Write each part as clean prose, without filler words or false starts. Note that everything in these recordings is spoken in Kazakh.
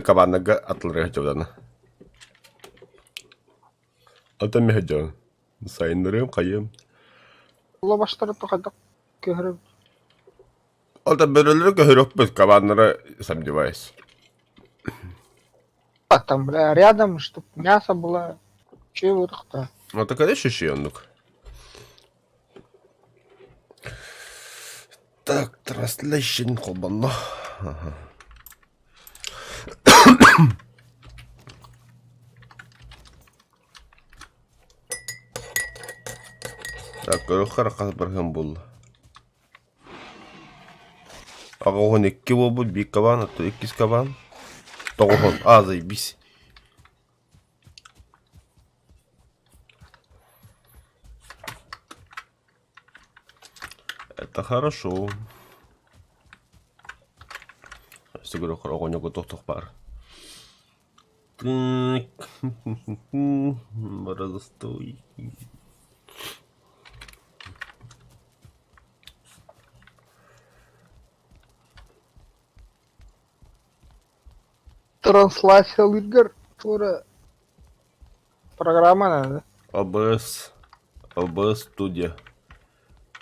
кабаннага атлырыга жолана. Ата мехжон. Сайнырым кайым. Ула баштары тохайдак көһөрөп. Ата бөрөлөр көрөкпүт кабаннары сомневаюсь. А там, бля, рядом, чтоб мясо было. Че вот кто? Ата конечно шишиондук. Так, translation колбанно. Так, харакас барган бул. Агоон 2 болбут, бик кабан, а то 2 кабан. Тогоон, заебись. Это хорошо. Если говорю, огонь готов пар. Так. Разостой. Трансляция Лидгар. Тура. Программа надо. ОБС студия.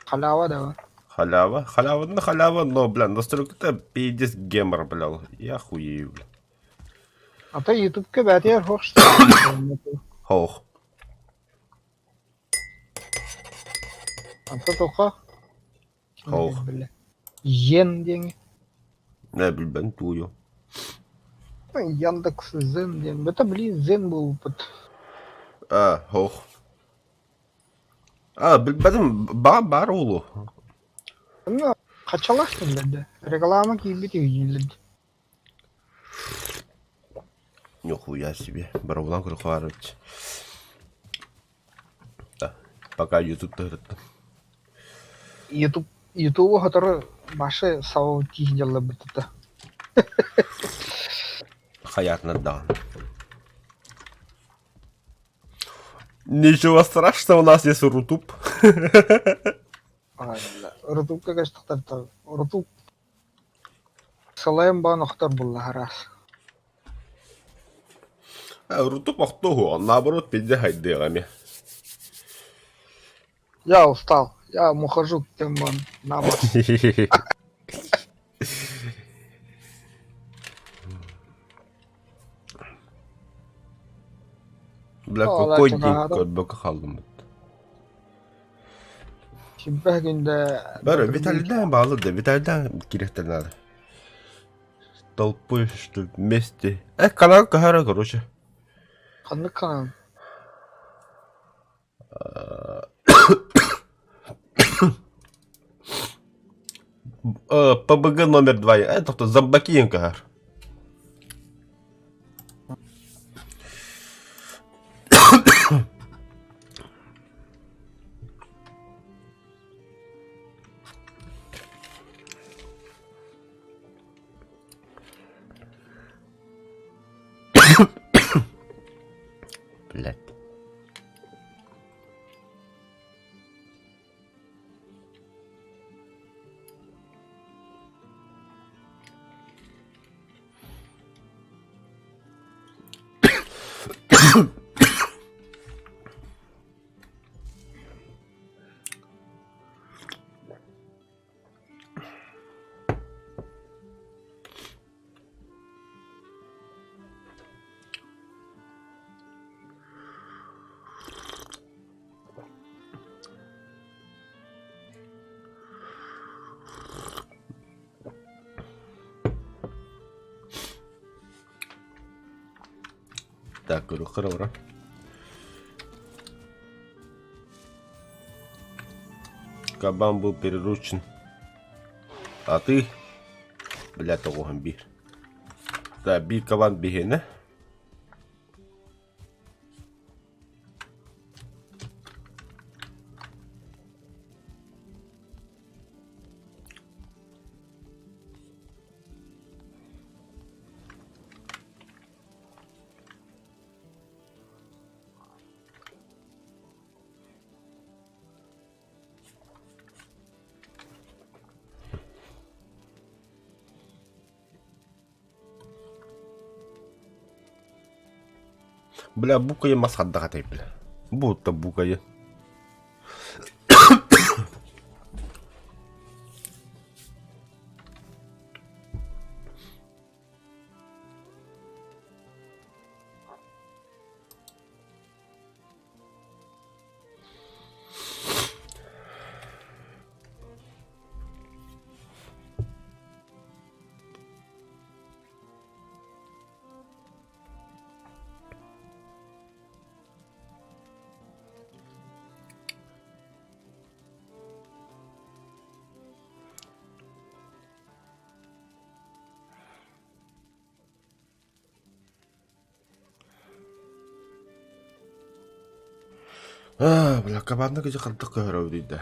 Халява, да. Халява, но, бля, настройка-то пиздец гемор, бля. Я хуею, бля. А то ютубка бәтер хош. Хох. А то тоқа. Хох. Йен деңе. Не билбен тую. Яндекс Зен ден. Бәті блин Зен бұл бұд. Хох. Білбәдім, бар олу. Ну, қачалаштың бәді. Реклама кейбет үйілді. Нихуя себе. Барабулан кырхуарович. Да. Пока YouTube тырытты. Ютубы хотыры башы сау кейінжалы бітті. Хаятна дан. Ничего страшного, у нас есть Рутуб. Рутуб кагаш тахтар. Рутуб салайым бан охтар бұл харас. Рутуб охтогу, он наоборот пизде хайдыгами. Я устал. Я ухожу к тем бан. Набор. Бля, какой день көтбөкө қалдым. Шимпе күнде... Бәрі, Виталийден бағылды. Виталийден керекті надо. Толпы, что вместе. Канал кахара, короче. Қанды канал? ПБГ номер 2. Тобто зомбакиєм кахар. Блядь. Так, говорю, хорошо. Кабан был переручен. А ты, блядь, того гамбир. Да, бир кабан бігене. Бля, букає масхат дагатay, бля. Будто букає. Бля, кабанны гыжы кырдык көрөв дейді.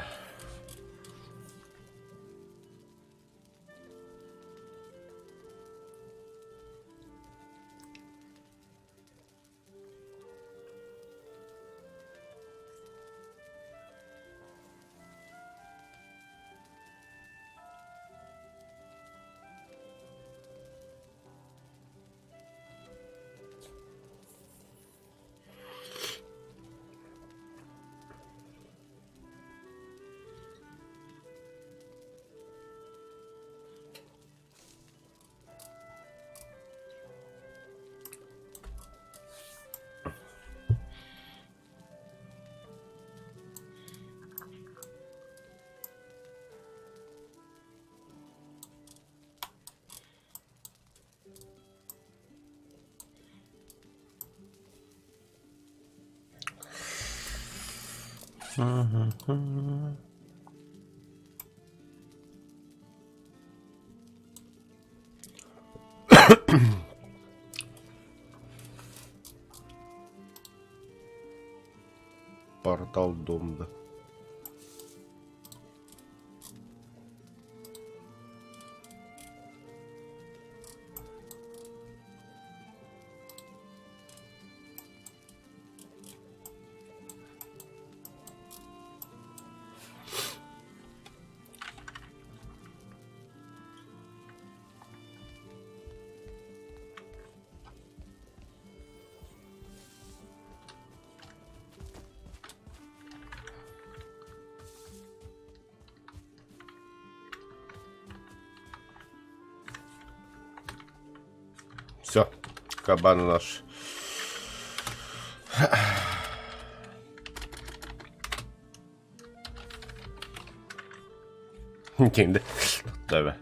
Портал домда. Все, кабан наш. Kendi. Tabii.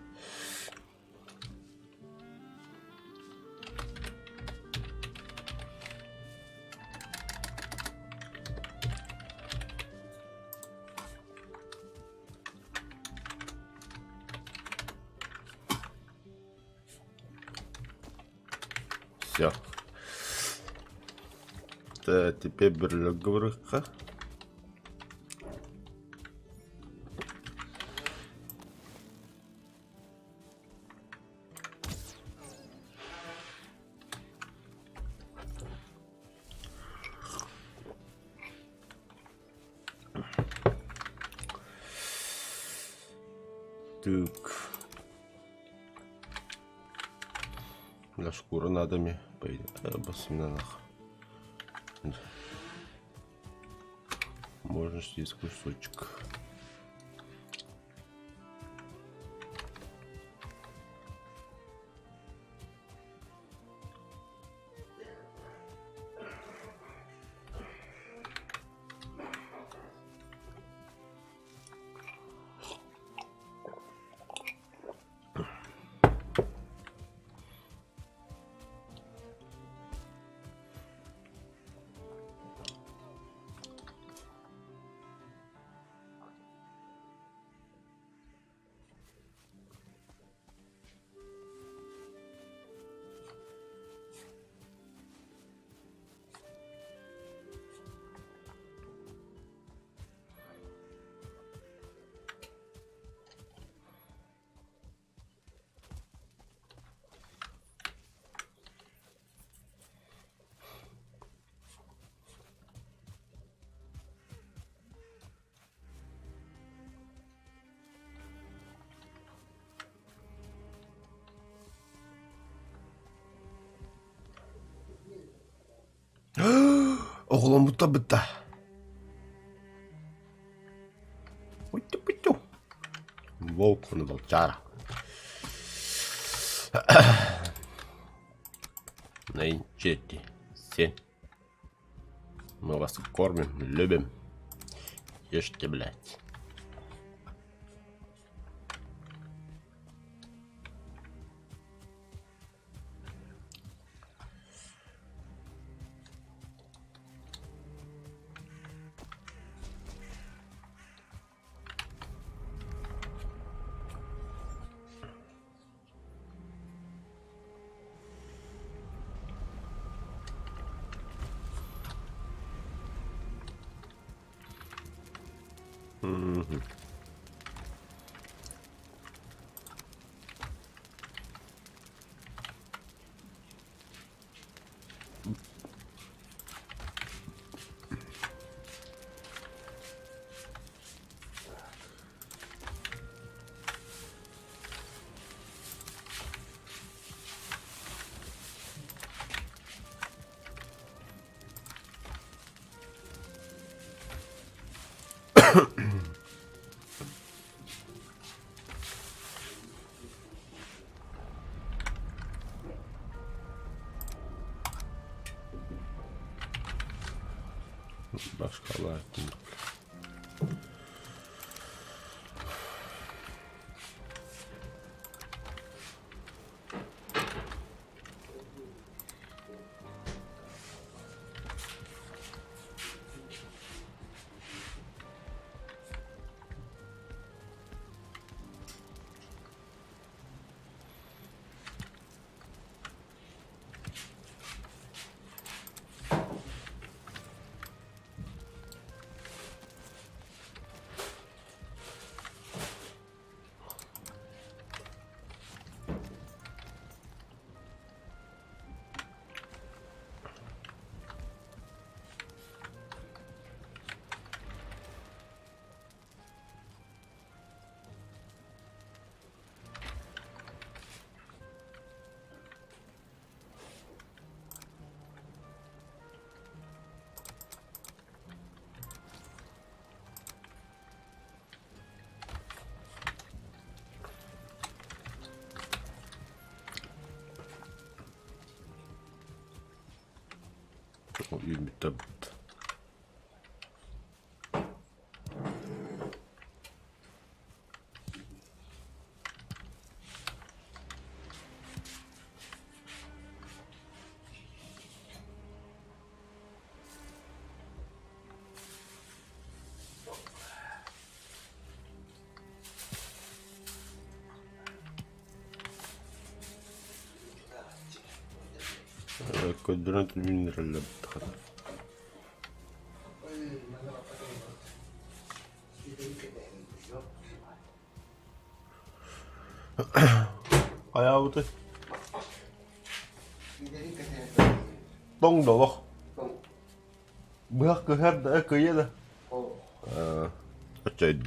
Все. Да, теперь берлогурка. Так. Для шкуры надо мне басминанах. Можно съесть кусочек. Оğlum bu da bitti. Путю-путю. Волк он волчара. Нынче сень. Мы вас кормим, любим. Ешьте, блядь. Başkalar. Oyun bitti. Квадрант минеральный подход. Ayağı bu. Tông đồ không? Bước cứ hết đã cưới rồi. Trời.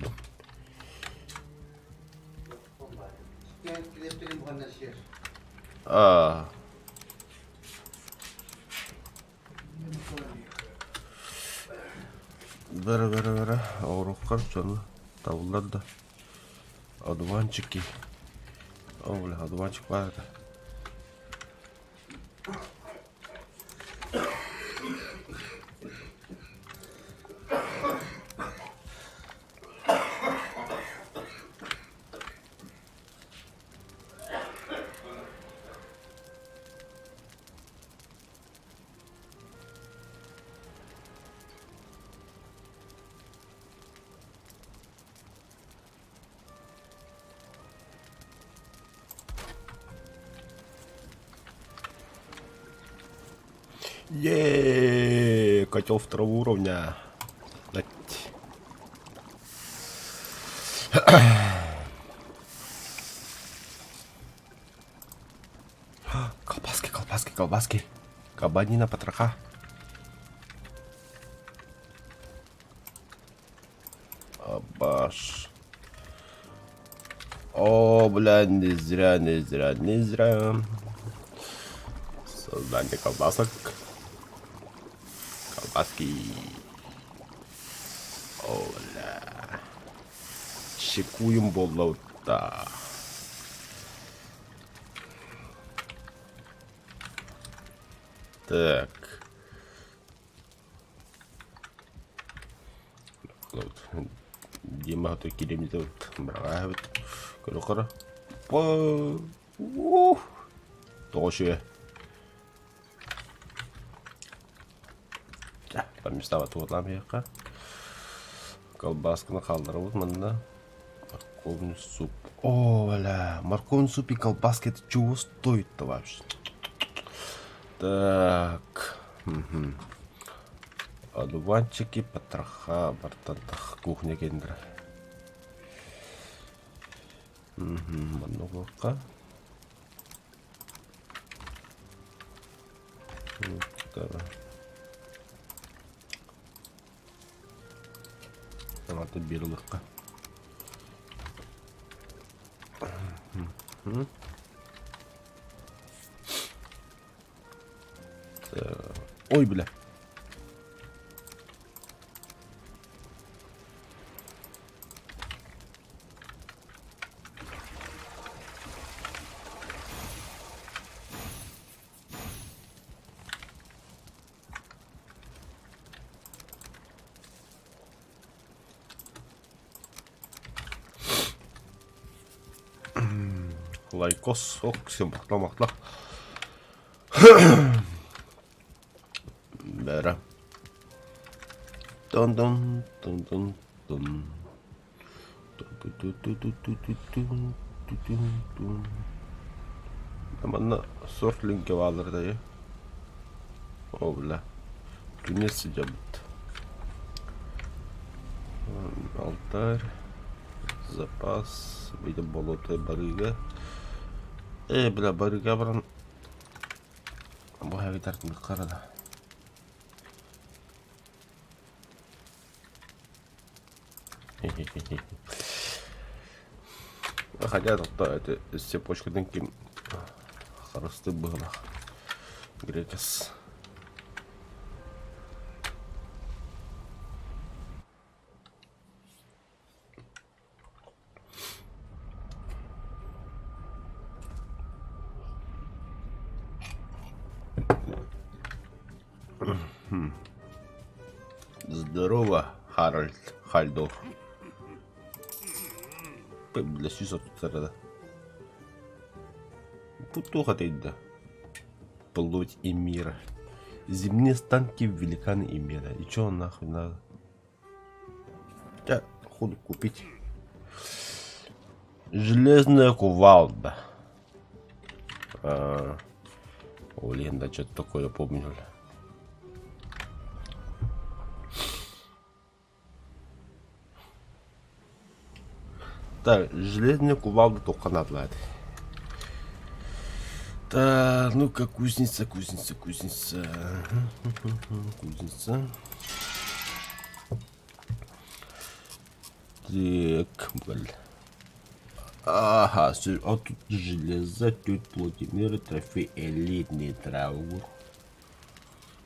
Бері аурухқа жаны табылады. Одуванчики. О, бля, одуванчик бар еді. Еее, котел второго уровня. Колбаски. Кабанина потроха. Абаш. О, бля, не зря. Создание колбасок. колбаски. Оля. Шикуем болота. Так. Дима то керемет брагавит. Кора. Тоже. Ja, по местам отводлам яка. Колбасканы қалдырып мында. Морковный суп. О, бля, морковный суп и колбаска, это чего стоит-то вообще? Так. Одуванчики, потроха, бартантах, кухня кендра. Много. Аты берлыққа. Ой, бля. Лайкос, ох, всем махла. Бәрі. Дон. Аманна сортлинге алыр да, О, бля. Күнесі жабыт. Алтарь. Запас. Видим болотой барыга. Бля, барыга баран. Бұға кетартын қарады. Хотя это из цепочки ким харасты было. Грекес. Здорово, Харальд Хальдор. Для сюсов тут Путуха тейда. Плоть и мира. Земные станки великаны и мира. И чё нахуй надо? Да, худу купить. Железная кувалда. Блин, да что-то такое помню. Так, железная кувалда только надо. Так, ну-ка, кузница. Кузница. Так, блин. Ага, а тут железо, тут плотимеры, трофей элитный траур.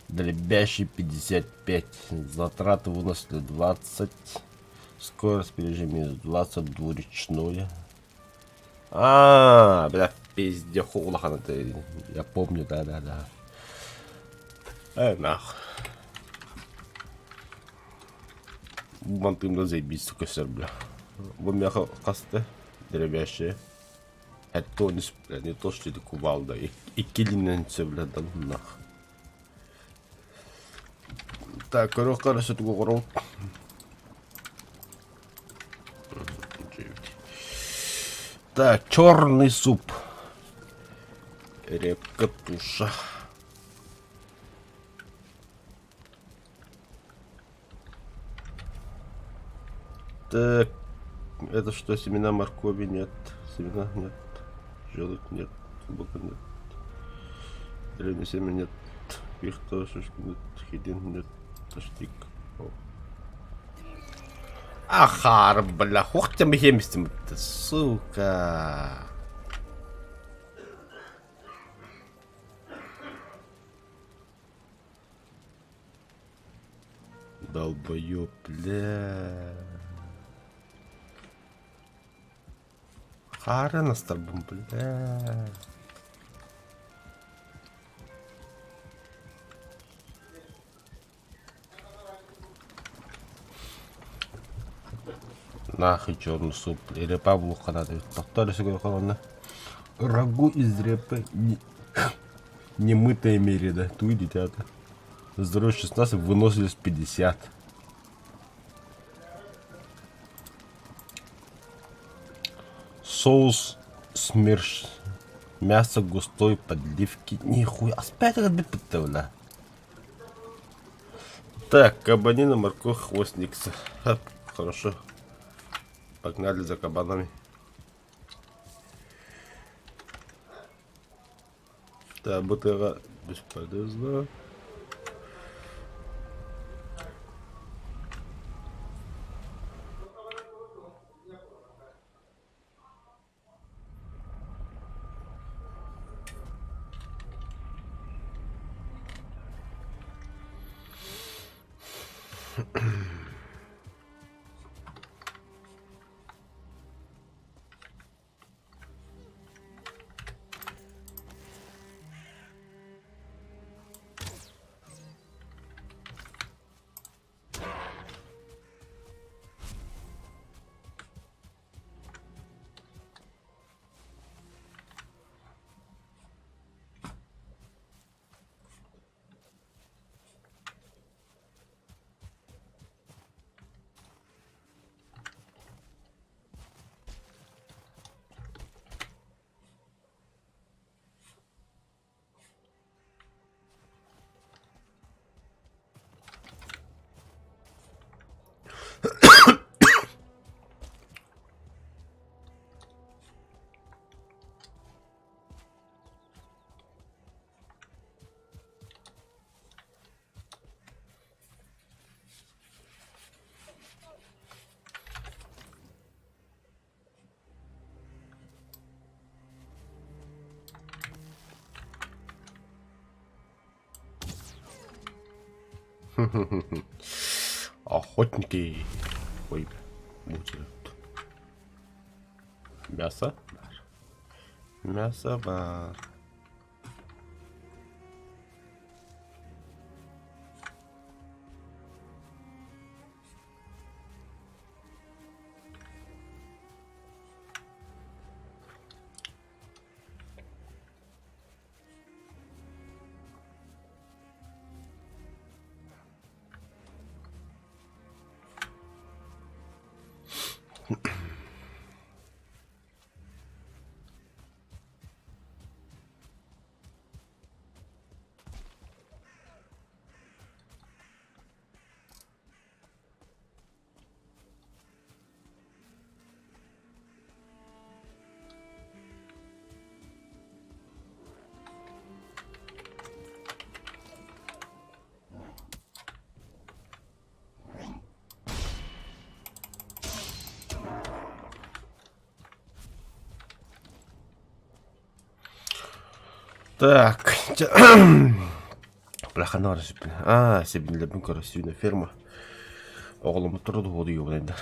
Дробящий 55, затраты выносли 20, скорость пережима 20, двуречное. Бля, пиздехолоха, я помню, да. Нах. Мантым заебись, сука, все, бля. Бумяха касты, дробящие. Это не то, что это кувалда. И килинен все, бля, да нах. Так, короче, что такое город? Так, черный суп. Репка туша. Так, это что, семена моркови нет, семена нет, желудь нет, лука нет, древнее семя нет, пихта, шишки нет, хидин нет, таштик. Ахар, бля, хух ты мехемистим, сука. Долбоёб, бля. Қараныстар бұн, бля. Нахуй черный суп. И репа в лука надо. Повторю себе охрана. Рагу из репы немытая мерида. Туй, дитята. Здоровье 16, выносливость 50. Соус смерш. Мясо густой, подливки. Нихуя. Опять отбит подтавля. Так, кабанина, морковь, хвостникса. Хорошо. Погнали за кабанами. Да, бутыра бесполезно. Охотники. Ой, будет. Мясо. Мясо бар. Так. Бляханар. Себилердин көрөсүнө ферма. Оголум турду оду юбайдар.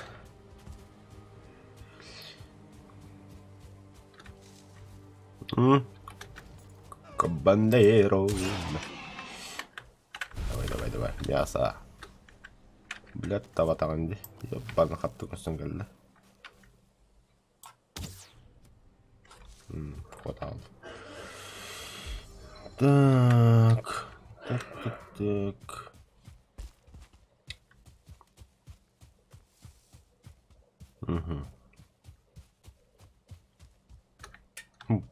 Кабандеро. Давай. Мясо. Блядь, таватаганди. Ебаны катты көсөн келди. Хватал. Так. Угу.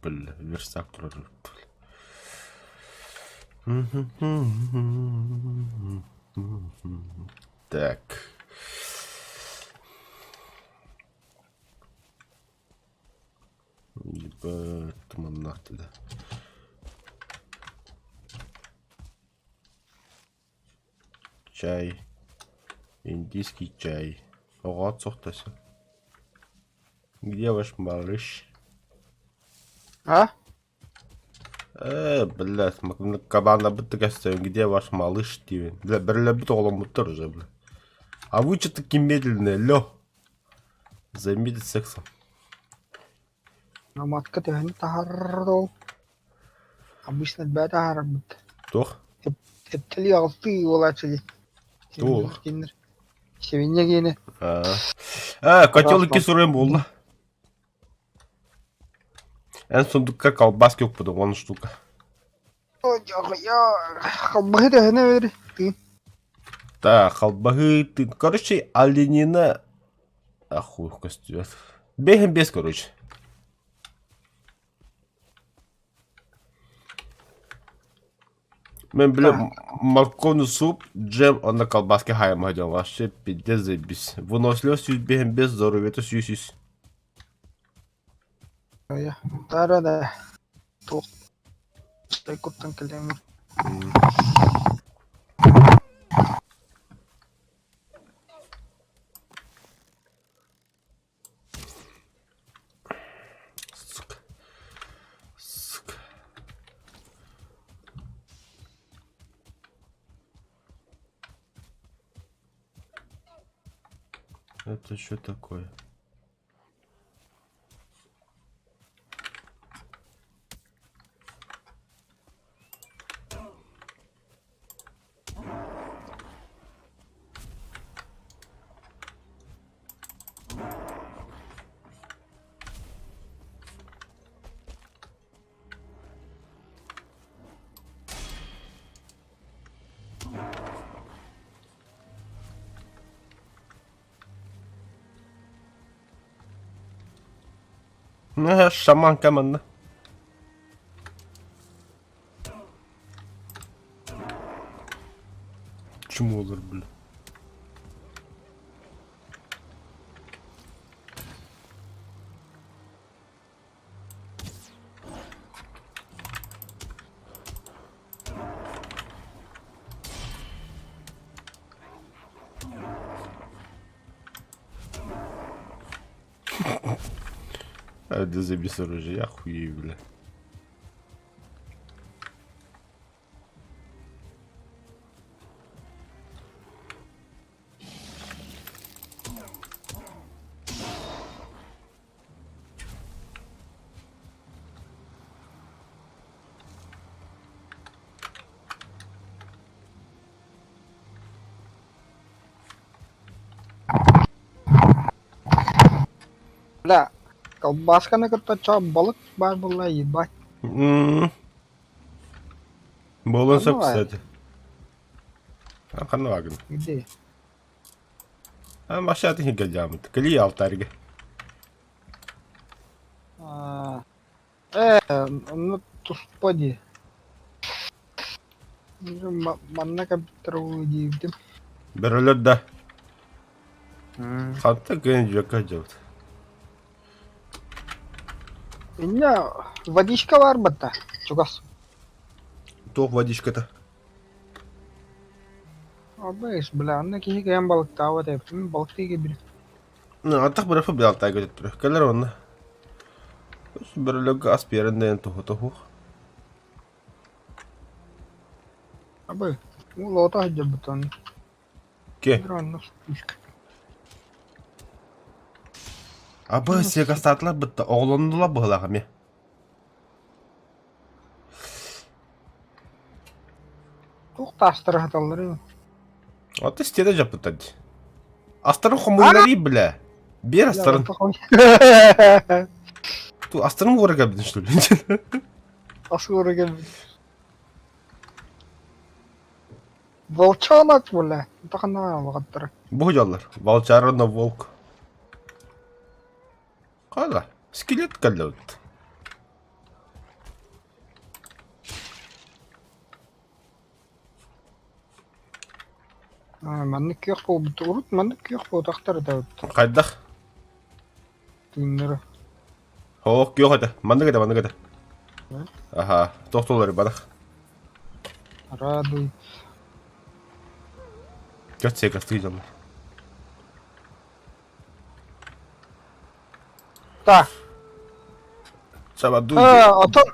Бля, верстак тоже. Так. Ебать, туман туда. Чай. Индийский чай. Ого, цохтася. Где ваш малыш? А? Блядь, кабана бітті кәстен, где ваш малыш дейін. Бірлі біт оғылым бұттыр уже, бля. А вы что такие медленные, лё? Замедлить сексом. Наматка тегени тахардол. Обычно бя тахарбыт. Тох? Тептели алты олачыли. Тох. Севинье гене. Котел iki сурем болды. En сундукка колбаски yok budu 10 штука. Я халбахи тегени вери. Ты. Да, колбахи, ты. Короче, оленина. Ахуй, костюм. Бегем без, короче. Мен білем, морковный суп, джем, онда колбаски хайым хадям. Вообще, пиздец заебись. Выносливо сүйіз, бегем без, здоровье-то сүйіз. Я. Да. Тух. Стай куттан келемір. Сука. Сука. Это что такое? Шаман команда. Чему олар, бля? А, да забей оружие, я хуею, бля. Бля, колбаска на картача, балык бар была, ебать. Болонсап, Канывает. кстати. А, канвагн. Где? А, машаты не гадямыт. Кали алтарьга. Ну, господи. Манна компьютеру дивдим. Берелет, да. Ханта гэнджака делать. Меня водичка var бата. Чугас. Тох водичка-то. Абайс, бля, анна кихи гэм балык тава деп. Балык тиге бир. Ну, аттак бір фу бял тайга жет бір. Калер онна. Берелет газ перенден туху. Абай, у лота хаджа бутан. Ке? Дранна спишка. Абы сега статлар бітті. Оғландыла бұғылаға ме. Тух тастыры хаталары. Аты стеда жап бұттады. Астырын құмыйлары, бля. Бер астырын. Ту астырын орыға бідін, что ли? Асы орыга. Волчонок, бля. Тахана вағаттыры. Бұғы жалар. Волчарына волк. Қайда? Скелет кәлі өтті. Манны күйек бол бұты ұрыт, манны күйек бол тақтары да өтті. Қайдақ? Түйіндері. Хоқ, күйек әді. Манды кәді. Ne? Aha, doktorları bana. Радует. Göt sekası yiyeceğim. Так, Sabah dur. отон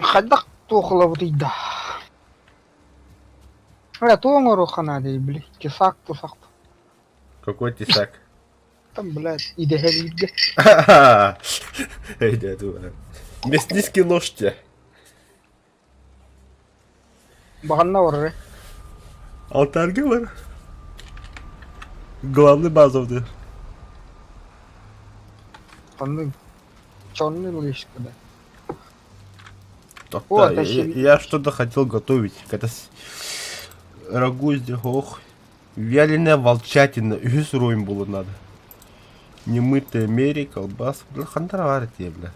хайдақ тоқылы бұтыйда. Туыңыру қана дей білі, кесақ тұсақ. Какой тесак? Там, блядь, идеалиге. Эй, дядя. Мясницкий ножти. Баганна орре. Алтарга var. Главный базовый. Панны. Чёрный лишь когда. Да, О, я, тащили. я что-то хотел готовить. Когда рагу сделал. Ох. Вяленая волчатина. И сырой было надо. Немытая мери, колбас. Бля, хандра тебе, бля.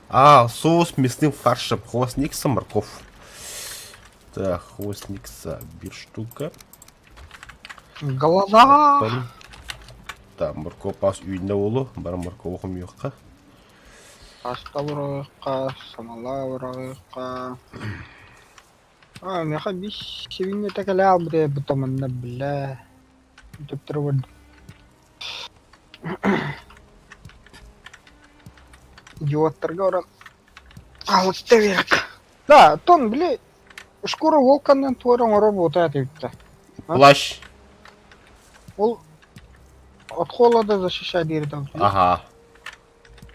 А, соус с мясным фаршем. Хвостникса, морков. Так, хвостникса. Бир Голова. Потом. Так, морков пас үйінде болу. Бар морков оқым yoqqa. Паста врагка, самала врагка. Меха биш севинне такале албре бутаманна бля. Доктор идиоттарга орам. Алытты берек. Да, тон, бля. Шкура волканнан туарам работает итте. Плащ. Ол от холода защищает ирдам. Ага.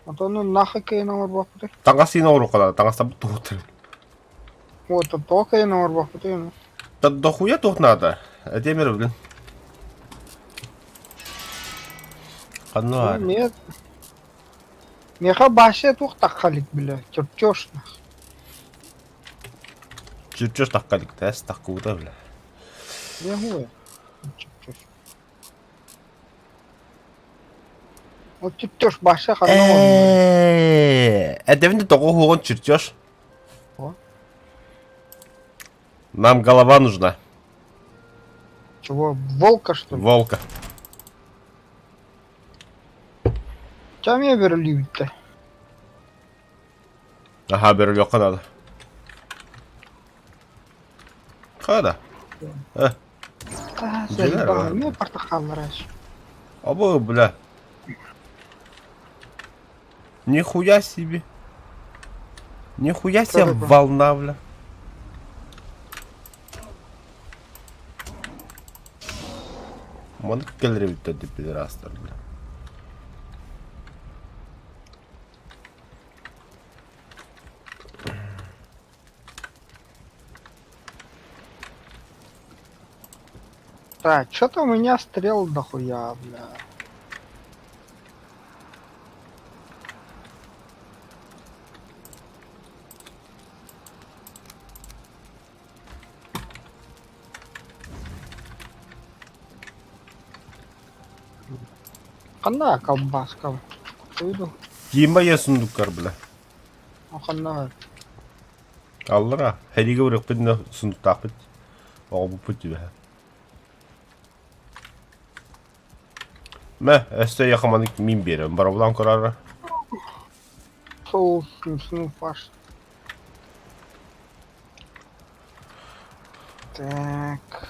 А то ну нахуй кейна орбапты. Таңасына ұру қалады. Таңаса бұтты отыр. Вот то то кейна орбапты, ну. Да дохуя тут надо. Демер, блин. Қануар. Меха башы тух таққалик, бля. Чертёж. Чүрчөш таққалик. Тәс таққуыда, бля. Не хуя. Чертёж. Вот чертёж башы қануар. Әдевінде тоғы хуғын чүрчөш. О. Нам голова нужна. Чего, волка что ли? Волка. Чем я беру-то? Ага, беріліоққа надо. Қада? Заебал, мне портахал раньше. Обо, бля. Нихуя себе. Нихуя себе Что такое? волна, бля. Мон келеревит тәді пидерастар, бля. Так, что-то у меня стрел дохуя, бля. Қана колбаска. Uydu. Киімба е сұндықтар, бля. Қана. Аллара, хәлиге бұрық бідіне сұндықтақ біт. Оғы бұл бүт бә. Мә, әсті яқаманик мен берем. Бара бұлан көрары. Соус, мясной фарш. Так.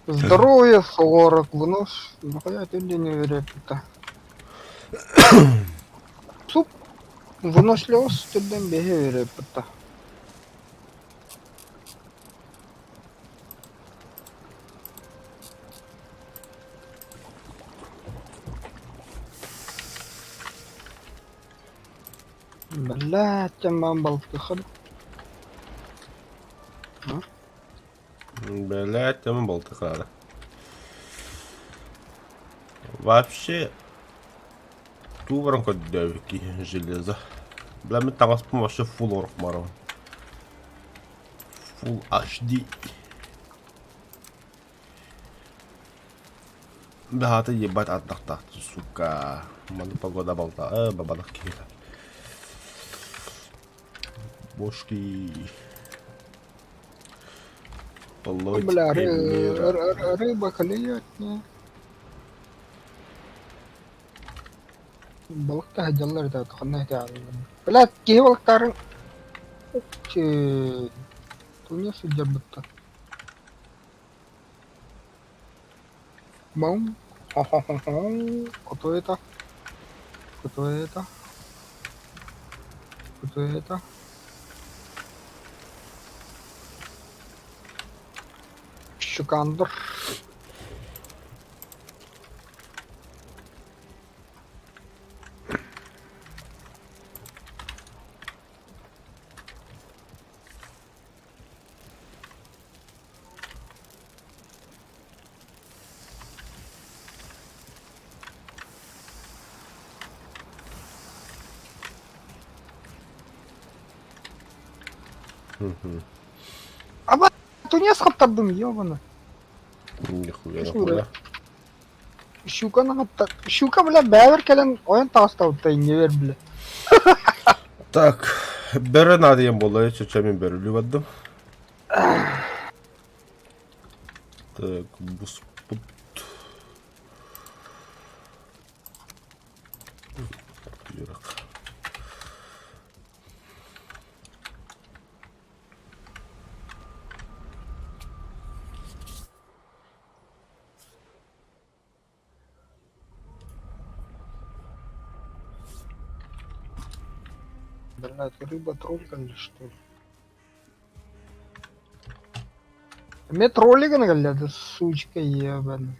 Здоровье 40, вынос. Нахуя ты мне не верят это. Суп. Выносливость туден беге верят это. Блядь, тема балтыхар. Блядь, там болтық надо. Вообще, тубарым код дәуіки железо. Бля, мен таңаспым вообще full орық марым. Full HD. Бля, ты ебать отдохтақты, сука. Маны погода болта. Бабадық кейді. Бошки. Полоть Бля, мира. рыба клюет, не. Балыкта хаджалар да туханна та. Бля, ки балыктарын. Че. Туне сыджабытта. Бам. Кто это? Кто это? Кто это? Щукандр. Аба, тунец хаттардым, ёбаны. Нихуя Шура. нахуя. Щуканы хаттар. Щука, бля, бәвер келен ойын тастауыттай, не вер, бля. Так, бері надыем болай, чачамен бері үліваддым. Так, буспут. Юрак. Блядь, рыба троллька или что ли? Мне троллига нагалят, сучка ебаная.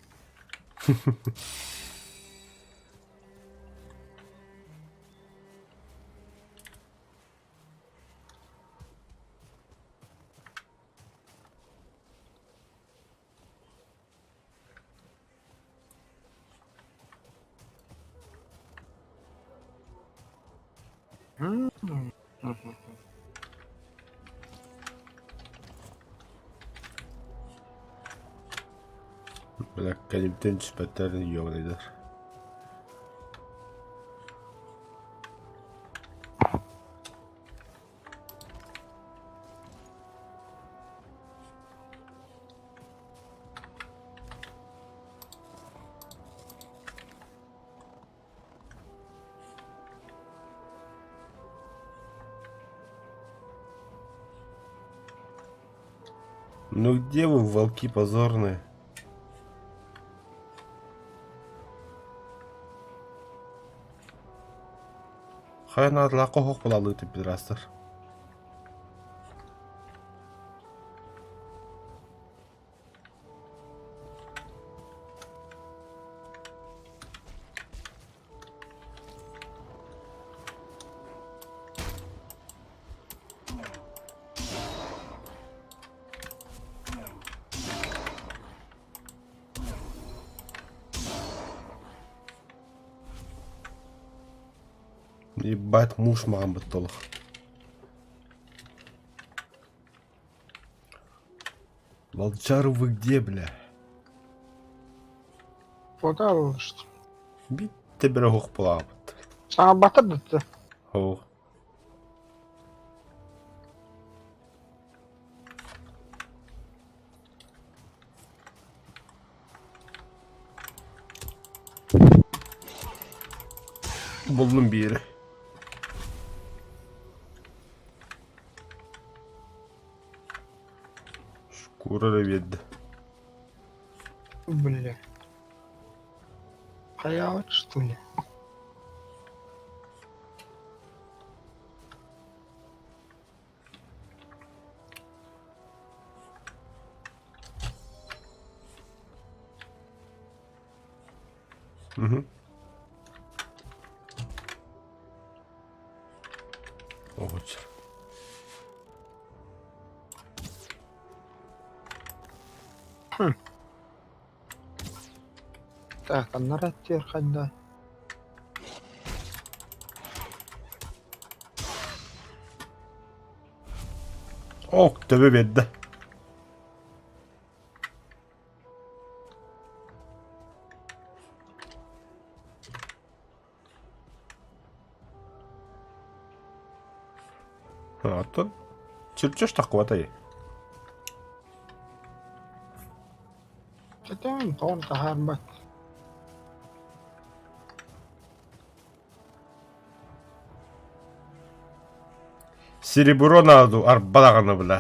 Бля, кәлімтен түспәттәрін ебанайдар. Ну где вы, волки позорные? Хайна атлаққа хоқ болалы өтіп пидрастар. Ебать, муж маған бітті олық. Волчар, вы где, бля? Показывал, что. Битті бірі хоқ болалы бітті. Сама батырды ты. О. Buldum bir yeri. Шкура реведді. Бля. Хаяват, что ли? Угу. Очень. Так, а нарратив когда? Ok, töbe verdi. Attın. Çırpçış takvatayı. Zaten ton tahar bak. Серебро надо, арбалағаны бля.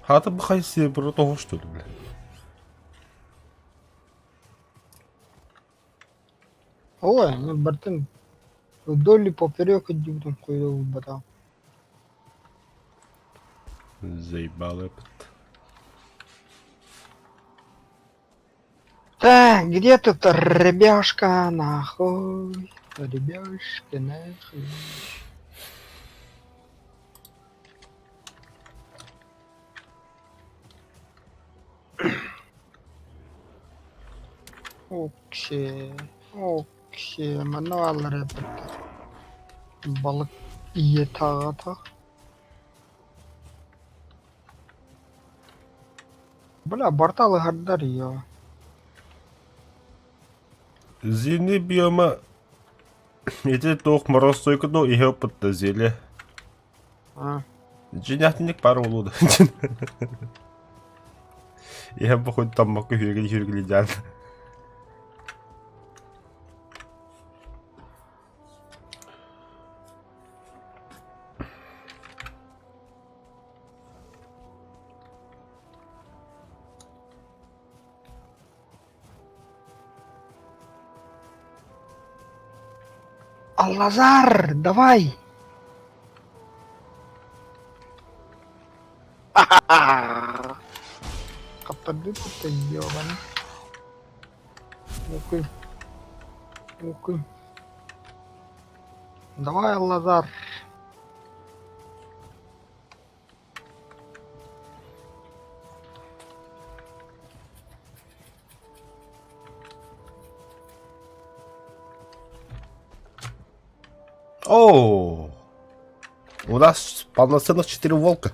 Хаты бұқай серебро тоғы что ли, бля. Ой, ну братан, вдоль и поперек идем, кое батал. Заебал этот. Так, где тут ребяшка, нахуй? Ребяшка, нахуй. Окей, Şey, manavallar yapıttı. Balık iyiye tağa tağa. Bula bartalı hardar ya. Зимний биома эти тох морозстойкы до ihe опытта зеле. Ha. Жинятник пар болууда. Ihe походу таммакка хүргили жан. Аллазар, давай! Kaptırdı tuttu yiyor bana. Okuyum. Okuyum. Давай, Аллазар. О, у нас полноценных 4 волка.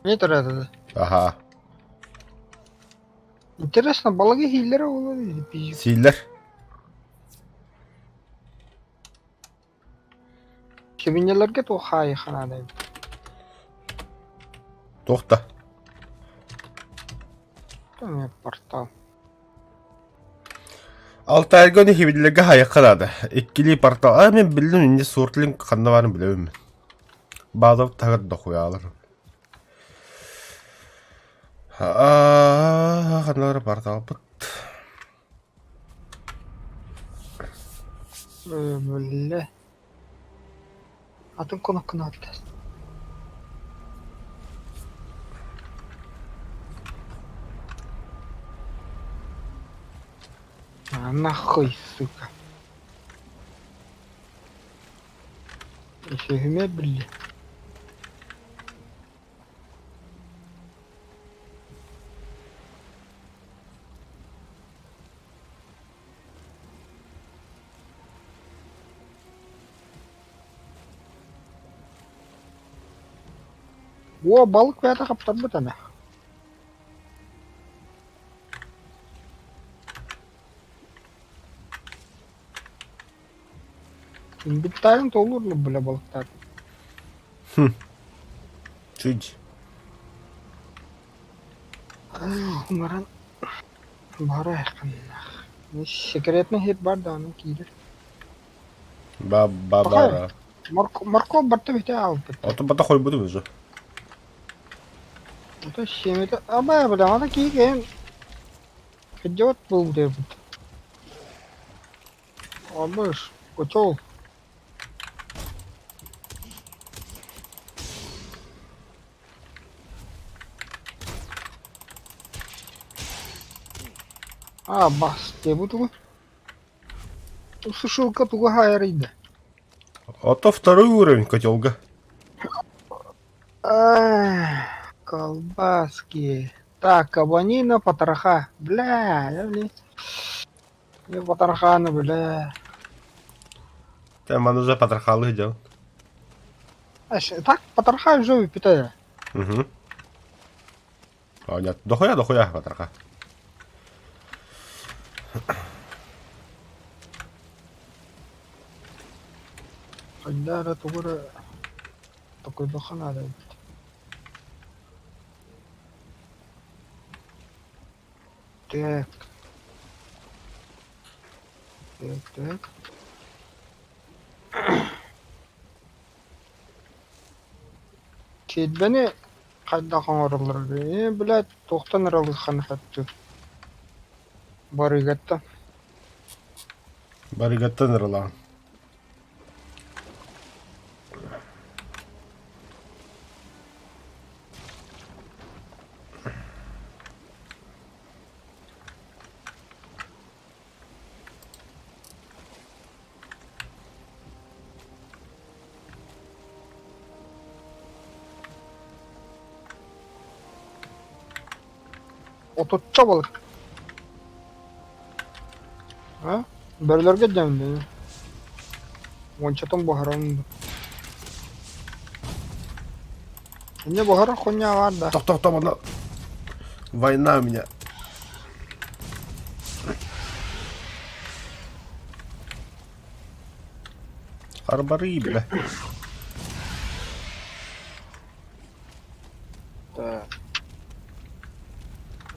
Ne taradı? Ага, Интересно, балыгы хиллері болады пиздец. сийлер. Кебинелерге то хай ханадай. Тоқта. Там портал. Алтайгоны хибилерге хаяққанады. Иккили портал. Мен білдім, инде сортлин қанда барын білемін. Базап тағыр да қоялар. Қандары портал бұт. Böyle. Atın konakını atacağız. А нахуй, сука. Эфегіме білі. О, balık veya da kaptan bu tane. Bir tane de olur mu böyle balıklar? Чуть. Umarım bara yakın. Секретный hep var da onun kidir. Бабара. Марко бартта бите алып. Ото бата қой бұды өзі. Это шеметі. Абай бұдан ада кейген. Кедет бұл деп. Абыш, көчол. Бас деп бұды. Сушилка туға хайрайды. Ото второй уровень котелга. Колбаски. Так, кабанина, потроха. Бля, я блин. Я потроханы, бля. Там уже потрахалы идет. Так, потроха уже питаю. Угу. А, нет, дохуя потроха. Когда тугура такой доха надо. Так. Так. Кет бeni кайда каңарылыр. Блядь, тоқтан аралы ханфатты. Барыгатта. Баригаттан ырылан. Ототча balık. Ha? Berilerge geldi. Wanchaton buharan. Ini buhara konya var da. Стоп, она... Война у меня. Арбары, бля. Да.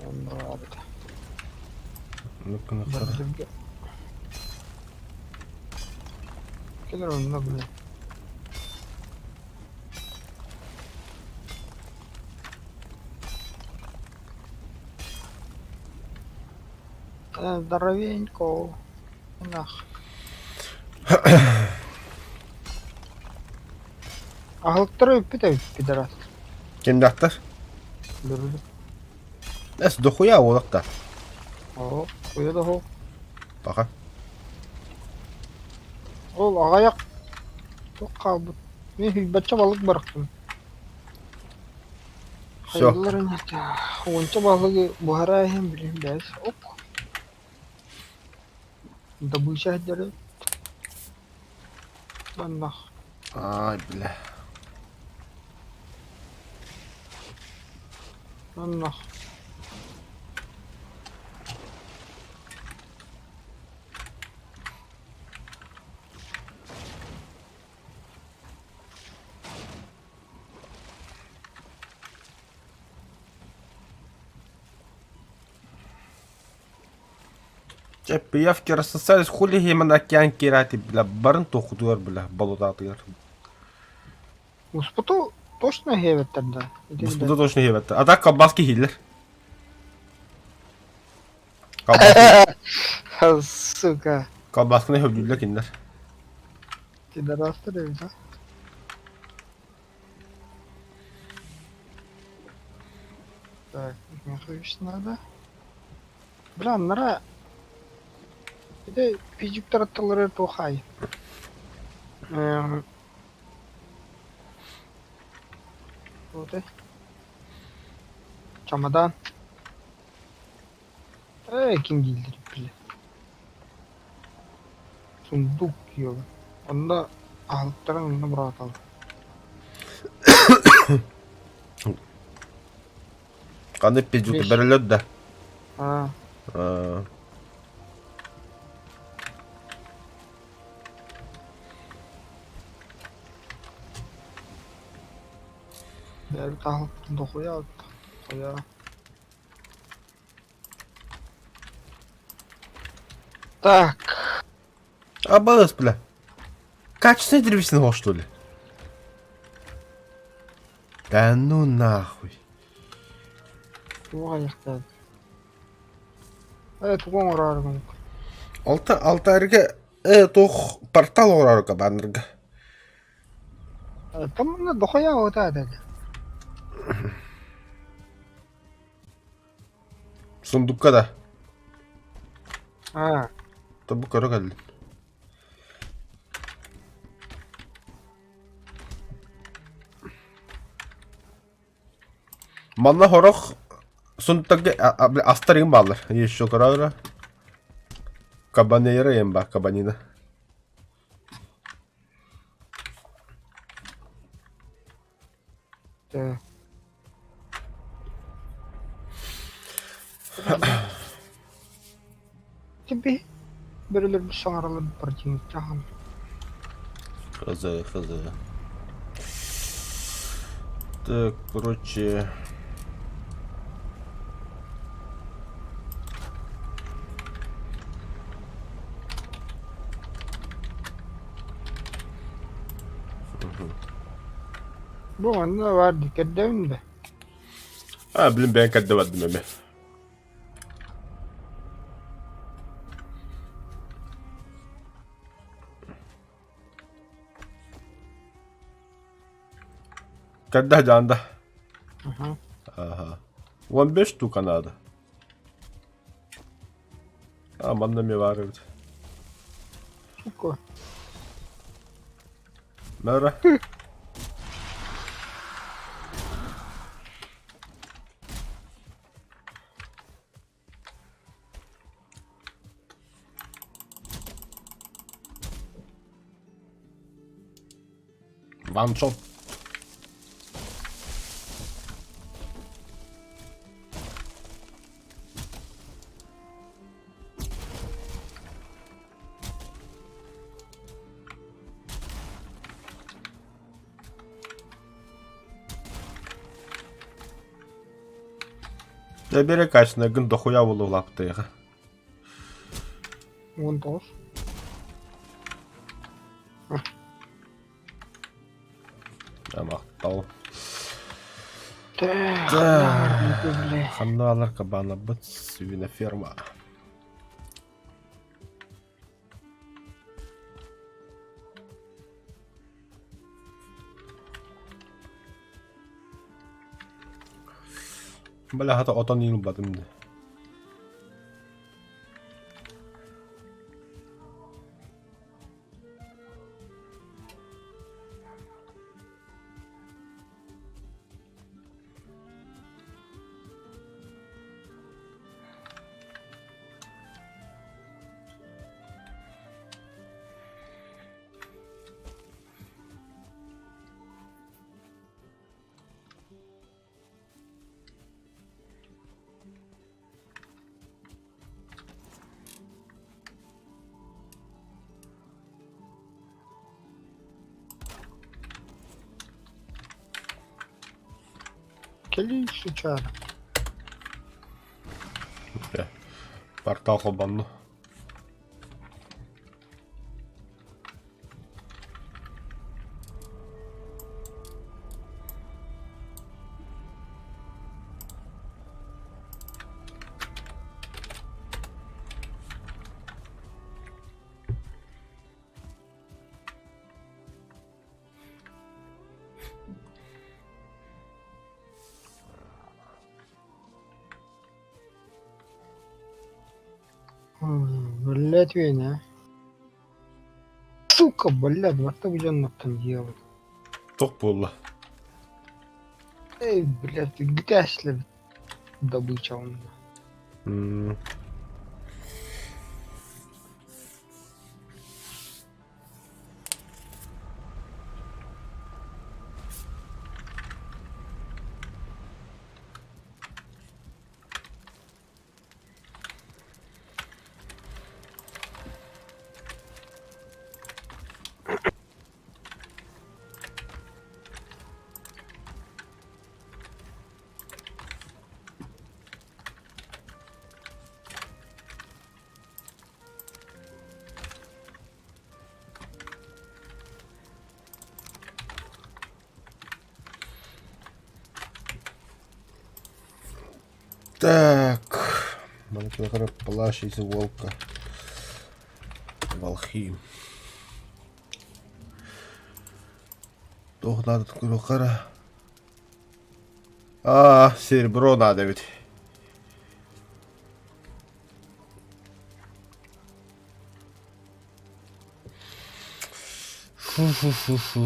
Он рад. Ну-ка, ну-ка. Berilerge. Gelir onunla bile. Здоровенько. Нах. Ahlıkları öpü de pidorас. Кем яқтар? Дөрүлү. Эс, дохуя олақта. О, уя да хо. Бақа. Ол агаяк. Тоққа бут. Мен бача балык барықтым. Всё. Hayırlar önyekte. Onca balığı buhara hem bilin bes. Op. Da bu şehirleri. Bannak. Ай, бля. Bannak. Че, пиявки рассосались, хули им на океан кирати, бля. Барын тоқудуар, бля. Болотатыгар. Успуту точно хеветтерде. Бұспыда точно хебетті. Ада каббаски хиллер. Каббаски. Сука. Каббаскыны хөвдүллер киндер. Пидорастар evet ha. Так, нахуй надо. Бля, нара. Bir de fizik taraftarları tohay. Вот. Çamadan. Kim giydirip bile. Sunduk yiyor. Onda ahlıkların önüne bırak aldı. Қандай пиздюкті Беш. беріледі да. Ha. Bir ahlıktan da koyar. Koyar. Так. Обалдеть, бля. Качественный древесный гол, что ли? Да ну нахуй. Bu ayakta. Evet, bu uğrar. Алты әрге тоқ портал орарга банырга. Там на дохуя вот это. Сундукка да. А, Табу көрі кәлді. Манна хорақ сундуктаға астарың балыр. Еще көрі. Кабанейра ем ба, кабанина. да. Тебе берелер bir саңаралар bir жеңіс жағын. Хз. Так, короче... Bu anda var dikkat devin de. Bilin ben kadde vardım eme. Kadde canda. Aha. 15 штука надо. Манна ми варывать. Сука. Мера. Ваншот. Да бери качественный гын дохуя было лапты. Он тоже. Я мақтау. Бля. Ханалар кабана быт свиноферма. Бля, хата отон ил бадымды. Келей шучара. Бля, портал хобанну. Блять, Веня. Сука, блядь, вот так где он там делает. Тоқ болды. Эй, блядь, ты где если добыча он? Так. Манекенный плащ из волка. Волхи. Toch надо такой лохара. Серебро надо ведь. Фу-фу-фу-фу.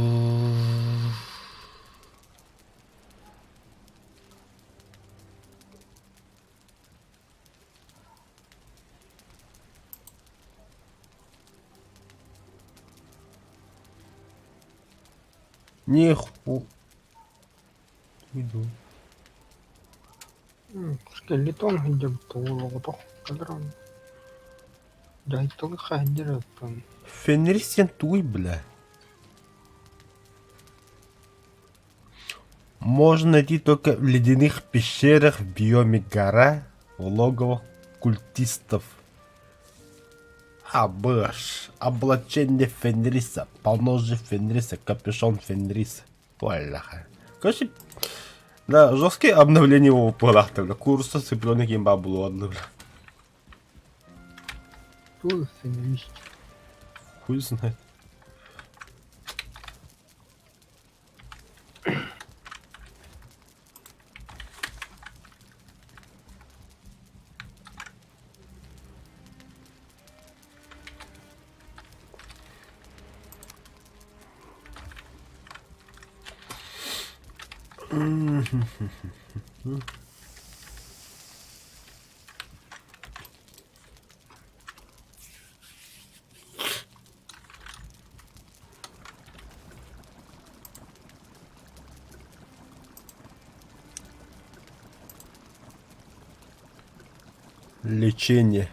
Ниху. Иду. Скелетон где толгу тох кадран. Да и только ходит там. Фенрисен туй, бля. Можно найти только в ледяных пещерах в биоме гора, в логово культистов. Абыш, облачение Фенриса, полножи Фенриса, капюшон Фенриса. Валяха. Короче, да, жесткие обновления его выпалахты, бля. Курса цыпленок имба было одно, бля. Тут финиш. Хуй знает. Лечение.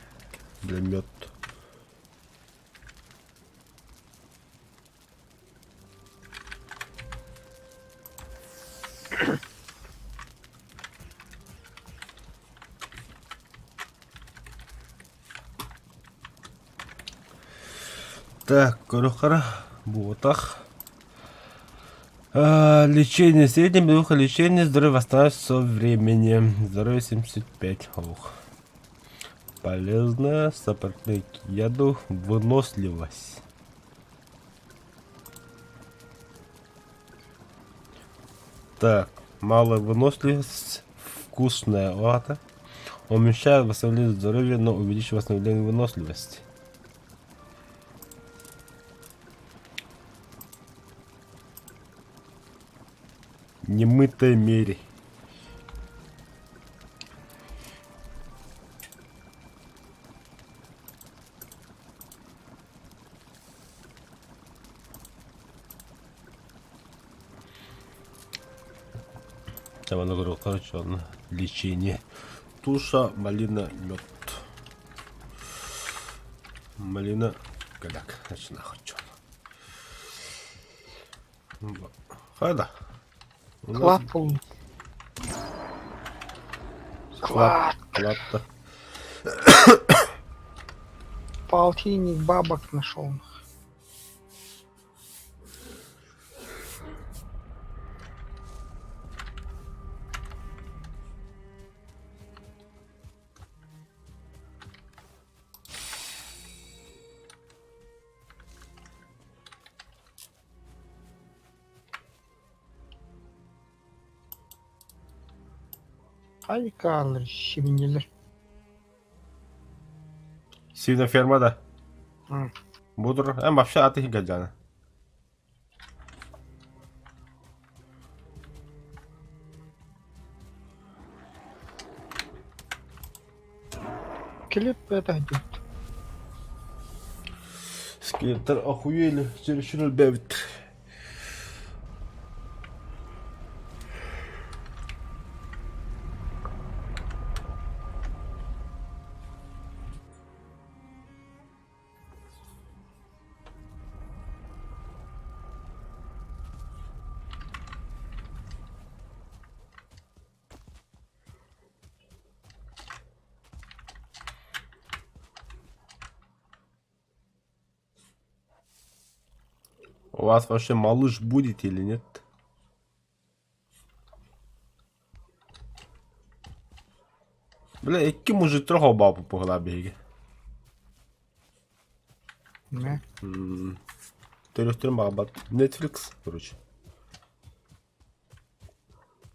Для мед. Так, корохара. Ботах. Лечение. Среднее духа лечение. Здоровье восстанавливается со временем. Здоровье 75. Ох. Полезно. Сопротивление к яду. Выносливость. Так. Малая выносливость. Вкусная вата. Уменьшает восстановление здоровья, но увеличивает восстановление выносливости. Немытой мере. Там она говорила, короче, он лечение. Туша, малина, мед. Малина, голяк. Значит, нахуй чё. Хайда. Клапул. Клад. Клад-то. Полтинник бабок нашел. Hadi kalır şimdiler. Сильно фермада. Hı. Budur. En başta ateş geleceğine. Клип это идет. Скелетер охуели. Чересчур бевит. У вас вообще малыш будет или нет? Бля, яким уже трохи бабу по голові. Ne? Телефон бабат. Netflix, короче.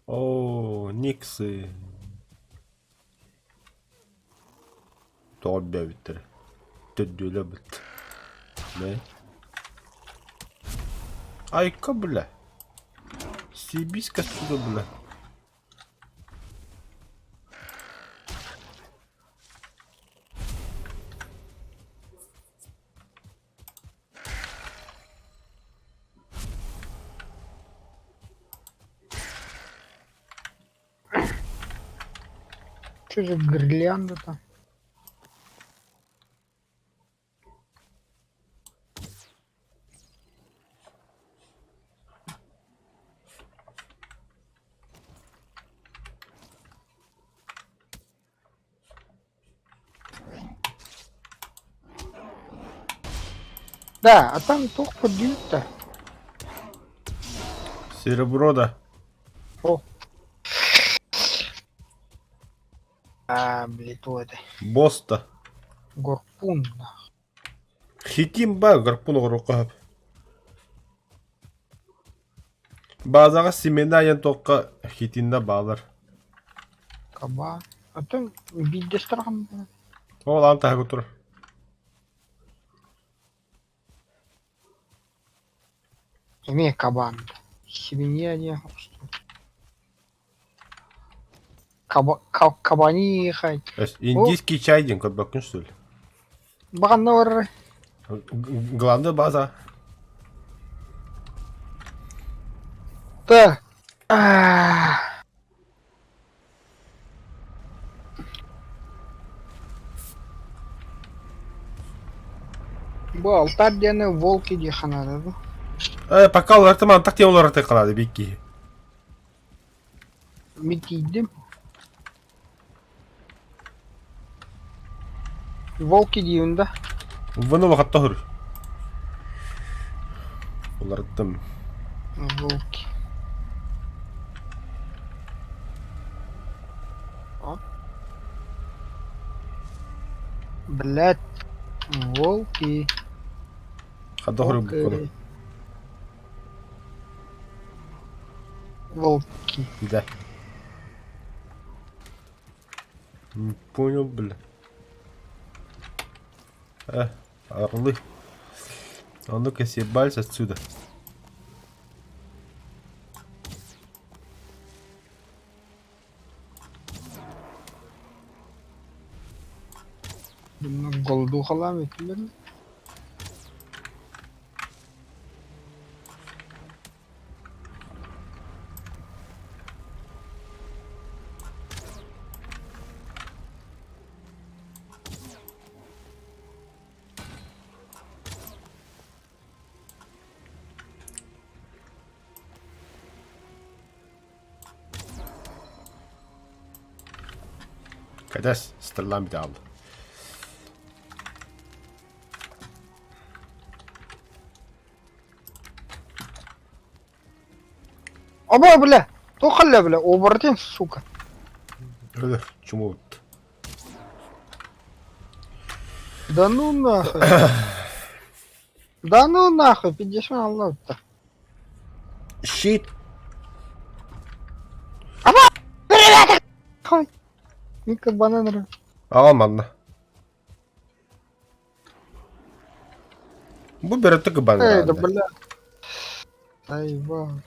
О, Никсы. Тобя битер. Төдөлө бит. Не? Айка, бля. Сибиска сюда, бля. Что же гирлянда-то? Да, а там только подают-то. Серебро, да. О. Блин, то это. Боста. Горпун, да. Хитим ба, гарпун орукап. Базага семена тоққа хитинда балар. Каба. А там виде страхом. Ол ам тагы тур. Не кабан. Свинья не. Кабани ехать. Индийский чайдин, как бакын что ли? Банор. Главная база. Да. Бу алтар дене волки ди ханада бу. Пока олар таман так олар тай калады бекки. Митидим. Волки диюн да. Вон вакыт тохыр. Олар тым. Волки. О. Блядь. Волки. Хадохыр букону. Волки. Да. Не понял, бля. Орлы. А ну-ка съебались отсюда. Голду халам ettiler. Кадас, стрелам bir de aldı. Оба, бля! Тухалля, бля, оборотень, сука. Чему вот? Да ну нахуй. Да ну нахуй, 50 аллах-то. Щит. Хуй. Мика банан. Almadı. Bu bir tık bana. Эй, да бля. Ай, ва.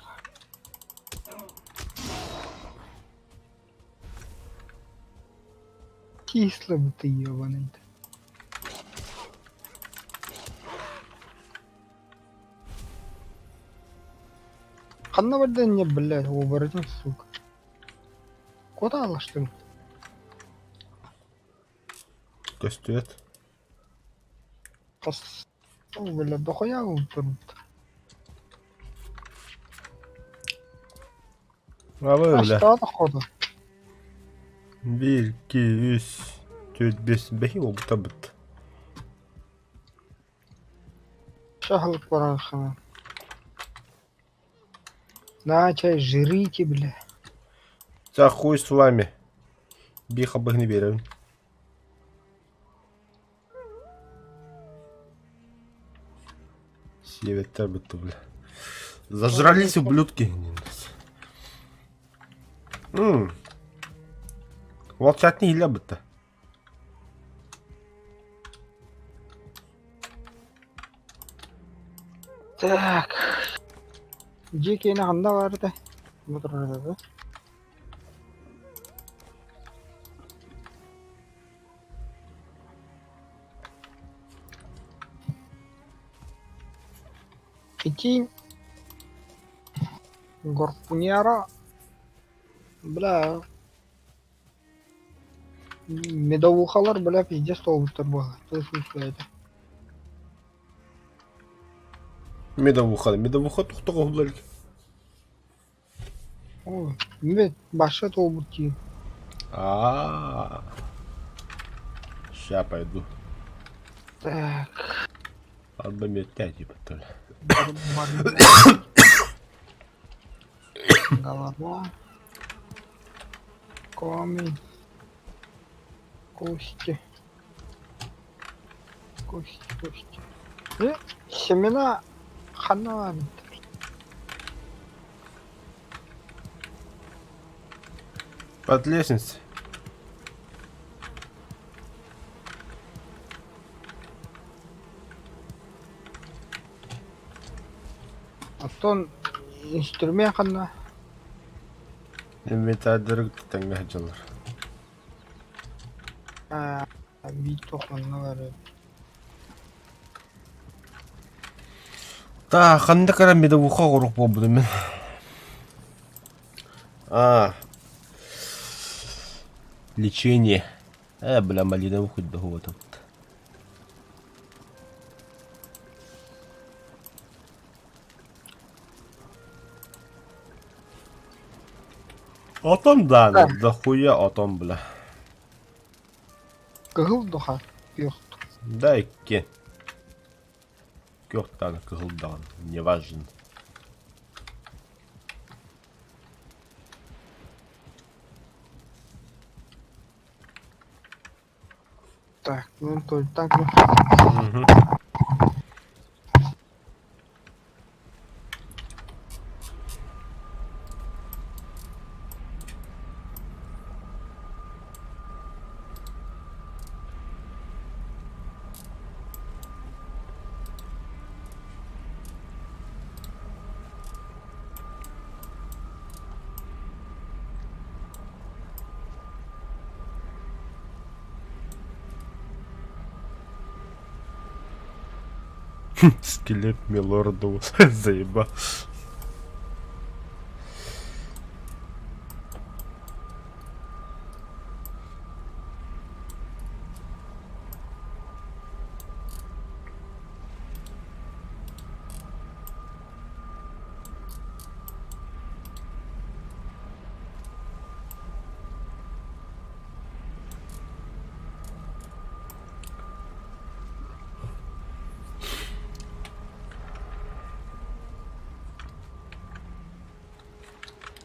Кисло бы ты ебаный-то. Ханна не, блядь, оборотень, сука. Куда она, что ли? Gösteriyor. Бля, дохуя тут. Ha böyle. Aşağıda ходу. 1, 2, 3, 4, 5, 5 oldu tabi. Шахлык барахана. На, чай, жрите, бля. За хуй с вами. Биха бы не верил. Севетер бы то, бля. Зажрались ублюдки. Волчат не иля бы-то. Так. Дикий наханда vardı. Bu durumda. Идти. Горпуньяра. Бля. Медовухалар, бля, пиздец толбуттар было. Слышите? Медовуха тухтуга хулалик. Ой, мед, баша толбутти. Ща пойду. Так. Надо иметь типа то ли. Голова. Камень. Кости. Кости. Семена хана. Под лестницей. А то инструмент хана. Инвентарь тангачалар. Bir tohumunu var. Та ханда кара медовуха горук болду мен. Лечение. Бля, малиновый хоть бы вот тут. Отом да, да хуя отом бля. Кыгыл духа. Yok. Да икки. Кёхтан кыгылдан, не важен. Так, ну то так. Угу. Скелет милорду заеба.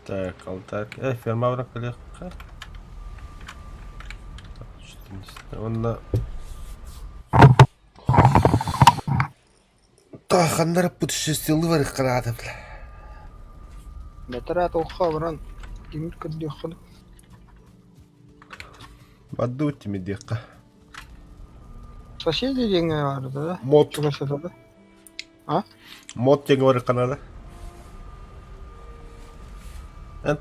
Так, алтарь. Ферма вракалеха. Он на... Так, хандар путешествовал в Иркарада, бля. Бетер атолха баран. Кимир кыддыхын. Баду тими дека. Соседи деген барды да. Мод. Чугашады. Мод теңе бар Канада.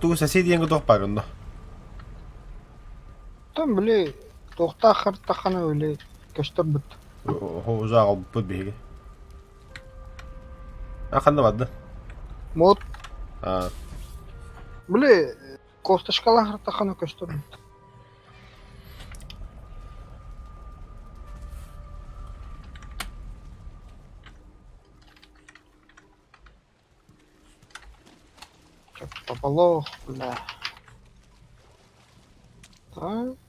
Ту соседи еңге тохпагын да. Там бле тохта хартахана бле көстөр бит. Хо жағы бұд бейге. Қанда бады? Мод А, бле косташкала хартахана көстөр бит. Попало, бля.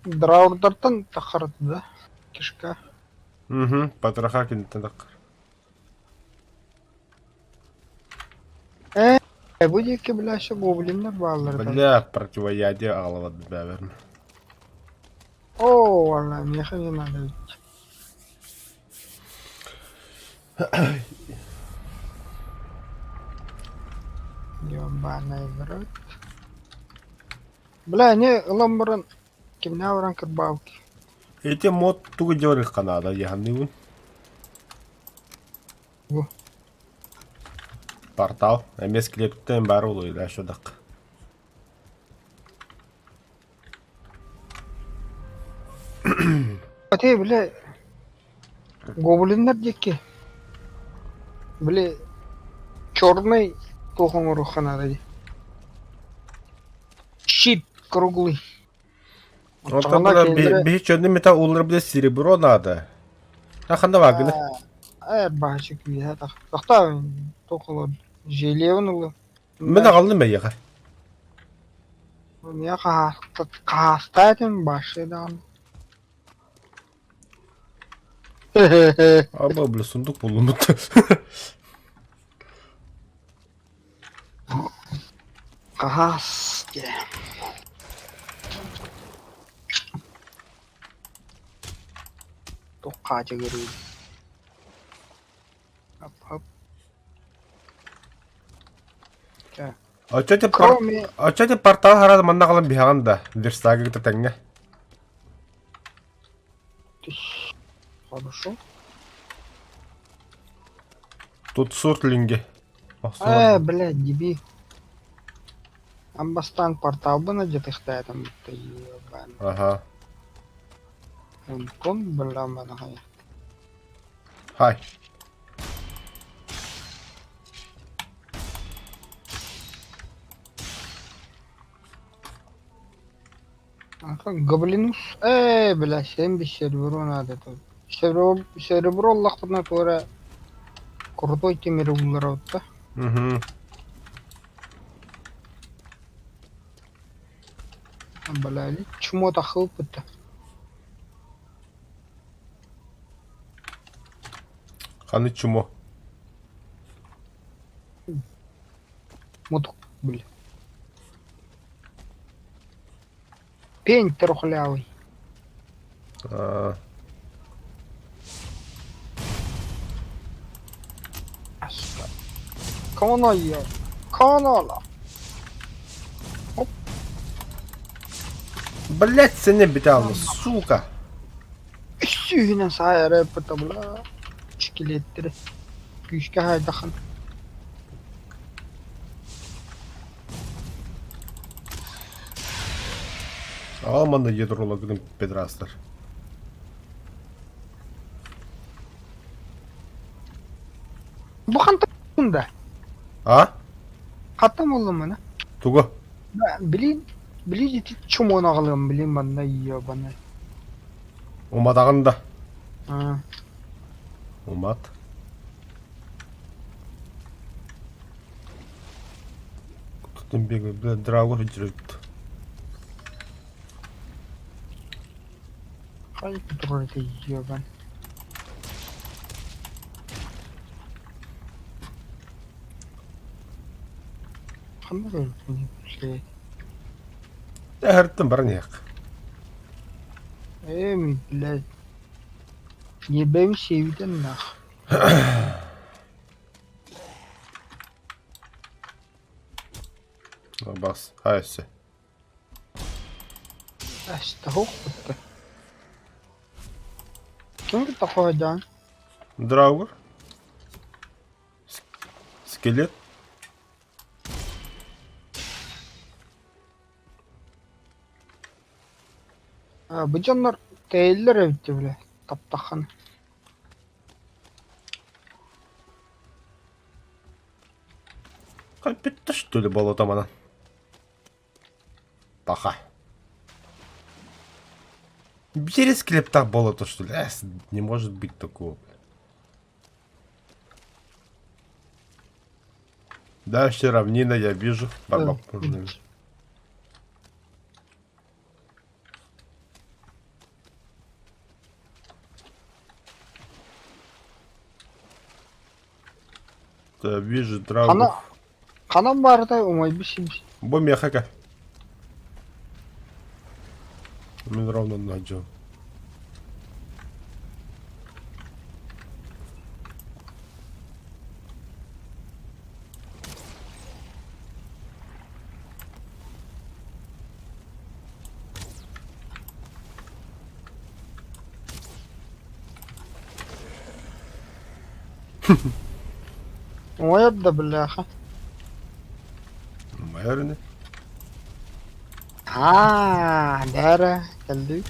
Драурдартан тахарат да. Кишка. угу, патраха кенттен таққар. Bu iki bile şu goblinler bağları da. Бля, противоядие ағылавады бәверін. Oo vallahi meyhan yanadı. Ёбаный в рот. Бля, не ламбран. Kimne vuran kırbavki. Эти мод туғы деорих Канада, яғанны ұн. Во. Портал, әмес клептен бары ұлы үлі әшодақ. Ate bile goblinler deki. Bile черный тухом рухана. Щит круглый. Он там была бихич одни мета улар буде серебро надо. Қанда вагыны? Бачык я так. Тахта тухло желевнуло. Мен ағалны мәйеға. Я кастатым башыдан. Аба білі сұндық болу мұтты. Касте. Токача говорю. Оп. Кроме... Очете портал харады манна қалан бихағанда. Верстаға күті тәңге. Хорошо. Тут суртлинге. Блядь, деби. Амбастан портал бы надетых там. Ага. Он бля манахай. Хай. Гоблинус. Бля, 7 серебро надо тут. Серебро лахтана тура. Крутой темир улараута. Угу. Блядь, чмо тахыл пытта. Ханы чумо. Мутук, бля. Пень трухлявый. А, Кона я. Канала. блять, сене биталны, сука. Üstüne sayarı pıta bula. Çikiletleri. Güçke haydaхан. Алманы ядрологын педрастар. Bu kanta А? Hatam oğlum bana. Туго. Ben bilin iti çumona kalım bilin bana yiyor bana. Умадагында. Ha. Умат. Кто там бегает? Бля, драгор жүрөт. Hayır kuturları yiyor ben. Kanlar öldüğünü şey. Әрттен баран яқ. Блядь. Ебем sevdin nах. Бас. Хайсы. Asta hoch bitte. Kim такой дан? Драугар. Скелет. Bu canlar değiller evde bile. Taptahan. Капитта, что ли, было там она? Паха. Через клепта болото, что ли? Не может быть такого. Дальше равнина я вижу. Да, вижу траву. Kanam var da umay bir şey. Бо мехака. Мен ровно начал. Umay da billaha. Наверное. Ha, dere geldik.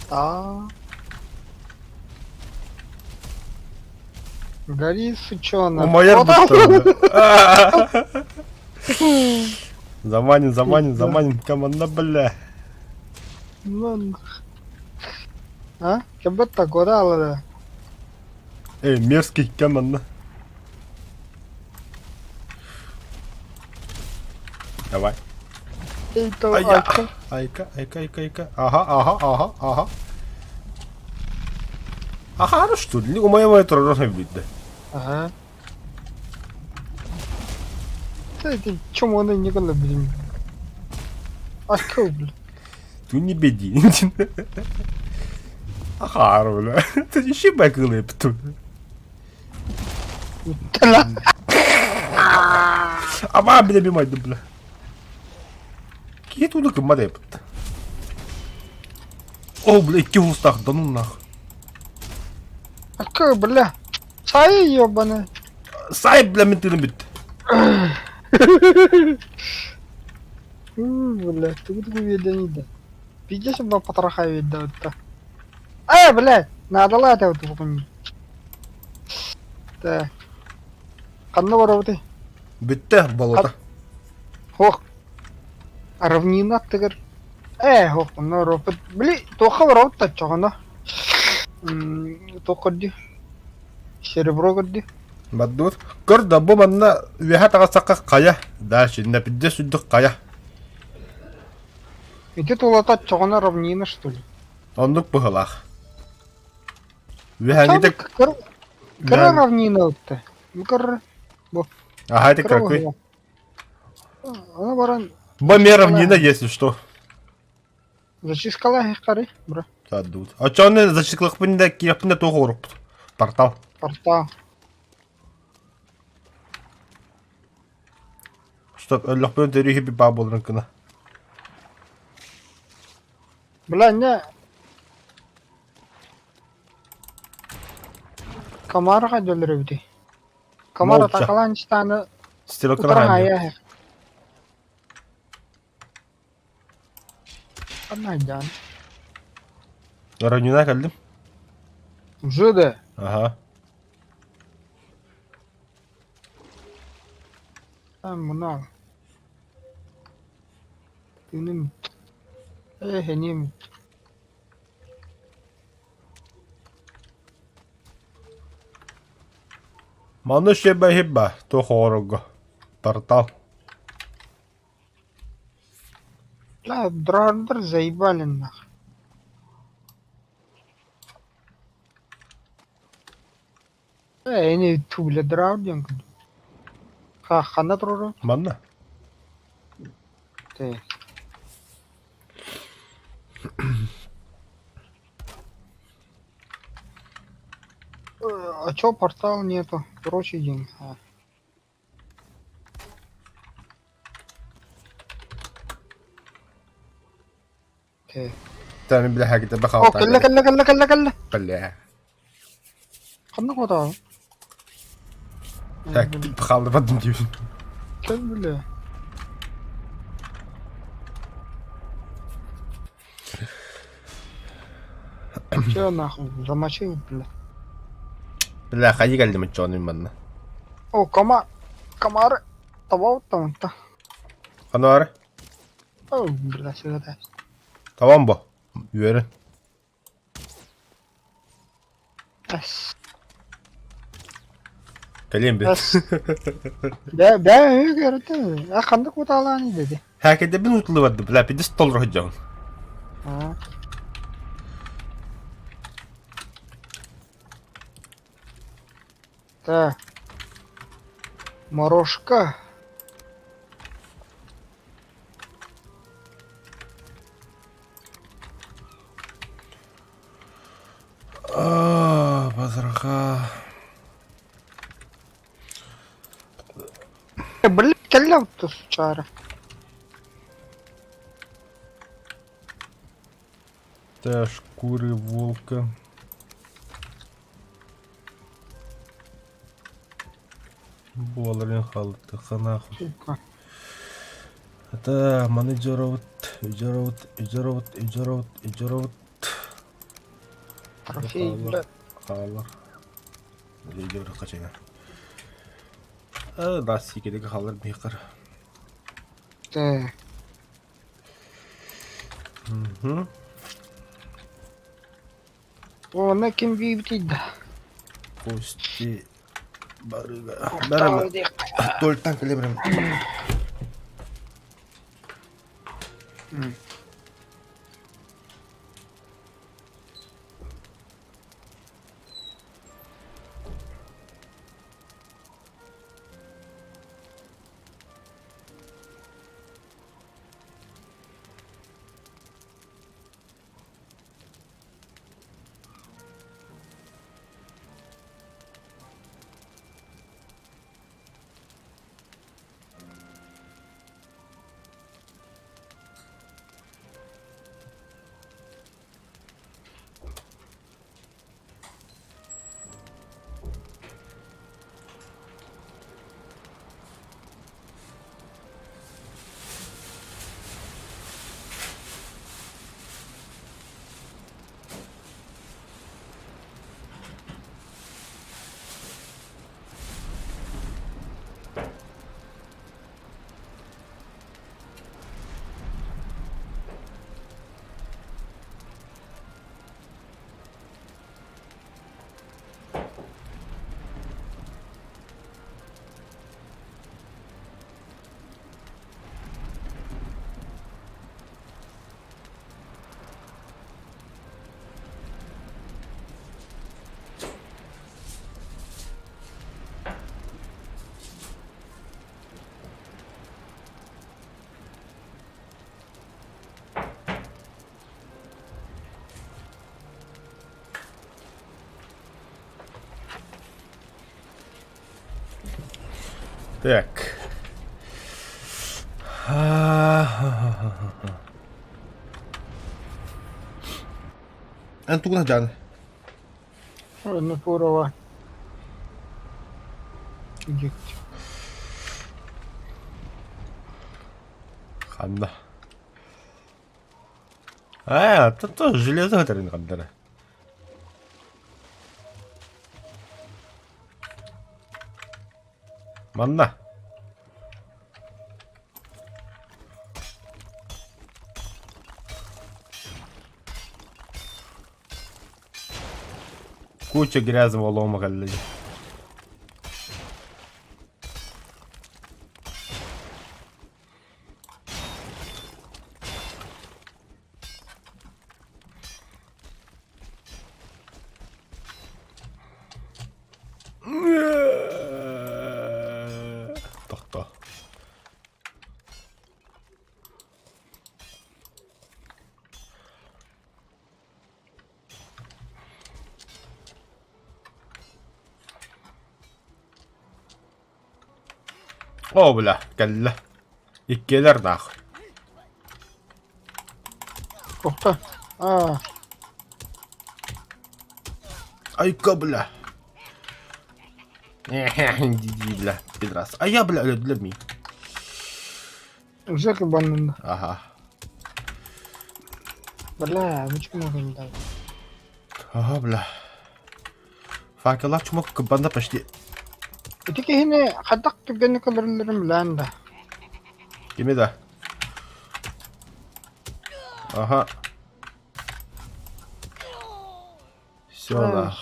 Gari sıçıyorlar. Умайер Заманин, команда, бля. Lan. Ha? Kebet tak o da aldı. Мерзкий, команда. Давай. İto Ая. ayka. Айка. Ага. Ага, ну что ли? У моего это должно быть, да. Aha. Ты чему он не коло блин? Ayka bля. Ты не беди. Ага, бля. Ты еще бэкалы, пту. Tala. Ama bir de bir maydı bile. Git onu kımma da yapıttı. Oh bile iki ustak donunla. Ayka bля. Çay yiyor bana. Sahip bile mintini bitti. Бля, ты вот видно не да. Видишь, бы потроха видно вот. Бля, надо лать вот помни. Так. Канна воровты. Bitti balota. Хох. Равнина тегер. Хох, на ропот. Бли, то хаврот чогана. То кодди. Серебро кодди. Баддур. Көрді бұл манна веха таға саққа қая. Да, şimdi bir de sürdük kaya. Эти тулатат чоғына равнина, что ли? Ондук быһылах. Чабы Вэхангитек... кыра равнина өтті. Кыра. Ага, это Кыра какой? быһыла. Она баран Бомеров не на, если что. зачискала хекары, бра. Садут. А чё он зачислах пында кирпында тоғырып? Портал. Порта. Чтоб өллөх бөн төрүхи би ба болрын кына. Бля, не. Камараға дөлірі Камара Молча. тақалан станы Стилок утраға рахами. аяғы. Қанай жан. Равнина кәлдім. Жуды. Ага. Там мұна. Үнім. Нем. Маны шеба хеба тоғырығы. Портал. Бля, дрардыр заебален нах. Не тубля драрден. Хана тұрыры. Манна. Ты. А чё портал нету? Короче, день. Ты. Тәмі біле хәкеті О, бақалта. кәлі. Біле. Қандай қода? Хәкеті бақалды бадым дейбін. Кәл біле. Чё нахуй? Замочил, бля. Біле, қайы кәлдім үтчоғының манна. О, комары. Табау там-то. Қаны бары? О, бля, сюда. Tamam bu. Yürü. Эс. Geleyim bir. Эс. Бә, көрді. Қандай қоталаны деді. Herkese bir mutlu vardı. Bile bir de stol rahıcağım. Так. Морошка. Bazırga. Блин, кәлләуті сучары. Да, шкуры волка. Буаларын халықты қанақы. Сука. Это менеджерот. Трофей, бля. Халар. Лидер қачайна. Да, секедегі халар бейқар. Так. Оны кім бейбітейді? Кости. Барыга. Бәрімі. Толттан кілебірім. Так. Antuk na dyan. Ano puro wa. Eject. Ханна. Это железо который кандара. Манна. Куча грязного лома, коллеги. Тохто. О, бля, кәллә. Иккелер нахуй. Тохта. Айка, бля. Иди, бля, пидрас. А я, бля, для ми. Güzel bandında. Ага. Bla, почему bandında? Ага, бля. Факелар чумак банда почти. Öteki yine hadak tügeni kalırlarım lan da. Кеме да. Ага. Все, да.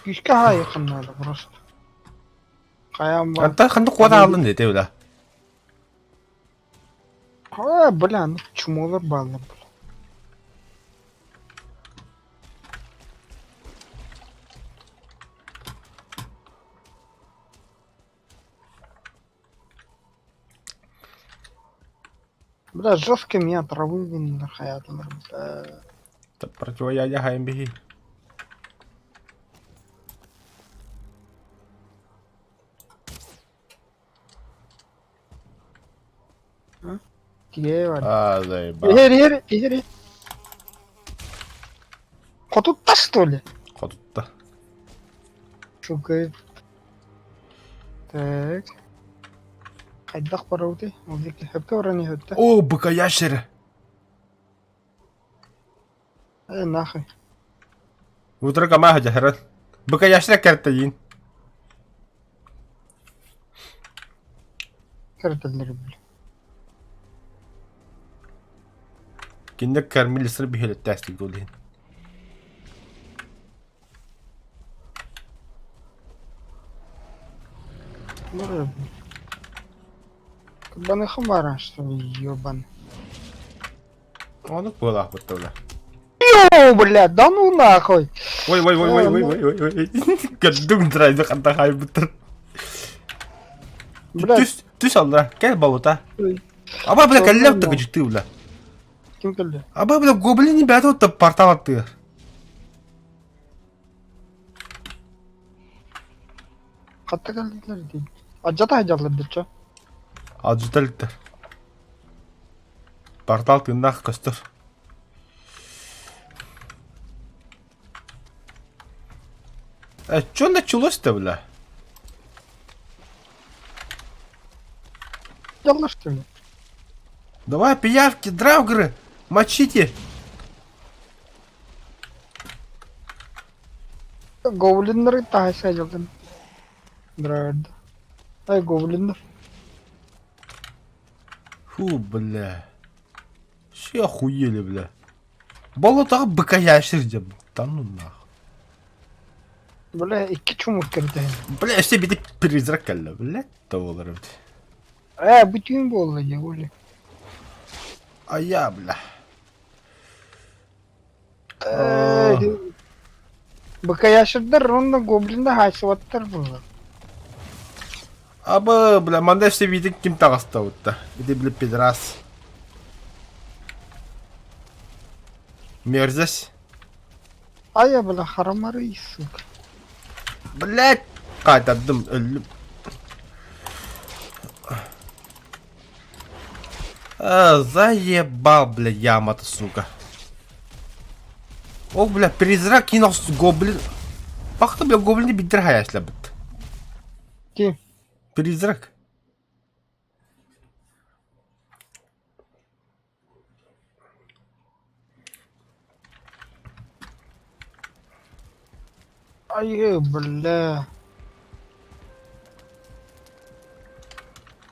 Güçke ha yakınlarda burası. Kayam var. Anta ханды куада алдın dedi öyle. Ha bla, çumolar bağlar. Бля, жестко меня травы винно хаятlar. Противоядие ХМБ. Diye var. Заебал. Ери. Котутта, что ли? Ходутта. Сука. Так. Хайдах барауды. Олег, хэпке ораны хэпте. О, быка ящеры. Нахуй. Утрока маха жахарат. Быка ящеры кәрттейін. Картелleri bile. Киндек кәрмел сыр бихелет тәстік долейін. Кабаны хмара, что ли, ёбан. Оны бұлақ бұтты бля. Йоу, бля, да ну нахуй. Ой. Кәддің тұрайды қанда қай бұттыр. Бля, Түс алда, кәл балута. Аба бля кәлләп тұғы жүтті бля. kim geldi? Аба бля гоблини бәді отты портал атты. Katta geldiler değil. Acaba heyecanlıdır ço. Acıtалыктар. Портал тыңдақ көстір. Чё началось-то, бля? Yanlış что ли? Давай, пиявки, драугры, мочите. Goblinleri daha heyecanlı. Брат. Ай, гоблинler. Фу, бля. Все охуели, бля. Болотағы быка яшір деп. Да ну нахуй. Бля, iki çumur girdi. Бля, işte bir de призрак geldi, бля. Da olur öyle. Bütün bu oldu ya öyle. Ay ya, bля. Bıka yaşırdır, onda goblinde haşıvattır bu. Абы, бля, манда işte bir de kim tağısta отта. Bir de бля, пидорас. Мерзость. Ay ya bля, haramarı suka. Блядь. Qaytadım, öldüm. Заебал, бля, яма-то, сука. О, бля, призрак кинулся гоблин. Бақты, бля, гоблинді биттер хаяшлап бітті. Kim? Призрак. Ay bля.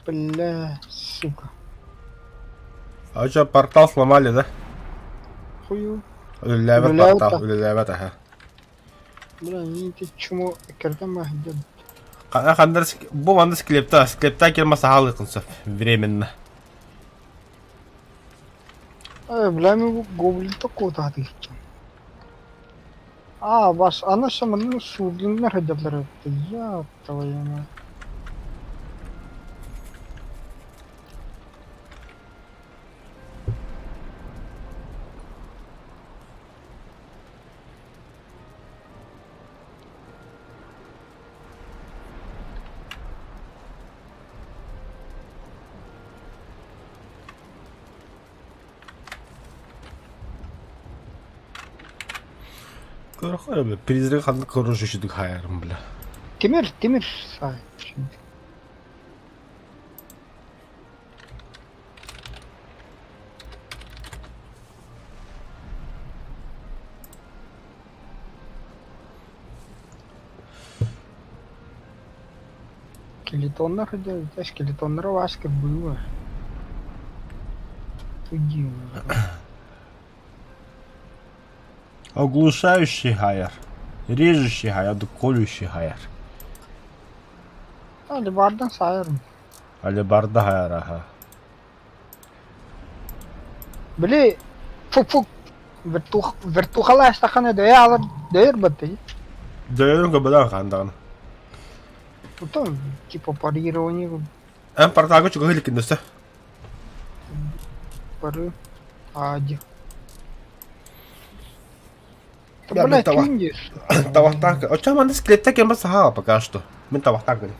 Бля, сука. А что, портал сломали, да? Хую. Үліләбет Үліләбет портал, та. үліләбет, аха. Бля, не ты чему кирдем махдем. Қандар, бұл маңда склепта келмаса халы қынсып, временно. Ай, бля, мы гоблин-то куда ты? А, баш, она шаману шудлин махдем. Я твою мать. Көріқой, бля, призрак қанды көрі жүшідік хайарым, бля. Темір, сай. Скелетонlar да, скелетонlar васька было. Удивно. Оглушающий хайар. Режущий хайар, да колющий хайар. Ali bardan sayarım. Алебарда хайар, аха. Били, фук-фук. Вертухала стаканы дөя алыр, дөйір бітті. Дөйерін көбідан қандағын. Потом, типа, парирование, Әм порталға чүгі хилік кіндісі. пары, ади. Я Блядь, бля, киндиш. Тавақтан көр. Оча маңда склепта келмаса хала пока что. Мен тавақтан көр.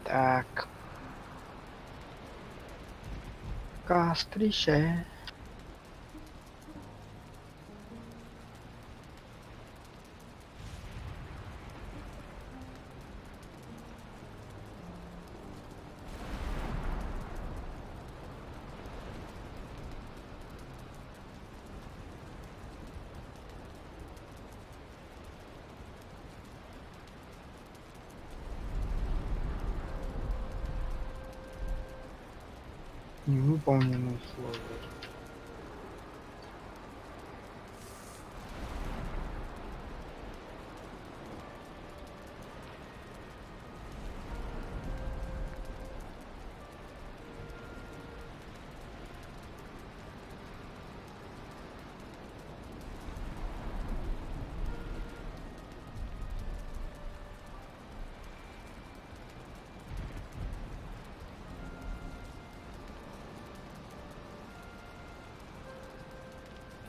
Так. Кастрище. Невыполненные условия.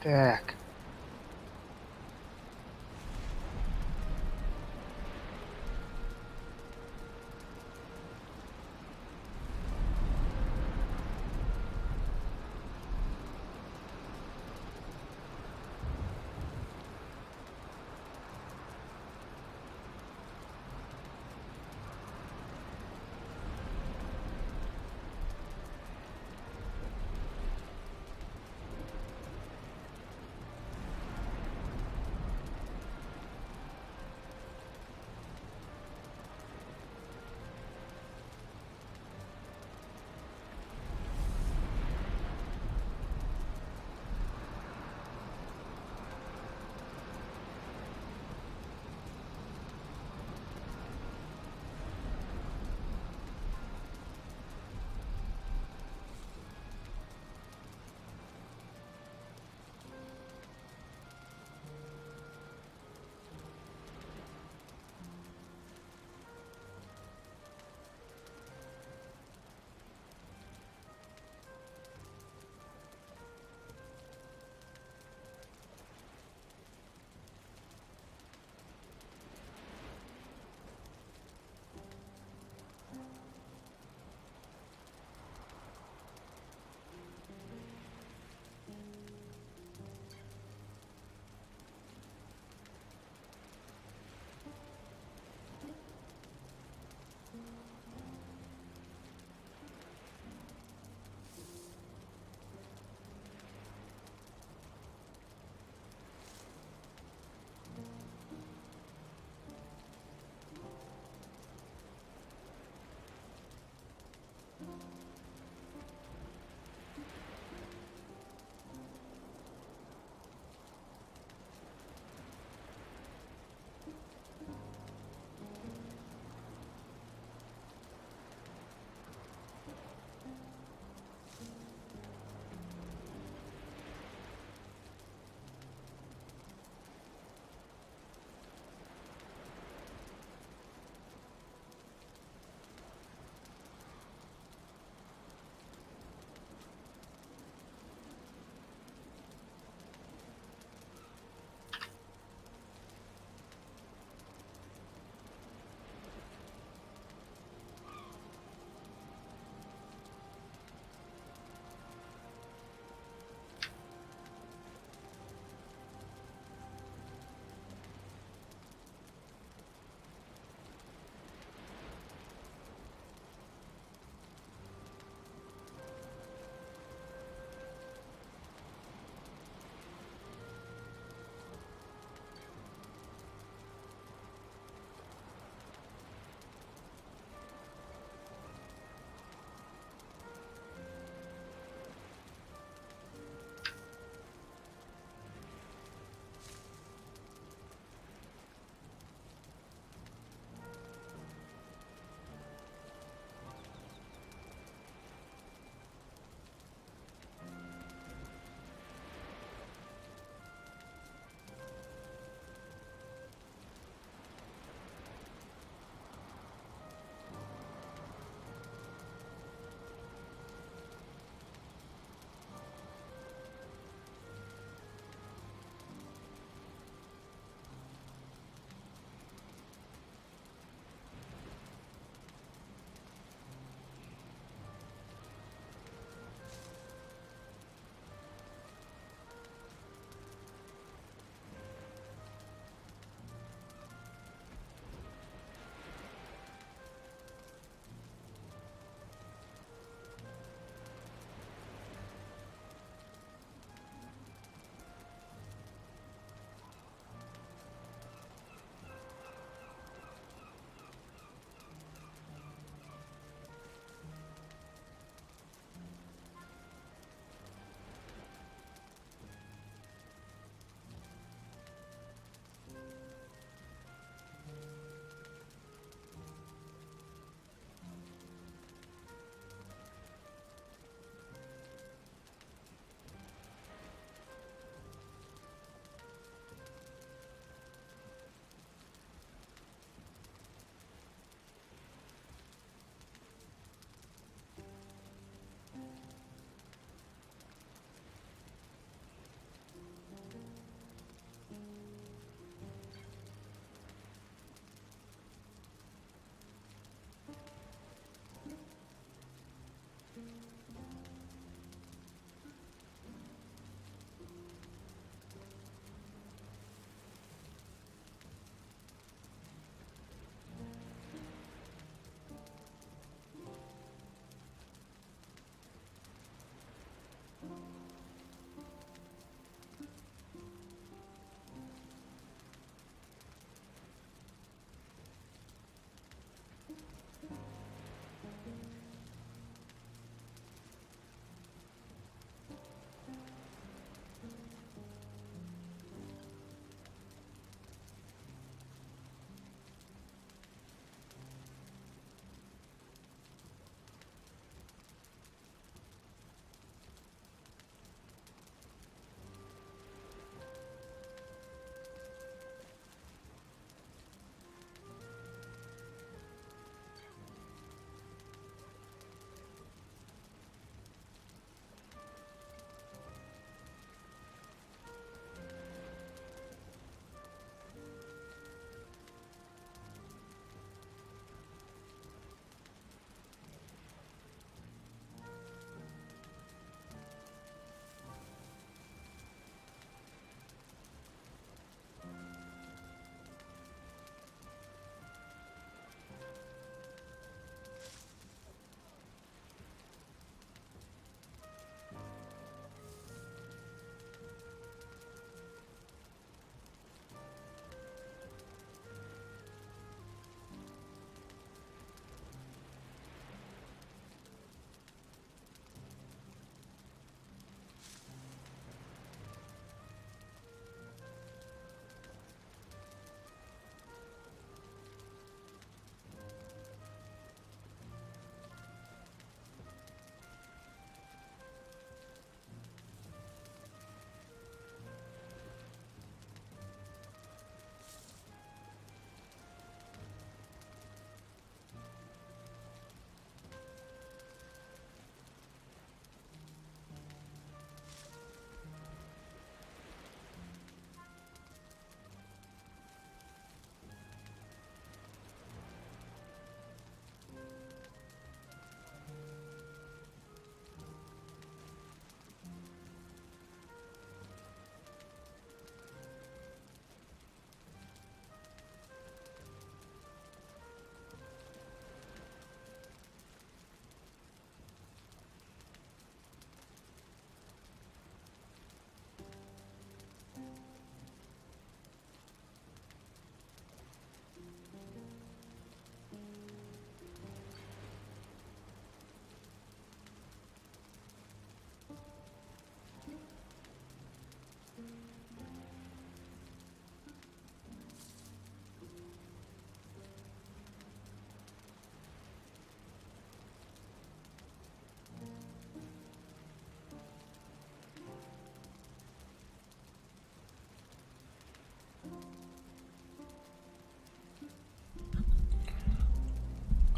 Так.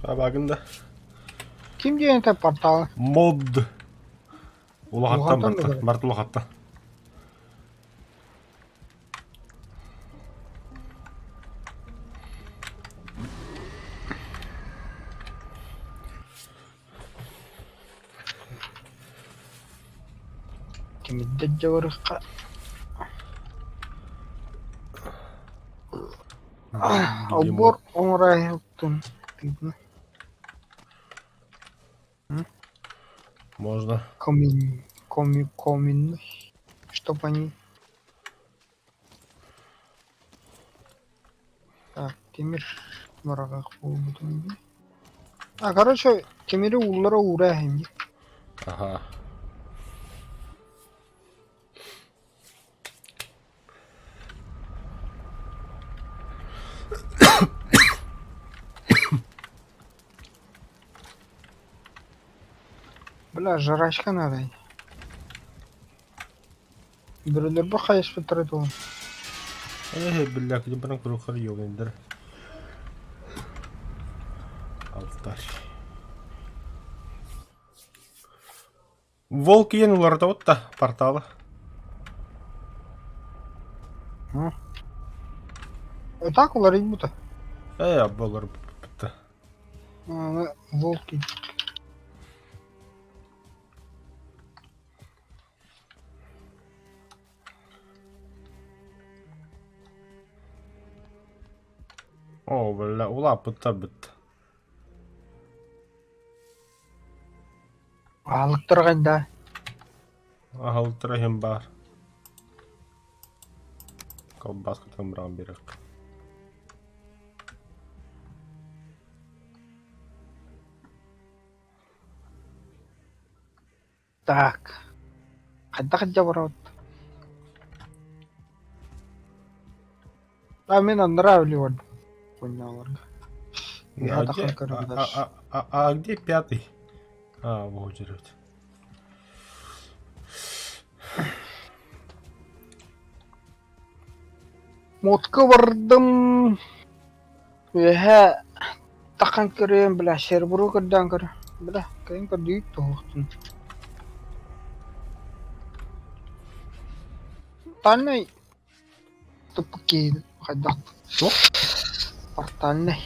Табагында. Kim diyen tep portalı? Мод. Улахаттан Улахаттан барта. ба? Барта улахаттан. Kim idde varıqa. Обор умрай оттун. Можно. Комин. Чтоб они... Так, темир барагак болбутун. Короче, темири уллара урахим. Ага. Бля, жрачка надо. Біреулер бір қайыс бітіреді ол. Бля, где баран крухар йогендер. Алтарь. Волк ен уларда отта порталы. Так олар ит бұта. Болар бітті. Волк ит. О, бля, улап бітті бітті. Алықтыр қайда. Алтыры хем бар. Колбасқа тамыран берек. Так. Қайда барады. Мен нравлю понял. Я так дальше. А где пятый? Вот жрет. Модқа бардым. Таққан көрем, бля, сербуру көрден көр. Бля, кайын көрдейік тоқтын. Портальный. Тупо кейді. Қайдақ. Портальный.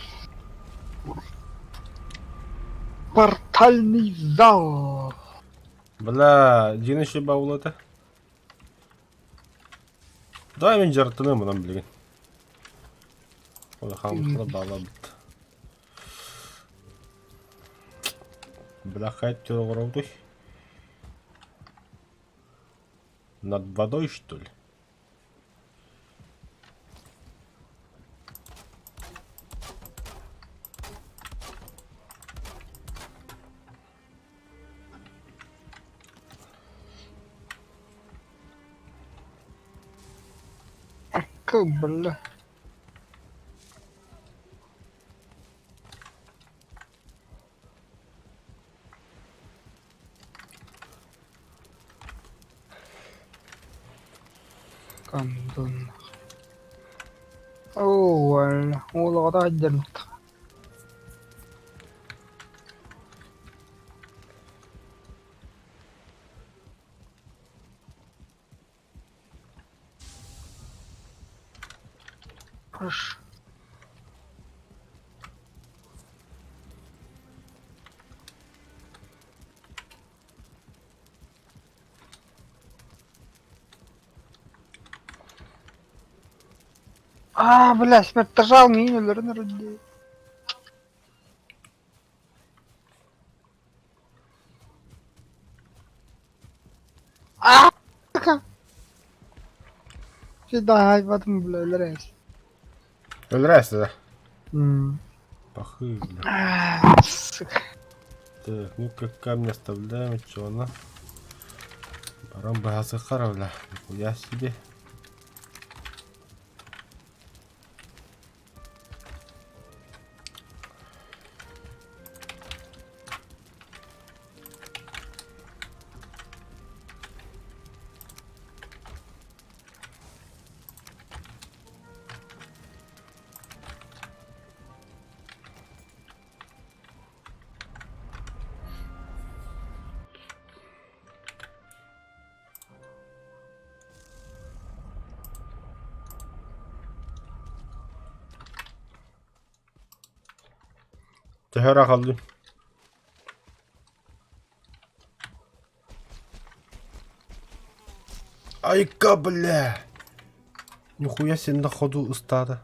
Портальный зал. Бля, жеңі ше баулады. Давай мен жартыны мұнан білген. Ода қамысында бала бітті. Бля, қайт түрі құрауды. Над водой, что ли? Бля. Кандун. Валя. Олғада айдырмықты. Хорошо. Бля, смерть жал мину, наверное, ради. Сюда, потом, бля, лресь. Нравится, да? Похуй, бля. Сука. Так, ну как камни оставляем, что она? Баран базы харавля. Нихуя себе. Tehera kaldım. Айка, бля! Нихуя себе на ходу стада.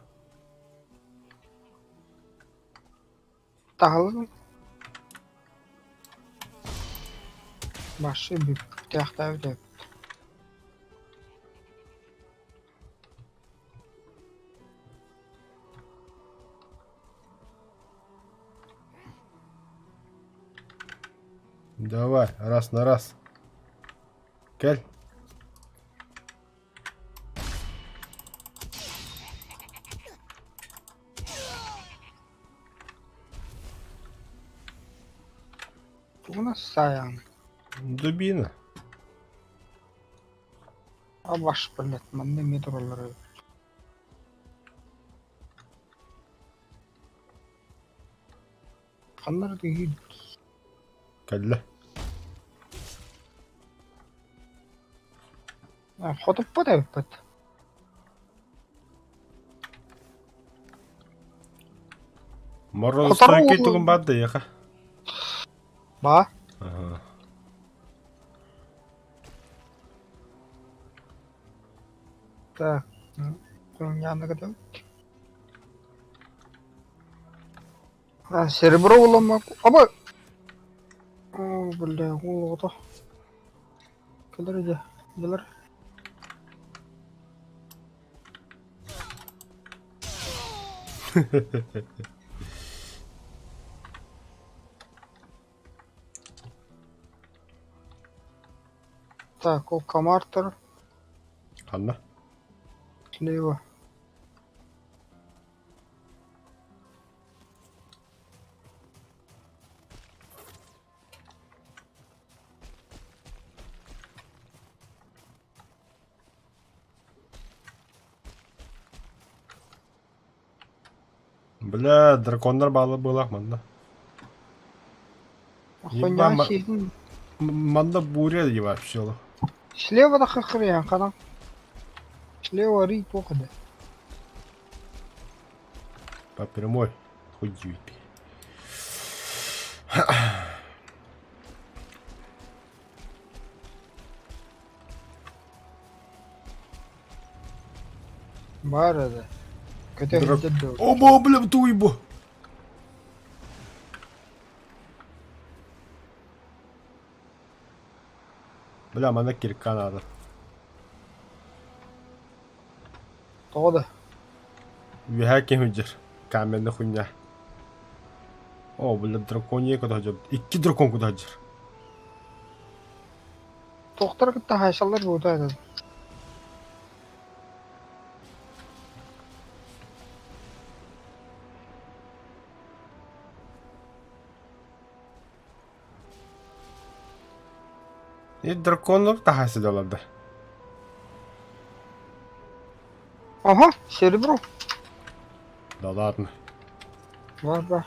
Tağılın. Başı bir tahta evde. Давай, раз на раз. Gel. Bu nasıl sayan? Дубина. А baş billet. Mende metroları. Kanlar değil. Кәллә. Xotup bu da öpet. Морозы Котару стойки ол- тугун барды яха. Ba. Ага. Так. Bunun yanına kadar. Ha, серебро уланmak. Ama. О, бля, oldu. Gelir de. Gelir. Так, o камартер. Hanna. Слева. Бля, дракондар балы булак манда. Охуя Ебама. сидин. Манда буря и вообще. Слева да хахрян, канам. Слева рит похода. По прямой. Хуй. Бар да. Kötü hüccet de olur. Оба, бля, туйбу. Бля, мана кирка надо. Doğru. Вихаки хунжар. Каменный хуйня. О, бля, дракония куда хажар. Икки дракон куда хажар. Doktor gitti haşallar buradaydı. И драконlar daha siliyorlardı. Aha, cerebro. Да ладно. Var var.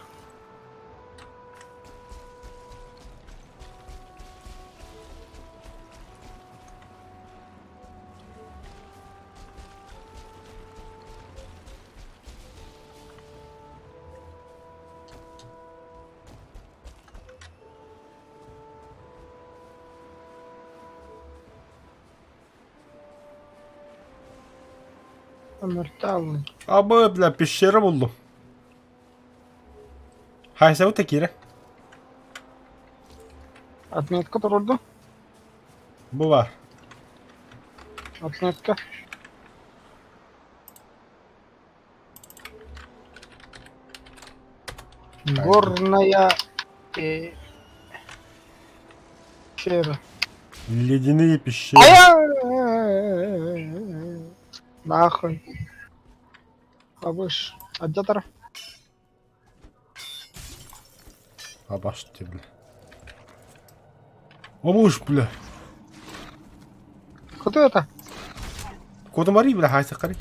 Ömürte alın. Abi, bля, pещера buldum. Hayse bu tekiri. Atmetka dururdu. Bu var. Atmetka. Горная пещера. Ледяные пещеры. Ая! Нахуй. Абыш. Отдя тарaf. Обошли, бля. Обуш, бля. Кто это? Кодомари, бля, хайсе кари.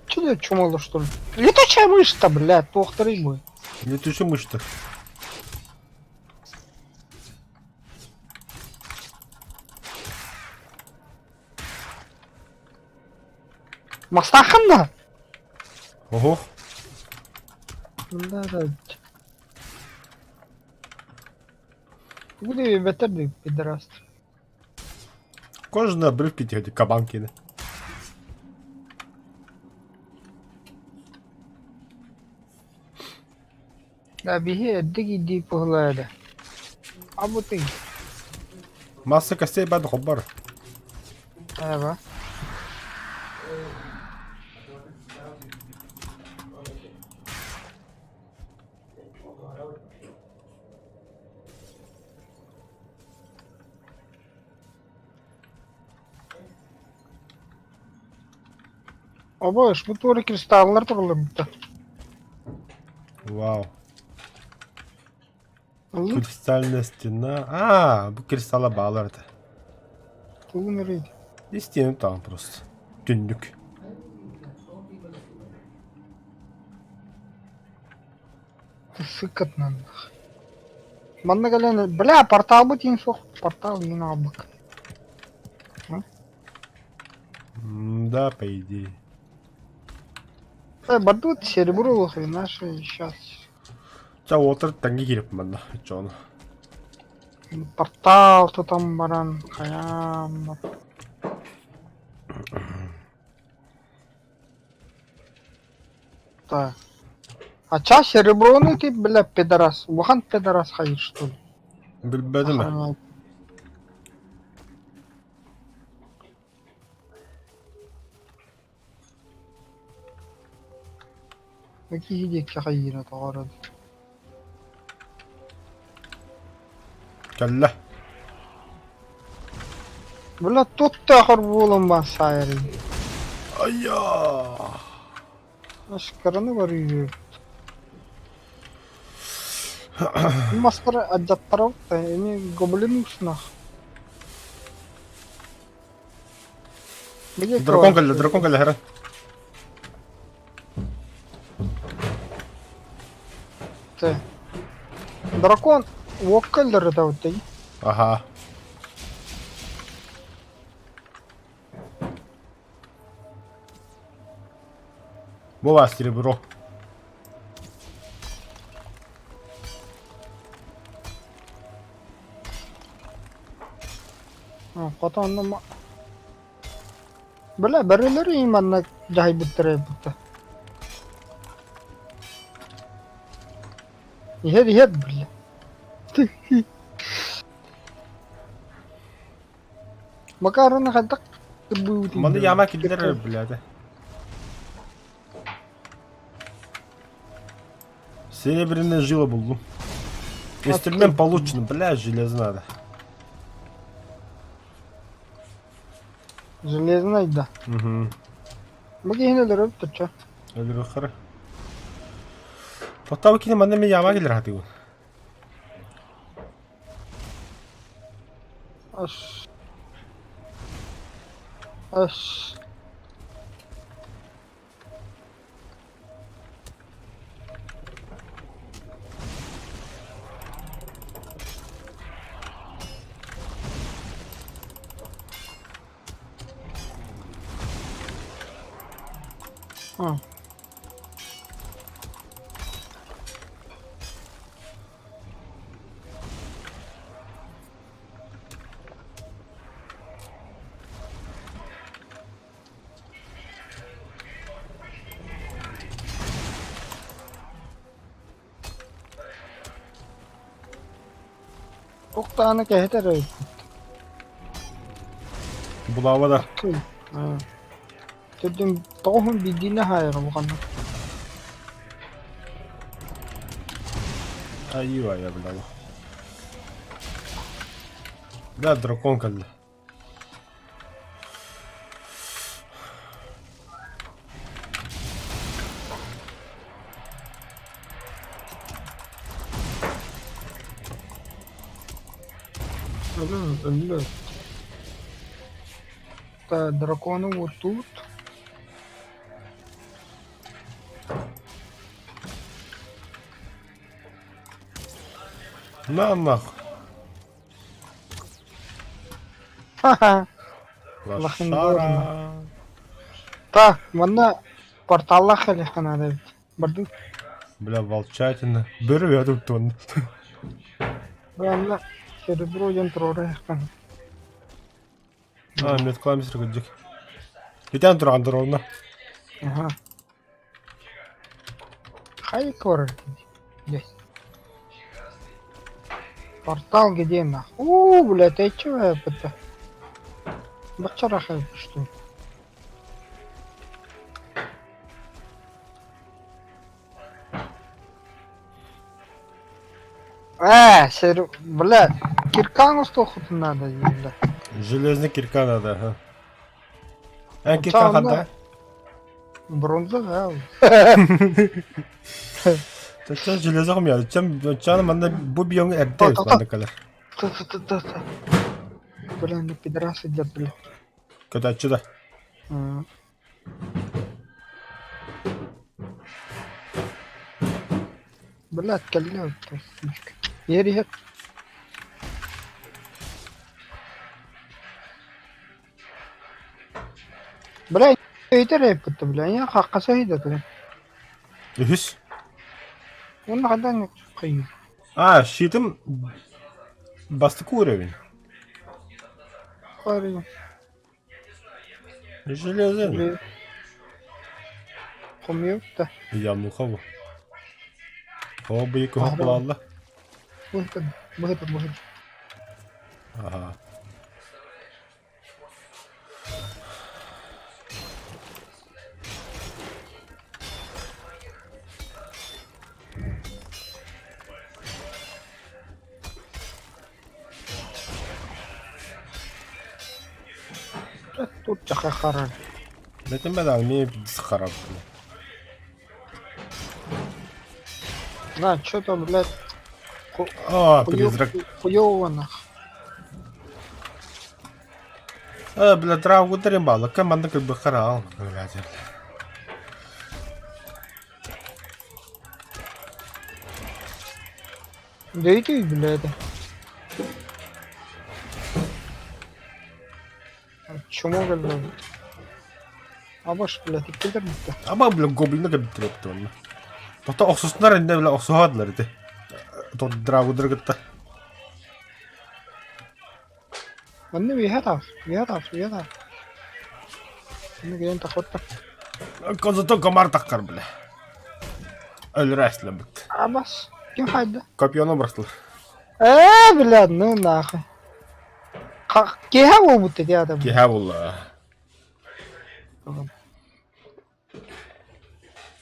Че я чумало, что ли? Летучая мышь-то, блядь, повтори мой. Летучая мышь-то. Мастахын да. Ого. Да. Куди ветерди, підраст. Кожна обривки ті кабанки. Да біги, диги погледа. Або ти. Маса костей бад хобар. Ева. Oba şu tuğra kristallar turulur burada. Вау. Alın. Кристальная стена. А, bu кристалла bağlardı. Tuğu nereydi? İsteyelim tamam просто. Günlük. Sıkıt lan. Bana gelen, bля, портал бы тин sok. Портал не набык. Да, по идее. Бардут серебро наши сейчас. 자, 워터 당기 기립 만나. 있잖아. Портал то там баран. Хаям. Так. А ча серебро ну ты, бля, пидорас. Вахан пидорас ходит, что ли? Bilmedim mi? Охраняет. Какие идеи خيرة تغرد. Kelle. بلا توت آخر بولم با سایری. Ayya. Aşkarını varıyor. Maskara acayip taraf da ini goblin usna. Дракон кelle herren. Te. Дракон воккалдары да вот тай. Ага. Bu var серебро. Потом нам. Бля, берелер именно жай битре бутта. Yer bля. Makarna kadak tebuti. Bana yamak gider birader. Серебряная жила buldum. Инструмент получен, бля, железо надо. Железный, да. Угу. Баги хине дөрөп тача. Öyle bakara. Hatta bakayım bana bir yamak gelir hadi bu. Аш. Аш. А. Oktana कहते रहे. Bulava da. हाँ. Dedim tohum bir dine hayır bu kadar. Ayı var ya bulava. Da drakon kaldı. Öyle. Ta драконы вот тут. На нахуй. Ха-ха. Лошара. Так, мына порталла хәле ханада бит. Бардым. Бля, волчатина. Бөрі ядым тон. Мына серебро янтрора яққан. А, мет кламистер гыджик. Кетен тұрған дровна. Ага. Хай корр. Здесь. Портал где на? Блядь, ты чё это? Бачара хай что? Блядь, киркану стохнуть надо, блядь. Железный кирка надо, ага. Кирка ханда? Бронза, да. Чан железо хом яды. Чан манда бу бiyong эрдэ манда калар. Та. Блин, на пидорасы идет, блядь. Көтө ачыда. Блядь, калля. Ери. Блядь, это рэп-то, блядь. Я хакаса идет, блядь. Үхіс. Он нагадан кайын. А, щитым бастык уровень. Парень. Железо. Хомьёв-то. Ямну хаву. Хава бейку хаплалла. Выход. Ага. Тут чаха харан. Бетим бедал ми харап. На, чё там, блядь, А, призрак. хуёво нах. Бля, траву дремала. Команда как бы харал. Да и ты, блядь. Чему, блядь? А ваш, блядь, килдер битті. Ama bile goblin de bitiripti onu. Hatta oxsuslar indi bile oxsuhadılar idi. Dragudur gitti. Anne bir hata. Anne gelin takhotta. Kozatu komar takkar bile. Ölür aslan bitti. Abas. Kim haydi? Kopyonu bıraktılar. Блядь, ну нахуй. Кеха болбут dedi adam. Ki valla.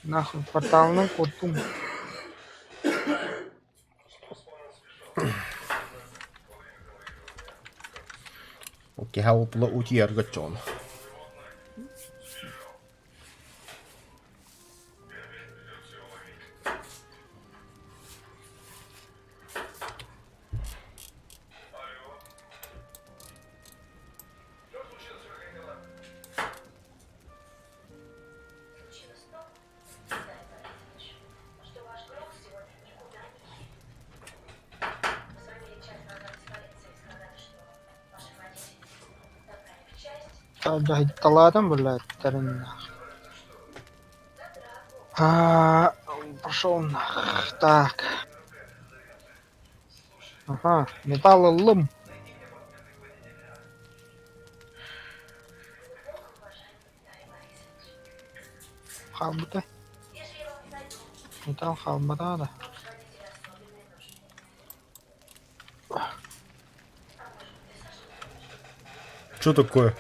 Нахуй, порталынан корктум. Ki valla uti yargı çoğun. Udah taladan, блядь, тарин нахуй. Пошел нахуй. Так. Ага, металлолом. Халбута. Металл халбата, да. Что такое?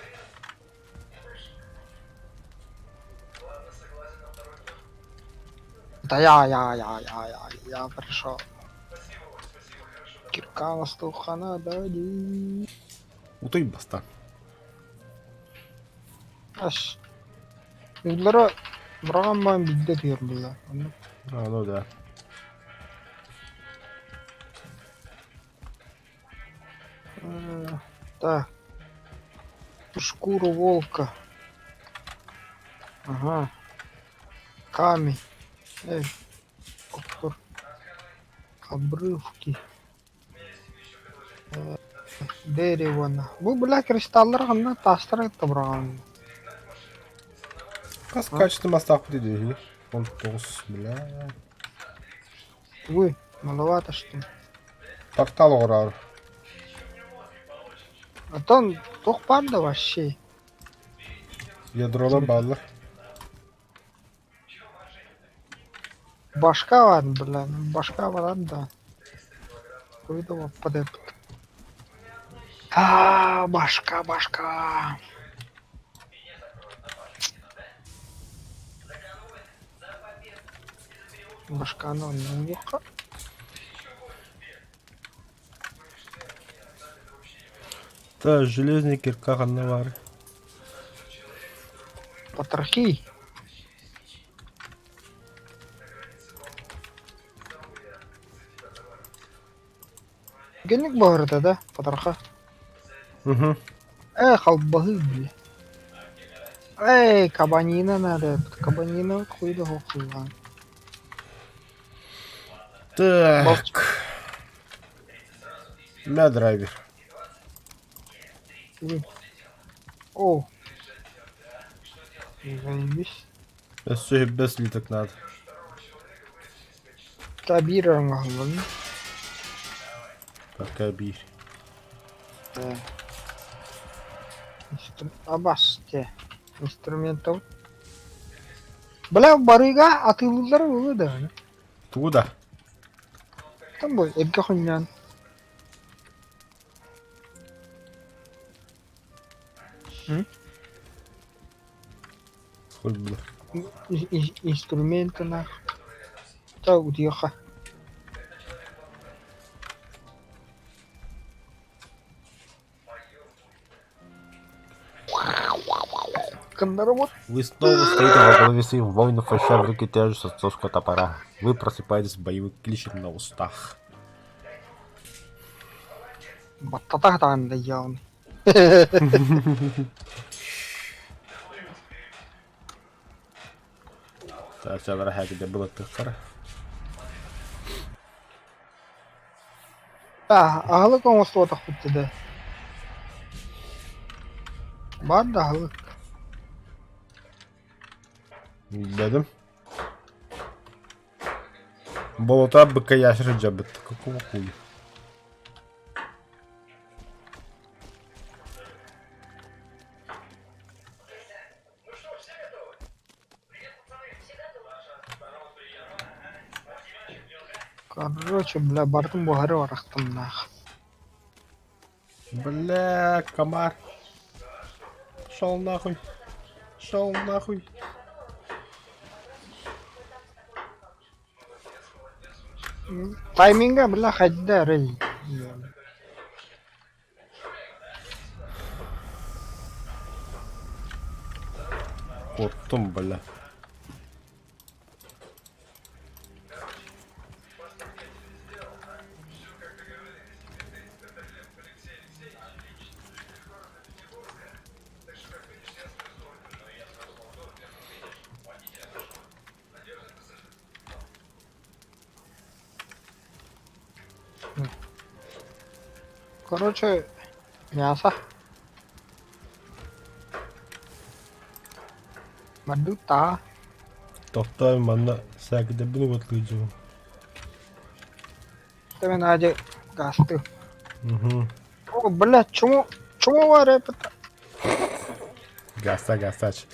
Да я пришел. Киркана стухана, дади. Утой баста. Аш. Юллары бұраған маған бізде түйір бұлла. А, ну да. Так. Шкуру волка. Ага. Камень. Копыр. Обрывки. Дерево. Бұл бля кристаллар ғана тастар етті бұраған. Качество мостов предъявили. Он толс, бля. Ой, маловато что ли? Портал урар. А то он тоқпады вообще. Ядроны баллар. Башка var бля, башка var да. Куда вот подает. Башка. Башка, ну, не Да, железный кирка ганнавар. Потрохи. Генник бар это, да? Потроха. Угу. Халбахы, бля. Кабанина надо. Кабанина хуйда хохуйла. Так. Мя драйвер. О. Заебись. Все без слиток надо. Табира махлон. Пока бир. Абасте. Инструментал. Бля, барыга атылылар ылы да. Туда. Там бой, элге хоньян. Хоть бы. Инструменты нах. Та удиха. Кандаровод. Вы снова стоите во главе своих воинов, ощущая в руке тяжесть отцовского топора. Вы просыпаетесь с боевым кличем на устах. Баттата таанда явны. Так, сейчас дорогая, где было тыхара. Агылык оңостуота хуттыда. Бар да агылык. Бедом. Болота быка яшры жабыт. Какого хуя? Короче, бля, бартын бухары варақтым нах. Бля, комар. Шел нахуй. Шел нахуй. Тайминга, бля, хадда, рей. Корктум, бля. Короче, мясо. Мадута. Тохтай манна сәкіде бұны өтлейді. Тебе надо гасты. Угу. О, бля, чему варе пата? Гаста-гастач.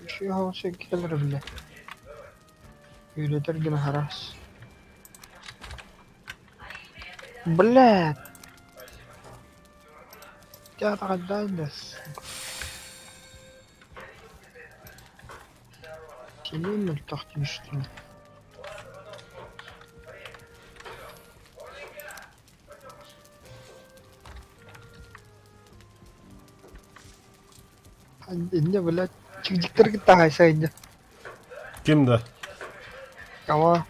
Чего все келер, бля. Үйретер гіне харас. Блядь. Я догадаюсь. Келем өлтақ дейшті. Енді, блядь, чикдіктер кетті қайса енді. Кімді? Ама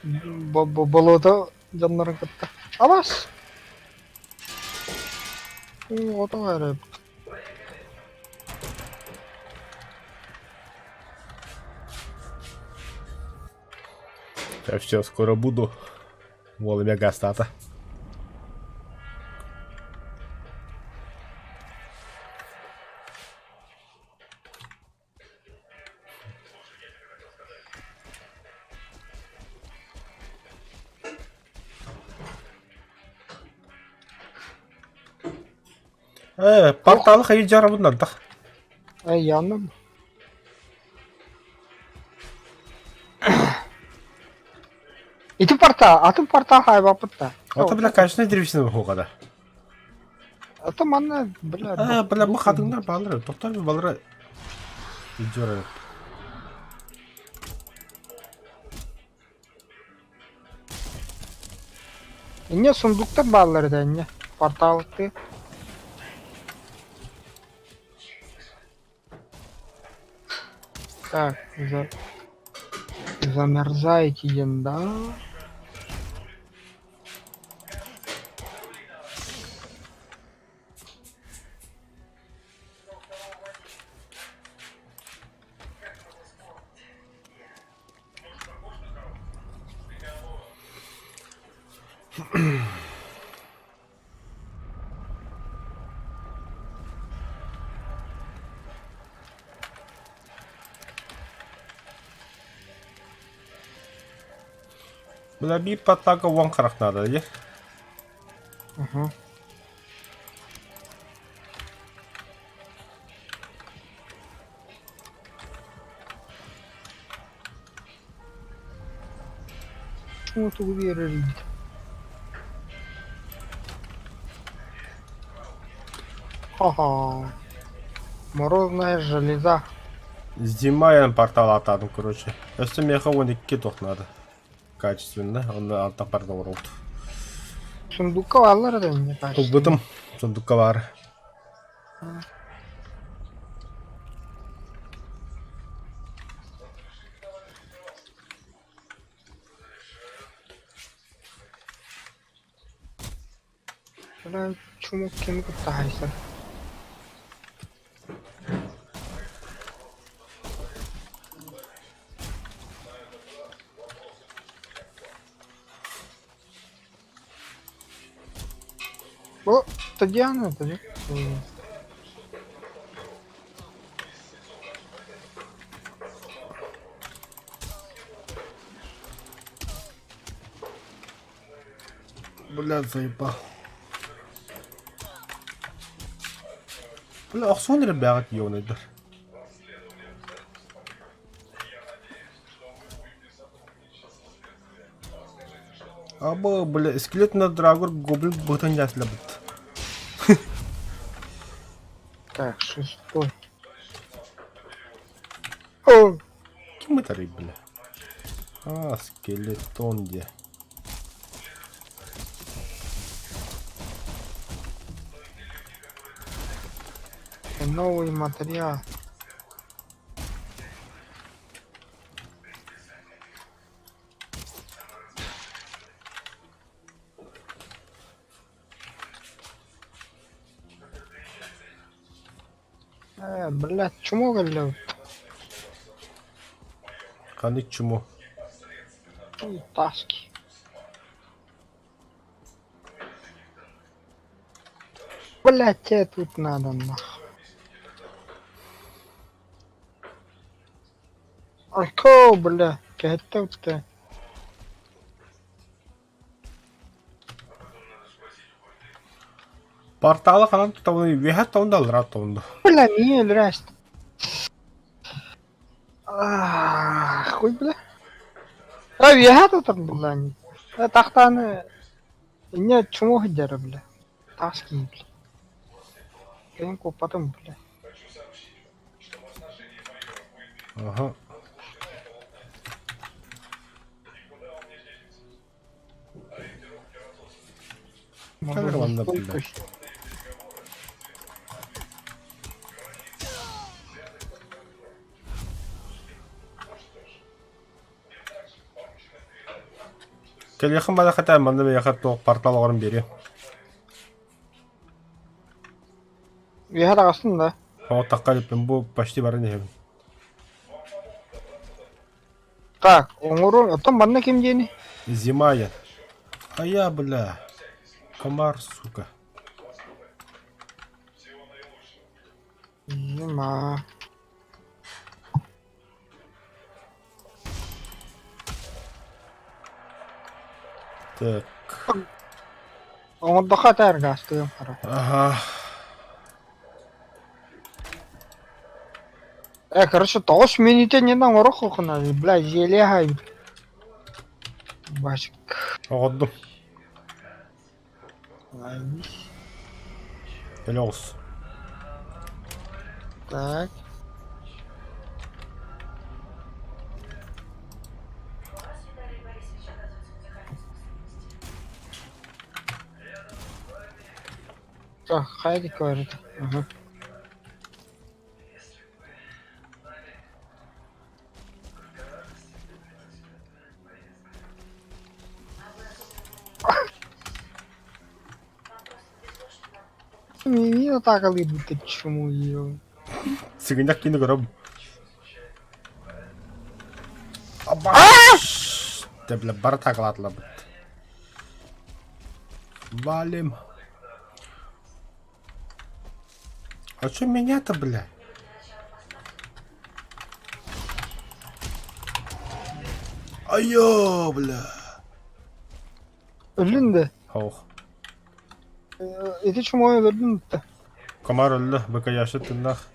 болота жанларын кетті. Абас! Ота ғайрайып. Я все, скоро буду. Волами гастата. Порталы hayır jarabından da. Yandım. Atın portal hayvapıtta. Ota bile karşına dirivişini bu kadar. Atın bana bile. Bile bu kadınlar bağları. Doktor bir bağları. Jarabı. İnne sundukta bağları da inne. Portalıktı. Так, замерзаете да? Bile bir patlaka one karakter ya. Ага. Почему ты уверен? Ха-ха. Морозная железа. Зимаyan portal atadım короче. Üstüm meha 12 toxnadı. Качественно. Onda altta portal oldu. Сундукка bağları da inne karşı. Bıdım. Sundukka var. Şöyle çumuk kemik ıttahaysa. Bu Tadiana tabii. Bля, заебал. Бля, аксонер байгаад юу өнөдөр. Або бля, скелет на драгор гоблин бутан ясла бит. Так, шестой. О! Ким это рыб, бля? Скелетон где? Новый материал. Блядь, чему говорил? Ханы чему? Таски. Блядь, тебе тут надо нахуй. Алько, бля, кәтті өтті. Порталы канан тутауны вехат таунда алыр таунда. Бля, не өлірәст. Хуй, бля. Вехат отыр, бля. Тақтаны... Не, чуму хыдяры, бля. Таски, бля. Кейін копатым, бля. Ага. Можно бля. Келехан бада хата манда яхат тоқ портал орын бере. Вехат ағасын да. О таққалиппен бу почти барын дегем. Так, оңыру, отын банда кем дейіні? Зимая. Ая, бля. Комар, сука. Зима. Так. Оңырдыға тәргі астығым қара. Ага. Короче, тош минуте не нам руху надо, блядь, желегай. Башик. Оғырдым. Ай, Елеғыз. так. Так, хайди говорит. Ага. Menino tá ali do que чему ее. Сигняк кино гроб. Аба! Ты, бля, барта кладла, бля. Валим. А чё меня-то, бля? Айо, бля. Öldün Ох. Eti чему öldün-то? Комар öldü. Быка яшы тыннах.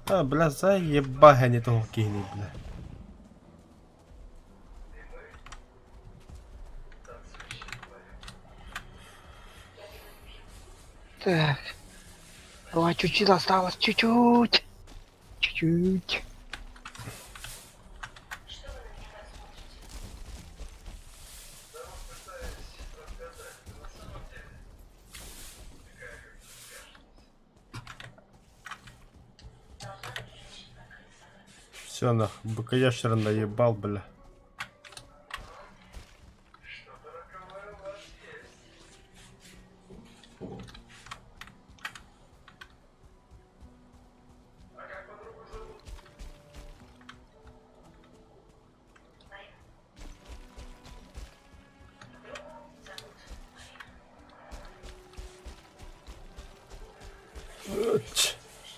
А, бля, заеба они того кихни, бля. Так. Ой, чуть-чуть осталось, чуть-чуть. Чуть-чуть. Все, нах, быка ящера наебал, бля.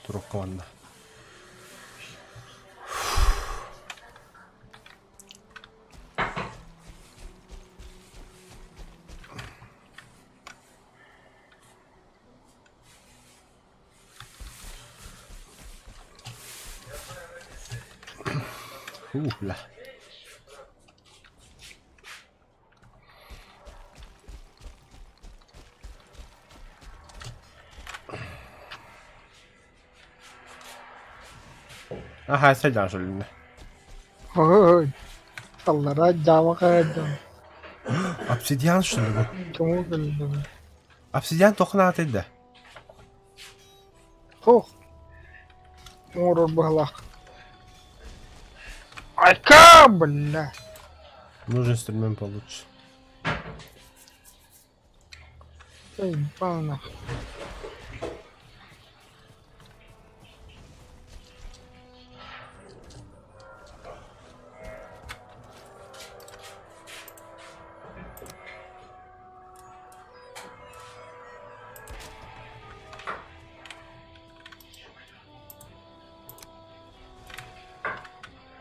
Турканна. Бля. Ага, сядь, что ли? Ой. Sallara cama kaydım. Обсидиан, что ли? Bu? Çabuk öldüm. Обсидиан тохнатıydı. Хух. Мурор бахлах. Айка, бля. Нужен инструмент получше. Эй, банах.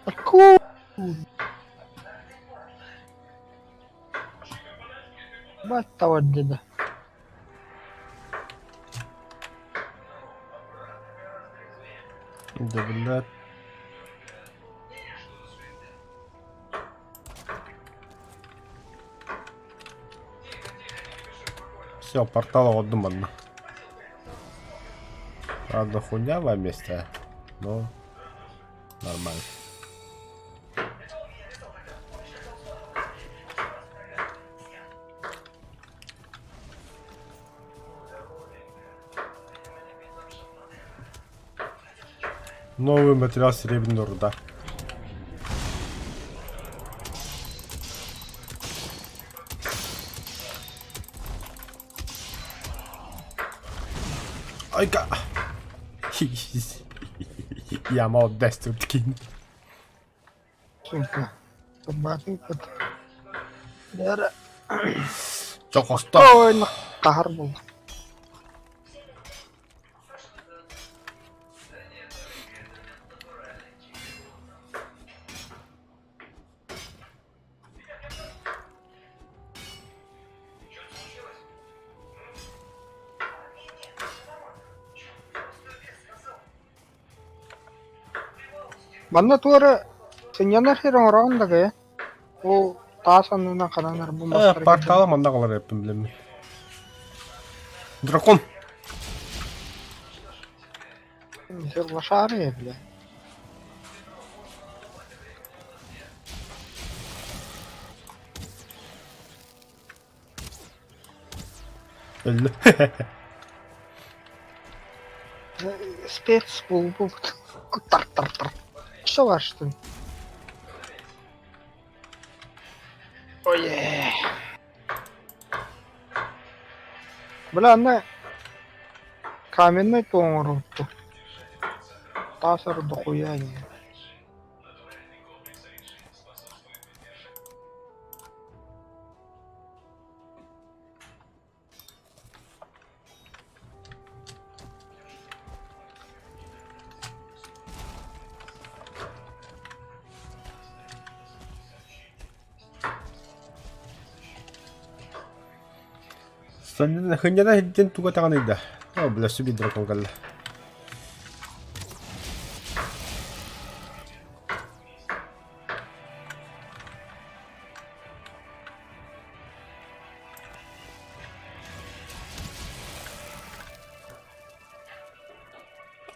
Аку. Бать таваддида. Да, блядь. Все, портал отдым одна. Правда, хуйнявое место, но нормально. Новый материал серебряная руда. Айка! Я молодец тут кинь. Сука. Собаки кот. Дера. Чё хоста? Ой, на кахар был. Banda tuara senyanar herang orang da ya. O tasan na kananar bu maskara. Порталы мында калар эппин билем. Дракон. Misal başarı ya bile. Öldü. Spец bu. Tar. Что var что? Ой. Бля, анда каменный тоңор утtu. Тасыр дохуя не. Хынjana хидден туга таганы да. О, бля, суби дракон калла.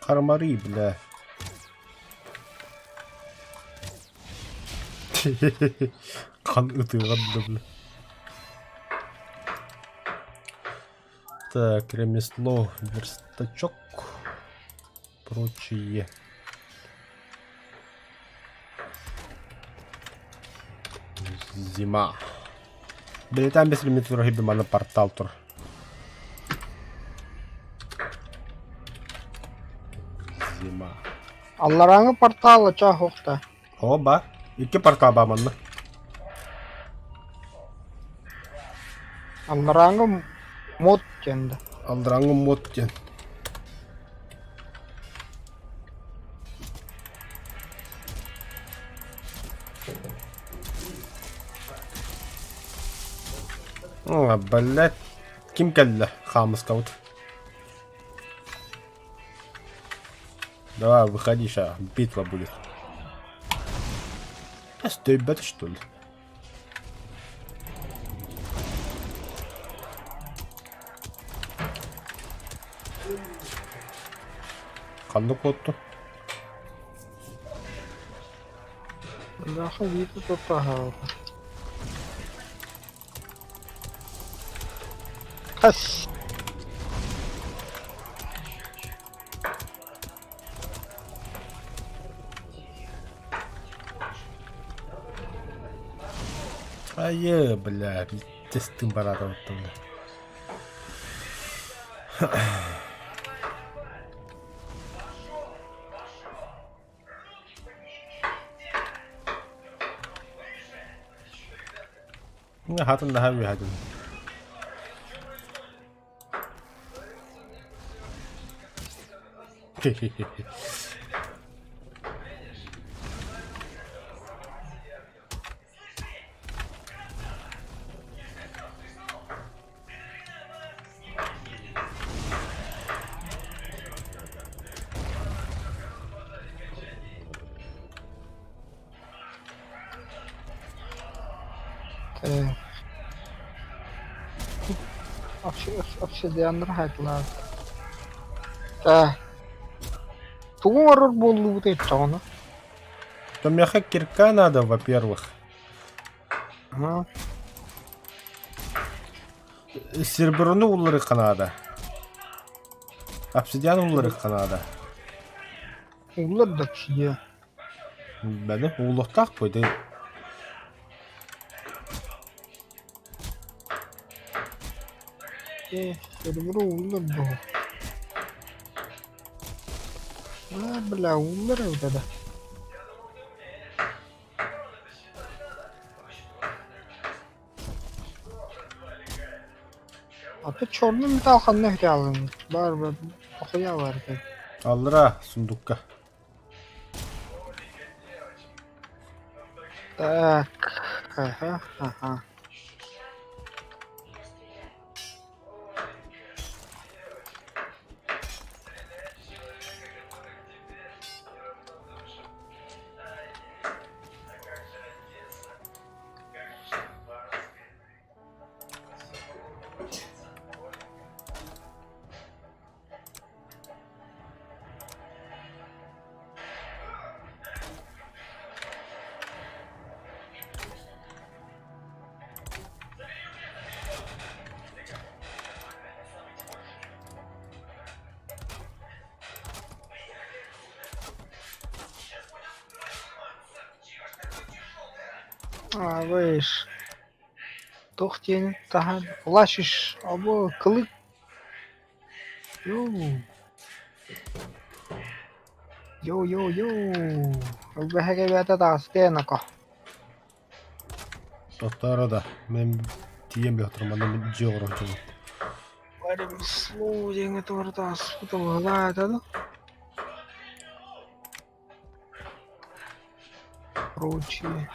Кармари, бля. Кан ытыган да, бля. Так, ремесло, верстачок, прочие. Зима. Бля, там без лимитов на портал тур. Зима. Аллараңы порталы чахокта. О, бар. Ике портал бар мында. Аллараңы мод кенді. Алдыраңы мод кен. О, блядь. Ким келді? Хамыс каут. Давай, выходи, сейчас битва будет. А стой, бета, что ли? Қанды қотты? Дахы виті тұтта қалды. Қас. Айе, бля, тестің барады отты, бля. Hатын daha bir hadi. Obsidianlar hayatlar. Тугун орор болду бут этти оны. То мяха кирка надо, во-первых. Ага. Серебряны улары канада. Обсидиан улары канада. Улар да пişiyor. Бәле, улықтақ қойды. Серебро улар да. Бля, улар вот это. А ты черный металл ханны хрялын. Бар, похуя var. Алыра, сундукка. Так. Ага. Выш. Тохтен таган. Лашиш. Або кылык. Йоу. Йоу. Бэхэгэ бэта тастенако. Тоқтары да. Мен тием бе отырман, мен жоғыр отырман. Варим слоу деңе торта спутала да. Прочие.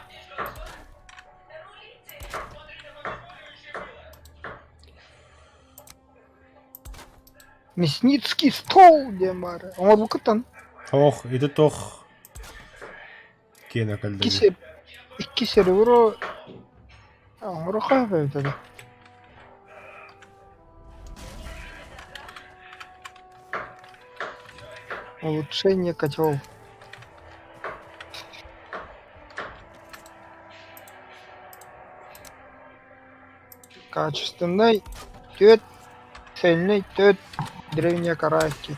Мясницкий стол, демары. Он букытан. Тоқ, иді тоқ. Кена калды. İki server kahve dedi. Улучшение котел. Качественный тет, сильный тет, древние караки.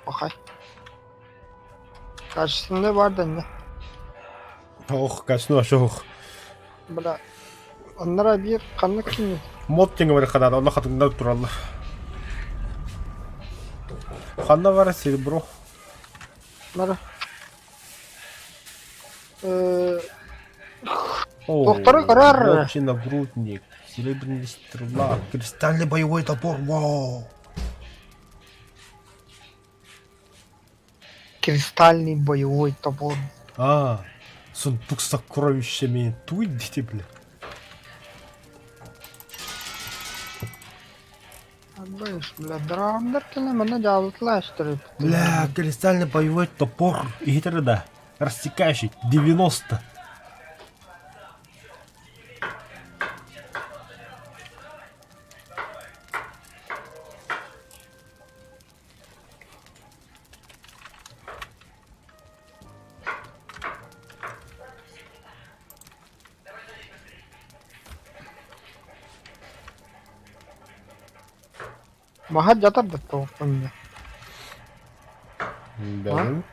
Пахай. Качественный var da ne? Тоқ, качну ашоқ. Бля. Onlara bir kanlık kimi? Мод теңі бар қадады, оны қатыңда тұралды. Қанда бар серебро. Onlara. О, Доктора карар. Общий нагрудник, серебряный стрела, кристальный боевой топор, вау. Кристальный боевой топор. Сундук с сокровищами. Туй, дети, бля. Знаешь, бля, драмдер келемені жалытлаштырып. Бля, кристальный боевой топор. И хитрый, да. Растекающий. 90. Mahat жатар да тоқпында. Бәлем.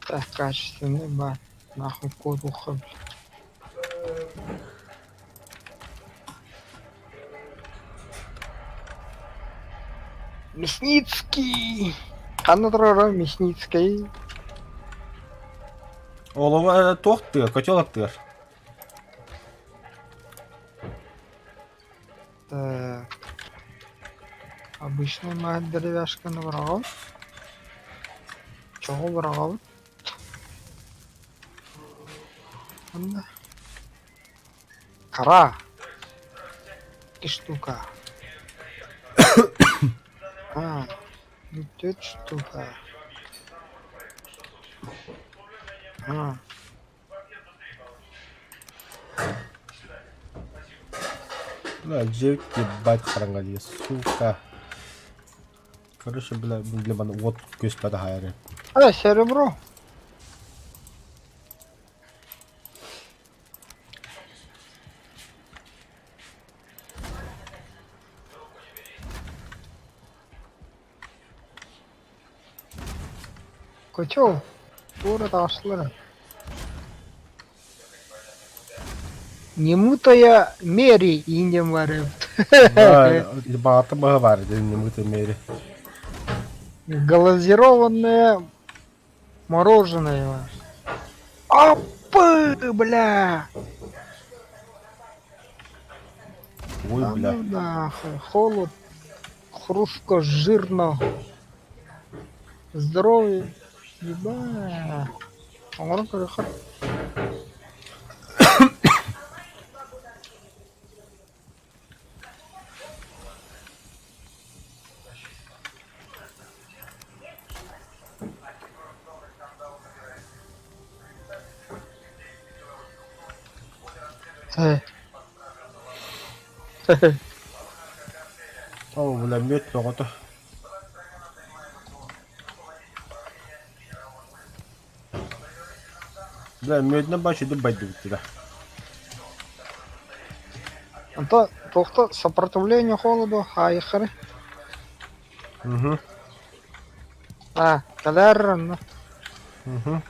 Так, качественный бар. Нахуй код ухо. Мясницкий. Қанатырары Мясницкий. Олова тоқты, котел аттыр. Так. Обычный мать деревяшка на врагов. Чего врагов? Анда. Кара. И штука. Тут штука. Бля, девки, бать харангали, сука. Короче, бля, для меня вот көз бада хайры. Серебро. Котел. Burada asları. Не мутая мери индем варив. Багато говорить, не в этой мере. Глазированное мороженое. Опы, бля. Ой, бля. Ну нахуй, холод, хрустко, жирно. Здоровье. Еба. Аңғырын көріқыр. О, бля, мед много-то. Бля, медне бачу, де байдуть туди. Anta to'xta сопротивление холоду хайхыры. Угу, Калерна. угу.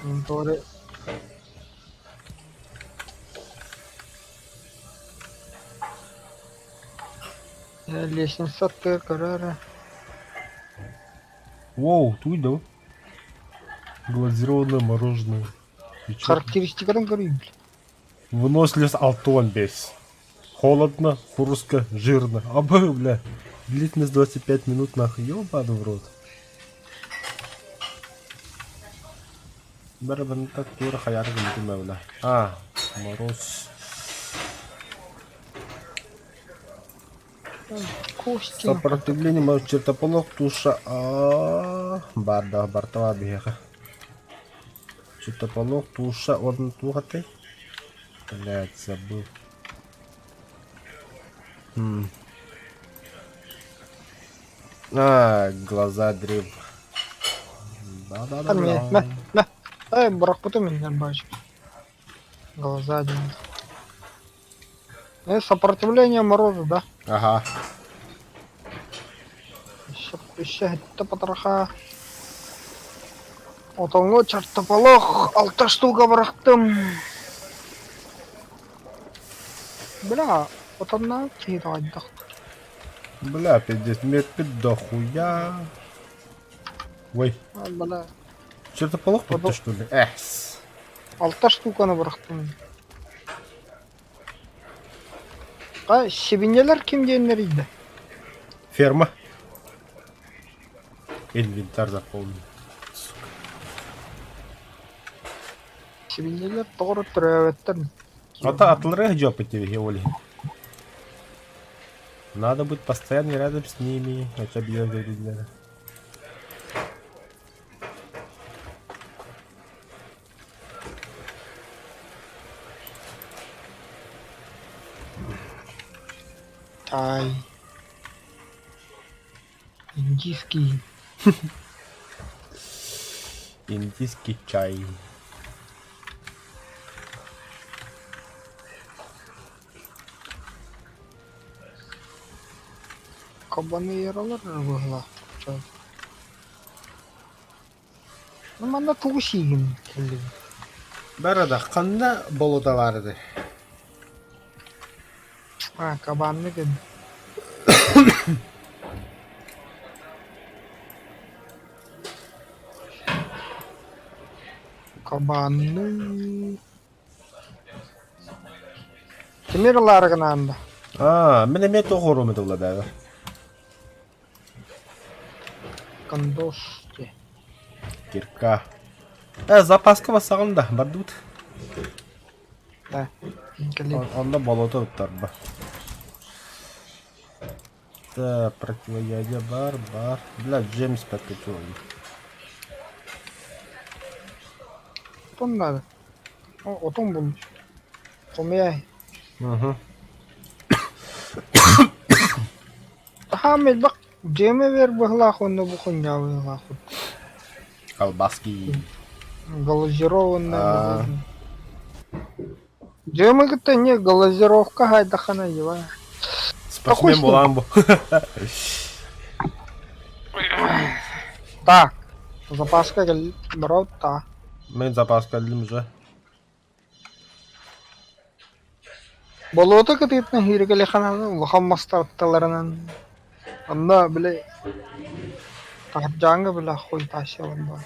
Интори. Лестница карара. Воу, тут да? Глазированное мороженое. И чё? Характеристикадан көрейін. Выносливость алтон весь. Холодно, хрустко, жирно. Абы, бля. Длительность 25 минут нахуй. Ёбаный в рот. Барабан так тура хаяры гынтыма, бля. Мороз. Кости. Сопротивление может чертополох, туша. Барда, бартова беха. Чертополох, туша, он тухатый. Блять, забыл. Глаза древ. Да-да-да. Брақ бұты менен бачу. Глаза один. Сопротивление морозу, да? Ага. Еще это потроха. Отонго чертополох, 6 штука бырактым. Бля, отонна кейт айдық. Бля, 50 метров дохуя. Ой, Бля, чертополох будто что ли? 6 штуканы бырактым. Себенелер кимденлер иді? Ферма. Инвентарь заполнен. Себенелер тоғыры түрәветтір. Атлары жопы тебе, Оли. Надо быть постоянно рядом с ними. Хотя бы я говорю. Ай. Индийский. Индийский чай. Кабаны яралар бұғыла. Манда туғыш егін келді. Барада қанда болуда барды. Кабанны кеді. Кабанны... Кемерлары ғына анда. Мене мет оғыру меді ұладағы. Кандоште. Кирка. Запаска басағында, бардут. Да, келеді. Онда болуда ұттар ба. Противоядие бар. Бля, Джеймс подкачу. Отон надо. Отон бұл. Комияй. Хамед бак, джеме вер бұғла құнны бұқын жауы ғақұд. Колбаски. Глазированный. Джемы где не глазировка, хайда хана его. Спасибо, Муламбу. Так, запаска брат, та. Мен запаска әлдім же. Болота кытыйтна хиргеле хана лохам мастарталарынан. Анда биле тахджанга биле хой ташы банда.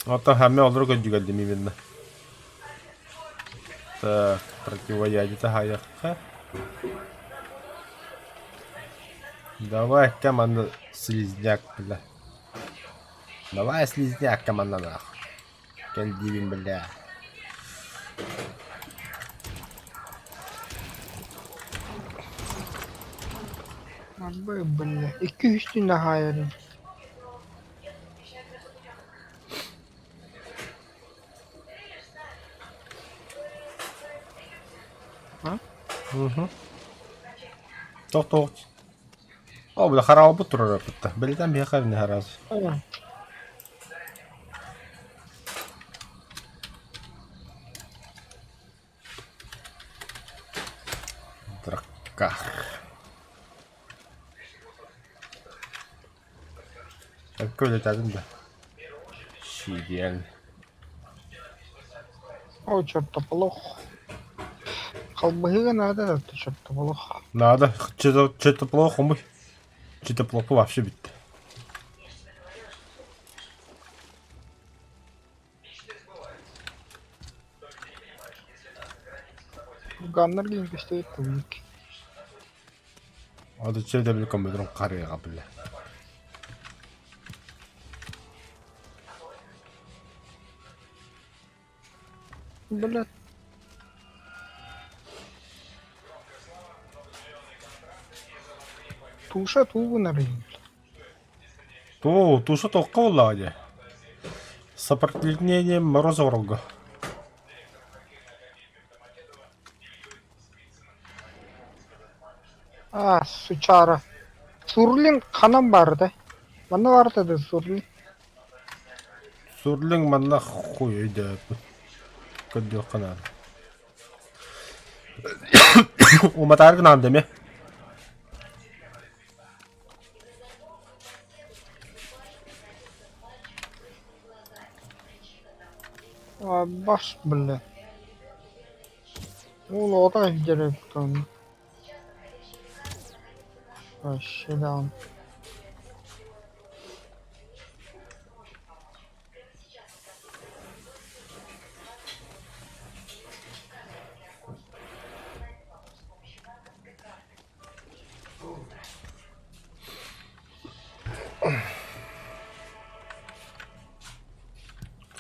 Ата хәмме алыр көджү gəldim именно. Так, противоядие хаяққа. Давай команда слизняк, бля. Давай слизняк команда нахуй. Келдивин, бля. Абы бля, 200 тünne hayırın. Тоқ. О, бұл қарауы бұл тұрар апытта. Білден бе қарыны харазы. Драккар. Какой летадын да? Идеально. О, чертополох. Колбыгы надо, это чертополох. Надо. Что-то плохо, мы. Что-то плохо вообще бит. Ганнар гейм стоит тулик. А то что-то был компьютером карьера, бля. Блядь. Туша тулгу нарыгин. Туша тоққа олады. Сопротивление Морозорога. А, сучара. Сурлин ханам барды. Мана барды да сурлин. Сурлинг манна хуй да. Көддө канал. Уматарг нандеме. А, баш, бля. Ул ота жереп тон. Вообще да.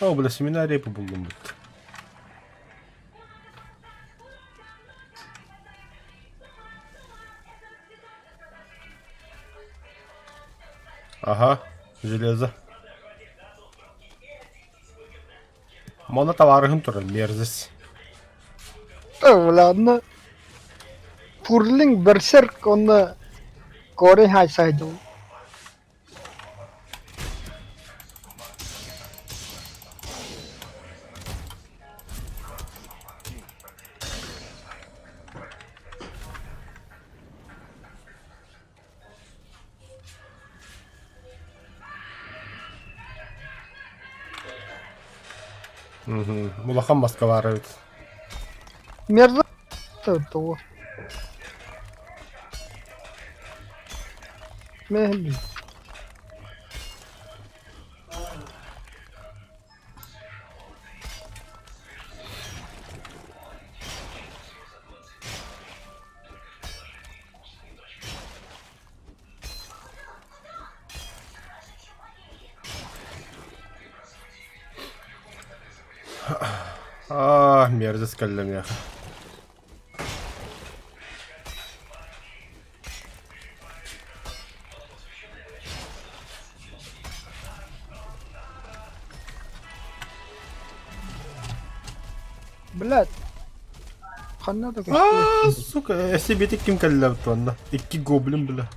О, бля, семинария по булгун бит. Ага, железо. Мона товарыгын турар, мерзіс. Ладно. Пурлинг берсерк он коре хайсайду. Мулахан Москва бит. Мерзо. То. Мехли. Мерзіс кәллем яха. Блядь. Ханна да Сука, әсі бетік кім кәллем туанна. 2 гоблин бля.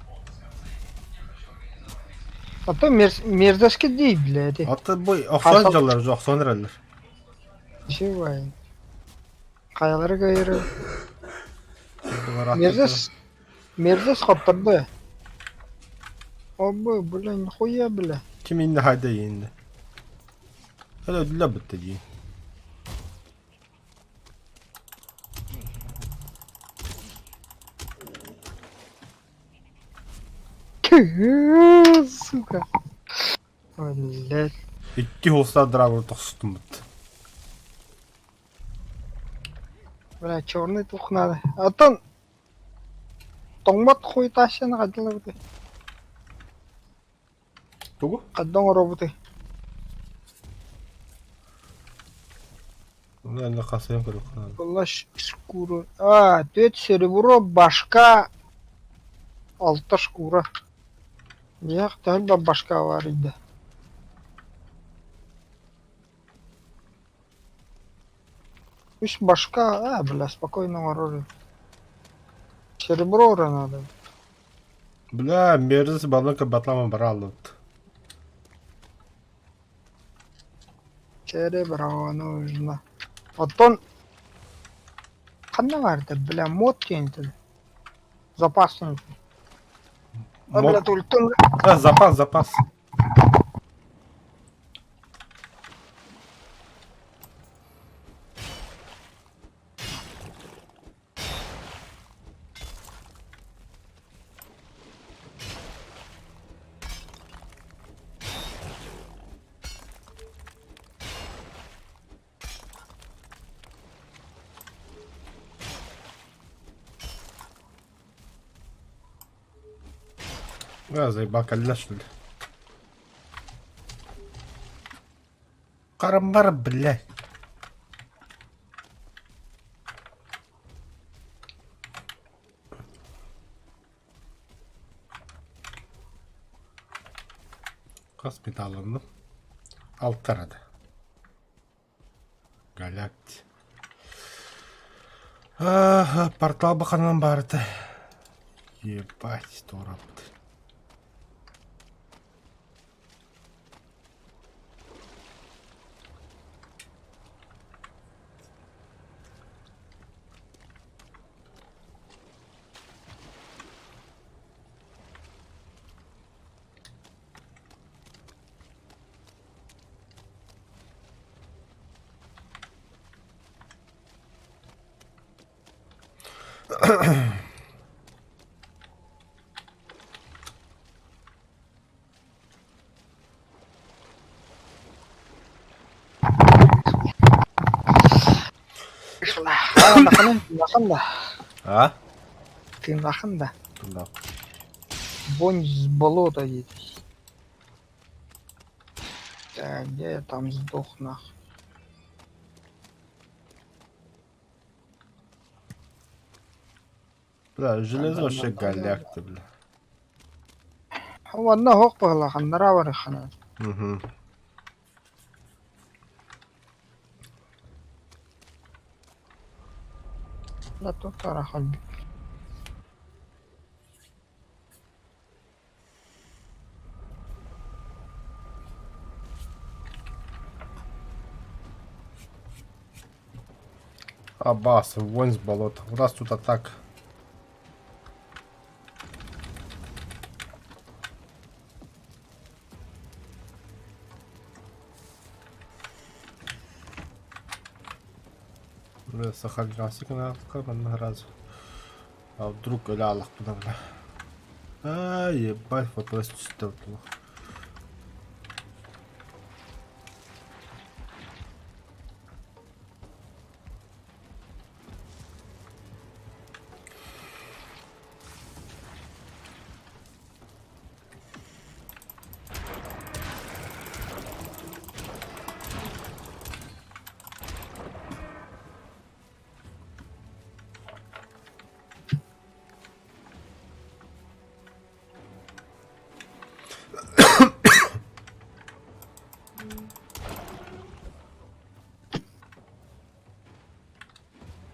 А то мерзашки дей, блядь. Аты бой, оқсан жалар жоқ, сонралар. Живай. Каялары гайры. Мерзас хаттарды. Обы, бля, нихуя, бля. Ким инде хайда енді. Хәлі өділі бітті дейін. Сука. Блядь. 2 холста драгор тоқсытым бітті. Бля, черный тух надо. А то... Тоңбат хуй тащаны қадылы бұты. Тугу? Қаддан ұры бұты. Әнді қасайын көріп қанады. Бұла шкура. А, 4 серебро, башка... 6 шкура. Яқ, тәл ба башка var idi. Үш башка, бля, спокойно ұры. серебро уже надо. Бля, мерз баланка батлама бралут. Серебро нужно. Вот он... Қандай барды, бля, мод теңді. Запас нужен. А, бля, ультың. Запас, запас. Заебал калина, что ли? Карамбар, блядь. Космет алынды. Алып тарады. Галакти. Портал бақанан барды. Ебать, торапты. Нақында. А? Ты нақында. Туда. Вонь с болота едешь. Так, где я там сдох нахуй? Бля, железо Да, вообще да, да, галякты, бля. هو أنا هوق بغلا خنرا وري خنا. Угу. لا تطرح خلبي. Абас, вонь с болота. У нас тут атака. Сохранился на раз. А вдруг лялах туда, бля. Ебать, вот просто что-то.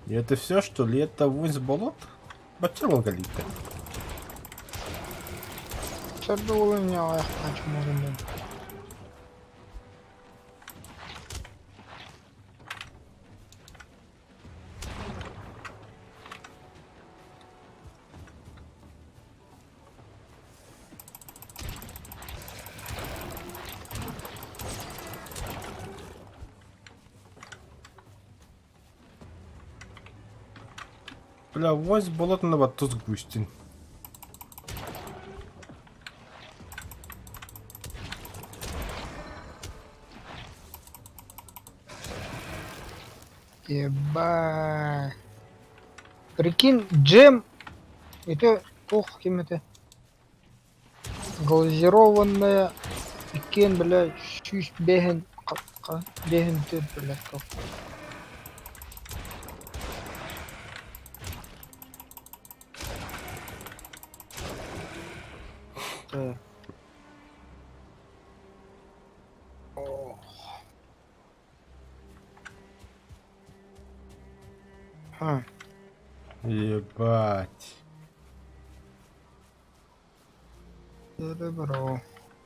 И это все, что ли? Это вонь с болот? Бачело галита. Что было у меня, я хочу, может быть. Бля, вонь с болота на вот тут густин. Ебать. Прикинь, джем. Это, ох, кем это? Глазированная. Прикинь, блядь, чуть беген. Беген ты, блядь, как. Ха. Ебать. Cerebro.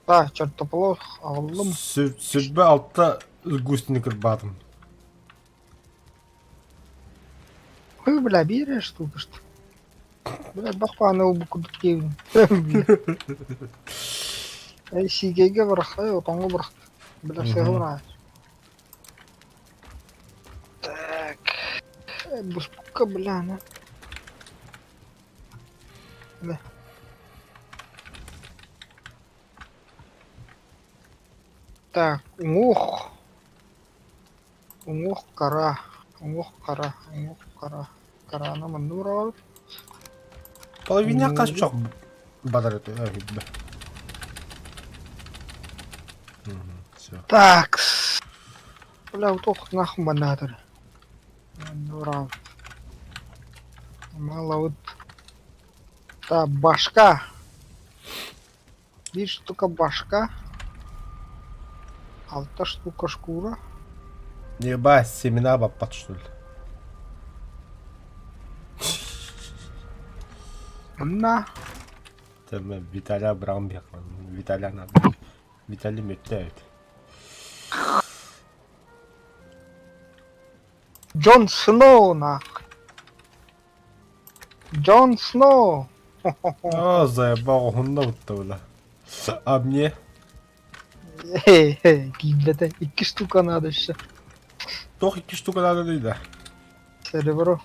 Так, чертополох aldım. Сүрбе алтта гусеникер бадым. Ой, бля, берешь штука что? Бля, бахпаны у букудuk кевин. Эй, сигейге бырахай, отонго бырах. Бля, все гуна. Так. Буспука, бля, на. Бля. Так, ух. Ух, кара. Ух, кара. Ух, кара. Караны мынды бұрауыр. Половина кашчок бадар это. Гиббе. Все. Так. Бля, вот ох, нахуй банатор. Мынды бұрауыр. Мало вот. Так, башка. Bir штука башка. 6 штука шкура. Еба, семена бапат что ли? Мына. Там Виталя Брамбек. Виталя надо. Виталий метает. Джон Сноу, нахуй. Джон Сноу. А, заебал, он бля. А мне? Киблете. 2 штука надо еще. Toch 2 штука надо дейді. Серебро.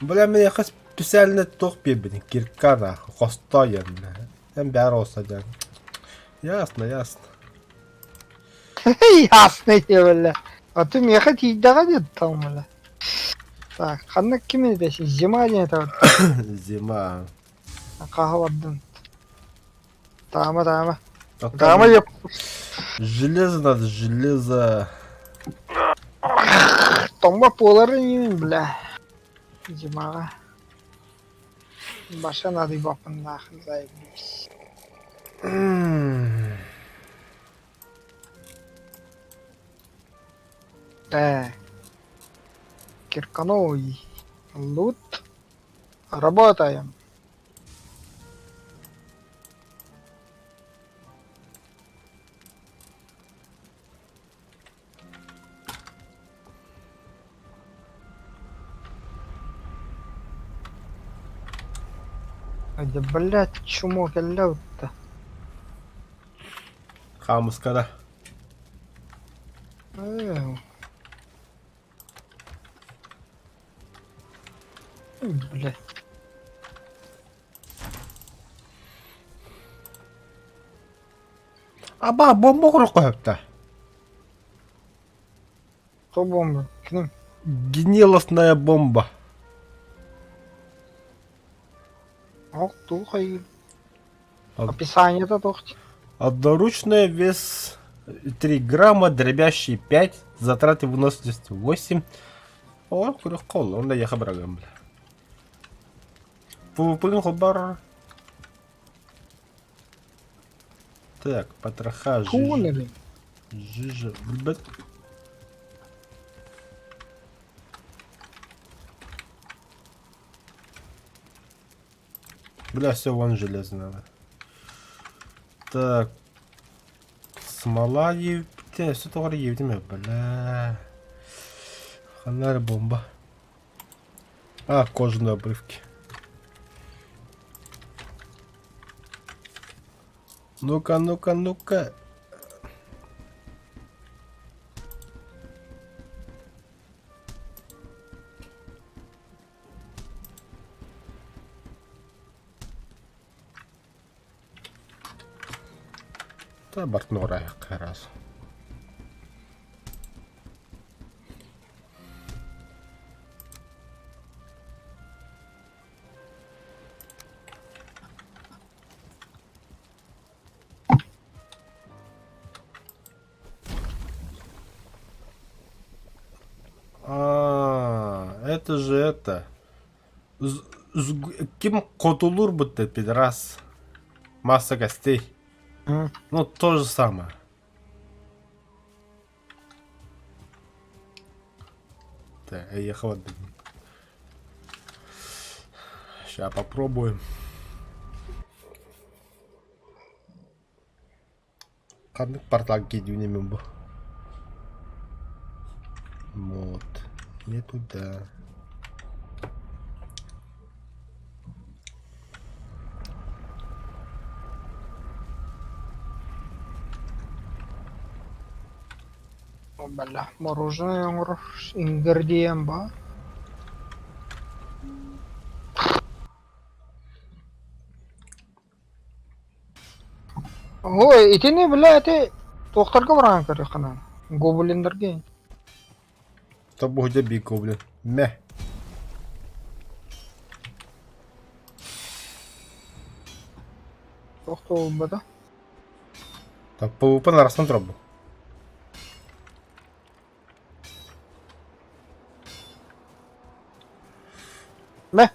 Бля, мне хас специально тох бебені. Киркана, хостоен. Hem бәрі olsa дән. Ясно, ясно. Ясно тебе, бля. А ты мне хоть дага дед там, бля. Так, ханна ким edesi? Зима не это вот. Зима. Kahvadın. Tamam. Tamam yap. Железо надо, железо. Tomba poları yiyeyim, бля. Зима. Başa надо bakın nahın zaybis. Так. Киркановый. Лут. Работаем. Да, блядь, чмо галят-то. Хамскара. Блядь. Аба, бомба құрып қойыпты. Кто бомба? Кним. Гнилостная бомба. Ох, тухай. А- Описание-то тухти. Одноручная, вес 3 грамма, дробящий 5, затраты выносливости 8. О, курехкол, он да яха брагам, бля. Пулин хобар. Так, потроха, Кулери. жижа, блядь. Бля, все, вон железо надо. Так. Смола ебте, все тоже ебтеме, бля. Фонарь, бомба. А, кожаные обрывки. Ну-ка, ну-ка, ну-ка. Та бартнора яка раз. Это же это. Ким Котулур будто пидорас. Масса гостей. Ну, то же самое. Так, я холодный. Сейчас попробуем. Kandık partak geliyor мен bu. Вот. Не туда. Бля, мороженое оңыр ингредиент ба. Ой, итини бля, эти докторга барган керек кана. Гоблиндерге. Что будет бик гоблин? Мeh. Доктор болбоду. Так, PvP арасынан тұрады бұл. Мә,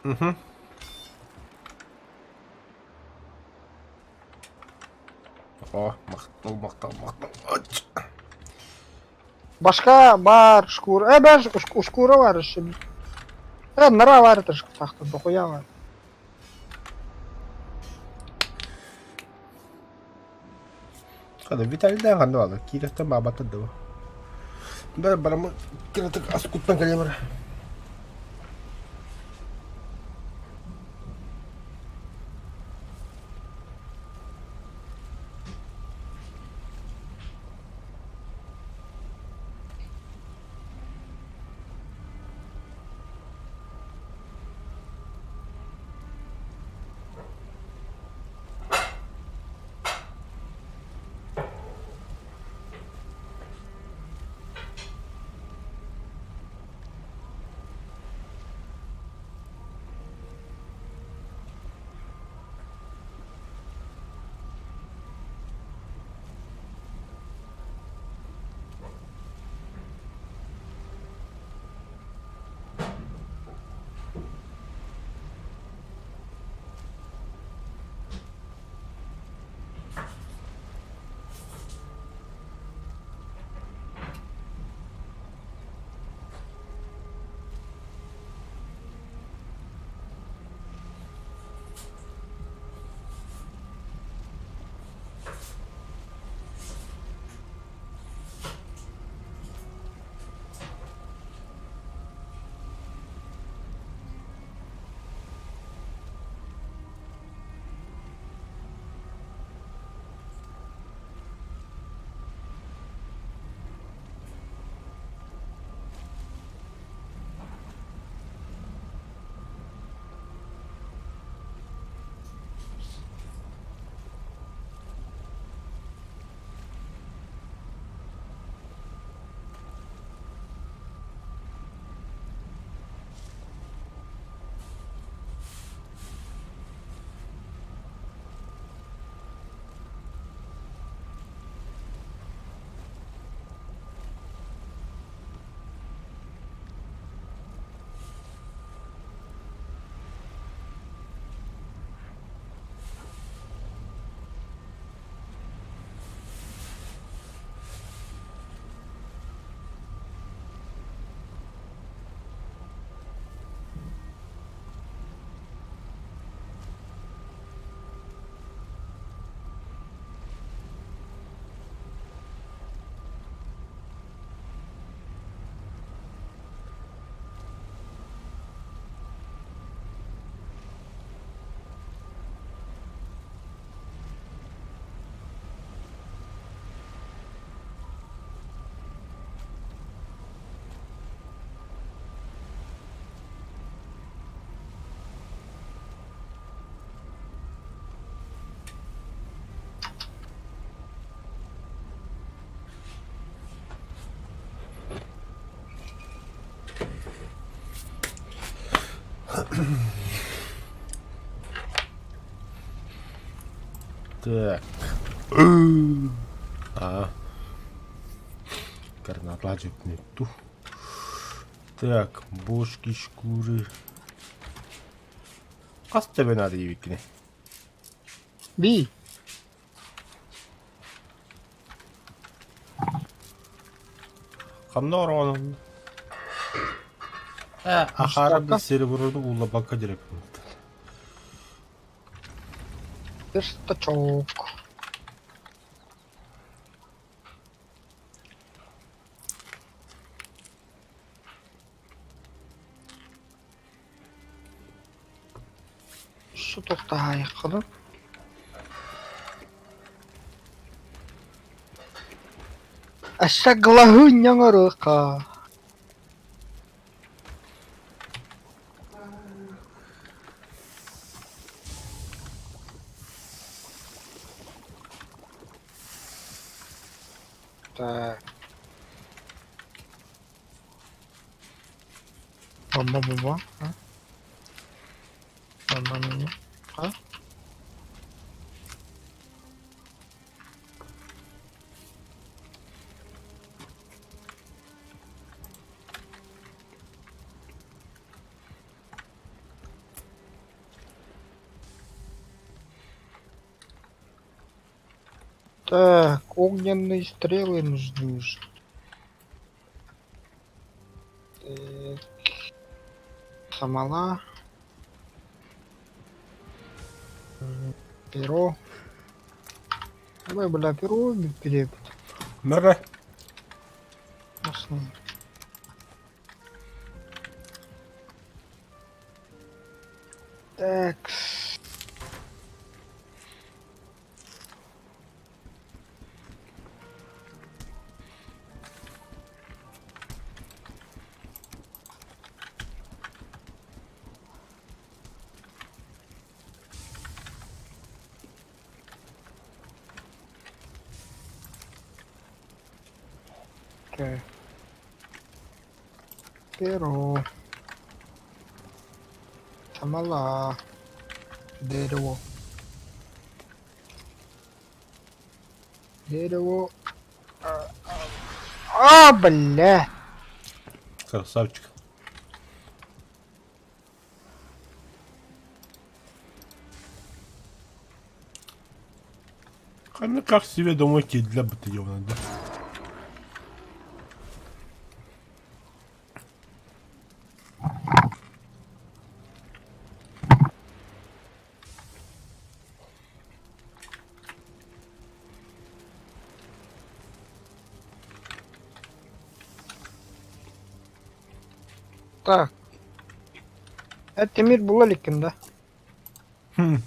Мхм. О, мақтал. Ач. башка бар шкура. Бар шкура бар еще. Нара бар это тахта, дохуя бар. Kada Vitaly'den kandı valla. Kirekten babatı da bu. Ben bana mı kiretek az kuttan kalıyor bana. Так. Карна отладжик нету. Так, бошки, шкуры. Kas тебе надо, Евикине? Би. Қамда орғаның? Ақары біз серверді ұлла баққа дирек. Верстачок. Şu toqtağa yıqылып. Aşağılahın yanarıqa. Так. Баба. А? Баба мені. А? Так, огненные стрелы нужны. Так. Самала. Перо. Давай, бля, перо перепад. Нара. Основа. Так. Так. Перо. Самала. Дерево. Дерево. Бля. Красавчик. Ну как себе домой для батальона, да? Так. Темир була ликин, да? Хм.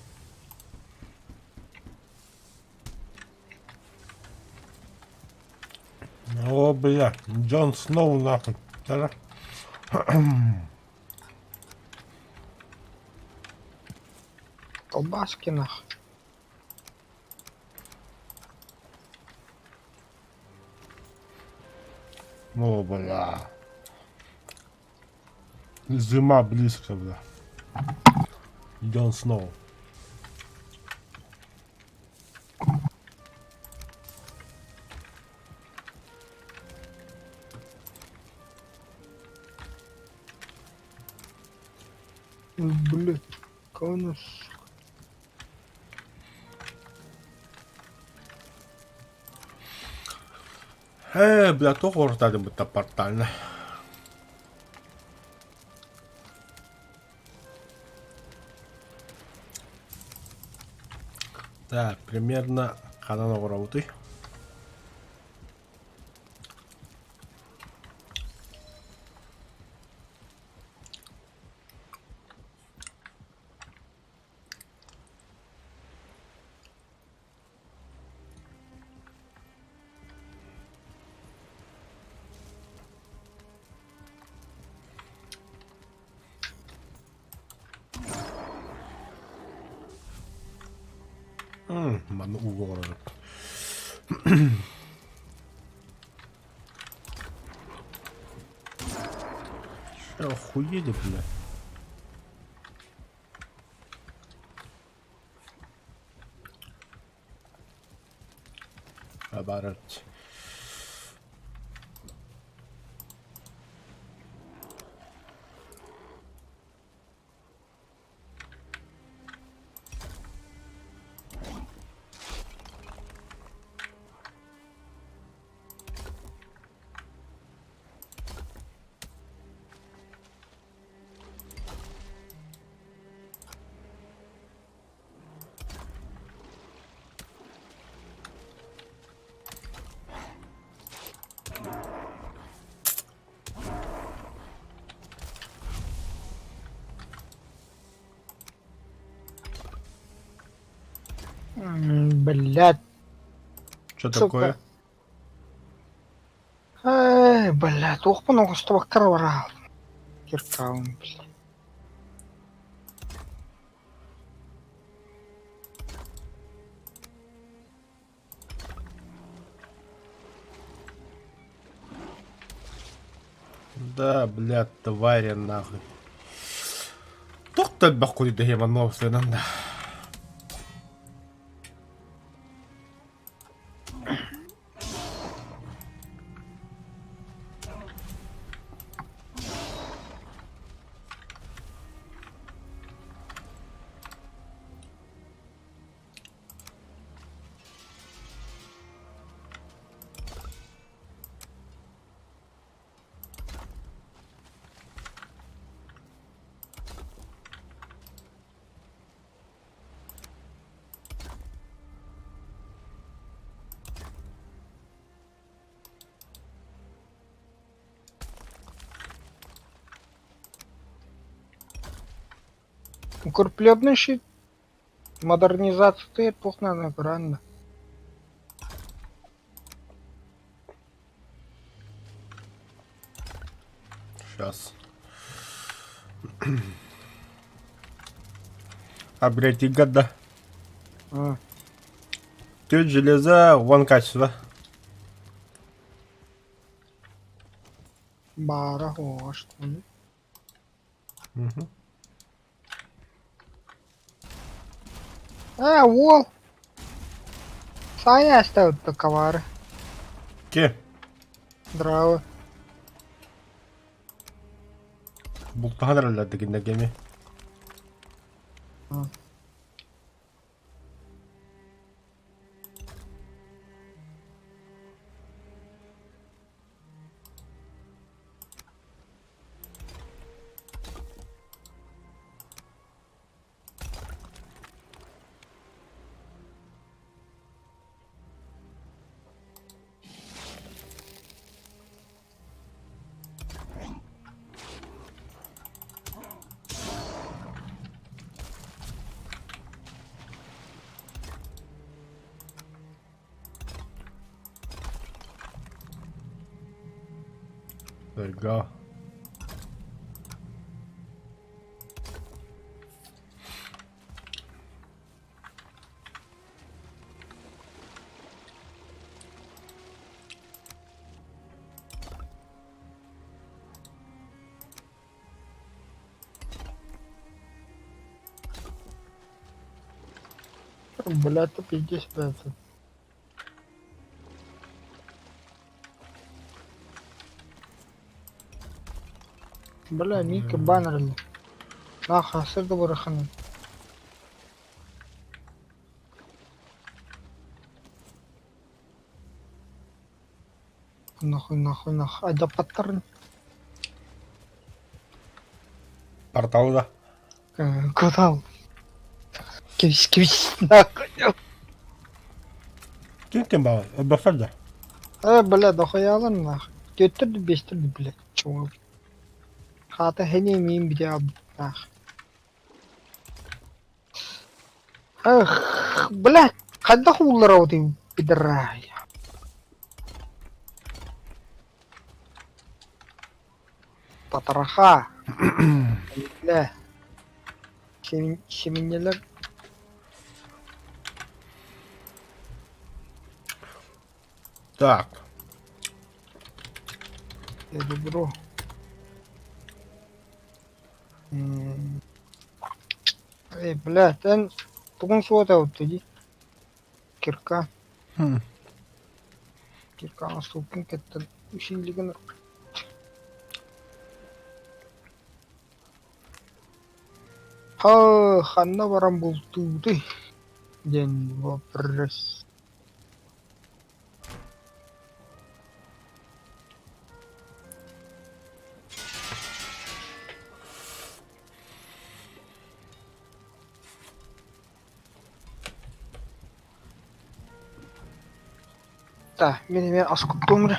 О, бля, Джон Сноу нахуй. Да? Колбаски нахуй. О, бля. Зима близко, бля. Джон Сноу. Блядь, конус. Бля, то хватает быть портально. Так, примерно канал работы. Man uгород. Охуели, бля. Оборот. Блядь, Что сука. такое? Ай, блядь, оқпын оғысты бақтар бар ал. Киркауын, блядь. Да, блядь, твари нахуй. Тоқтат бақ қойды хеман новостынан да. Укрепленный щит. Модернизация плохо на экране. Сейчас. Обряти года. А, Тють железа, вон качество. бара, о, что ли? Угу. Вол. Сая оставят таковары. Ке? Дрова. Бұлтаған әлі дегенде кеме. А. There you go. Блядь, тут иди сюда. Бля, Мика баннерли. Нахуй, сырды бураханы. Нахуй. Айда паттарын. Портал да. Куда? Кивись, нахуй. Кем бала? Басар да. Бля, дохуя алын нахуй. Төттірді, бестірді, блядь. Чуал. Хата хене мейін біде абды, нахуй. Эх, блядь, қайда хулар ау дейм, пидорай. Патраха. Бля. Семенелер. Так. Я добро. Эй, бля, тен бүгін суыта өтті ди. Кирка. Кирканы суыппен кетті. Үшейлігін. Ханна барам болтуды. Ден вопрос. Та, мен ас күттім бі.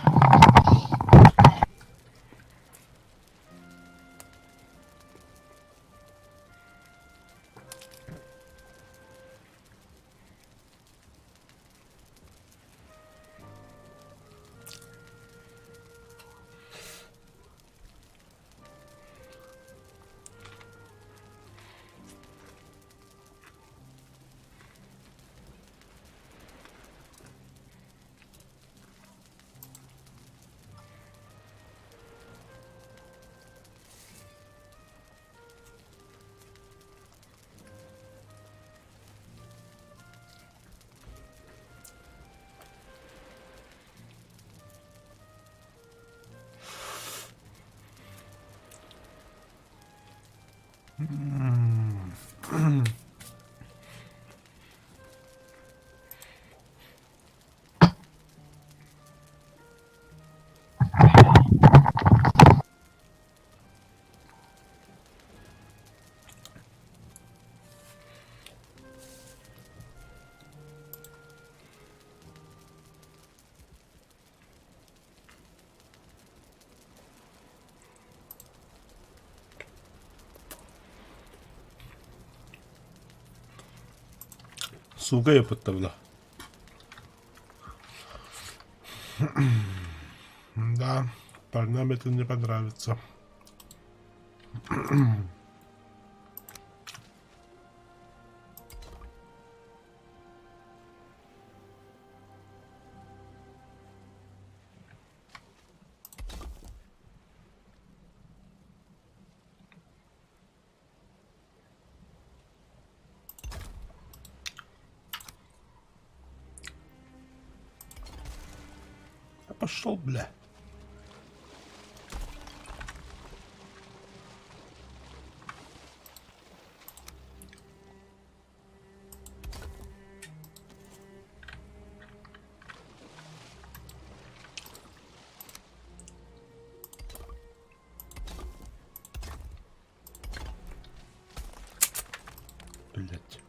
Сука yapıttı. Да, парням это не понравится. Да пошел, бля. Блять.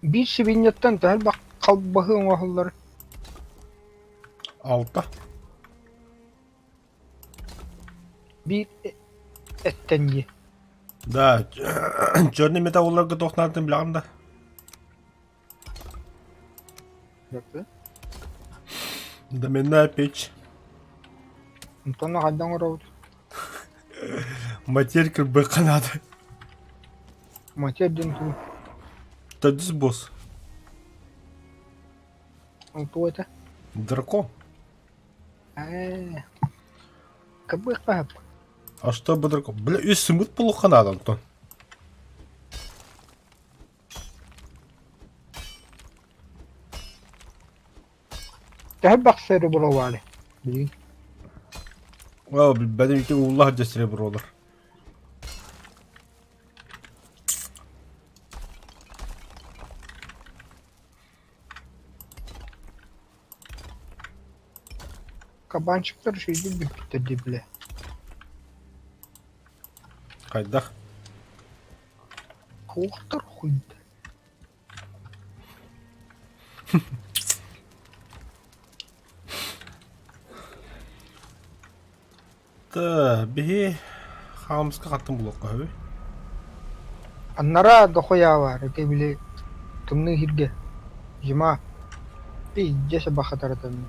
Bir şibinyetten de bak kalbahın vahılları. Altta. Bir etten ye. Да, черный металлург тоқтардың білағым да. Yaptı. Да менна печь. Антона хайдан орауды. Матерь кірбі қанады. Матерден ту. Тадис босс. Анту это. Дракон. Кабы хап. А что бы дракон? Бля, и сымыт полуханады, Антон. Tahib bak seri buraları. Bilin. Benim iki Allah cesire bir olur. Kabancıkları şeydi bitirdi bile. Kaydak. Ковтар хуйда. Бихи хамска қаттым бұл оққа өй. Аннара дохоя var. Ete bile tümnü hirge. Jima. Bir cese bakataratın.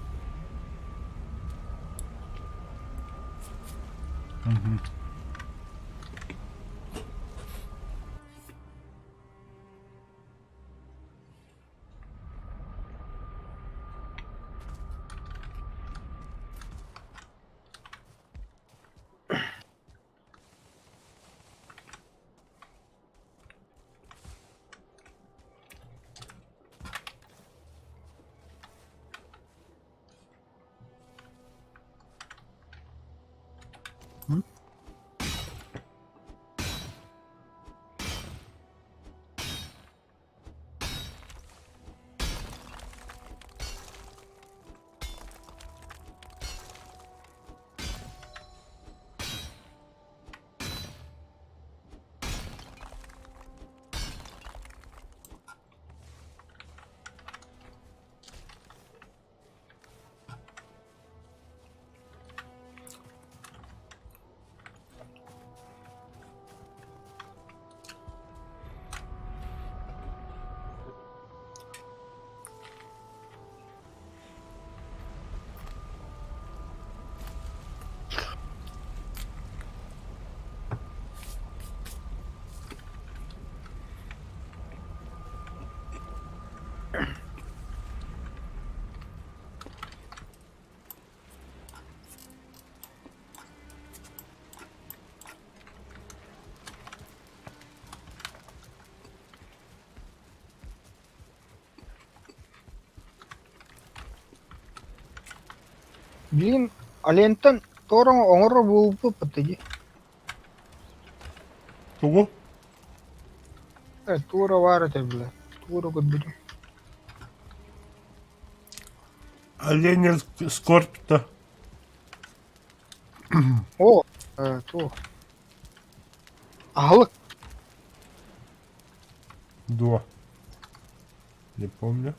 Блин, алентен торон оңор булпу пытыги. Кого? Тура вара те, бля. Тура год будем. Оленя скорбь-то. О, ту. Аглык. Да. Не помню.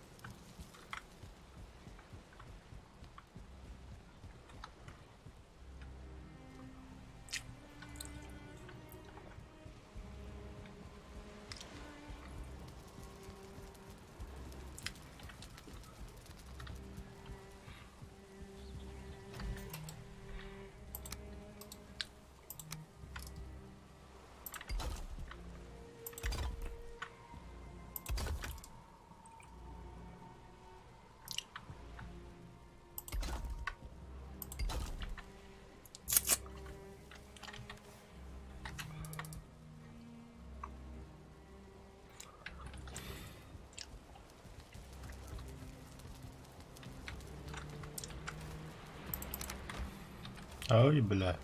Ой, бля.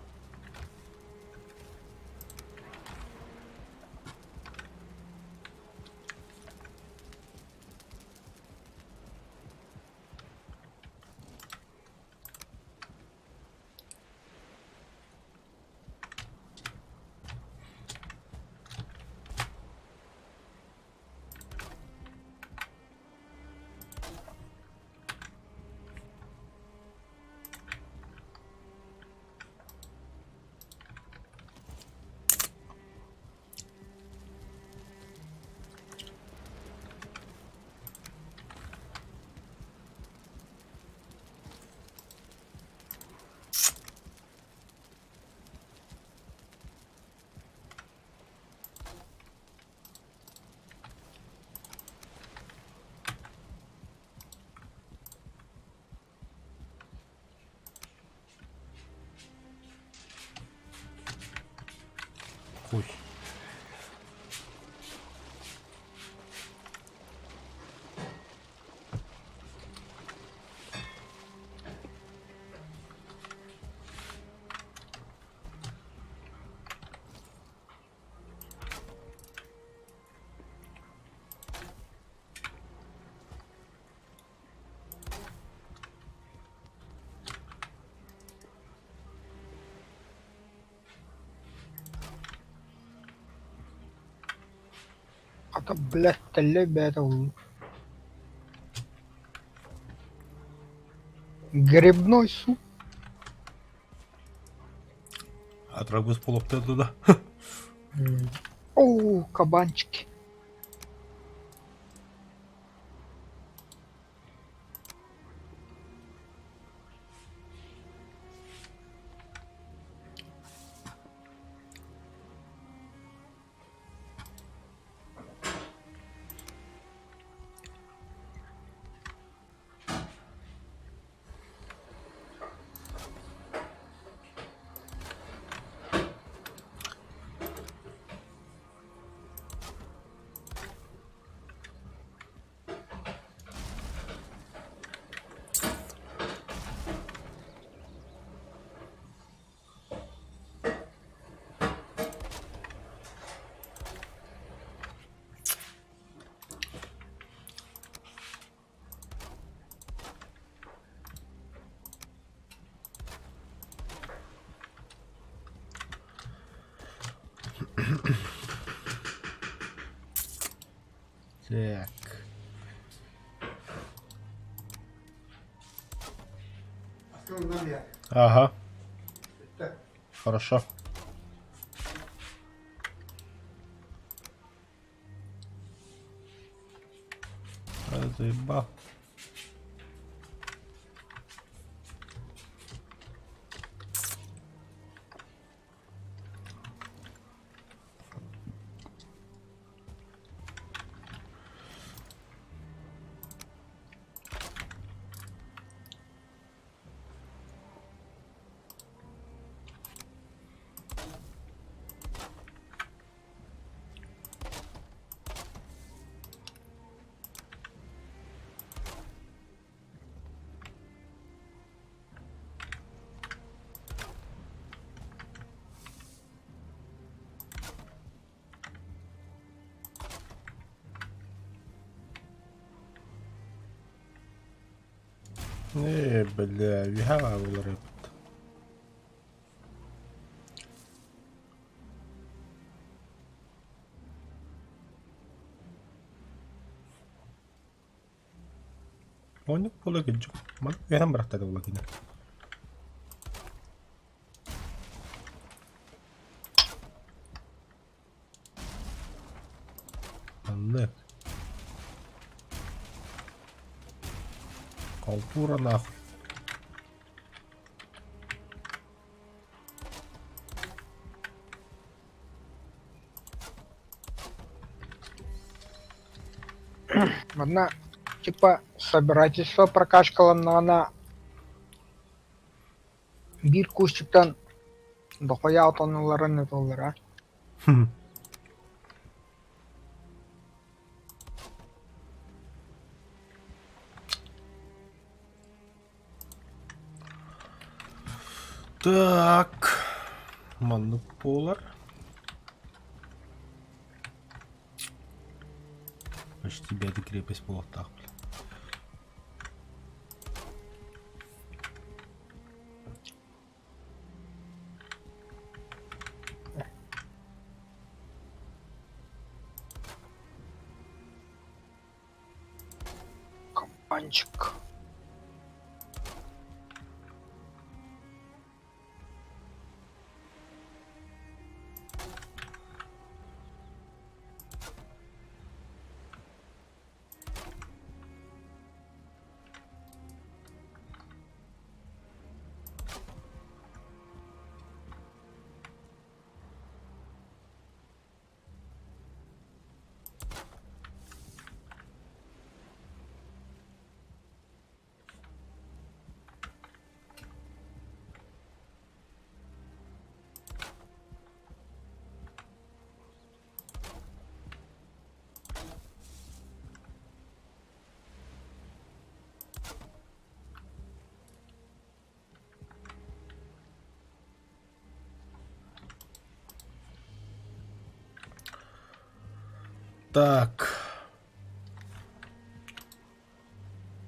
Хуй. Ата, блядь, теле бета у. Грибной суп. Отраву с полоптя туда. О, кабанчики. Так. Ага. Хорошо. Заебал. Бля, vi har väl rätt. On pole küll. Ma ühe pärast tulla kinni. Анне. Культура нахуй. Одна, типа, собирательство прокачкала на бир кустиктан дохуя отонуларын этолдор, а? Так. Мануполар. Почти беды крепость полотах. Компанчик. Так.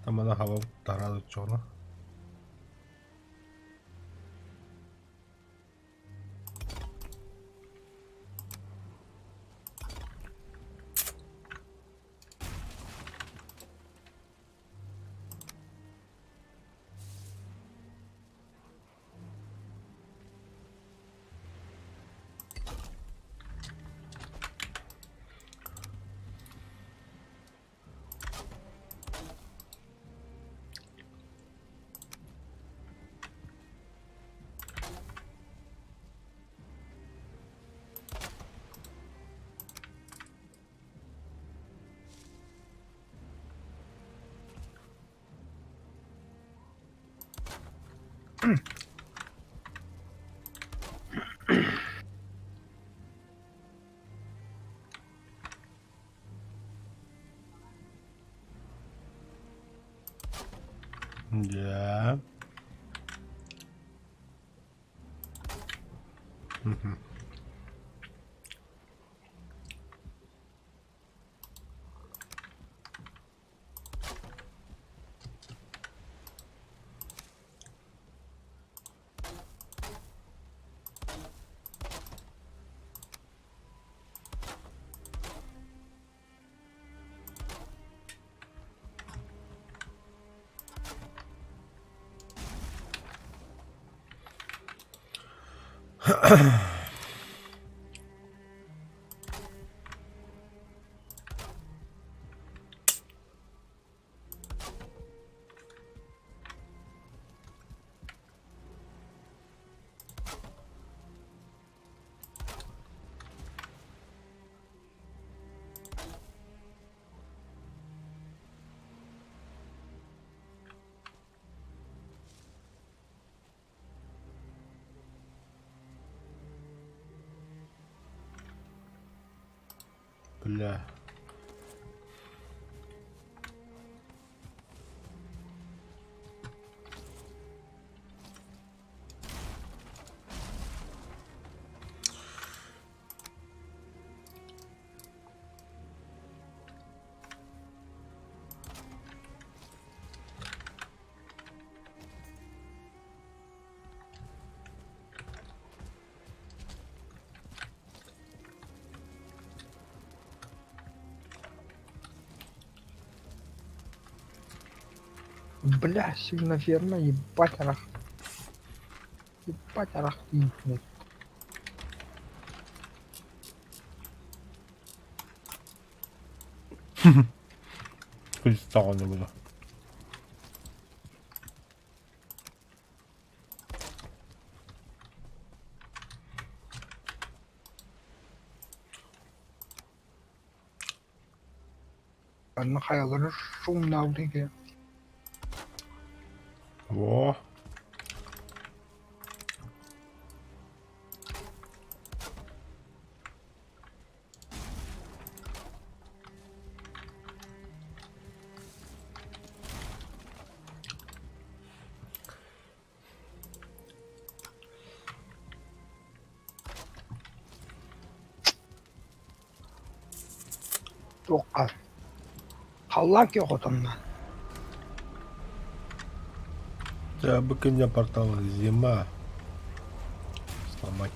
Там она хава тарады чона. Да. Бля. Бля, свиноферма, ебать арах. Ебать арах, блядь. Пристал не буду. Одна хаялары шумна блядь. Во. Тоққа. Халлак yok отамна. Да, быки меня портал зима. Сломать.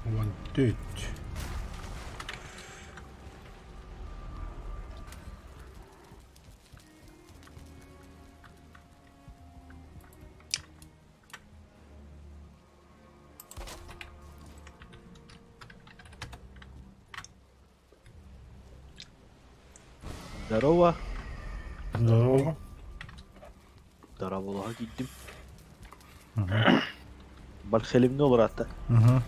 Вон тут. Здорово. Здорово. Daraboluğa gittim. Bak Selim ne olur hatta. Угу.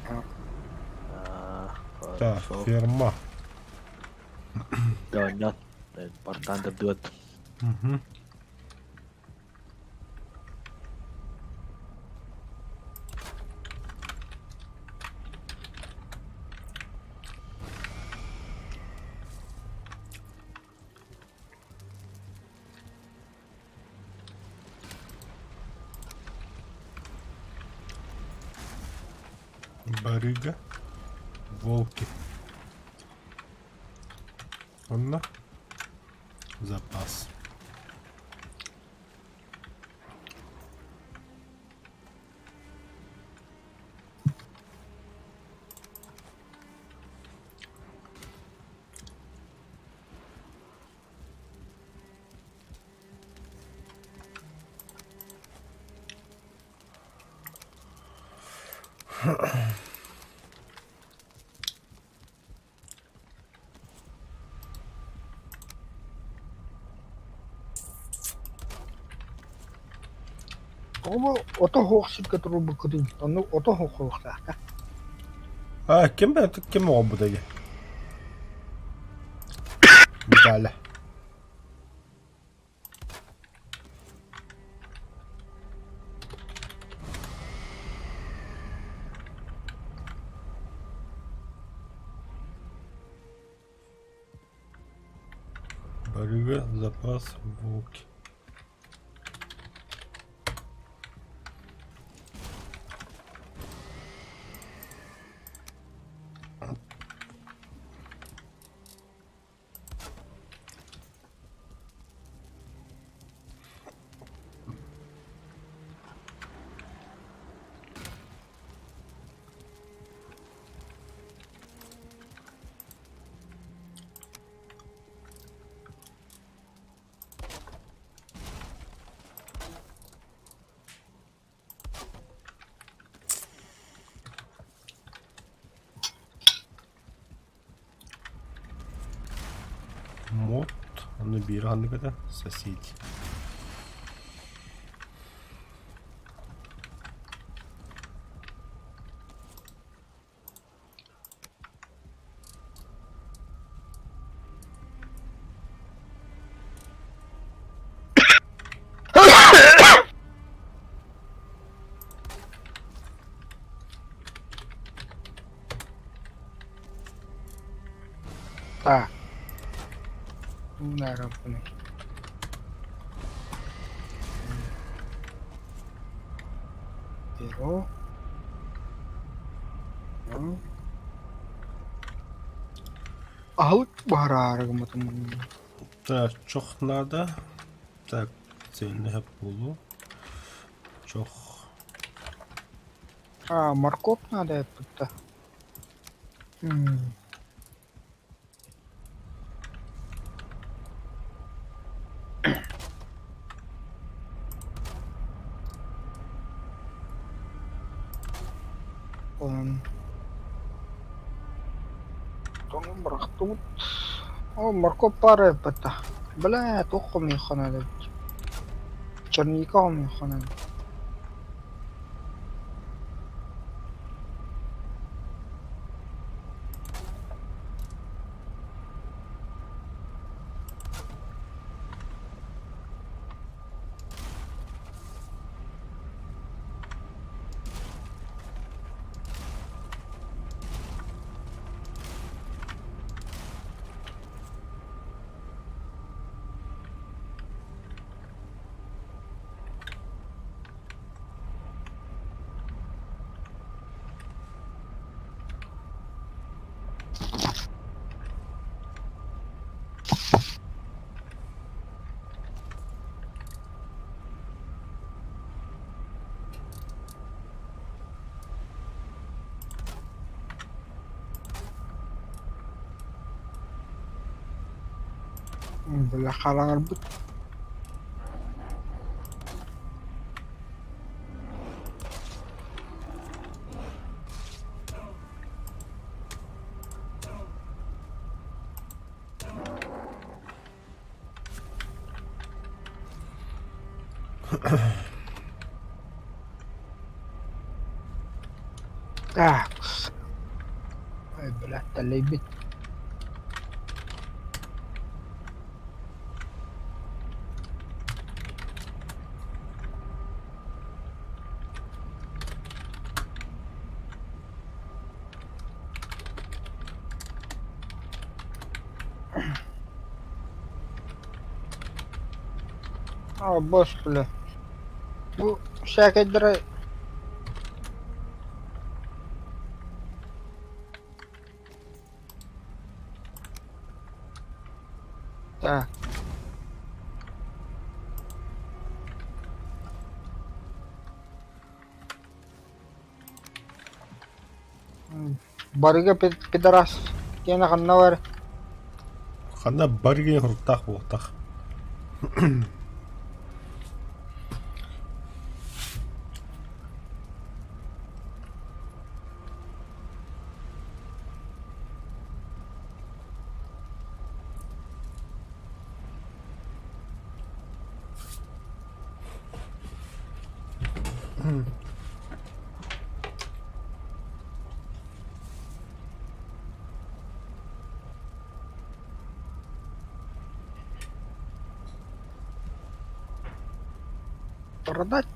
Так, Так, ферма. Да, нет. Bartender död. Угу. Барыга. Волки. Ладно. Запас. Оба ото хоқсит который быкырын. Оны ото хоқлықта. Кем это кем обудаги? Далее. Барыга, запас, волки. Мод, bir anda соседи. Так. Наверное, понял. О. О. Алык барарыгы там. Так, чох надо. Так, цельный полу. Чох. А, морковь надо это. Он. Потом брахтут. О, морковь пара это. Бля, тухом их надо. Черником их надо. Бля, халангар бут. Так. Ой, бля, талибит. А, босс, бля. Bu şirketlere так. Барыга пидорас. Кена ханнавар. Хана баргийн хурдах буутах. Продать.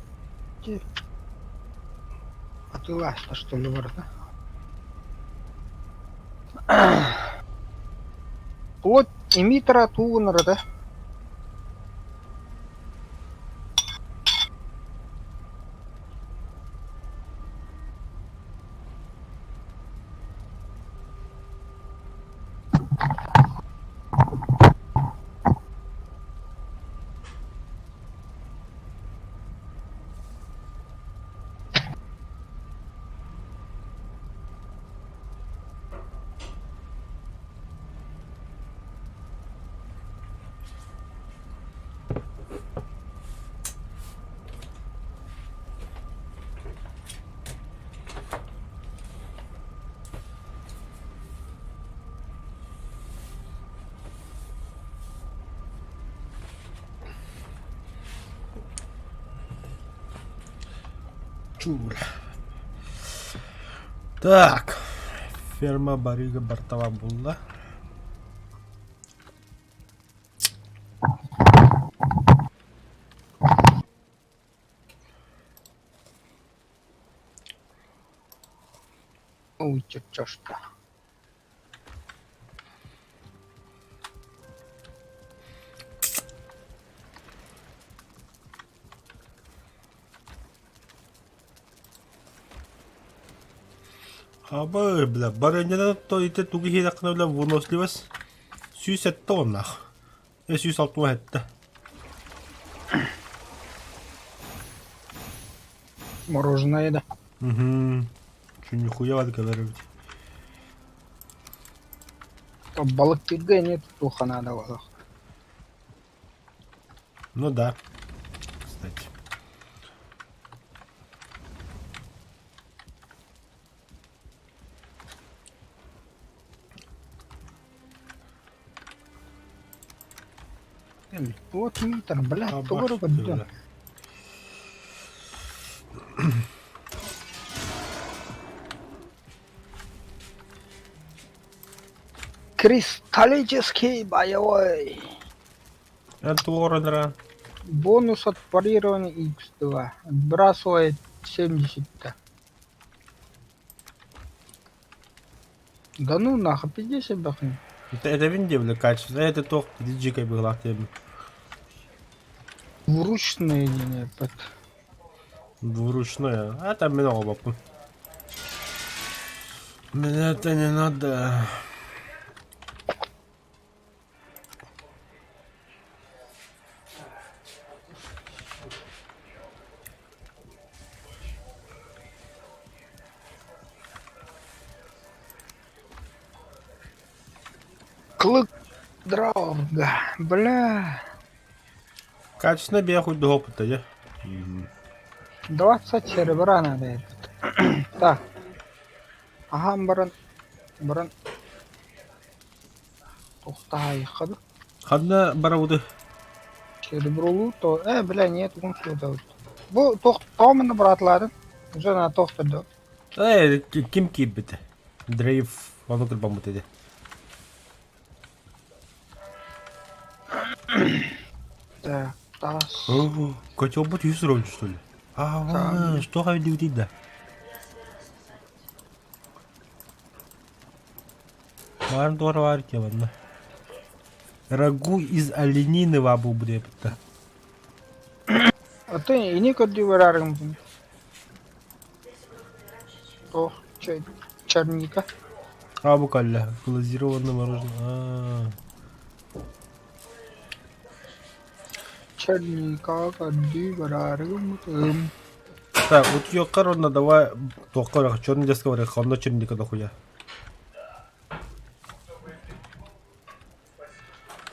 А ты ласта, что ли, ворота? Вот эмиттера тугунара, да? Чур. Так. Ферма Барига Бартова Булла. Ой, чё что. Абы, бля, барынjadan то ите туги хиракна бля выносливость. Сүйсетті оннақ. Сүйс алтуа хетті. Мороженое, да. Угу. Че нихуя вадка верить. Балык пирге нет, туха надо было. Ну да. Кстати. Вот митер, блядь, Абаш тугру ты, поддём. бля. Кристаллический боевой. Это уровень. Бонус от парирования X2. Отбрасывает 70-то. Да ну нахуй, пиздец себя хрен. Это винде, бля, качество. Это только диджикой была тема. Вручную не под. Вручную. А там много бабку. Мне это не надо. Клык драуга. Бля. Качественно бия хоть до опыта, я. 20 серебра надо этот. Так. Ага, баран. Тухтай, ходу. Хадна барауды. Серебролу, то... бля, нет, он сюда вот. Bu to'xtamini bratlarim. Уже на to'xtadi. Ким киббите? Дрейв, оно как бамбут иди. Так, тас. Хотел быть юзером, что ли? А, что говорит, да? Варн двор варки, ладно. Рагу из оленины вабу будет. А ты и никак не варарим. О, черника. Абу калля, глазированное мороженое. Черника, кади варарим. Так, вот ее корона давай только черный диск говорит, хонда черника дохуя.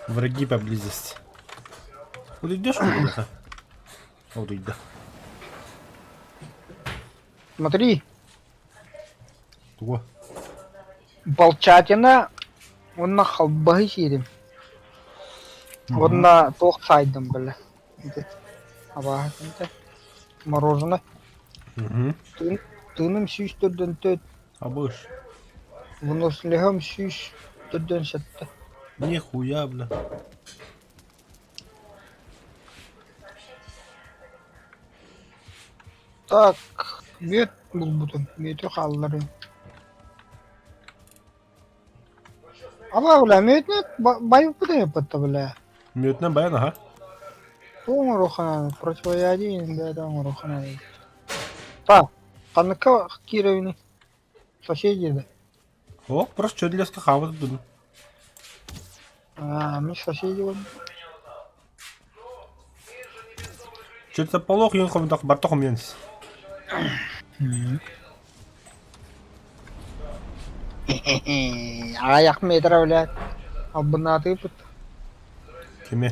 Враги поблизости. Вот идешь куда-то? Вот иди. Смотри, Во. Балчатина, он на халбахи сидим. Он на тохсайдом, бля. Ага, мороженое. Тыным сүйс түрден төт. Абыш. Вынослигам сүйс түрден сетті. Нихуя, бля. Так, мед бұл бұтын. Меді қалылары. Ала, бля, медіне байып бұтын епітті, бля. Мютная баян, ага. Тоң рухана, противоядиен, бля, тоң рухана. Так, қаныққа кировины. Соседи, да. О, просто что для скахава тут. Мы соседи, вот. Что-то полох, я хом так бартохом янс. Аяқ метр, бля. Абынаты бұт. Кеме.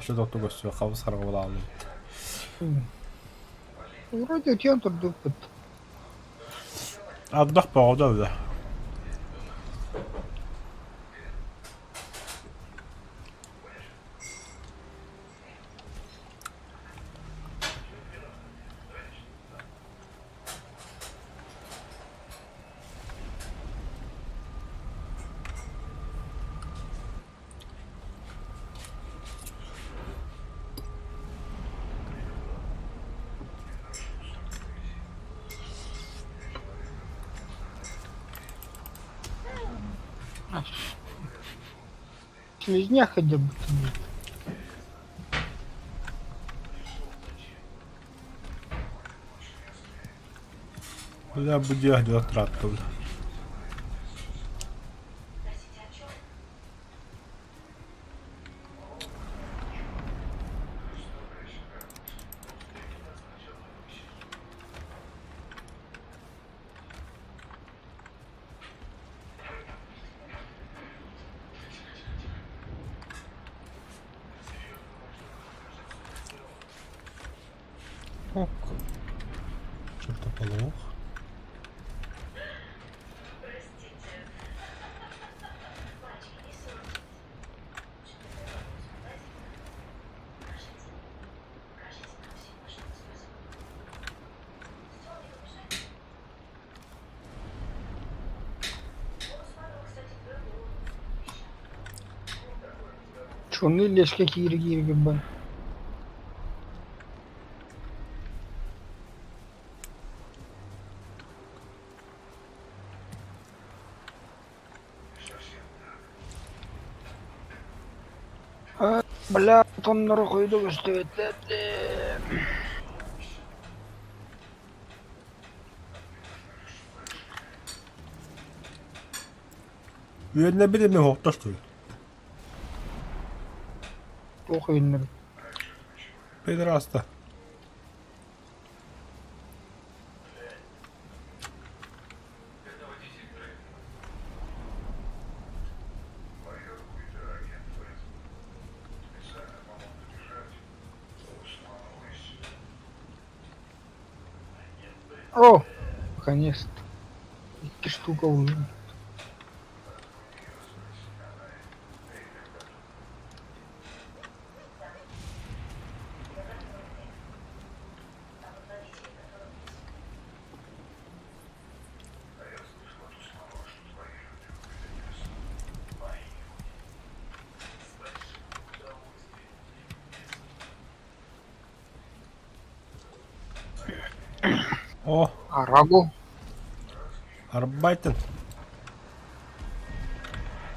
Что-то только все, хавс харагала. Вроде тен тұрды бұт. Отдох повода, бля. Слизняк хотя бы. Бля, будь трактор. Ок. Чертополох. Черный лешке кири гибан. Бля, тоннары койду көстөбөттөрдү. Үйөрүнө бир эме хоктоштуй. Окуйндар. Педраста. О, наконец-то. 2 штука уже. О, Арагу, арбайтен.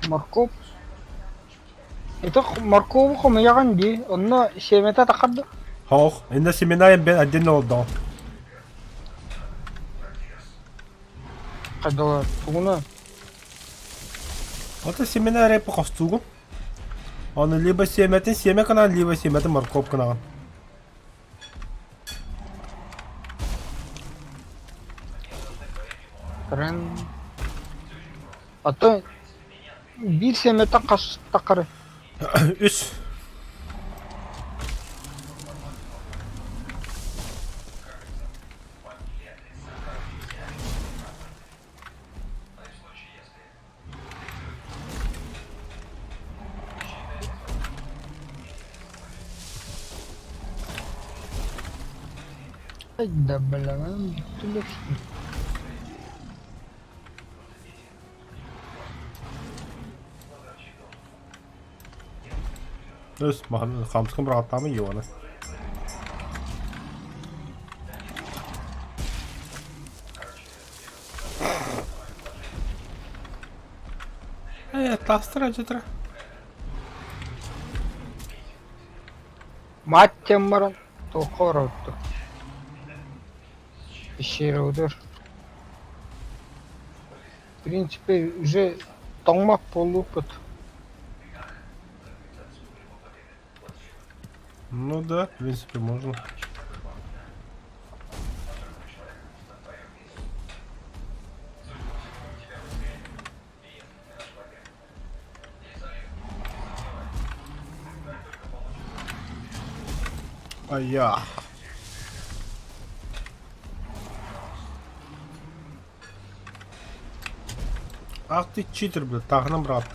морковь. Это морковь хомяган ди. Онно семета такарды. Хох, энде семинайым бен отдельно олдо. Кайдалар. Тугуна. Ота семинария по костугу. Он либо семетин семя канал, либо семетин морковь канал. Крен. Ата bir semeta кас такары. Үс. Да блин, тулек. Үс, махан хамскым рахаттамы йоны. Тастыра жетіра. Маттем баран. Тохор отто. Пещерудер. В принципе, уже тоңмак болупут. Ну да, в принципе, можно. А я. Ах ты читер, блядь, тағынан брат.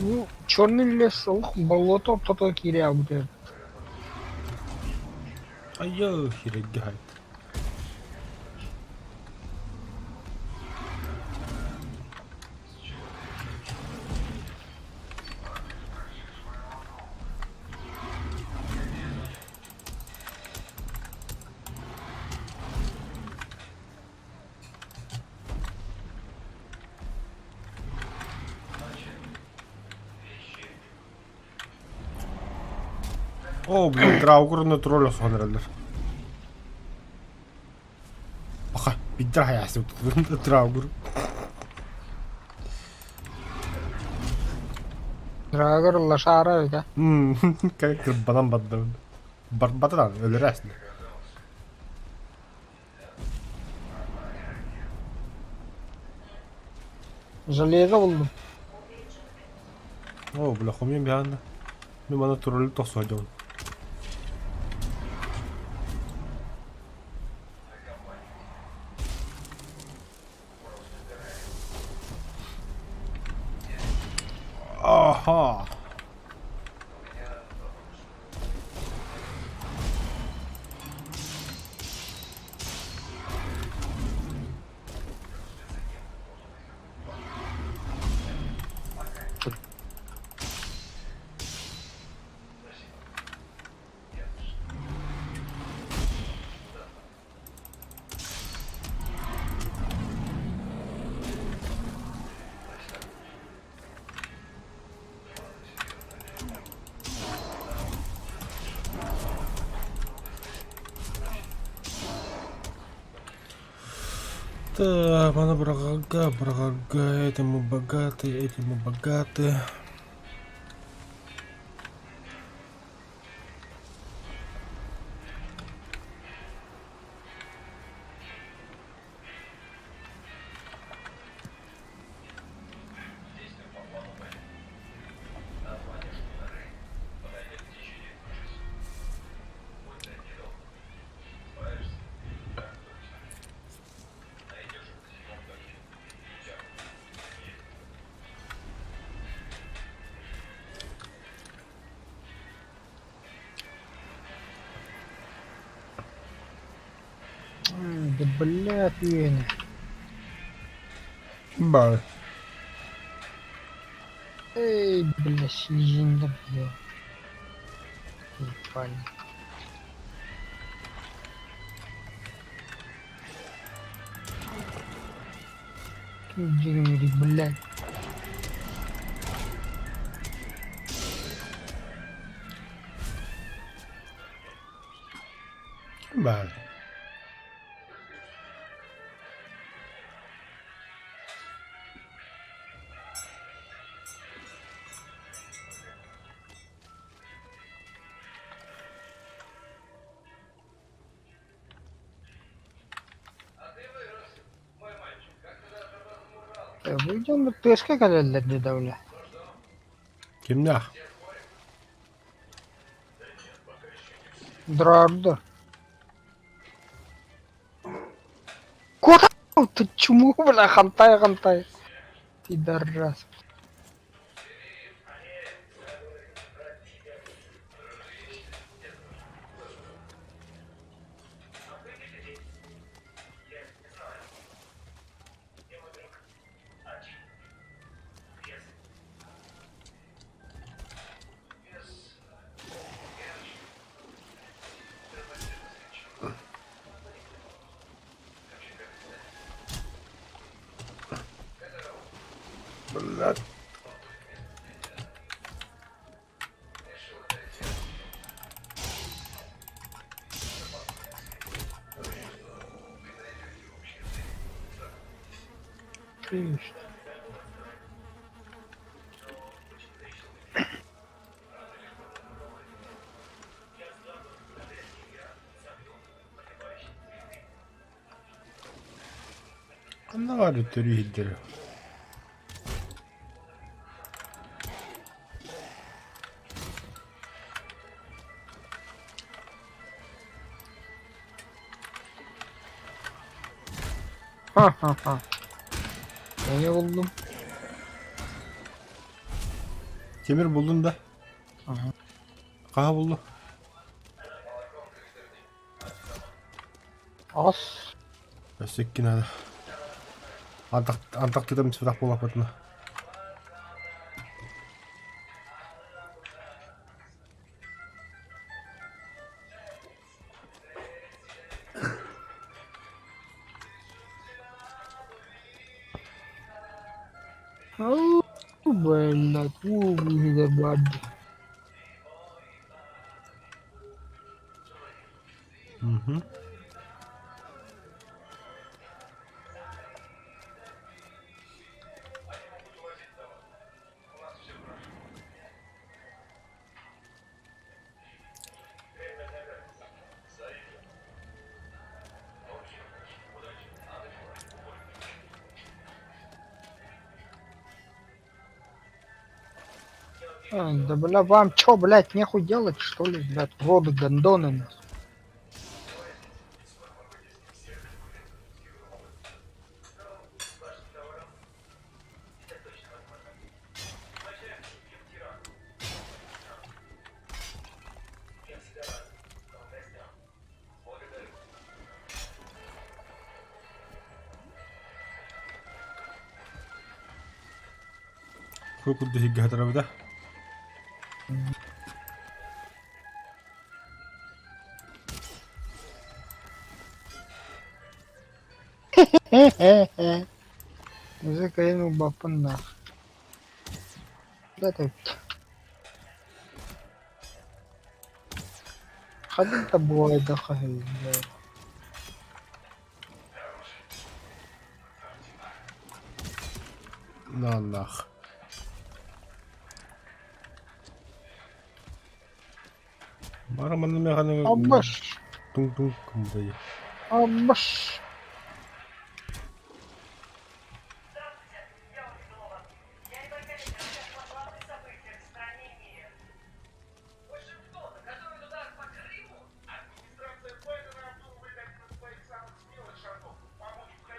Ну, черный лес, болото, то киря будет. А я хереггайт. Oo, блядь, Драугрны троллосуған herhalde. Баха, биттер хаясы Драугр. Драгер лошара да. Как кырбадан бадды. Батыдан, өлер әсінде. Железо buldum. О, бля, хумин бияны. Мен бана троллы тоқсу адион. Аха. Так, она брага, эти мы богаты. Да блядь, Веня. Бар. Эй, бля, слезинда, бля. Ебать. Дигмири, блядь. Бар. Выйдем на тышка, когда для давля. Kimde? Драгда. Куда ты чему, бля, хантай. Пидорас. Блядь. Видишь? Ne var ya türü hidleri. Ха-ха-ха. Ne buldum? Demir buldun da. Aha. Kaha buldu. As. Össekkin hadi. Antarktida mı çıplak bulmak batına. Oh, блядь, увидел бабки. Угу. Да бля, вам чё, блядь, нехуй делать, что ли, блядь, воды гондоны. Kuku dihiggah tarafta. Язык ему бапан нах. Да ты. Ходил тобой, да ходил, блядь. На нах. Bara man mekan Абаш, tung tung kumday. абаш.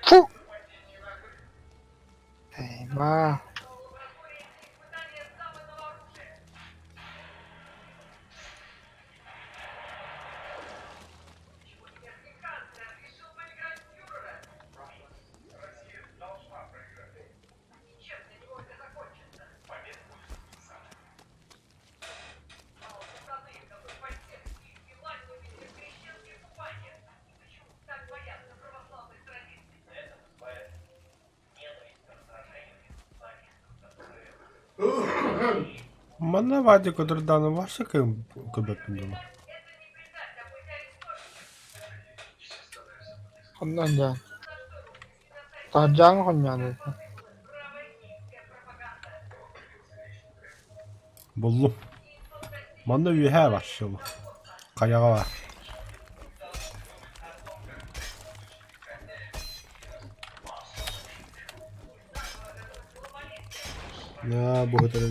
Фу! Эй, ба. Mana вади который данный ваши когда пиндома. Ondan can. Tacan konyadı. Buldum. Manda üye var şu. Kayağı var. Ya bu kadar.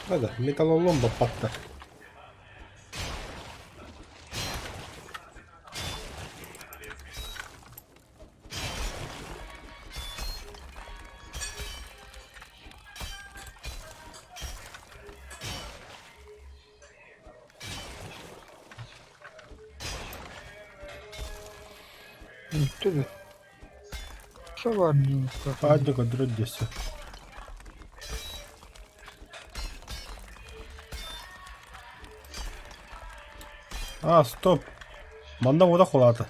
Hadi metalolom da patlar. Gitti de. Şu var diyeyim. Hadi kadar ödesi. А, стоп. Манда вода холата.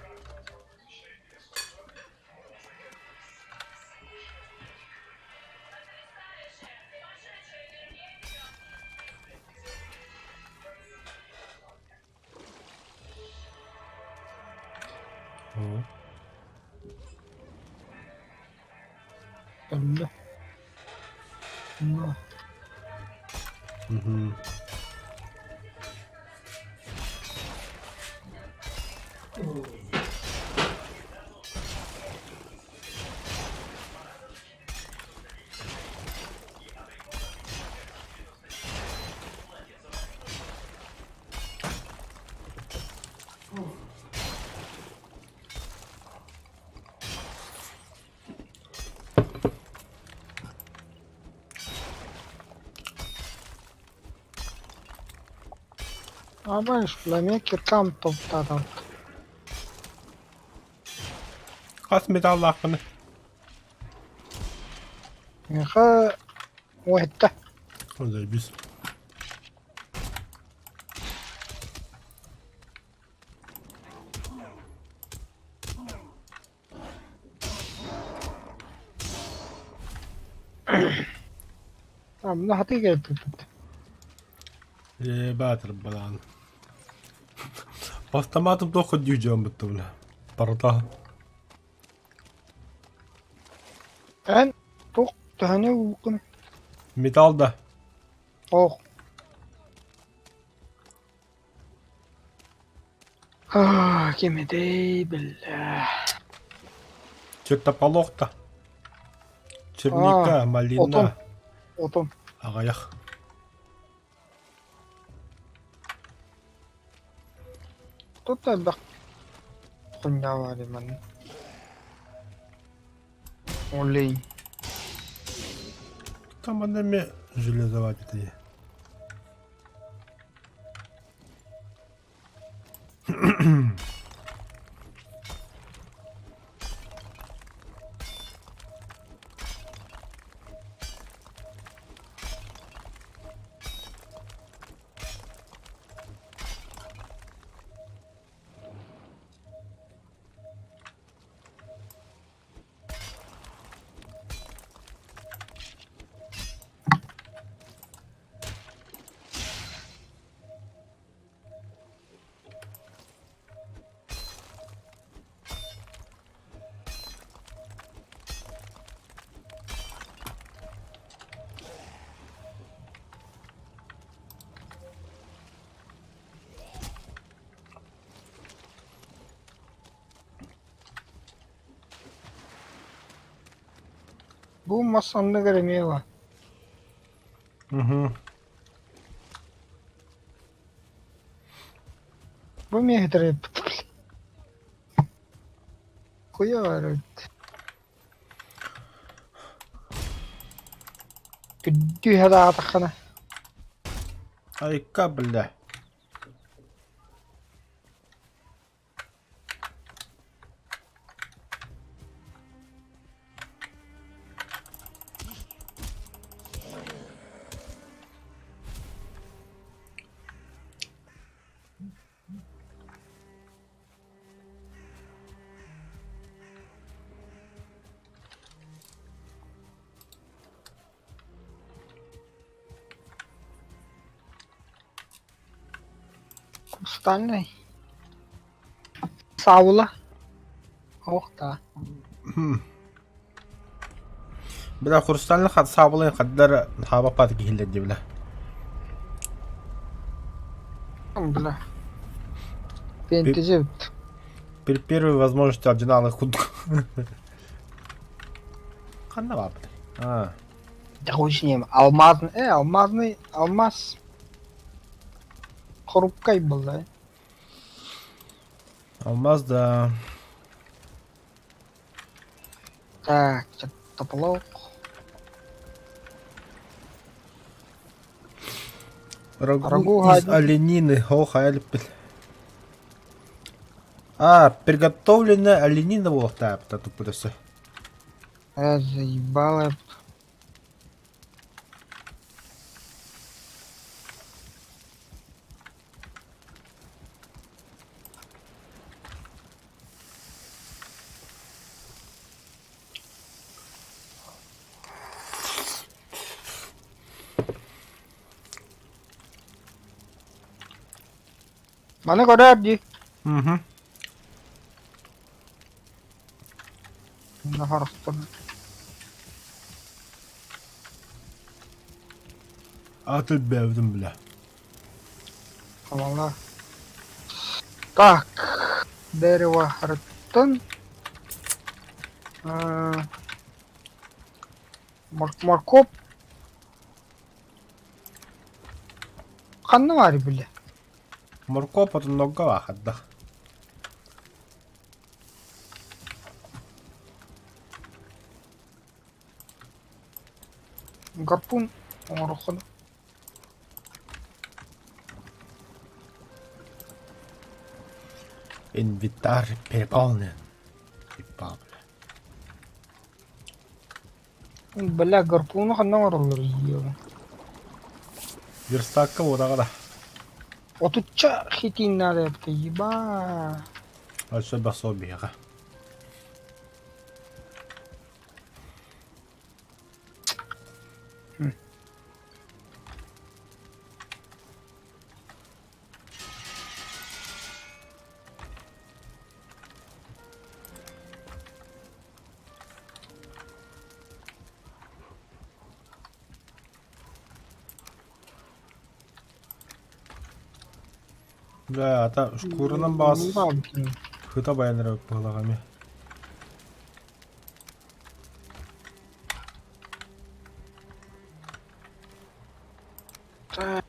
Allah. Allah. Угу. Ama işlemeki tam toptadan. Kaç metal hakkını? Yaha. Vahette. Hadi biz. Tamam, hati geldi. Баатар балаан. Автоматом тохо дюжам бутула. Парта. En çok tane uygun. Металл да. Oh. Gemide billah. Чертополох-то. Черника, Отон. малина. Odun. Агаях. Тут da bak. Kunya var man. Олей. Там одними железоватые. Bu masanını görmeye var. Угу. Bu mehtere. Kuya var. Güddü hada atakana. Ай, бля. Остальный. Саула. Ох, да. بلا خرستان خد صابلين قدر حابة باتك هلا دي بلا. Бля. Пентизит. При первой возможности оригинала кутку. Ханна бабы. А. Да хуй ним. Алмазный. Алмазный. Алмаз. Хрупкой был, да? Алмаз, да. Так, что-то плохо. Рагу Рагу из оленины. Ох, альпель. А, приготовленная оленина вот так, тату просто. Заебало. Mana kau dah di? Угу. Nah harus tuh. Атыл бәвдім бля. Kamala. Так, дерево ртын. Моркоп. Қанны бар біле. Моркоп от много вахадда. Гарпун. Орхон. Инвентарь переполнен. И папа. Бля, гарпуну қанны бар олар ие. Верстакка одағада. Отуча хитин надо епті, еба. Альше басо беға. Да, ата шкурынан бас Бам. хыта баяныры пылагами. Так.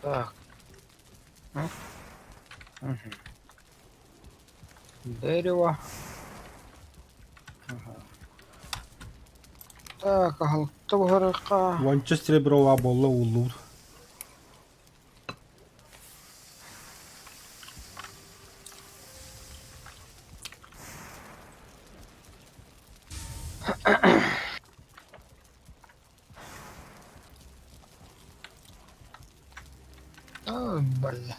Так. Мгм. Дерево. Ага. Так, алтын горыка. Вонча сереброва болла уллур. А, бля.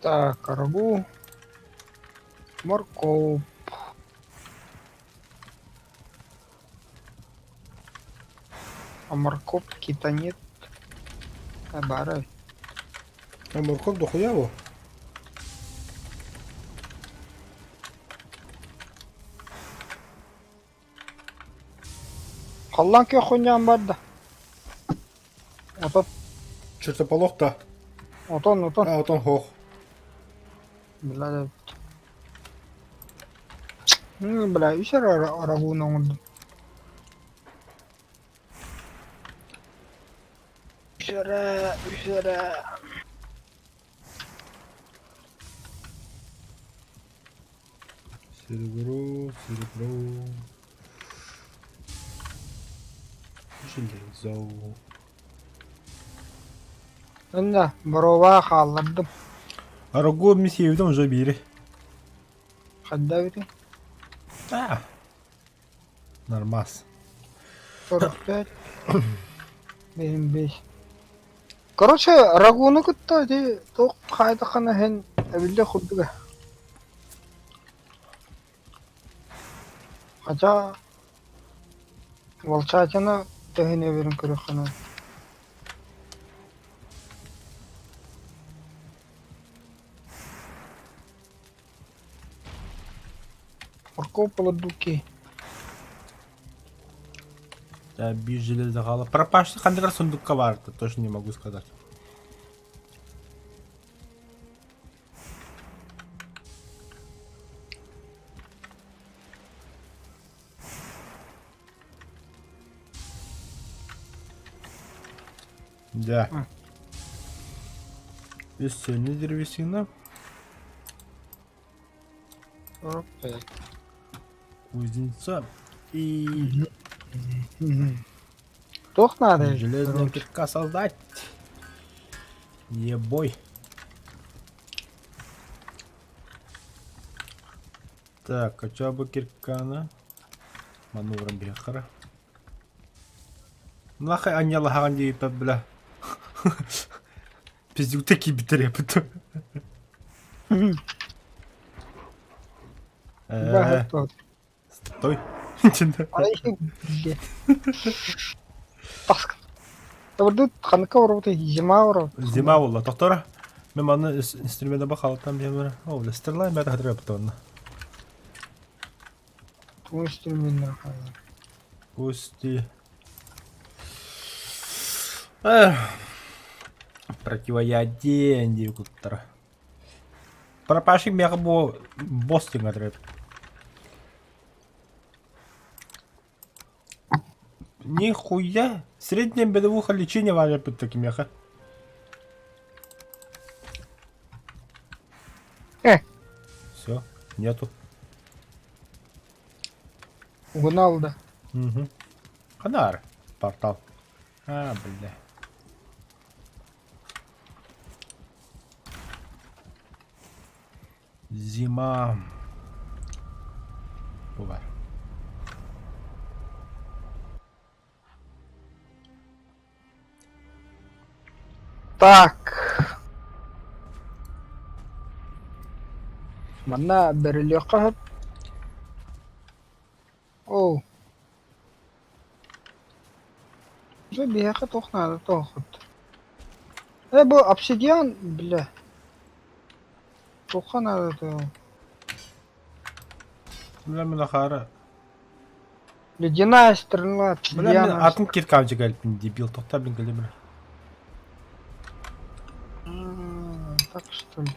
Так, рагу. Морковь. А морковки-то нет. Бары. А морковь дохуя во? Коллан ке хуйням бар да. Отон, Чертополох-то. отон. А, вот он хох. Бля, бля, еще рагу на он.Üşere. Серебро. Железо. Önde, barova kaldırdım. Арго ми sevdim уже бири. Kadda biri. А. Нормас. 45. Benim 5. Короче, рагуны кытта де ток хайда хана хен әбилде худдыга. Хача волчачаны тегине берин көрө хана. Морков полудуки. Да, без железа гала. Пропащий хандыр сундукка барды, точно не могу сказать. Да. Бесценный древесина. 45. Кузнеца. И Тох надо. железная кирка создать. Ебой. Так, а чё бы киркана? Маневром бехара. Нахай аньяла хаган дейіп бля. Пиздюктеки битерепті. Да, готов. Стой. Чында. Ай, бля. Паск. Табырды қаныққа ұрып зима ұрып. Зима болла. Тоқтора. Мен маны инструмента бақалыптан бемір. О, лестерлайн бәді қадыр өпті оны. Ту инструментler қалар. Пусти. Противоядие дейі күттір. Пропашик меға бұл бостың қадыр өпті. Нихуя! Среднее бедовуха лечение важно под таким яха. Все, нету. Гуналда. Угу. Ханар. Портал. А, бля. Зима. Бывает. Так. Mana berliqah. Оу. Уже бияқы тоқнады тоқыт. Бұл обсидиан, бля. Тоққа надо то. Бля, мен ахары. Ледяная стрела, Бля, мен обсидиан. атын киркам жегаліппін, дебил. Тоқта, блин, көлемір. Так что ли.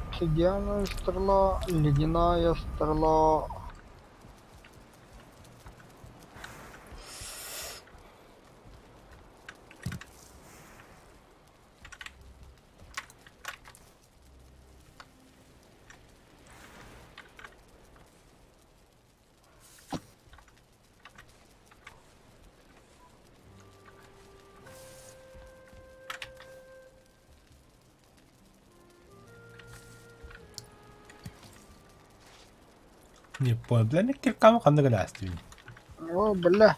Обсидиановая стрела, ледяная стрела. Не понял, бля, мен киркамы қанды кіләсті. О, бля.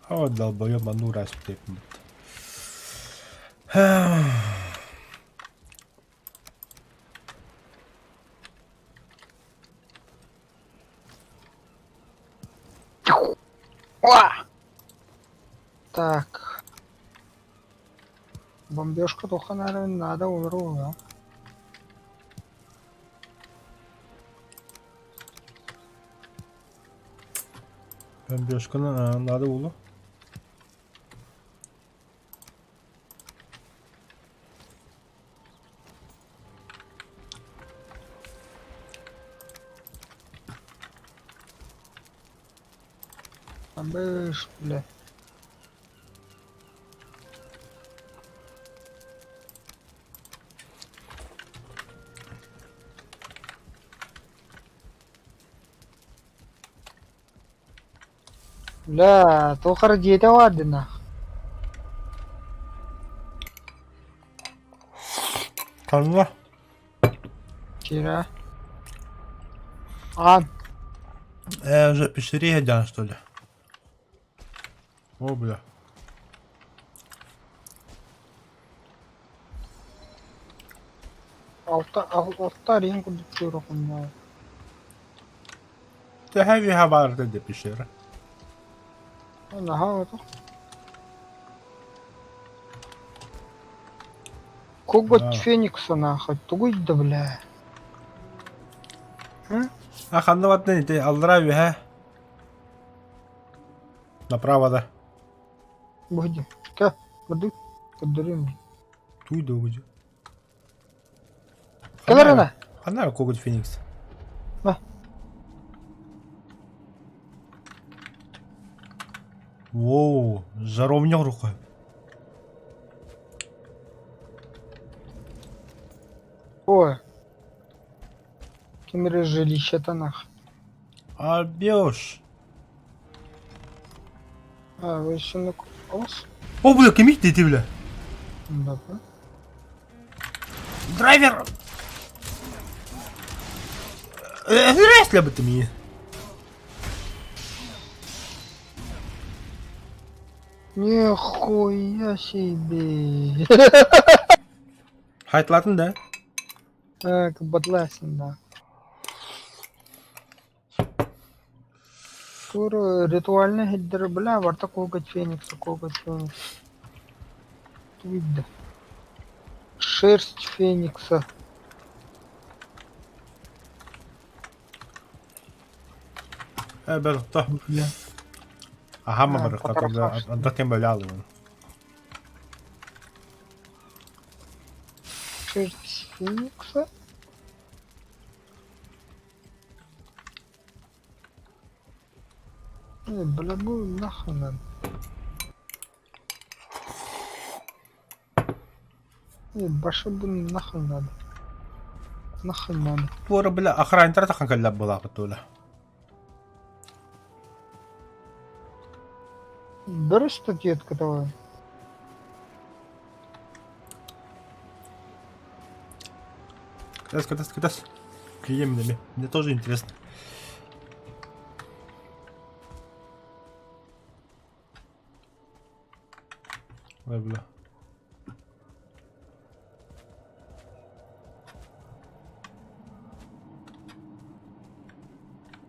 А вот долбоёб ману распрепнет. Уа! Так. Бомбежка только, наверное, надо уровня. Бомбежканы надо улы. Бомбеж, бля. Бля, только ради этого одна. Канла. Вчера. А, Уже пещере ядян, что ли? О, бля. алтарин куда ты рухнул. Тәһәви хабар dedi пещера. Ага, это. Коготь Да. Феникса нахуй, тугой да бля. А ханны ватны ты алдырави, ха? Направо, да. Буди. Ка, воды, подурим. Туйду где. Каларана. Ханна коготь Феникс. Да. Воу, жаровня рухай. Ой. Кемере жилище-то нахуй. Альбеуш. А, вы еще на кос? О, бля, кемик дейти, бля. Да. Драйвер! Здрасте, об этом и. Нихуя себе. Хайтлатын, да? Так, бадласин, да. Тур ритуальный хиддер, бля, варта коготь феникса. Видно. Шерсть феникса. Бля, то. Бля. Ага, А, мамыр, потрофаш. антакен бля алым. Шерсть феникса. Бля, ну нахуй надо. Баша бы нахуй надо. Нахуй надо. Пора, бля, охрана тахан каллап была потула. Берешь статьетку давай. Катас. Клиентами. Мне тоже интересно. Ой, бля.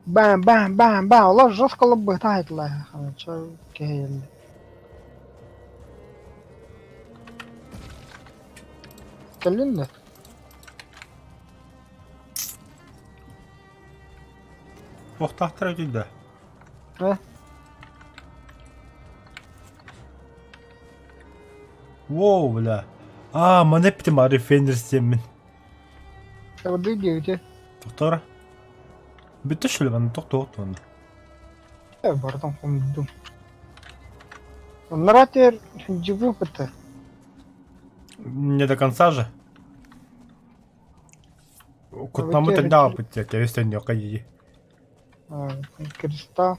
Бам. Олар жестко лоббы тайтлы. Чё кейли. Калинда? Тоқтақтыра жүлді. Воу, бля. Мана біттім ары фендер істемін. Воды девять. Тоқтара. Бітті шүлі бана, тоқты. Бардам хумдум. Наратер живу пыты. Не до конца же. Кутнамы Өте тогда өте. опыт, я вестен не окади. Креста.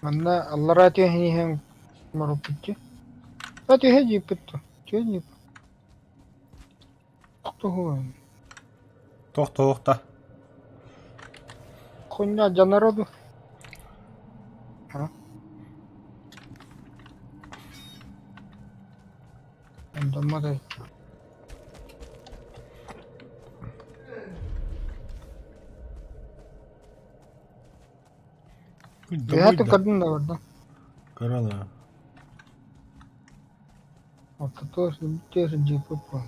Манда алларатия хинихен марупитти. Ати хеджи питто. Чеджи. Кто хуй? Тоқта. Хуйня для народу. А? Домадай. Я ты кадын да варда. Корона. Вот это тоже джипупа.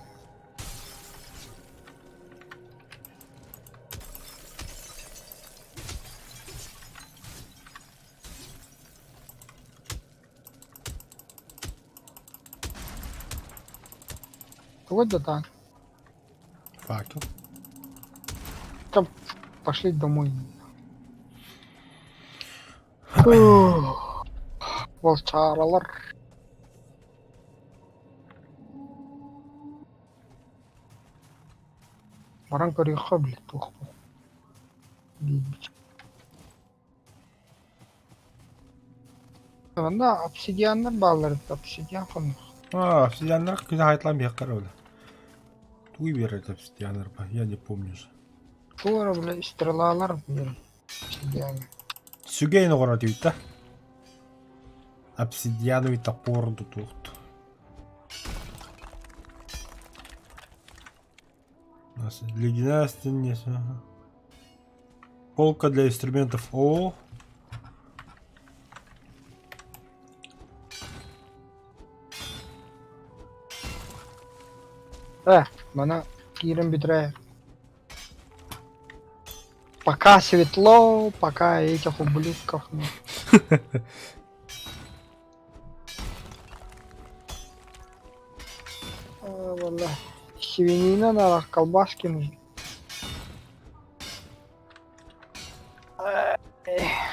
Вот да так. Факел. Там пошли домой. Фух. Волчаралар. Маран көріға білет тоқты. Анда обсидиандар балар, обсидиан қонық. Обсидиандар күзі хайтлан бияққар өлі. Туй берет обсидиандар ба, я не помню же. Тура, бля, стрелалар бер. Обсидиан. Сүгейін ғора дейді. Обсидиановый топорды тоқты. Ледяная стенница. Полка для инструментов. О. Мана кирим битрая. Пока светло, пока этих ублюдков нет. Валла. Свинина надо, колбаски нужны.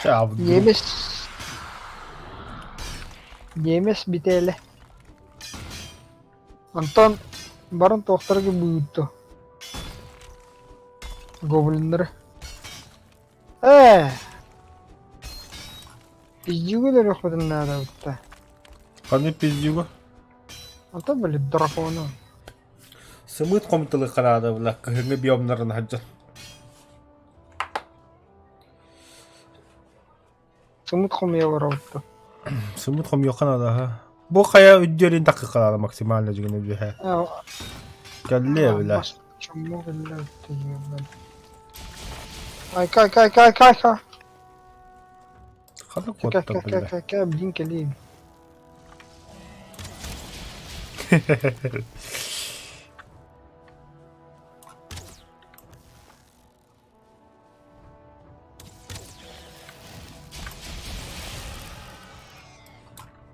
Чавду. Немес бителе. Антон барын тоқтарға бұйытты. Гоблинлер. Пиздюгы да рөхметін надо бұтта. Қаны пиздюгу? Антон біліп драконы. Сымыт комтылы қарады бұла, көхіңі биомнарын хаджан. Сымыт құмия бара бұтты. Сымыт ком yokan ada ha. Bu kaya üdderin dakika kadar maksimalde cügünü bir he. Geldi bile. Чому вилля ти єбан? Ай, кай. Kada kotta bile. Кай, блин, калин.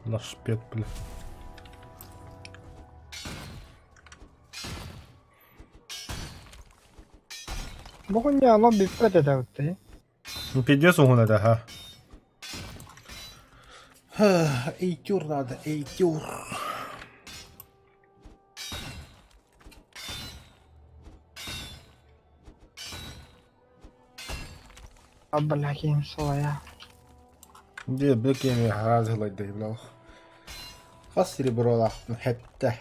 Наш пет бile. Богон я лобби педе да. Ну пидес угу надо ha. Eğitiyor надо, eğitiyor. Абалаким соя. دي بكي حراز الله يديم له. خسري برو حتى.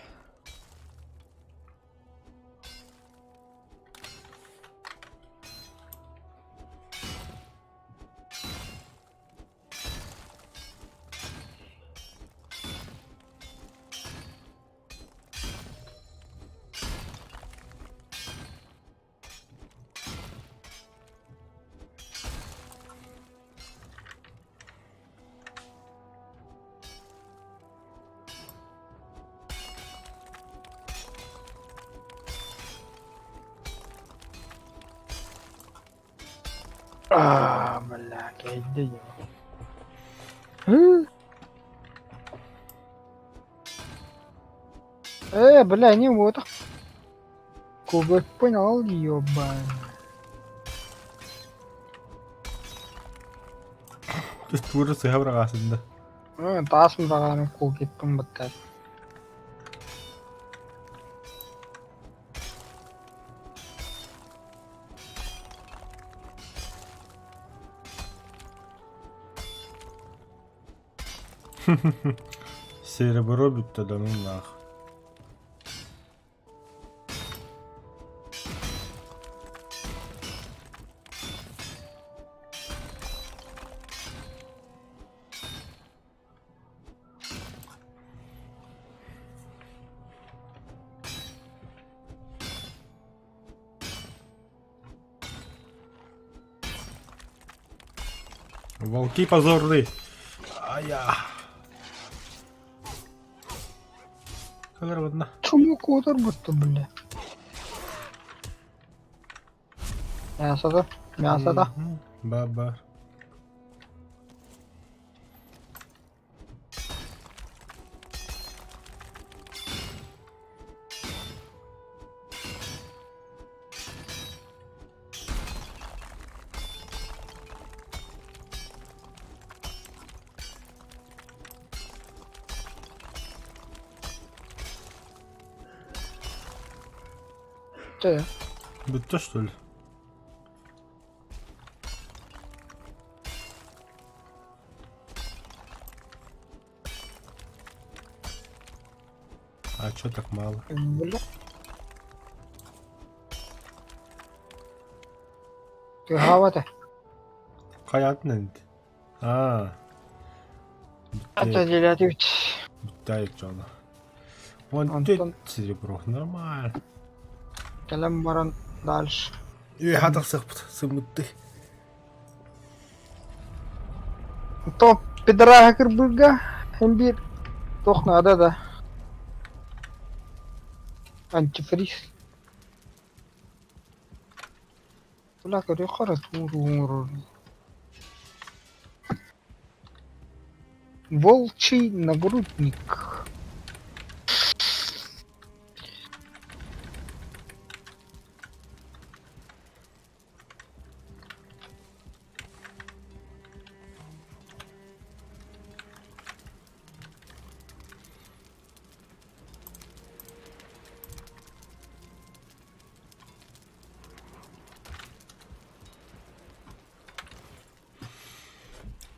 Малака, иди его. Бля, не вот. Кубик понял, ёбан. Burası havra aslında. Таас мрагааны кубикпен баттаа. Серебро бітті да ну нах. Волки позорные. Ая. Как одна. Чому кодер бутты, бля? Мясо-то. Баба. Че? Бітті, что ли? А чё так мало? Бля. Ты гавата? Hayatın aa. Это делятивч. Bitti canım. Он Антон. серебро, нормально. Келем баран дальше. Хатах сымытты. То пидорага кырбыга. Эмбир. Тох надо да. Антифриз. Бля, говорю, хорошо. Волчий нагрудник.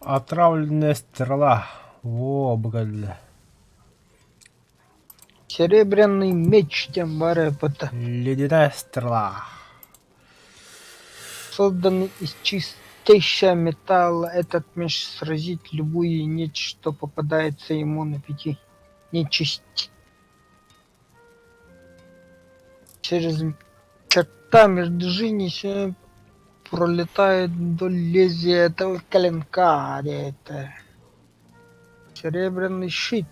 Отравленная стрела. Во, бгаль. Серебряный меч, тем более, Ледяная стрела. созданный из чистейшего металла. Этот меч сразит любую нечисть, что попадается ему на пути. Нечисть. Через черта между жизнью пролетает вдоль лезвия этого клинка. Это серебряный щит.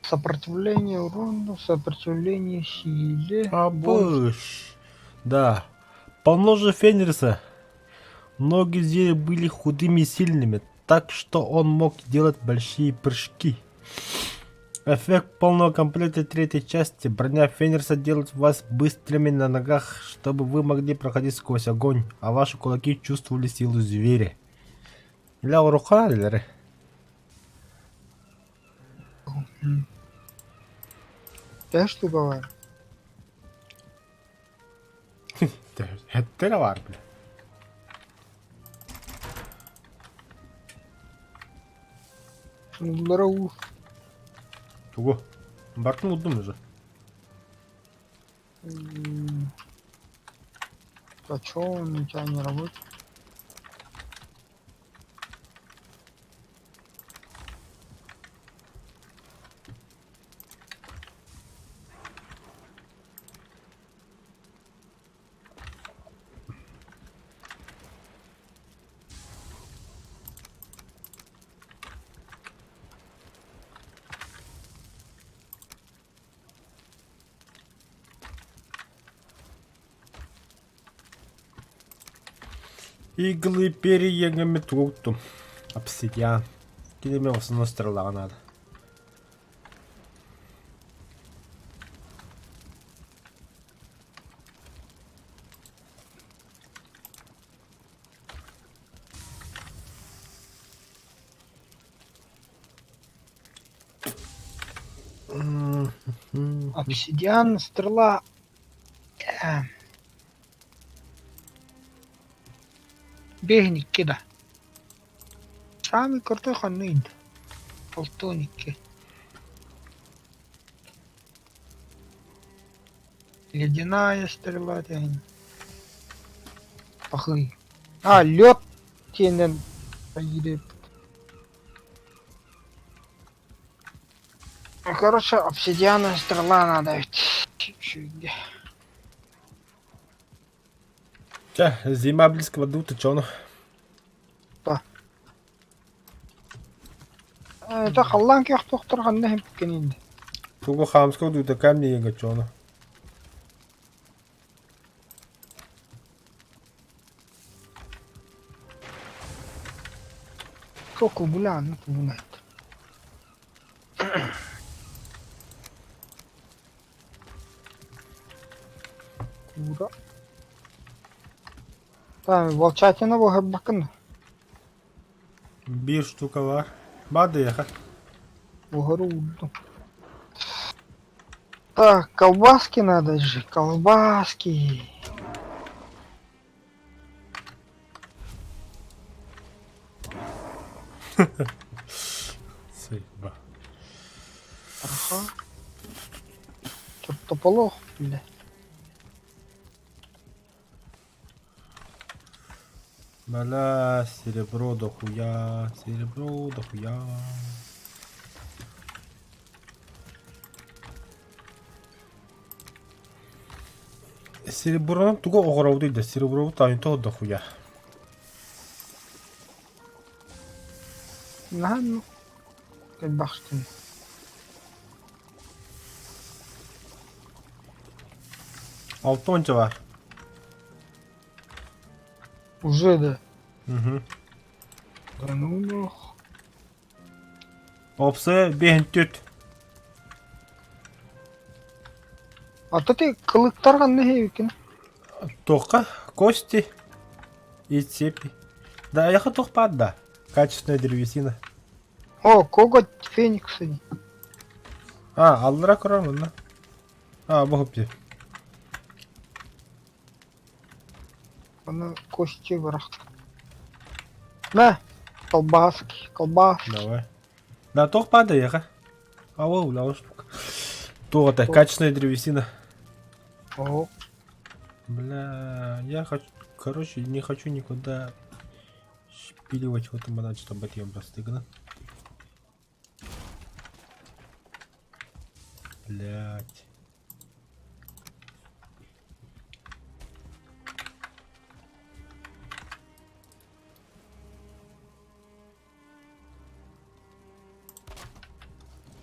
Сопротивление урону, сопротивление силе. Абыш. Да. Полно же Фенриса. Многие звери были худыми и сильными, так что он мог делать большие прыжки. Эффект полного комплекта третьей части. Броня Фенриса делает вас быстрыми на ногах, чтобы вы могли проходить сквозь огонь, а ваши кулаки чувствовали силу зверя. Ля урухалеры. Я что говорю? Это var bile. Здорово. Ого. Бартын удum уже. А чё он у тебя не работает? Иглы перьями туктум. Обсидиан. Кидeme в основном стрела надо. Обсидиан, стрела. Бегник кида. Самый крутой ханын. Полтоники. Ледяная стрела. Пахы. А, лед тенен. Короче, обсидианная стрела надо. Чуть-чуть. Ча, зима близко воду, ты чё ну? Это халланки ахтохтар ханнахим пикенин. Туго хамско дута камни ега чё ну? Коку булян, бунат. Кура. Там волчатина бога бакын. Bir штука var. Бады яха. Угору. Так, колбаски надо же, колбаски. Сейба. Хорошо. Что-то плохо, бля. Бля, серебро дохуя, серебро дохуя. Серебро туго огоров дейді, серебро тайын то дохуя. Ну, как бахтин. Алтонча var. Уже да. Угу. Да ну нах. Опсы бehen түт. А то ты коллектор не хевикин. Тоха, кости и цепи. Да, я хотел да. Качественная древесина. О, коготь феникса. А, аллара курам да. А, бохопти. Она кости враг. На, колбаски, колбас. Давай. Да, тох падай, яха. Ау, ла штука. То это качественная древесина. О, Бля, я хочу, короче, не хочу никуда шпиливать в этом монате, чтобы это я простыгну. Блять.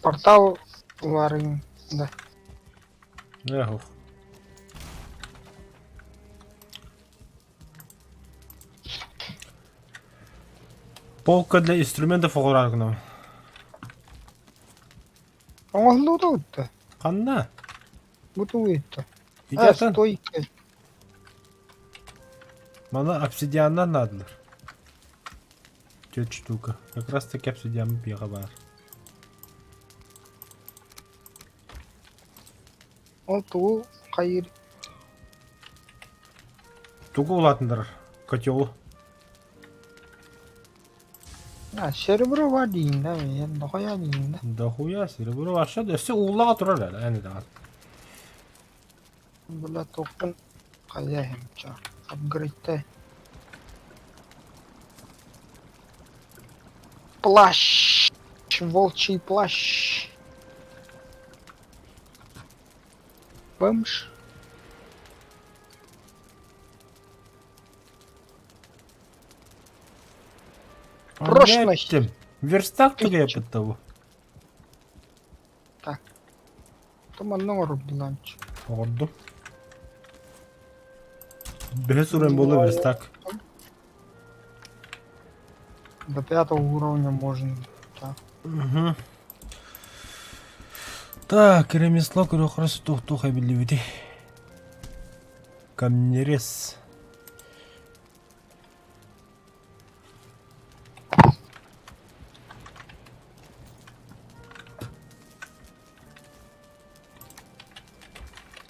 портал варим, да. Эх, полка для инструментов аккуратно. Оңғылу да өтті. Қанна? Бұты өтті. Идятын. Стойка. Мана обсидианнан надылар. 4 штука. Как раз таки обсидиан бега бар. Ол туы қайыр. Туга улатындар. Котелу. Серебро бар дейін да, енді қоя дейін да. Да хуя серебро ашады. Все улаға тұрар әлі. Әне даған. Бұла тоқпын қая hem чар. Апгрейдті. Плащ. Волчий плащ. Бомж. Прочность. Аңлеттім. Верстак туга я под того. Томанның ұрып бұланчы. Орду. Без урен болу верстак. До 5 уровня можно. Так. Угу. Так, ремесло крохрос тухтуха билибити. Камнерез.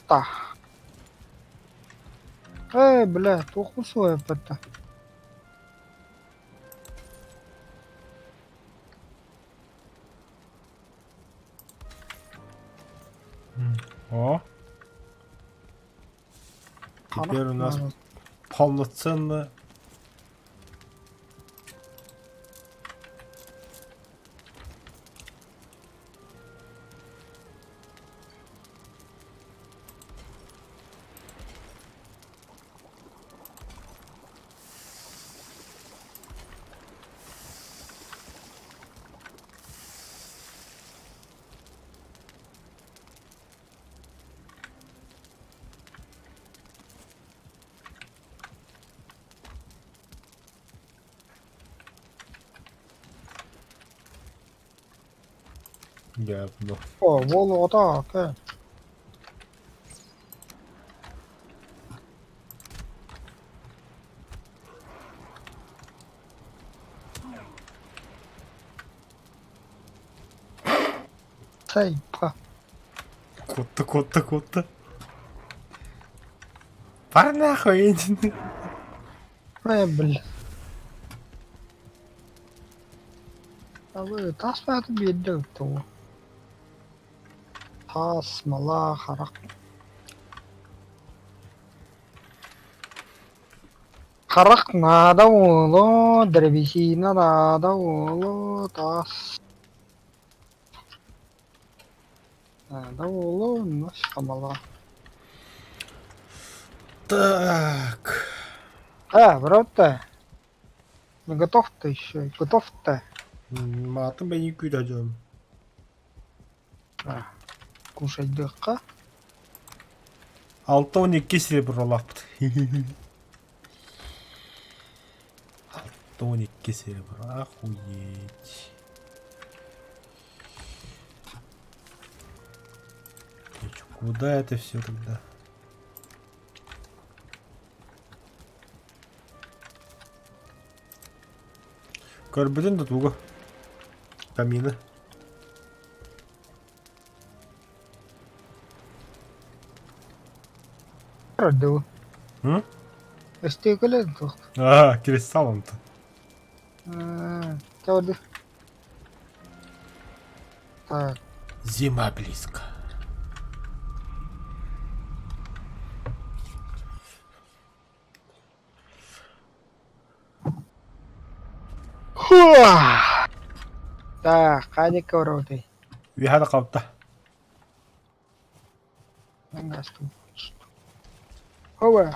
Так. Бля, туху свое это. О. Теперь у нас полноценно. Явно. О, волу так. Сейпа. Котта. Пар нахуй. Бля. А вы тасмады бедді то. Тас, мала, харақ. Харақ надо оло, древесина надо оло, тас. Надо оло, но мала. Так. Брат-то. Не готов ты еще, готов-то. Матым ben yük yürüyeceğim. Кушать дыхка. 6-12 серебро лапты. 6-12 серебро. Охуеть. Куда это все тогда? Карбидин до туго. Камина. Родил. М? Стекали тут. А, кристаллом-то. Gördü. Так. Зима близко. Хуа! Так, hadi короты. Vi hade kapta. Ben kaçtım. Hava.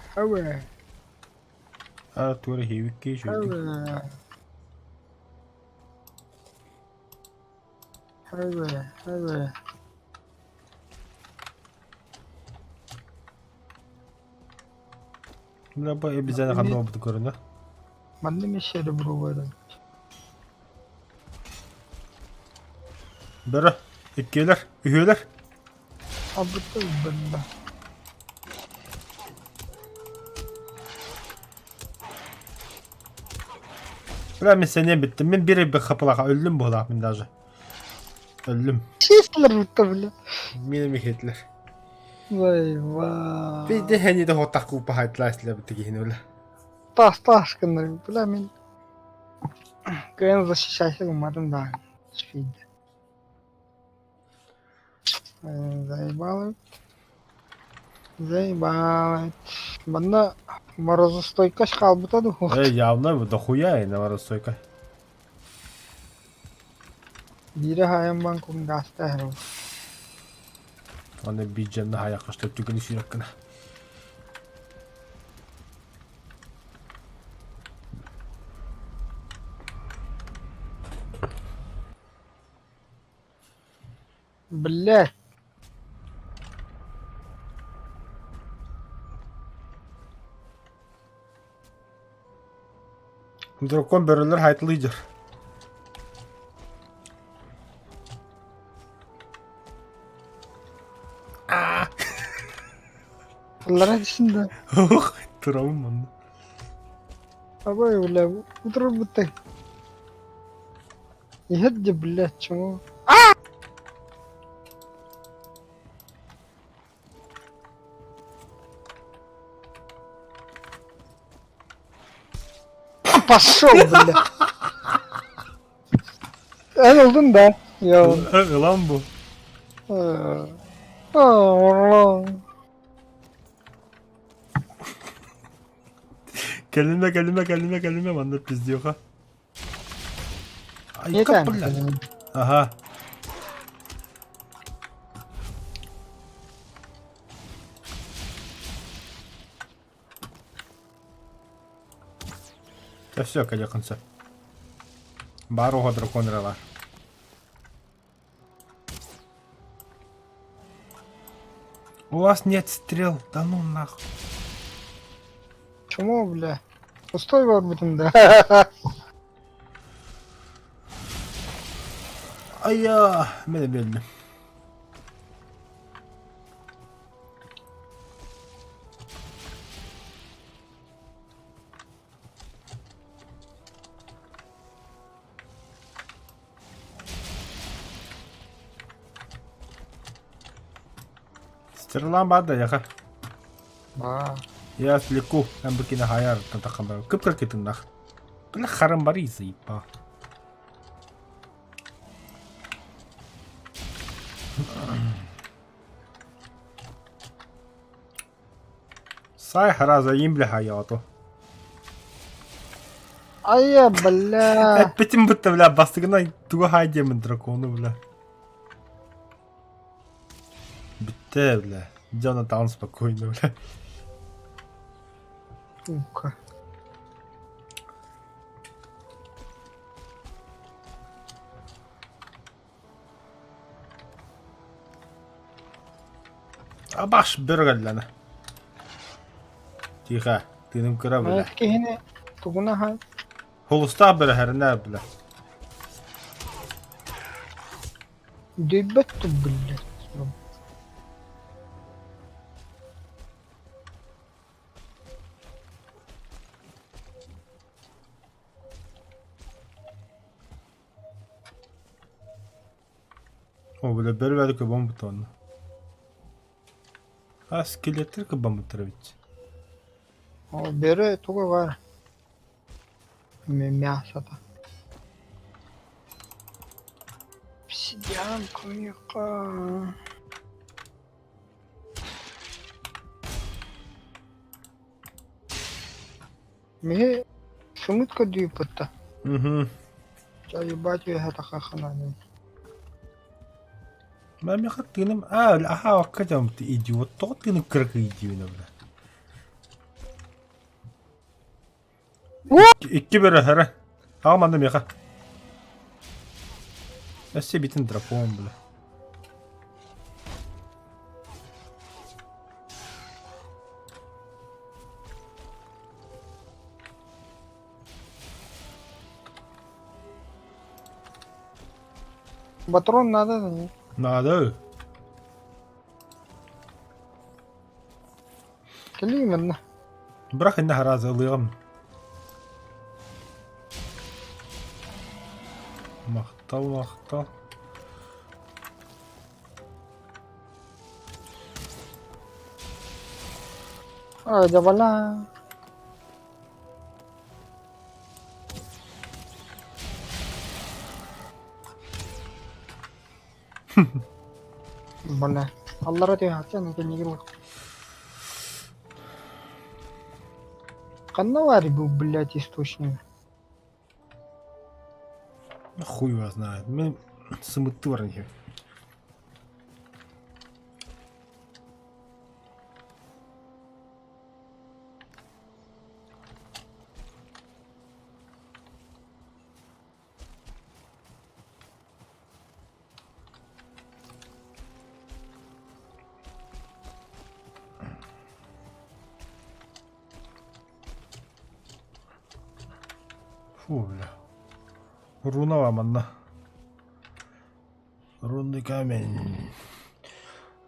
Artur heviki şöyle. Hava. Ne bu bize ne kadar oldu görünüyor. Ben de mi şeyde buralarım? Böyle ikkiler, üyeler. Abdül bunda. Ulan ben seneye bittim. Ben biri bir kapıla öldüm bu da ben daha. Öldüm. Çiftler burada bile. Benim Hitler. Vay vay. Bir de hani de hotak kupa haytlar isle bitti yine öyle. Tahta aşkınları bile min. Köyün zaşı şaşı umarım daha. Şeydi. Заебалит. Банда морозостойкош қалбытады. Явно дохуя не var стойка. Бири хайан банкун гаста херу. Onu bir cemde hayak işte tükünü sürekli. Блять. Drokon börüler haytlıdır. Аллара дишинде. Travma mı? Абай бля, утро бутты. Ехать, блять, чему? Пошел, бля. Öldün de. Ya. Lan bu. Allah. Kelime bana pis diyor ha. Ay Yeter. kapılar. Aha. Да все, конец. Баруга драконера var. У вас нет стрел, да ну нахуй. Чему, бля? Пустой var bütünde. Ay ya, ben de bildim. Sırlan bana da yaka. Aa. Я свлеку, там быкина хаяр, там такая кыпкарки тындах. Бля, харамбари заебал. Сай хараза им бля хаяту. Ay bля. Hep bütün bıttı bля, bastığına tuğa haydiyemin drakonu bля. Bitti bля. Джона там спокойно бля. Сука. А баш бürgerlerine. Тихо, dedim kıra bля. Evet ki yine tuguna hay. Hulusta bля her ne bля. Dübbet tu bля. О, бля, бürger кыбам бутonu. А скелеттер кыбам бутырович. O beri tugu var. Мясо-то. Ayağım kuyuka. Мне сумутка дюпата. Угу. Я ебать я это хахана. ما مخطينم لا كجام تيجيوت توتين كرك يجيونا İki bire here. Almadım yaka. Esse bitin drapon bile. Патрон надо, да нет? Надо. Именно. Bırak inne haraz alıyam. Maktal. Да валя. Бля. Allah ради хакян это не игру. Канавари был, блядь, источник. Хуй его знает. Мы самотворники. Фу, бля. Руна вам одна. Рунный камень.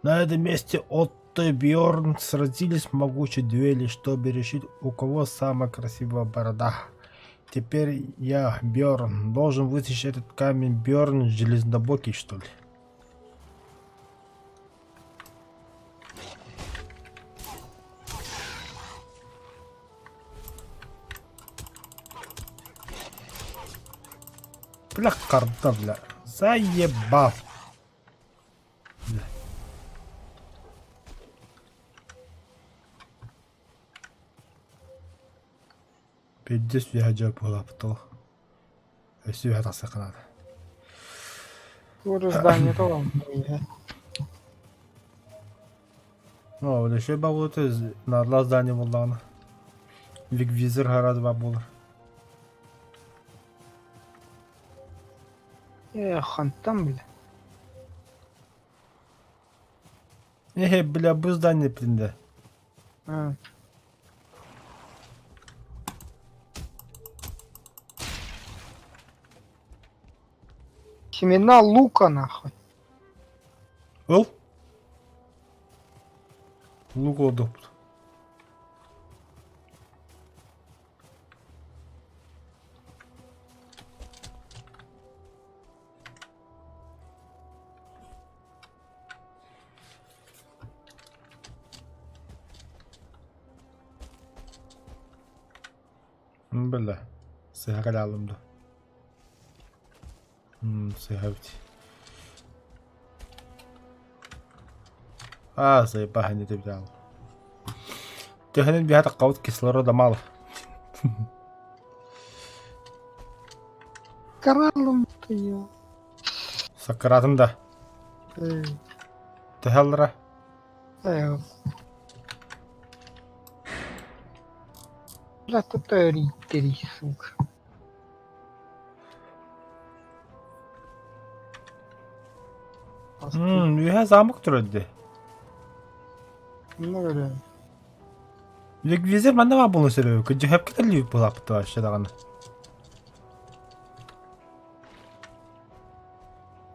На этом месте Отто и Бьорн сразились в могучей дуэли, чтобы решить, у кого самая красивая борода. Теперь я, Бьорн, должен вытащить этот камень. Бьорн железнобокий, что ли? Бля, карта, бля. Заебал. Бля. Пиздец, я джаб лаптал. Если я так сакнал. Вот здание то. О, да еще бабулы на два здания булдана. Вигвизер харад бабулы. Хантам, бля. Бля, bu здание прinde. А. Семена лука, нахуй. Ol. Luk oldu. Bella. Siha kala alımda. Siha biti. Siha hani de bir al. Tehnin bir hata kavut кислорода мало. Кораллом ты ее. Сакратым да. Tehallra. Бля, тут ритери, сука. Üye zamık durdu. Ну, бля. Визир манда ма bunu söylüyor. Kıcı hep kitali bu laptı aşağıdan.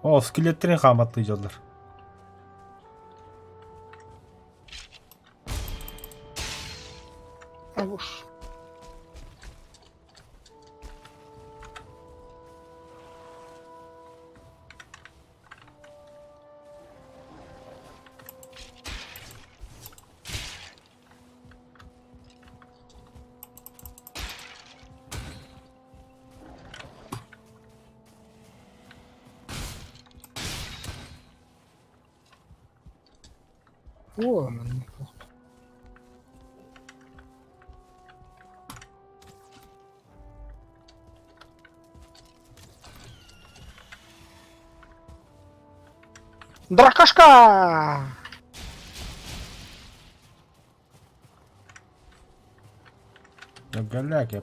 O skeletlerin kamatlayıcılar. Алуш. О, мен. Дракашка! Я голяк, я...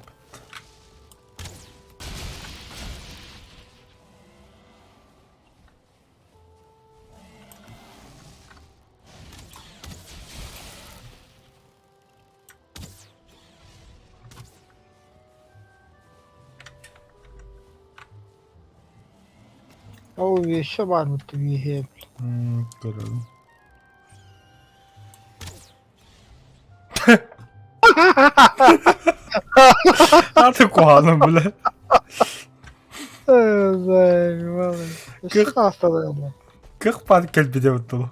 О, еще var bir Görüyorum. Artık kohanım bile. Еще hastalığı. 40 parça kelbi de unuttum.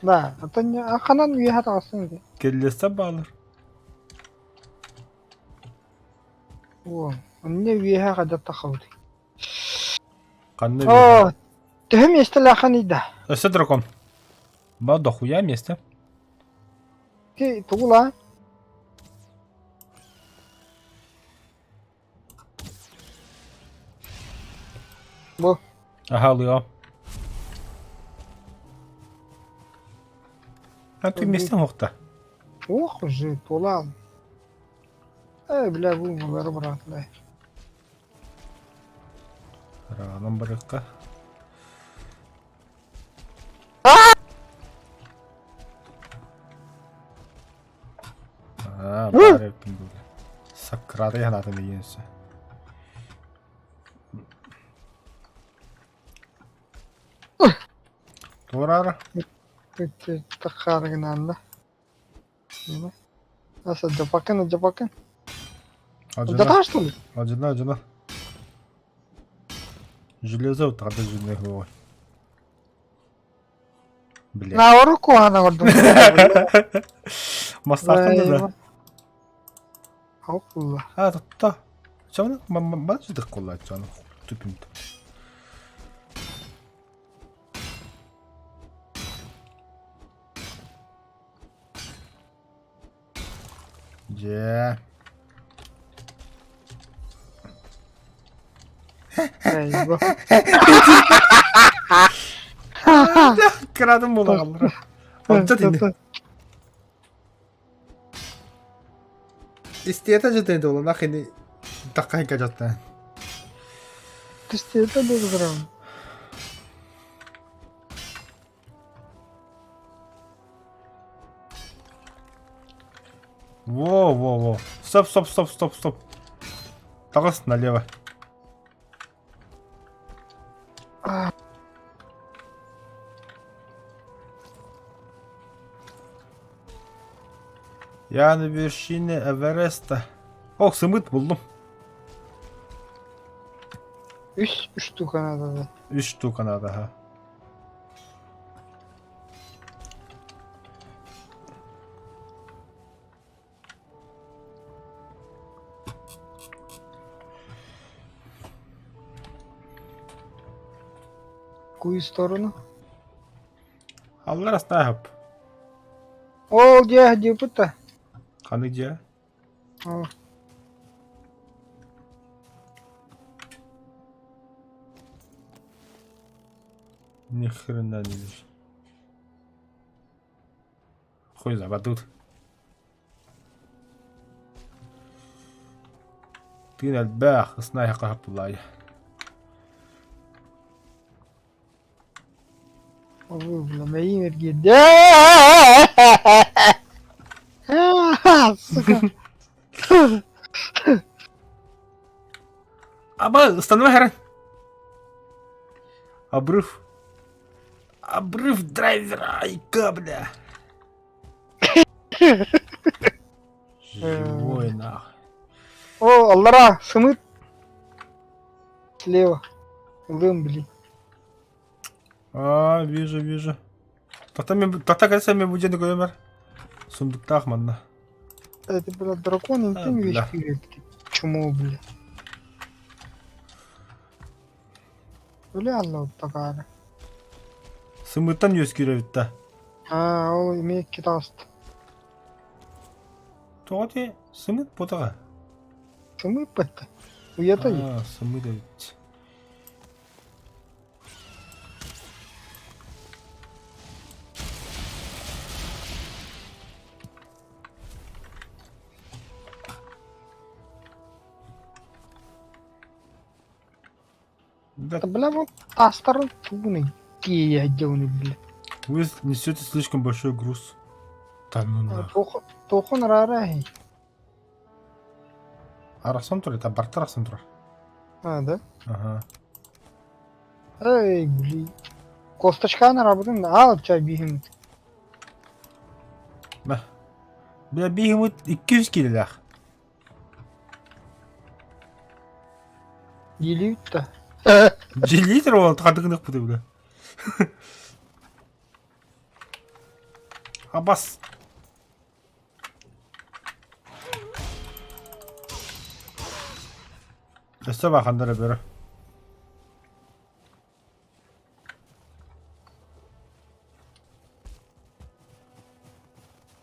Да, это не Аханан üye aslında. Gelirse bağlar. О, мне üye kadar takıldı. Kanlı bir. О, тем есть лаханида. Öse dragon. Ba дохуя место. Ki tuğla. Bu. Aha alıyor. Ha tu место hokta. Ох, уже tuğla. Bile bu bunları bıraktılar. Ranım bırakka. Bari yapayım böyle. Sakrada yanarım yiyense. Doğru ara. Peki, takarın anda. Nasıl capakın. Acına. Acaba что ли? Acına. Железо вот тогда железный головой. Блин. На руку она вот думает. Масақтың да. Алла. А, да. Чамны маждық қолай жаны. Түпімді. Же. Eyvah. Kıradım bunu kaldıra. Altta dinle. İstiyete ciddi olun. Akini dakika kaçattı. Ты что это безграм? Во. Стоп. Тагыс налево. Yani вершине Эвереста. Oh, sımıt buldum. Üç штука надо да. 3 штука надо, ha. В какую сторону? Allah aslında yap. О, где это? Kanı где? О, Ни хрена не вижу. Хуй забадут. Тин الباخ اصنعي قهب الله. вы, на имя где? Сука. Аба, установи хрен. Обрыв драйвера и кабля. Живой нахуй. О, Аллара, смыт. Слева. Лым, блин. А, вижу. Tahta gelse mi bu ceni koyamar. Sundukta akmanla. Это, блядь, дракон, А, ты не бля. видишь, чему, блядь. Бля, Allah такая. Sımıttan 100 kilo bitti. Ол эме китаст. Тоғате сымыт потаға. Сымып бітті. Уята же. Сымыт өйт. Да, Бля, вот тастарын тугны. Кия деланы, бля. вы несете слишком большой груз. Там ну на. Тохон рара. Арасан тұр, это барты арасан тұр. Да? Ага. Эй, блин. Косточканы работаем, ал чай бихим. Ба. Бля, бейгімет 200 келелер. Елеют-то. Литр ол тақадығынық бұды бля. Абас. Өсті бақандары бөрі.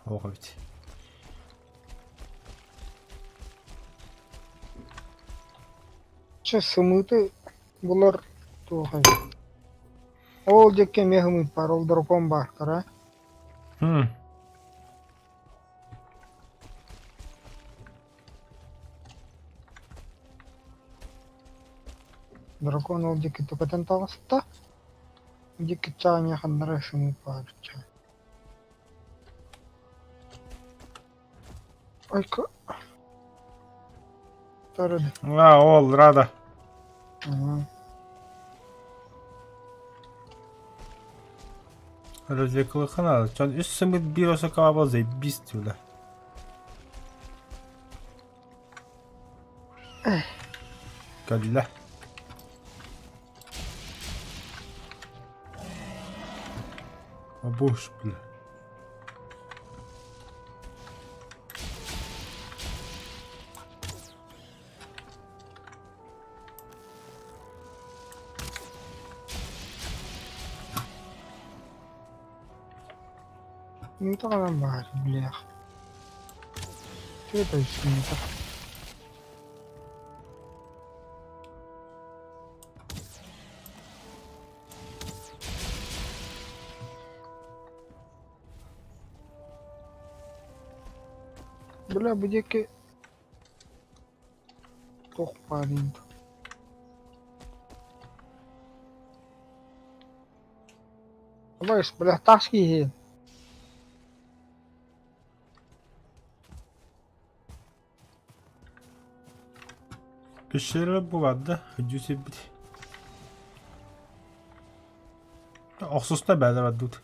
Оға бит. Че сымыты булар тухай. Ол жекке мехмыт бар, ол дракон бар, кара. Дракон ол жекке тукатан тағысты. Жекке чаға механдары сымыт бар. Айка. Тарады. Ол, рада. Развлекалы канал. Чон үш сымыт бір осы кава болзай, бист бля. Кәділі. Абош, бля. Ну там бар, блях. Что это еще не так? Бля, будеки. Тох парень. Давай, бля, таски. Кішері болады, жүзе біт. Оқсысына бәді бәді бұд.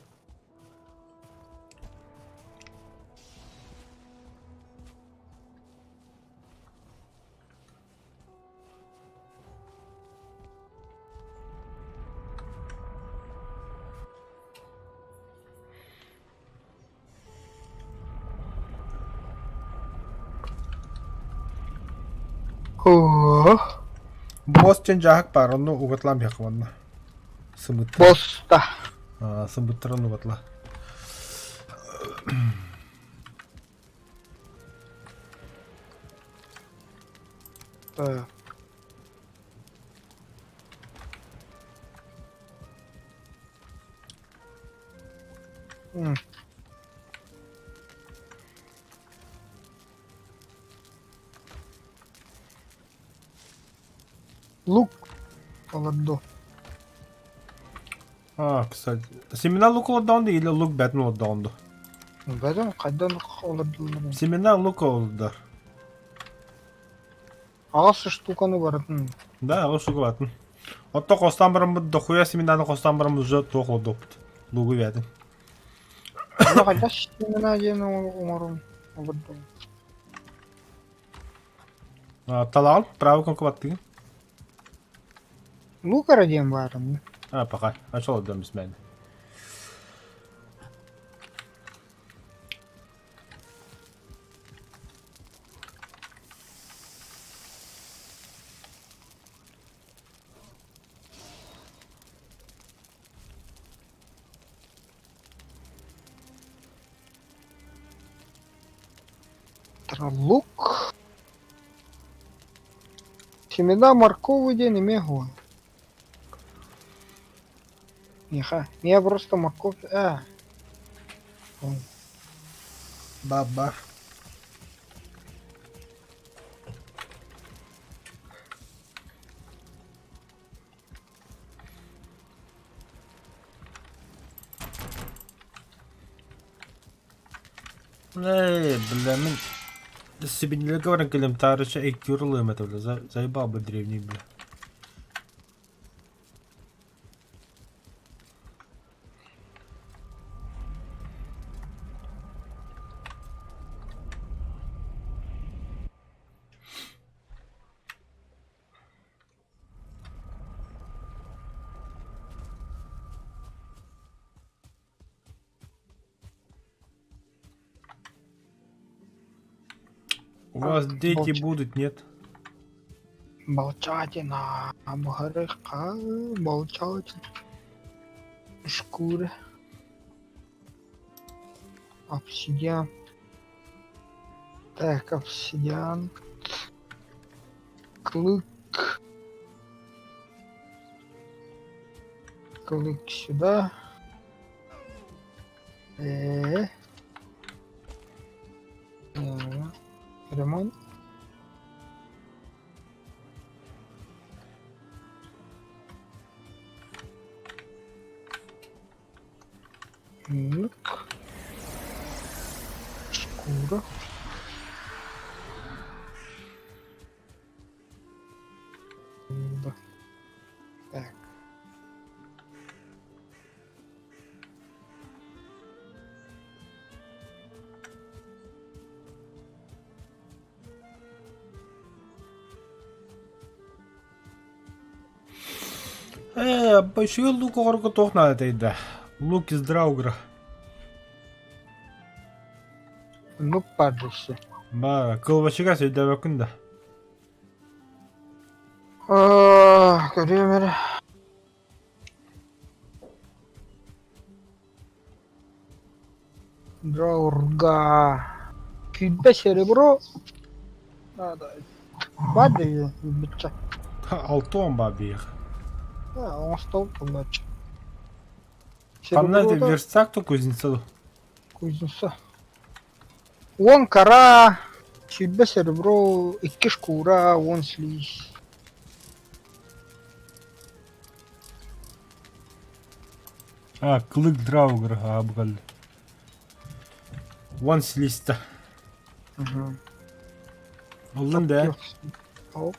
Бос чен жағық бар, оны ұғытлам яқыманна. Сымыттыр. Боста. Сымыттырын ұғытла. Так. Лук. Холодо. Кстати. Семена лук олдаунду или лук бәтін олдаунду? Бәдім қайдан холодо. Семена лук олдар. Ағасы штуканы баратын. Да, ағасы штука батын. Отто қостан бірімді дұқуя семенаны қостан бірімді жөт тоқ олдуқпыд. Лугы бәтін. Қайда шемена жені ұмарым. Талағын, правы конку баттығын. Лукара дем барым. Пақай. Ашол өдім бісмәйді. Лук. Семена моркови де неме ғой. Неха, я просто морковь. Ой. Баба. Эй, бля, мен себе не говорю, когда тарыша экюрлым это, бля, заебал бы древний, бля. У вас дети молчи. будут, нет? Молчатина. Абгарыха. Молчатина. Шкура. Обсидиан. Так, обсидиан. Клык. Клык сюда. Ремонт. Клык. Шкура. Да. Так. Большой лук орго тохна это да. Лук из Драугра. Ну, паджище. Ба, кылбачыга сөйдө бакында. Кремер. Драурга. Кюбе серебро. Надо. Бады, бича. Алтон ба бир. Он стол побачи. Панна верстак то кузнеца. Кузнеца. Вон кара. Кюбе серебро. Икки шкура. Вон слизь. Клык Драугра, абгал. Вон с листа. Угу. Олдун да. Оп.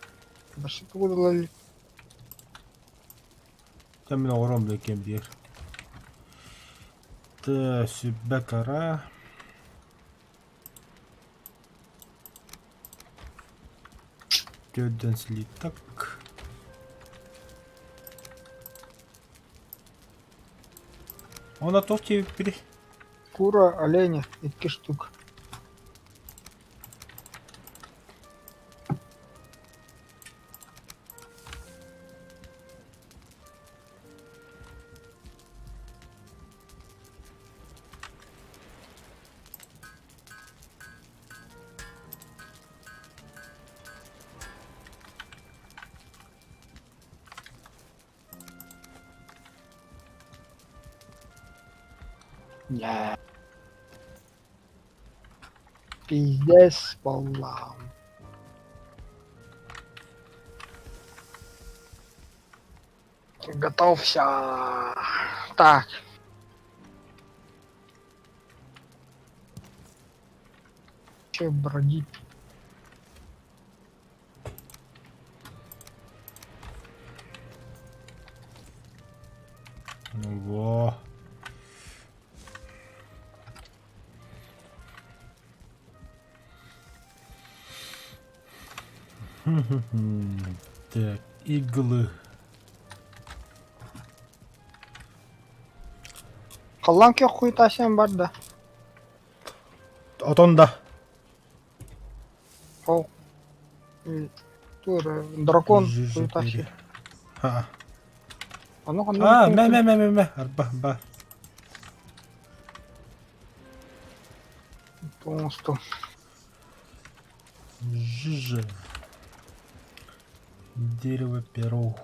Башык булдылар. Там мен ором экен бир. Та сүббе кара. Gördün слитак. Он готов тебе пере... Кура, оленя, икки штук. Да. Пиздец, полам. Готовься. Так. Че бродить? Во. Так, иглы. Қаллан ке құйтасен бар да. Отонда. О. Тур дракон Жижи құйтасе. бери. Ха. Аны қандай? Мә. Арба, ба. Полностью. Жижа. Дерево перо.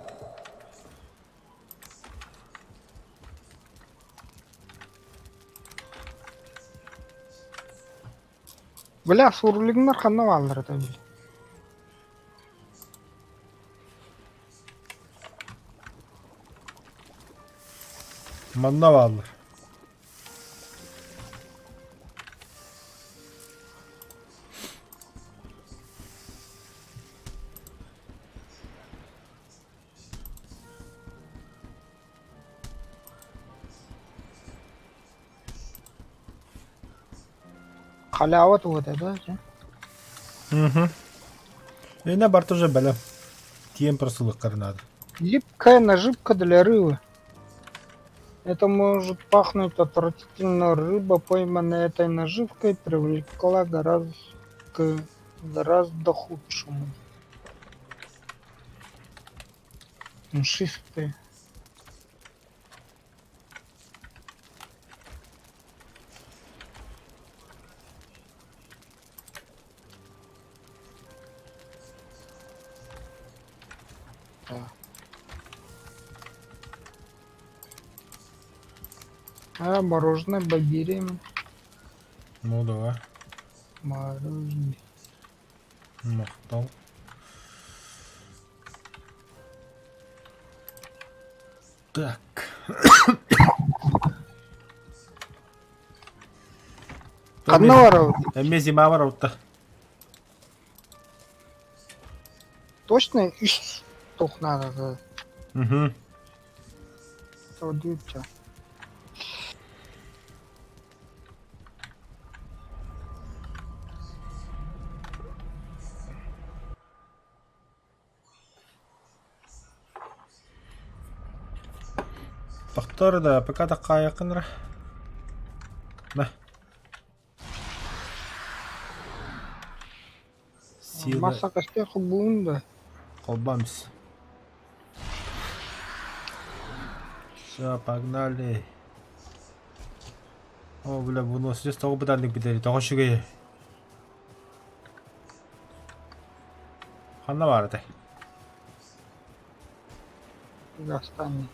Бля, сурлигнар ханна валдыр это. Маннаваллар. Халяват вот это, да? Угу. И на борту уже бля. Тем просто надо. Липкая наживка для рыбы. Это может пахнуть отвратительно. Рыба, пойманная этой наживкой, привлекла гораздо худшему. Мшистые. А, мороженое бабирием. Ну давай. Мороженое. Махтал. Так. Одного Мези мавараута. точно ищ. Только надо. Угу. Продаются. Тохтор да пока такая якынра. На. Сила. Масса костях бунда. Колбамс. Все, погнали. О, бля, bunu сейчас того бытанник битери. Того шуге. Ханна варды. Гастами.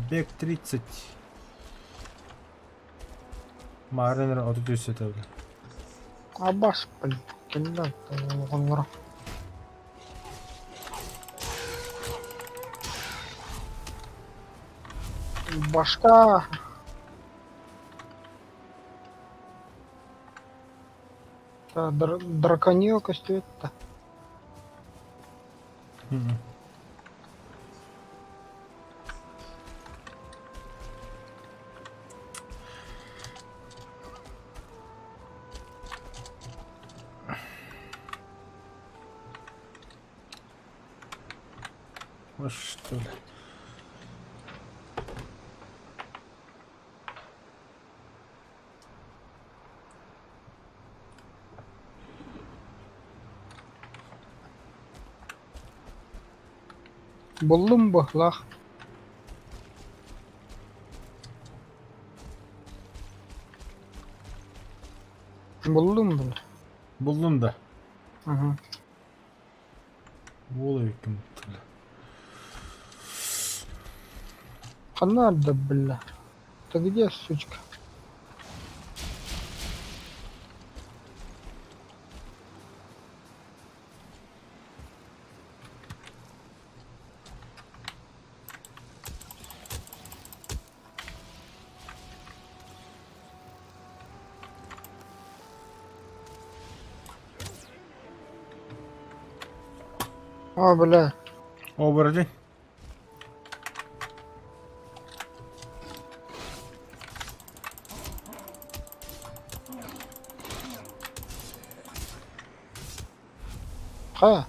Бег 30. Маринер отдюсь это. Абас, блин. Кенда. Гонора. Башка. Драконье костюм-то. Вот что ли. Буллум бахлах. Буллум был. Buldum da. Ага. Oluyor kim? Надо, бля. Ты где, сучка? О, бля. Оборотень. Ха.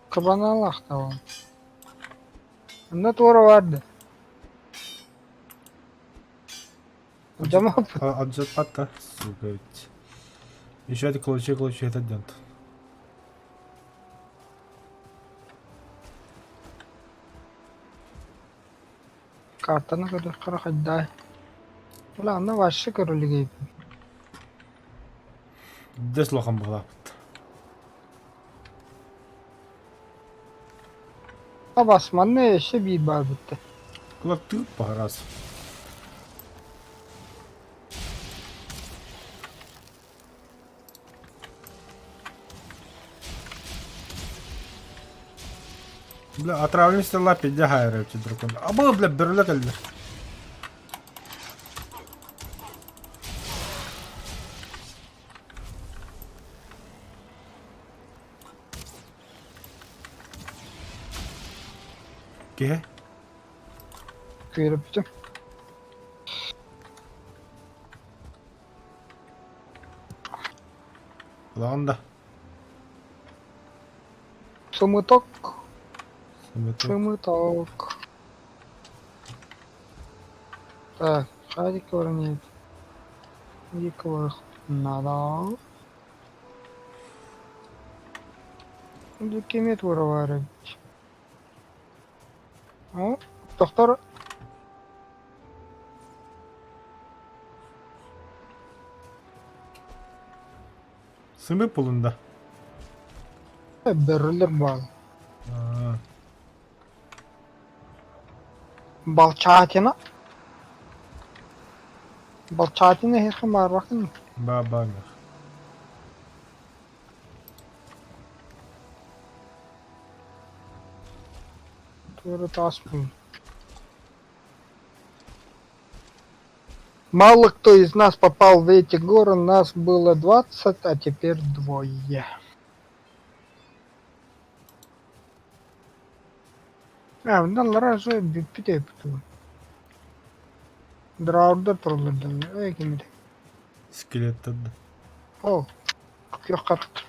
Кабаналах-то он. Натура vardı. Adama Отжат патта. Сука ведь. Еще это ключи это дент. Картаны көрдік қарақайдай. Бля, ана вашы көрілігей. Дес лохан бұлапыт. Ап асманны еші бей бар бітті. Kulak tığıp baharaz. Бля, отравимся лапи, дягайры эти драконы. А было, бля, берлек әлді. Ке? Көріп бітім. Ланда. Сумыток. Сымыту. Шумыток. Так, шарик нет. Никого надо. Дükkemet var. О, доктор. Сымы пулында. Берілер бар. Aa, Балчатина. Балчатина херхем бар бакын. Баба. Туры таспын. Мало кто из нас попал в эти горы, нас было 20, а теперь двое. Bunlar şöyle bir de yapıyor. Dravda turladı. Öyle kimdi? Скелет tad. Oh. Yok artık.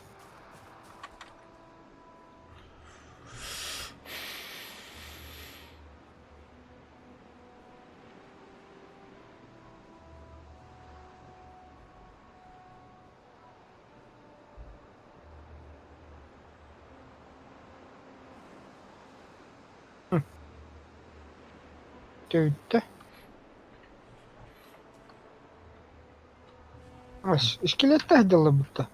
Tüyde. İskelet de hediyalı bitti.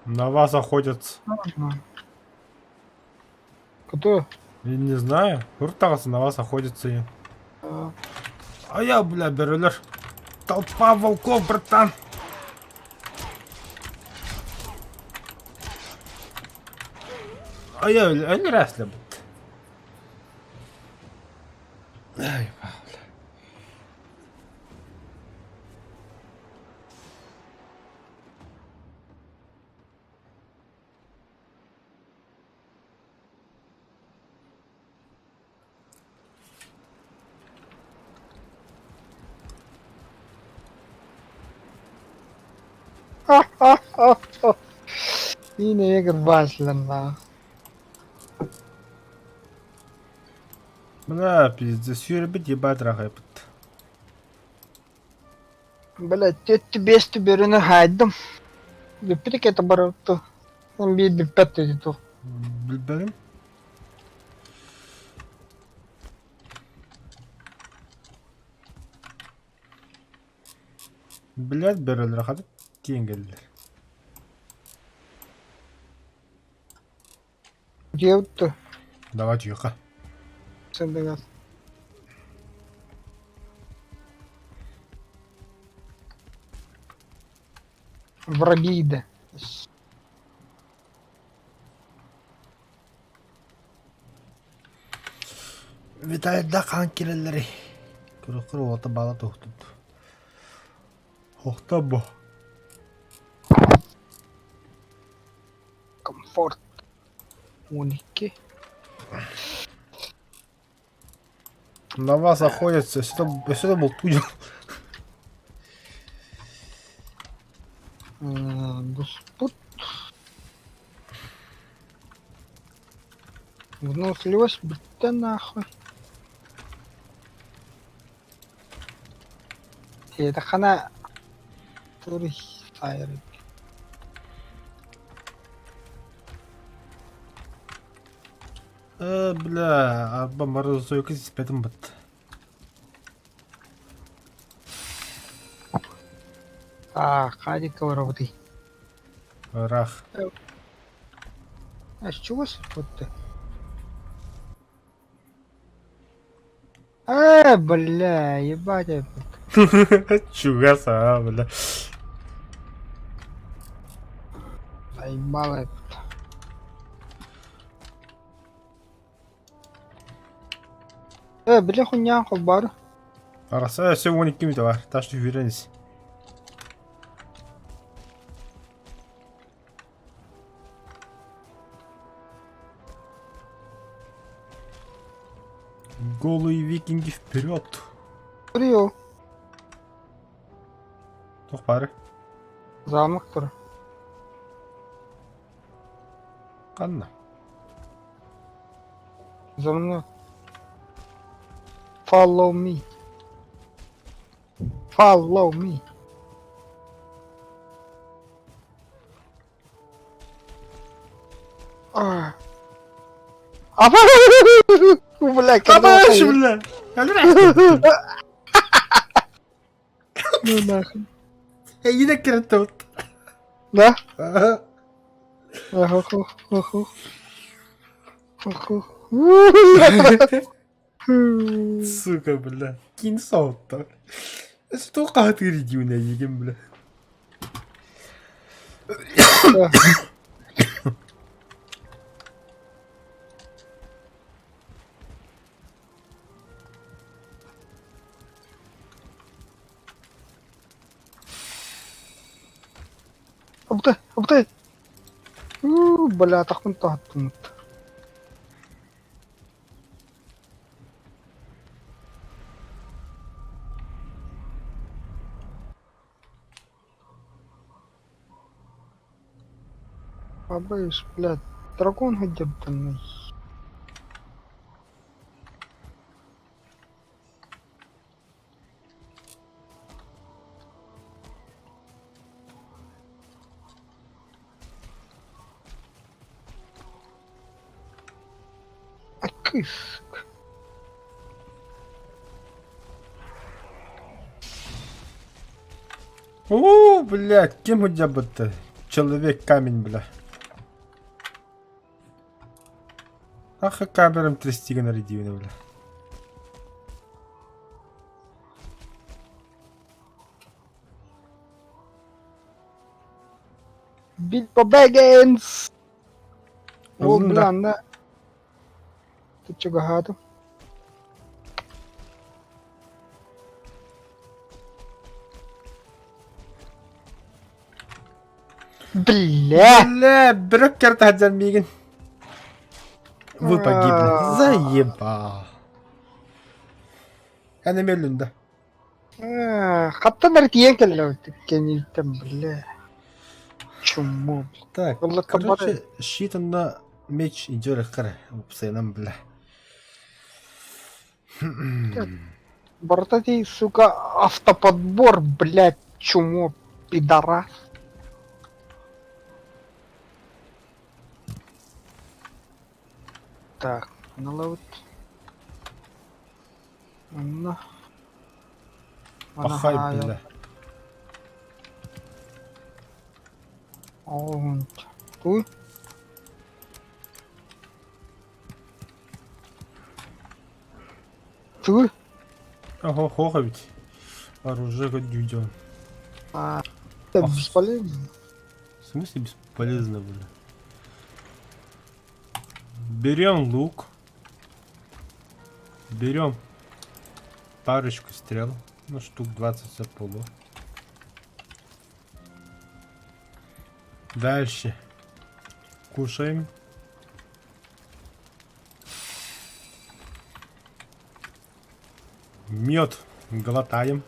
На вас охотятся. Кто? Я не знаю. Уртагасы на вас охотятся. А я, бля, берулер. Толпа волков, братан. А я не раз ли. Ай, бля. Yine Jäger başlandı. Бля, пиздец, сюрбит ебать рахайпыт. Блять, тетти бести birini haydım. Bir kete bıraktı. Bir pet dedi tu. Bilbelim. Блядь, берулер рахайпыт. Кейін келділер. Девді. Давай тихо. Sen de gel. Врагиде. Виталийда қан келелері. Күрі оты бала тоқтып. Тоқта бұ. Комфорт. Уники. На вас охотятся. Сюда был пудел. Диспут. Выносливость битта нахуй. Это хана. Турих сайрик. Бля, арба морозу сойка спетім бітті. Кадика вороватый. Рах. А с чего вот ты? Бля, ебать опять. Чугаса, бля. Заебало опять. Бля, хуйня, хобар. Араса, все вон ким то var. Taş tüfüreniz. Голые викинги вперед. Прио, Тох пары. замок тур. Канна. За мной. Follow me. Follow me. А, бля, когда Абаш, бля. Ну нахуй. Yine kırıttı ot. Да? Ага, Сука, бля. Кин соğuttu. Что катыр идиюна егем, бля. Обдай. Бля, тахмын тахтын. Обаешь, блядь, дракон где-то. Кыск. Блядь, кем у тебя бы-то? Человек-камень, бля. Ах, камерам трясти нарядивно, бля. Бильбо Бэггинс! О, Ну бля, да. на. Ты чё, гагату? Бля! Бля, брокер таджан мигин. Вы погибли. Заебал. Я намерен, да. Хаттан артиен келле кенилтем, бля. Чуму. Так, Wallah, короче, щит на меч идет легко. Постоянно, бля. Братати, сука, автоподбор, блядь, чумо, пидорас. Так, наловит. На. Пахай, бля. Туй. Туй. Ого, хохо ведь. Оружие как дюдё. Это Ах. бесполезно. В смысле бесполезно, бля? Берем лук. Берем парочку стрел. Ну, штук 20 за полу. Дальше. Кушаем. Мед глотаем.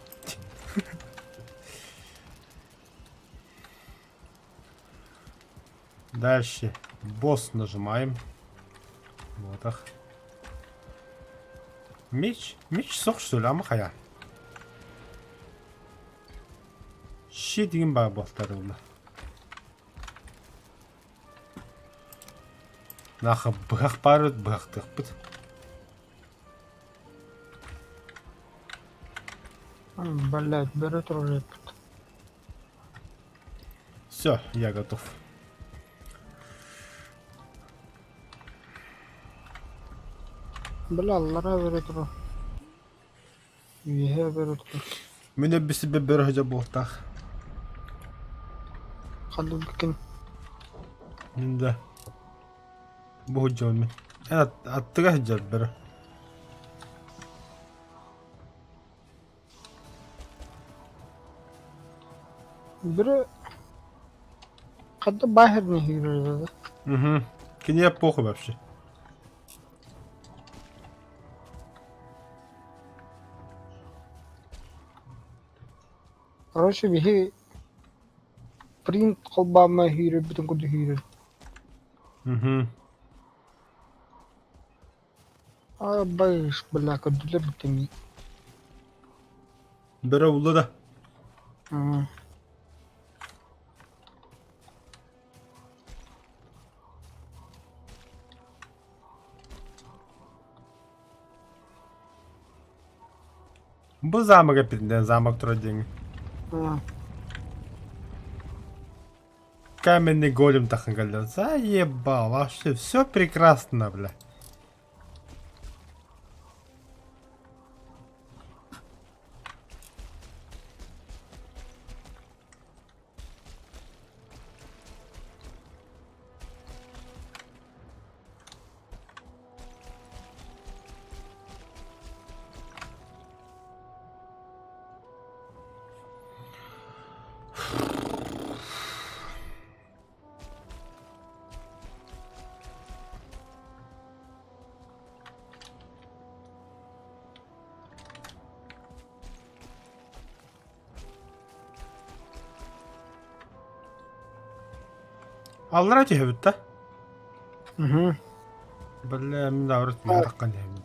Дальше. Босс нажимаем. Вот так. Меч? Меч сох что ли? Амахая. Щит деген бар болтарылды. Наха быхақ бар өт, быхақтық бұд. Блядь, берет уже. Все, я готов. Бля, Аллара бере туру. Үйе бере туру. Мен өбі себе бір хөже болтақ. Калды бекен. Енді. Бұл хөже мен. Аттыға хөже бір. Бiri kadda bahir ne hürüyor. Угу. Кене похуй вообще. Короче, bihi print kolbama hürü, bütün kudu hürü. Угу. Bayış bela kudular bitimi. Бірі ұлы да. Бұл замок апетінден замок тұра дейін. Каменный голем тахын калды. Заебал, вообще все прекрасно, бля. Аллар өте хөбіт та? Бля, мен аурат мен араққан деймін.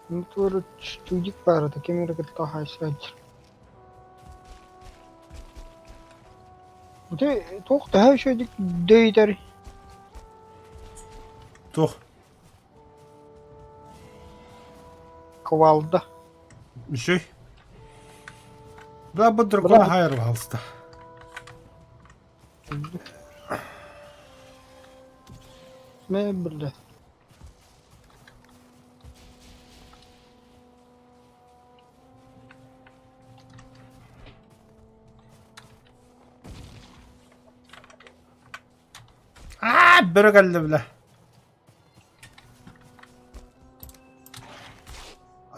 Ну, тут чудик пара, такими ракетка хайсадж. Ты тох да еще дик дейдер. Тоқ, Квалда. үшөй. Бля, бұл дұрқын хайыр қалысты. Ne bile. Бірі қалды, бля.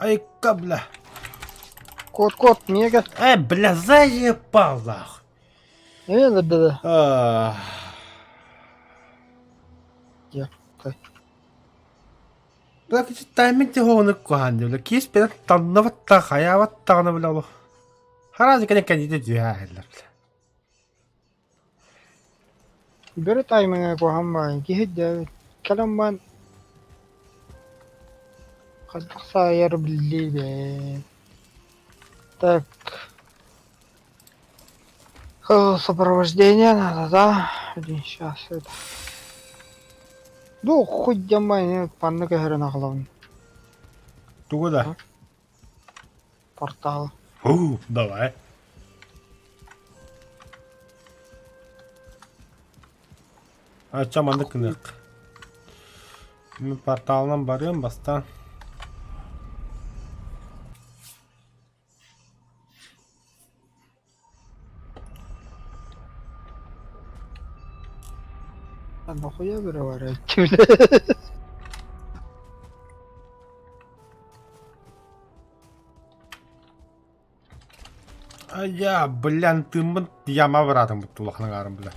Айка, бля. Кот, niye gel? Бля, заебал, нахуй. Ne dedi? Ya, kay. Бля, кечі тайменте хоғыны көғанды, бля. Кейс бені таннаватта, хаяваттағыны, бля, олы. Харазы кәне кәнеде дүйәлі, бля. Bir timing'e kohan var. Gihde kalam ben kadak sayar billi be. Так. Сопровождение надо, да? Один сейчас это. Ну, хоть ямай, панна кахерена главный. Туго да? Портал. Давай. Açam anı kınık. Şimdi portaldan barıyorum bastan. Ben bakıya biri var ya. Tüyle. Ya bilen tımın yama varadım bu tulakının ağrım bile.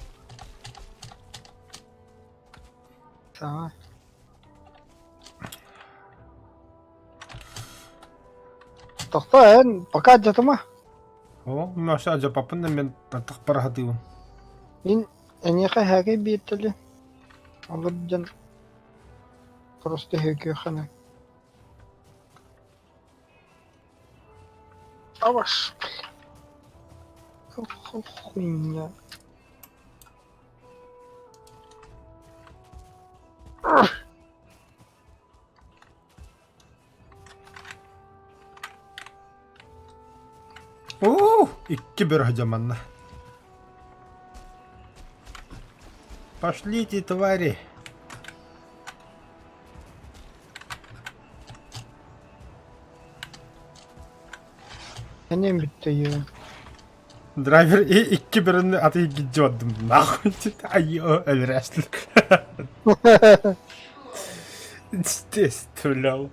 Tamam. Toxta, пока жатыма. О, мен аша жапапын да мен тақ бара хатыйым. Мен әнеқе хәге бейттілі. Алып жан. Просто хәге қана. Аваш. Хуйня. İki bir hacamanla. Пошлите, твари. Benim bitti ya. Драйвер и iki birini atıyı gidiyordum. Nahut. Ay ölür aslında. Стрелял.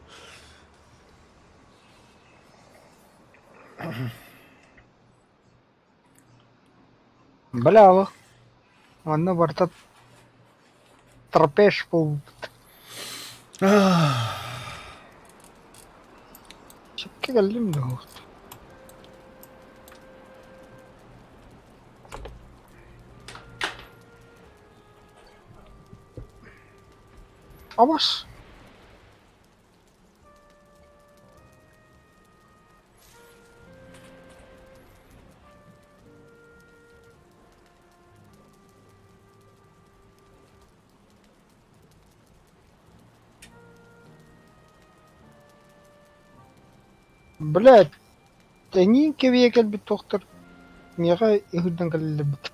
Бля, оны барта тропеш бұл. Чекке geldim de o. Аваш. Блядь, они кевие келбит доктор. Мега игрдан келбит.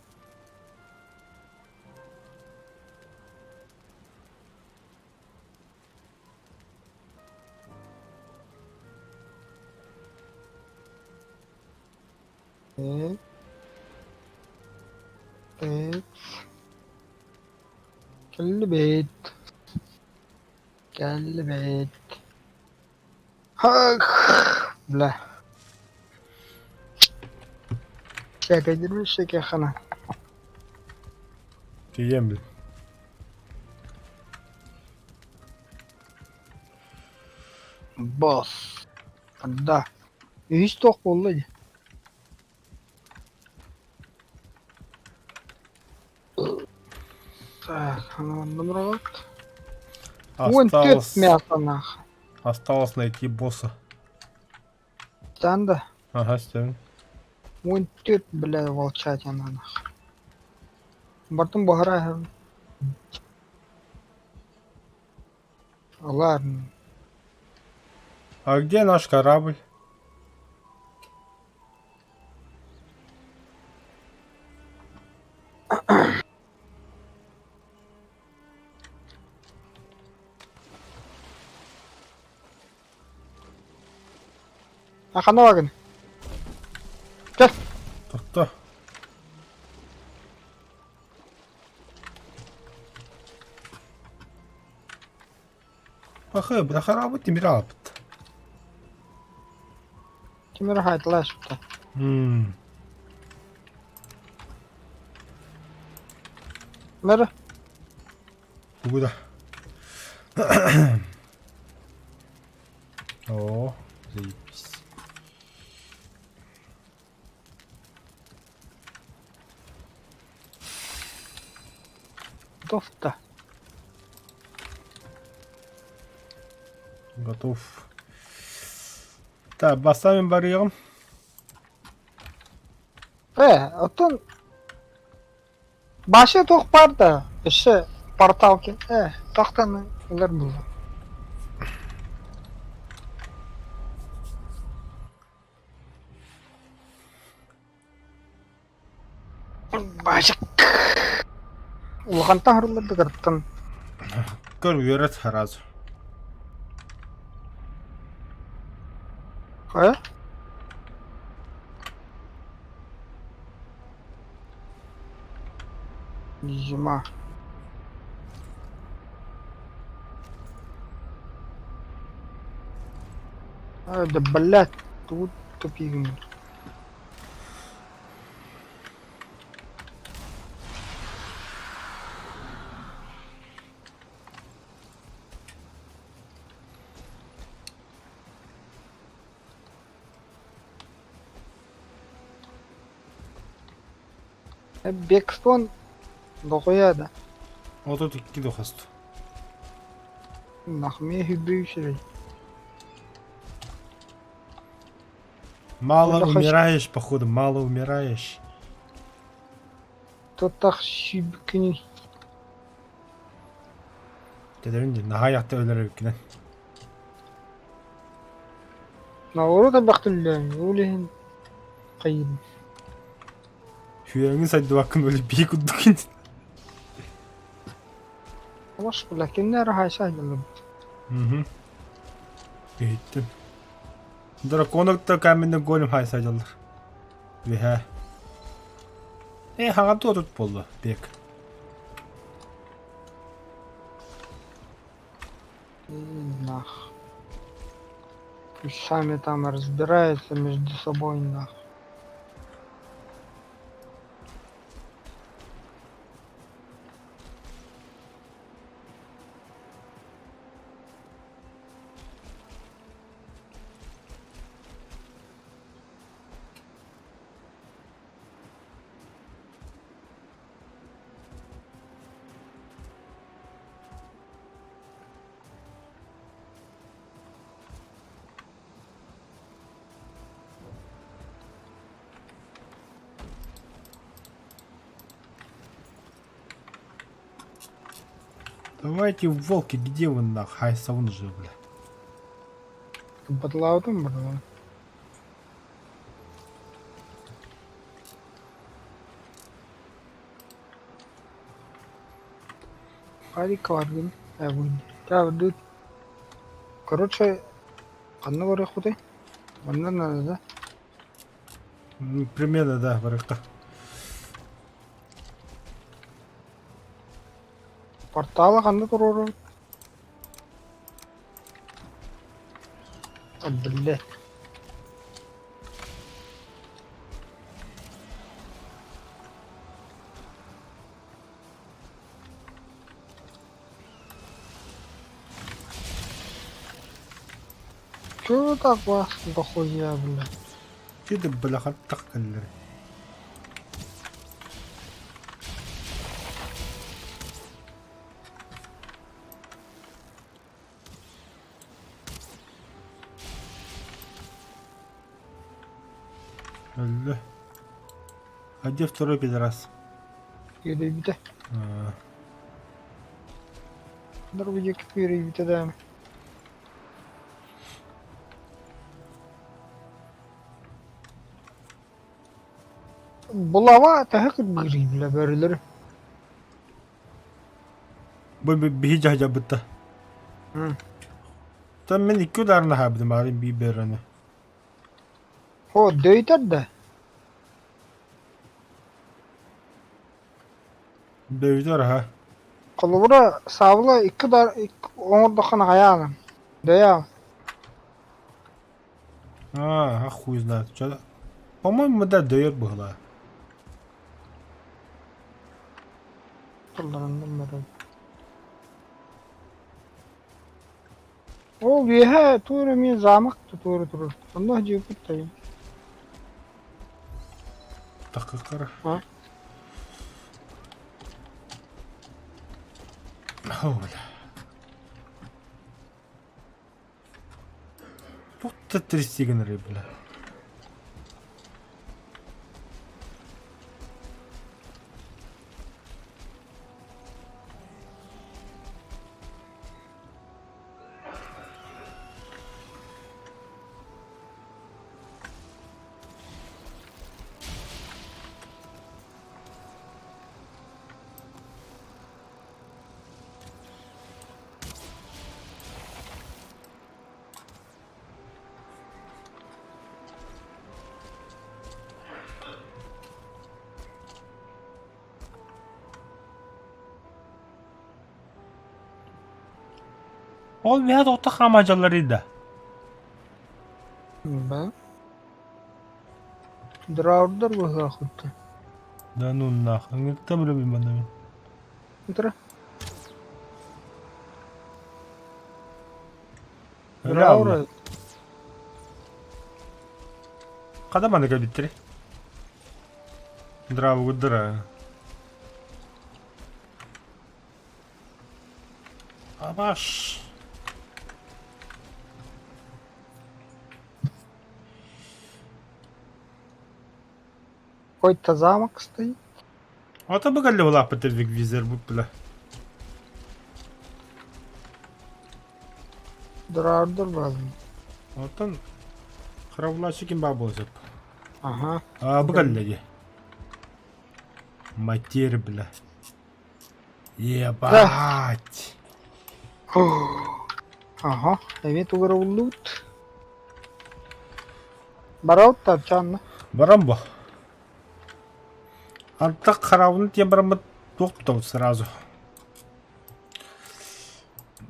Evet. Evet. Kelbet. Kelbet. Hak. Blah. Şaka girmiş şaka xana. Приемлем. Boss. Да. Hiç tok oldu. Так, номер вот. Вон тут Осталось, мясо нах. осталось найти босса. Станда. Ага, стен. Вон тут, бля, волчатина нах. Бартын бахара. Ладно. А где наш корабль? Ахана вагон. Gel. Кто? Ахы, бля, корабль темирап. Kimere hayatlar şurada. Nere? Куда? О, заебись. Тофта. Готов. Так, поставим барьер. Отын başı tok var da işte portal ki. Toktan ular buldu. Başı. Улгантан хөрөлдөг гартан. Көр верет сразу. Зима. Да, блядь, тут тупик. Бекстон до кояда. Вот тут iki дохаст. Нахме хибришери. Мало Ну, да умираешь, походу, мало умираешь. То так шибкини. Dedim ki, naha yaktı ölür ülkeden. Науру да бактыллан. Улин кайын. Hüyengin saydı bakın öyle bir kudduk indi. Hoş bile kimler haysaydılar. Hı. Gittim. Drakonlukta keminde golüm haysaydılar. Ve he. Haga tutut boldu. Bek. Нах. Пусть сами там разбираются между собой, нах. Давайте, волки, где вы нах? Хайсавун же, бля. Батлаудым burada. Hadi kıvargın. Evet. Ya dur. Короче, kanına var ya Bunlar nerede? Примерно, да, варыка. Порталы kanında durur. Abdullah. Чё так вас дохуя, бля? Че ты, бля, хаттак каллер. Öldü. Hadi второй пидорас. Yürü bir de. А, Dur bir yakıp yürü bir de. Bulava tahkik yürü bile böyleleri. Bu bir hiç acaba bitti. Hı. Tam ben iki udarını habdim abi bir berani. O döyter de. Dövdüler ha. Kulubura savla iki dar onu dokun hayalım. Döya. А, хуй знает. Что-то. По-моему, да, дает было. Kullandım ben. O vihe turu mi zamak turu turu. Allah ciput tayi. Такакара. А? Бля. Тут трясти гнры, бля. Ол veya da hamacılarıydı. Ben. Dravdur bu hakutta. Да ну нахуй, там любим одному. Dra. Öyle Dravur. abi. Kadam anı bitti. Драва удара. Абаш. Какой-то замок стоит. Ата бagalle вала потервик визер bu bile. Dravdur bazı. Atan Харавлачы kim бабы olacak. Ага. А бagalle. Матерь, бля. Ебать. Ага, evet uğravulut. Бараут тапчанна. Барам бо. Антак қарауын те барам тоқтау сразу.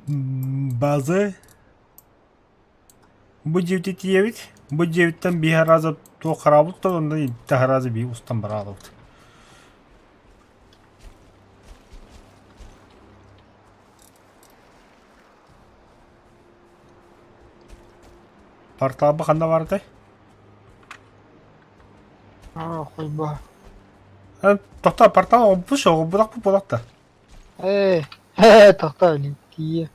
Базы. Бу 9-9. Бу 9-тен bir раза то қарауын то онда 7 раза bir устан барады. Портабы қанда барды? Қойба. Тоқта портал обыш бұрақ болақта. Тоқта литие.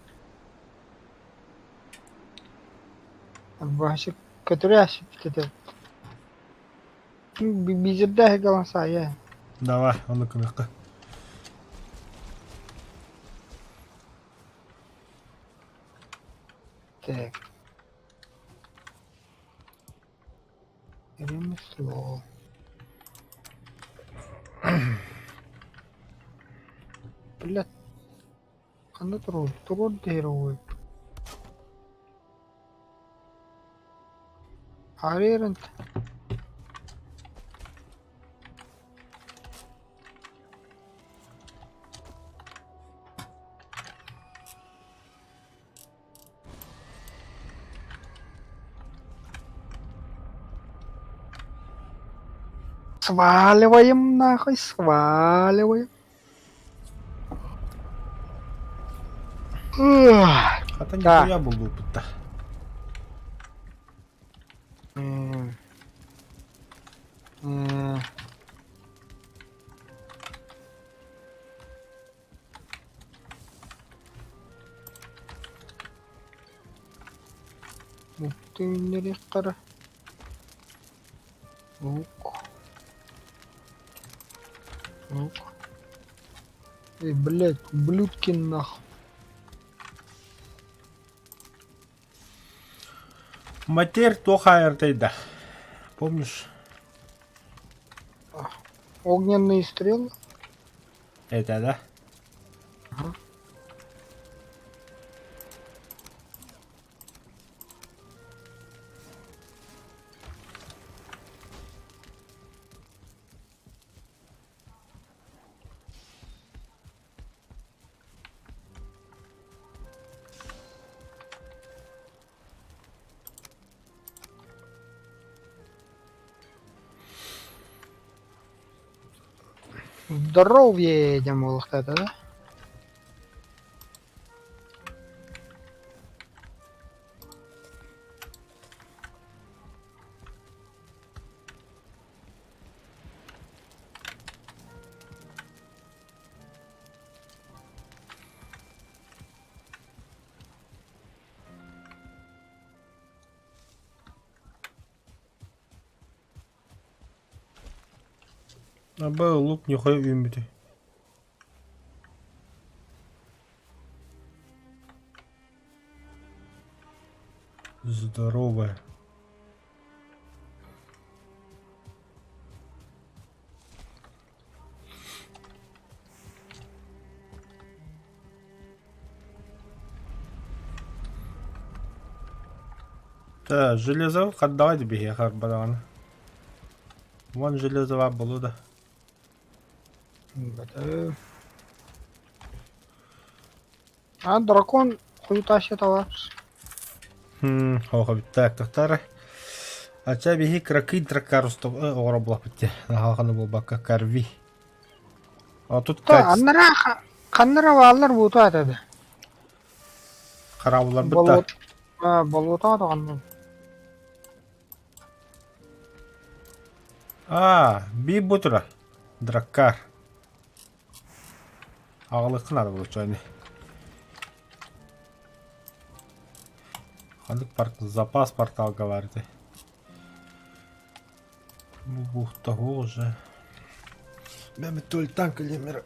Башық көтірі ашып кетеді. Бизерде қалан сая. Давай, оны күніққа. Так. Ремесло. Блядь. Қанда тұру? Тұру дейір ой. Арерент. Сваливаем нахуй, сваливаем. Хата Да. нихуя был опыт-то. Муктыңдері қара. Лук. Лук. Блядь, ублюдки нахуй. Матерь то хайртайда. Помнишь? Огненные стрелы. Это, да? Ага. Здоровье едем, вот это, да? А был лук нихуя вимбити. Здоровая. Да, железо, отдавайте беги, харбадан. Вон железова было, А, дракон хуетащий товар. Хоха так, тахтары. Ача беги кракын тракарусто оробла битте. Халханы бул бакка карви. А тут Та, кайт қандыра балалар бұта атады. карабулар битте. Болута атаған. Би бутура. Драккар. Ağlık надо было чайный. Хандык запас портал говорит. Бухта уже. Мямы толь танк или мира.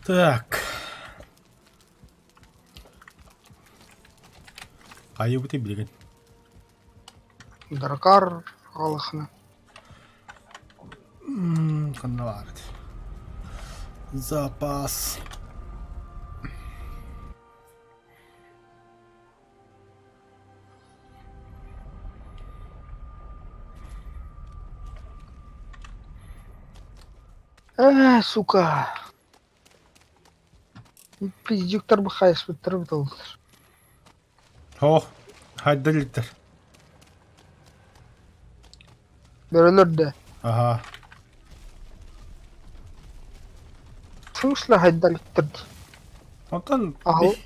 Так. Айыбыты билген. Даркар алахна. Каналар. Запас. Сука. Пиздюктар бы хайс бітіріп. О, хайдалиттер. Бөрілерді. Ага. Смысле хайдалиттірді? Онтан Ағыл.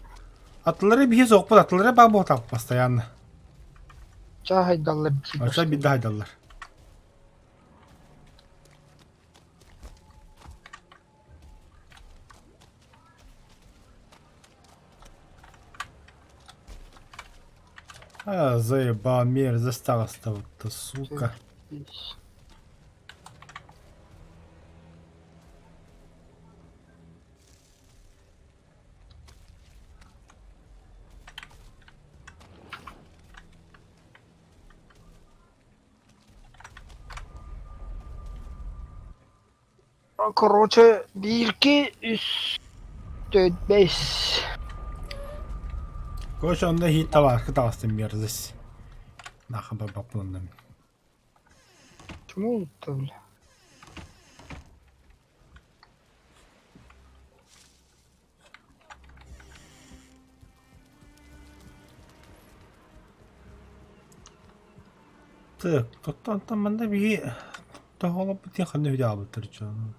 атлары бихи соқпыд, атлары баг болтақ постоянно. Ча хайдаллар Аса бітірді. бидді хайдалар. Заебал, мерзость стала-то, сука. Короче, 1, 2, 3, 4, 5. Короче, он хит товар, катался мерзость. Нахуй бабапунным. Чому это, бля? Так, кто там манда бихи... То голуб бітін қандай видео бұлтыр чон.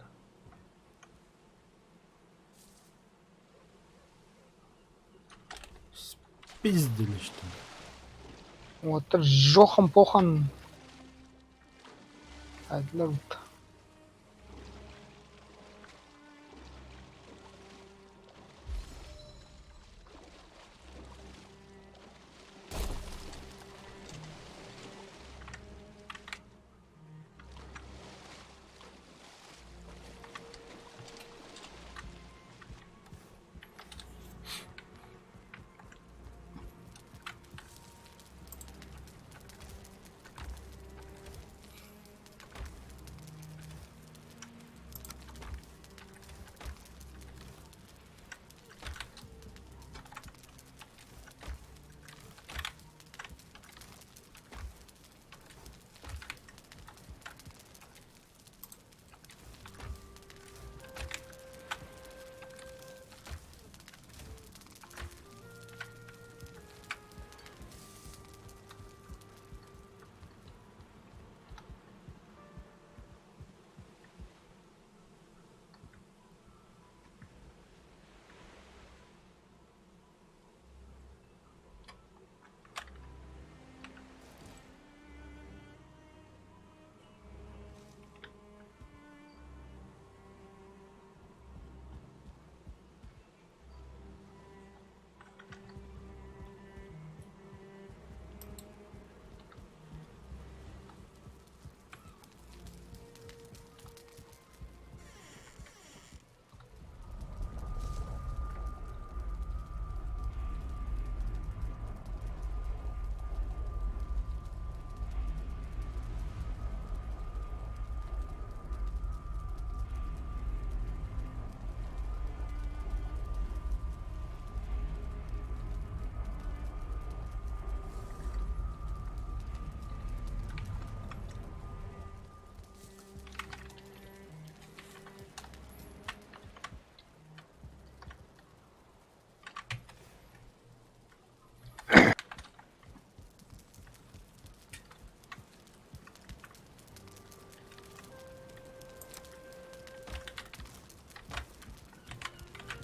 Спиздили, что ли? Вот это жохан-похан. Айдлар.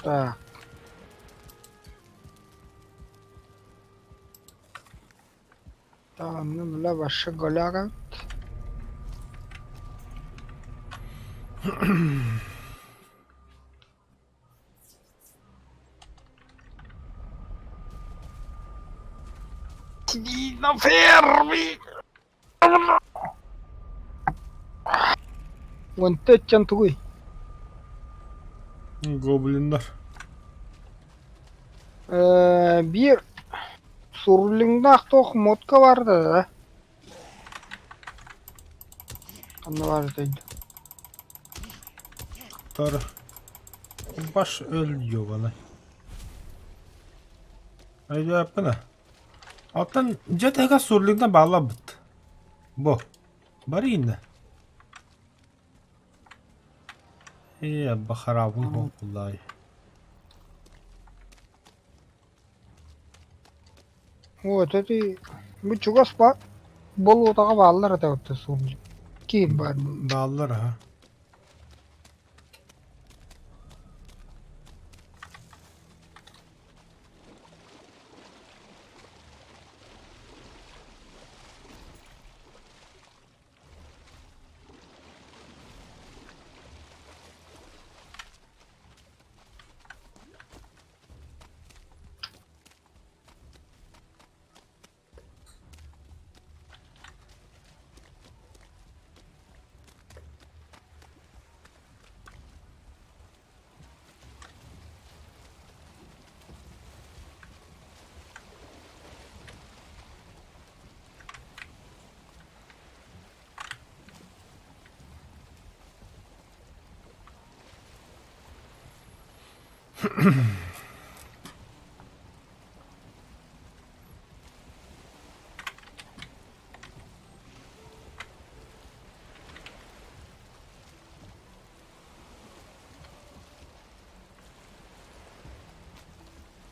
Так. Tamam, bula başka golaga. Tidino fermi! Guantet can tuloy. Гоблиндар. Bir Surling'de aktok modka vardı da. Kanı vardı. Тар баш ölüyor bana. Ayda yapına. Alttan jetega surluktan bağla bit. Bu. Bari yine. İyi baharabı vallahi. Вот это bu çok aspa bol otağa bağlılar da öte Surling. Kim var? Bağlar ha.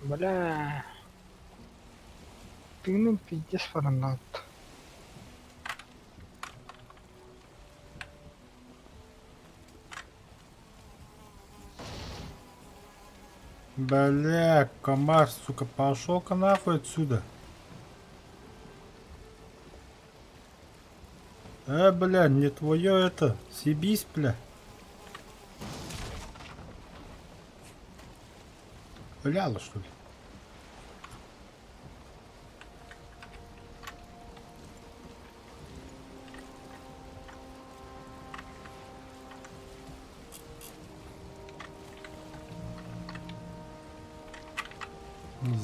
Бля. Пигмент пиздец фанат. Бля, комар, сука, пошел-ка нахуй отсюда. Бля, не твое это. Съебись, бля. Ляла, что ли?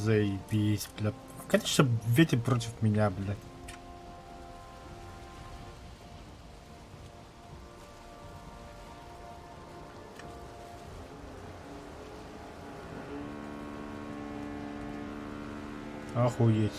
Заебись, бля. Конечно, ветер против меня, бля. Охуеть.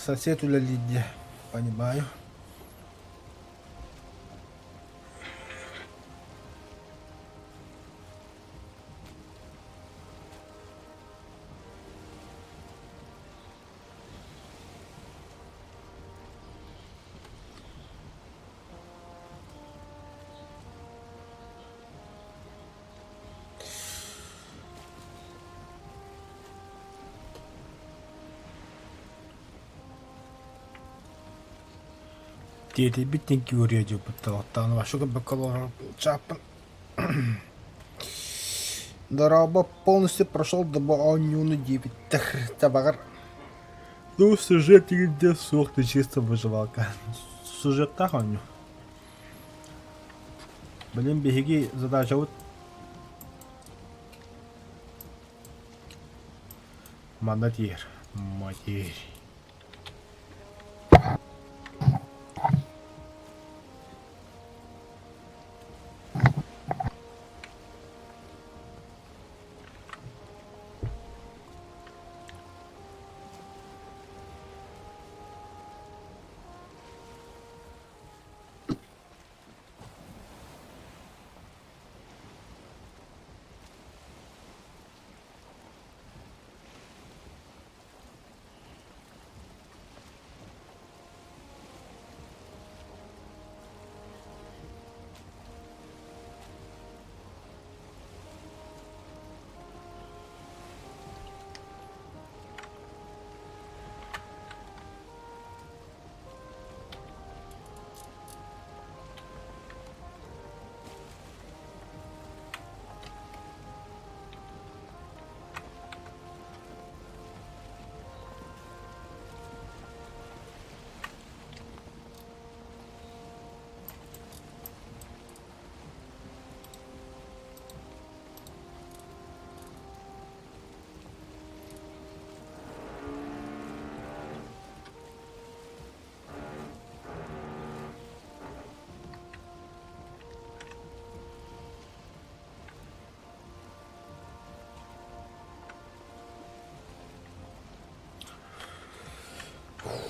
Сосед у Лидия. Понимаю. Диэти битинки урьяжу буталатан вашуга бакалавра чапан. Дораба полностью прошел до Баонюна 9 табагар. Ну, сюжет где сох, ты чисто выживалка. Сюжет таханю. Блин, беги, задача вот. Манатир. Матерь.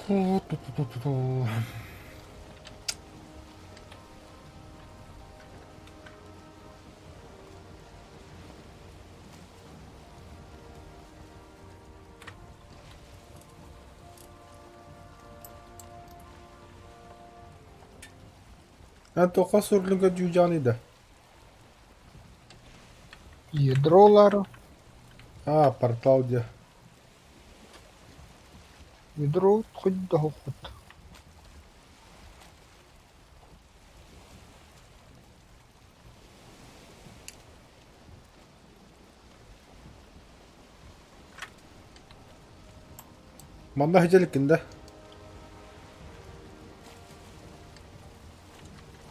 Это қасырлыға дүйжаны да. Ядролары. А, портал где? Ядро хоть да хоть. Манда хәҗәлекендә.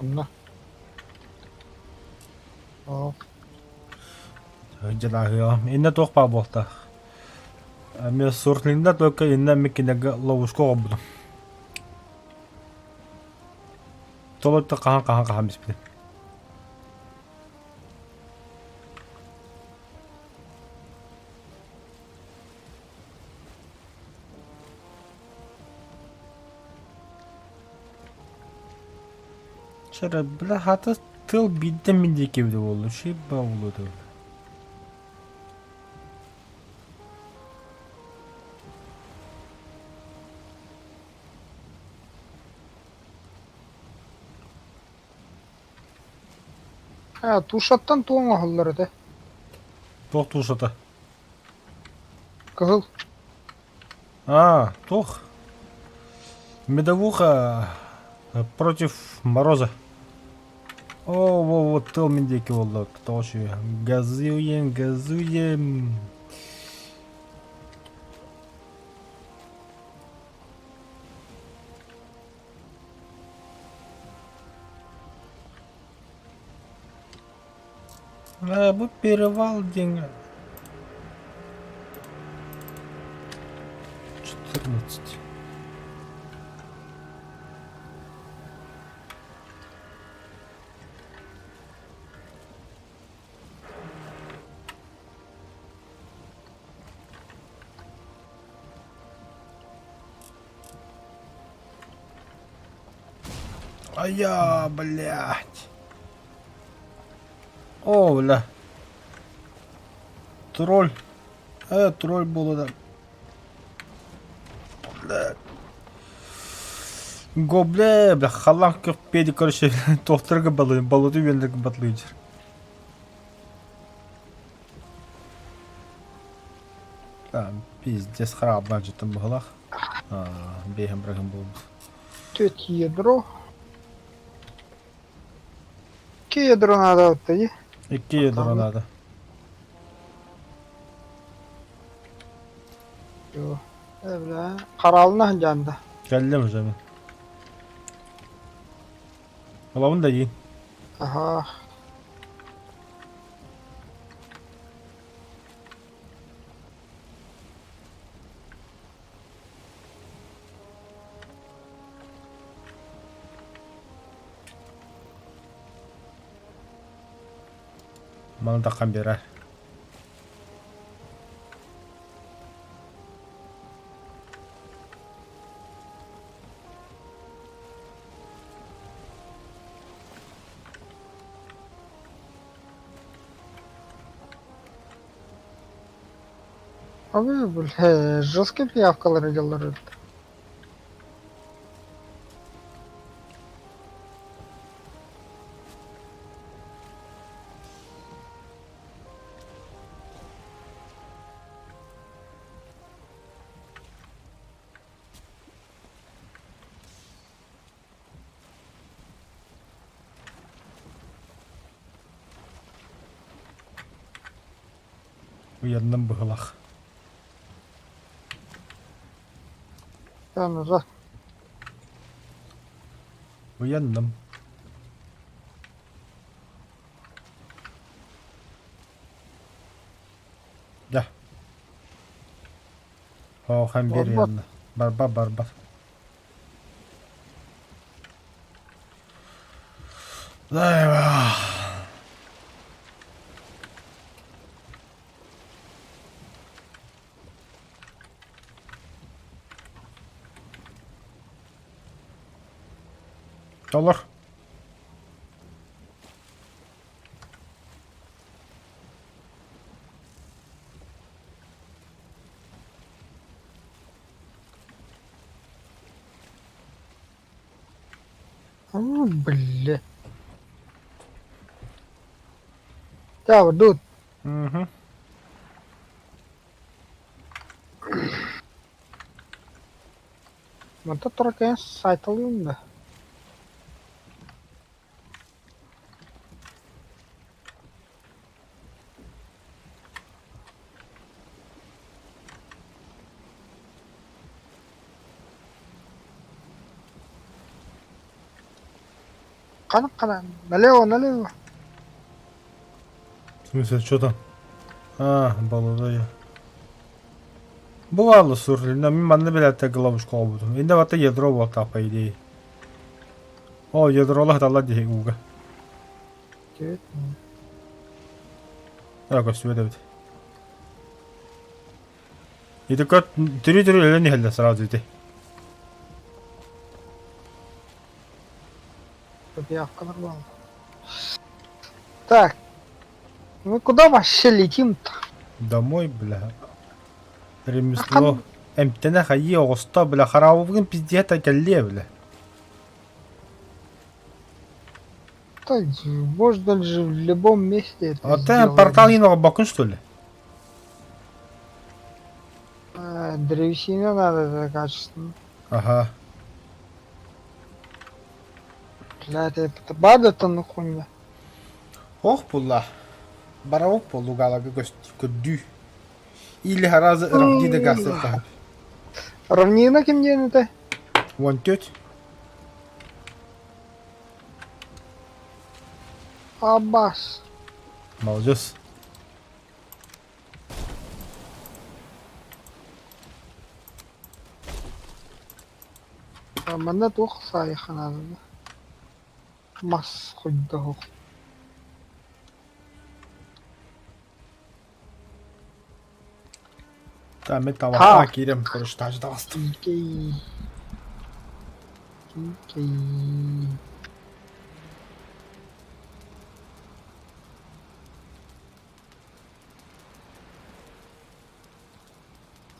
Анна. О, Хәҗәләгә. Инде тохпа булта. Мен сортлинда только инде мекенеге ловушка булды. Толотта кахан бис бит. Şöyle bile hatta tıl bitti mi diye gibi oldu. Şey bağladı. ha tuşattan tuğun ahılları da. Тох ушата. Kızıl. А, тох. Медовуха против мороза. О, вот тыл мендеки oldu. Тоже газуем. Bu перевал деньги. 14. Блядь. О, бля. Тролль. Тролль был, да. Бля. Гобле, бля, халан köpedi короче, тохтырга балуды вендерге батлыйдыр. Пиздец харап значит там было. Бегем брагам был. Тет ядро. İki ядро надо вот таки. İki ядро надо. Yo. Öyle. Karalına canda. Geldim o zaman. Ulan da yiyin. Aha. Bana takan birer. Abi böyle жесткие пиявкалары делали. Uyandım bıhılak. Yani uzak. Uyandım. Gel. Hem bir Barbar. yanında. Barbar. Eyvah. Dollar. Бля. Да, вот тут. Угу. Мында тұрған сайт алайын да. Қана, налево. В смысле, что там? А, балуда. Бывало, сурли, но мимо не билет головушку обуду. Инда вот ядро вот так, по идее. О, ядро лахтала дихуга. Так, все это. И только три не хелла сразу идти. Явка нормально. Так. Мы куда вообще летим-то? Домой, бля. Ремесло. Эмтена хайи оста, бля, харавугин пиздец калле, бля. Да, можно же в любом месте это А ты сделать. портал иного бакун, что ли? Древесина надо за качественно. Ага. Бля, это бада-то на хуйня. Ох, пулла. Бараук полу галага гостю. Или харазы равни да гасса. Равнина кем это? Вон теть. Аббас. Молодец. Мында тух сайха надо. Мас хоть дохух. Там это Ха. вот кирем, короче, таж даст. Кикей.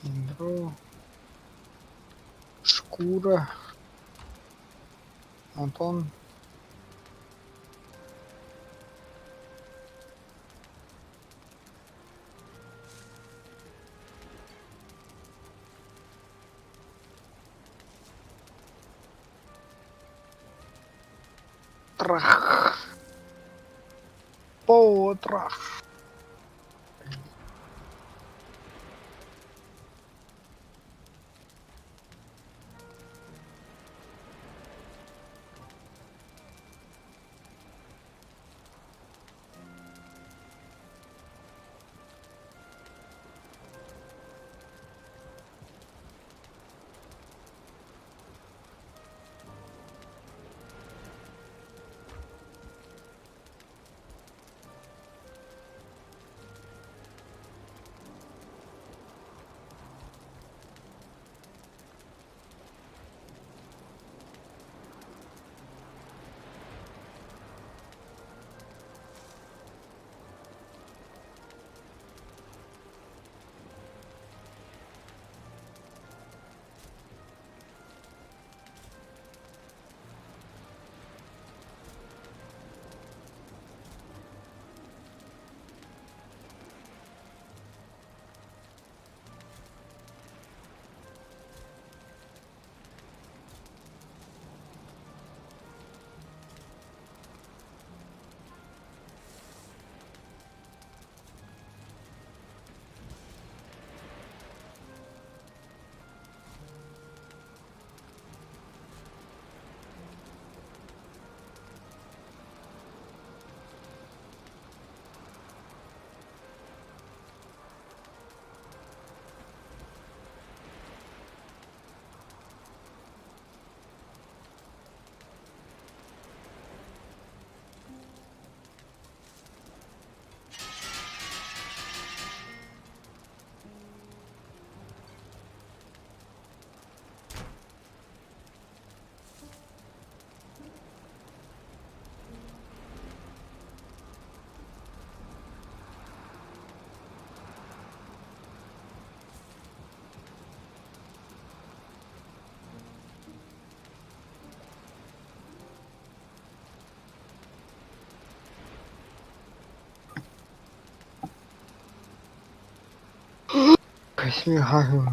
Ядро. Шкура. Антон. Трах. Потрах. смеха.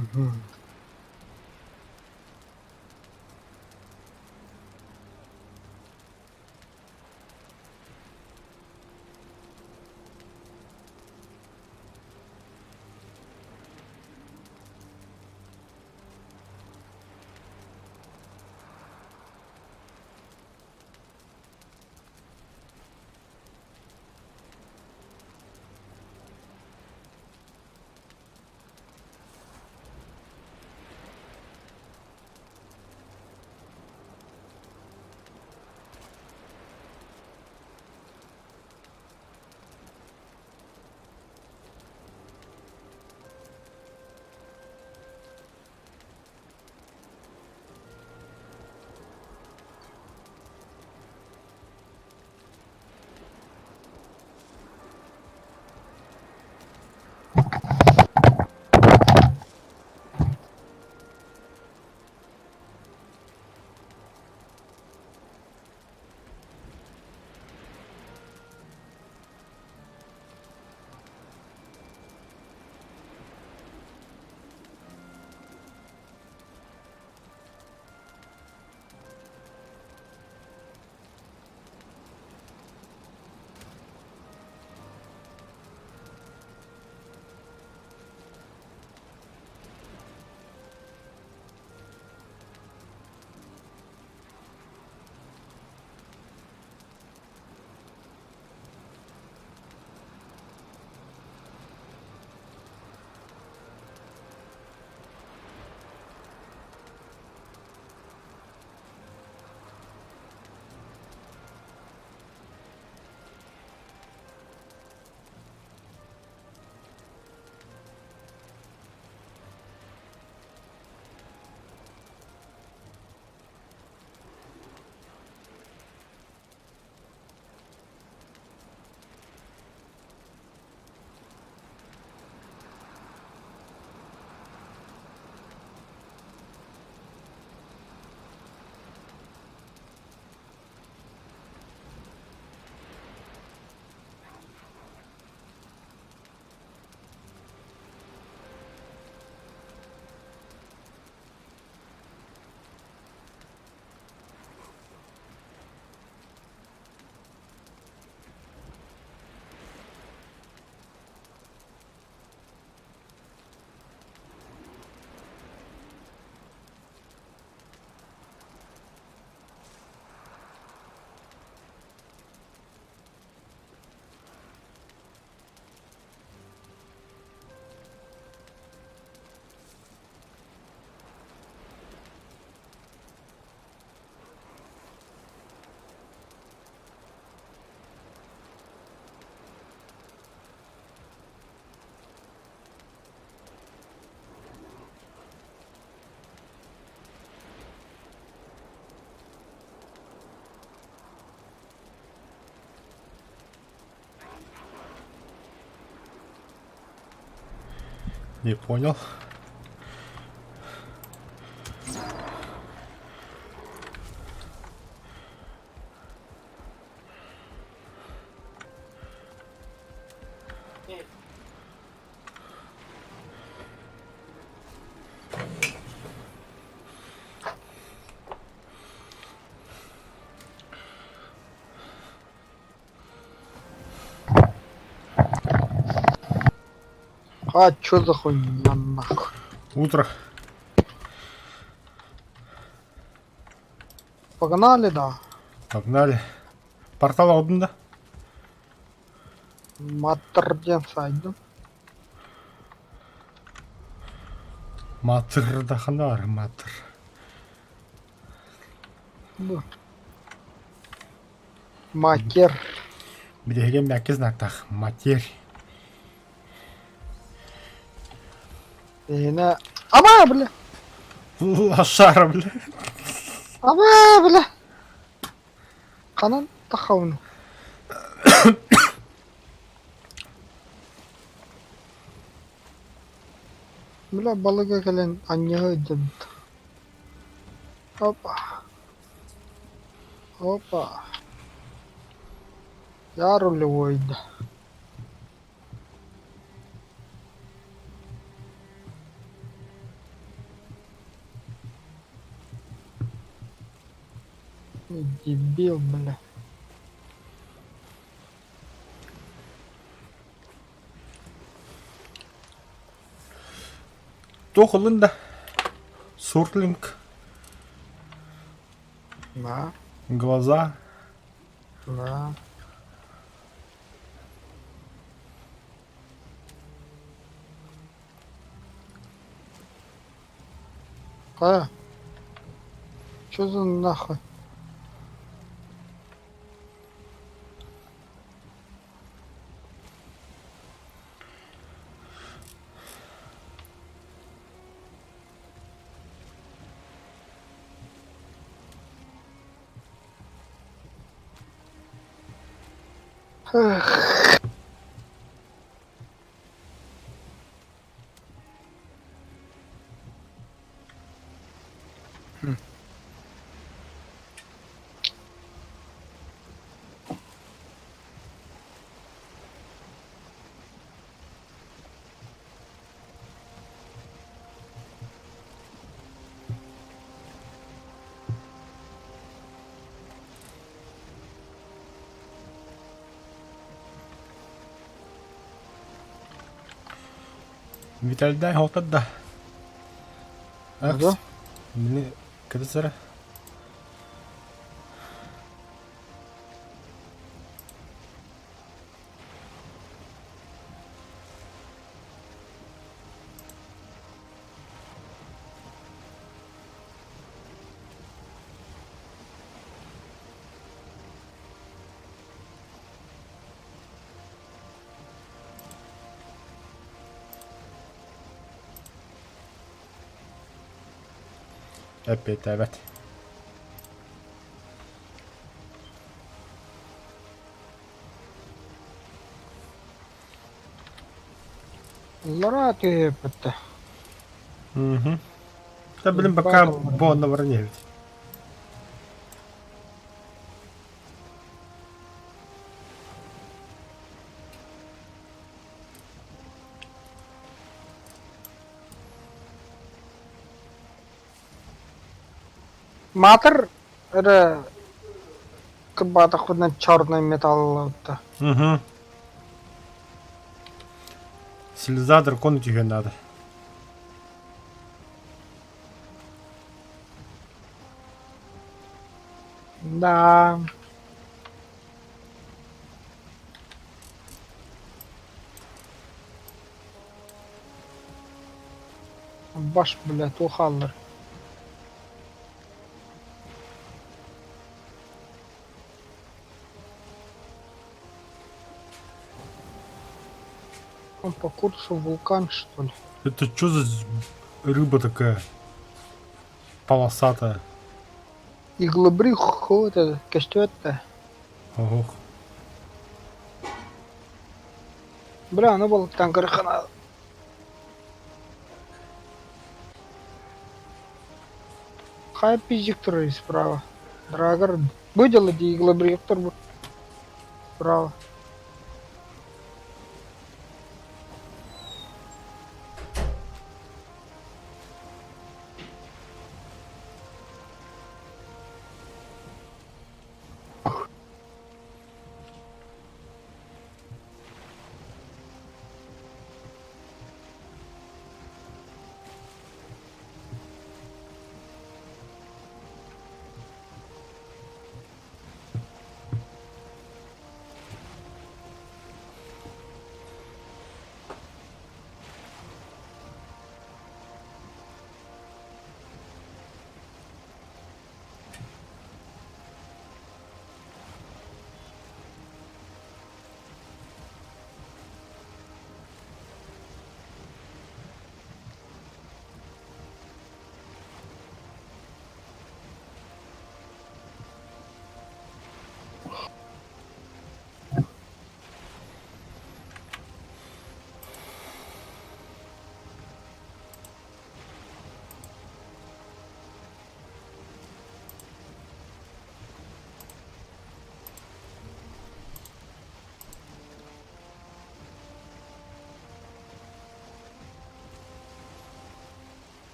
Не понял. А, чё за хуйня нахуй? Утро. Погнали, да. Погнали. Портал алдында. Матырден сайдым. Матырда ханар, матыр. Макер. Билеген мәкез нактах. Матер. Ена. Ама, бля. Лошара, бля. Ама, бля. Канан тахауну. Бля, балыга келен аньяга идем. Опа. Опа. Я рулевой, да. Дебил, бля. Тухлында. Сурлинг. Да, Глаза. да. Чё за нахуй? Эх. Витальдай холтада. Да? Мені кредитері. Опять, evet. Лара ты это. Угу. Та, блин, пока бо на вороне. Матер, это кабата ходна черный металл. Это. Угу. Слеза дракону тебе надо. Да. Баш, блядь, ухаллар. Он по курсу вулкан, что ли? Это что за рыба такая? Полосатая. Иглобрюх, это костёт-то. Ого. Бля, ну был там горхана. Хай пиздиктор справа. Драгер. Выдел эти иглобрюхтор справа.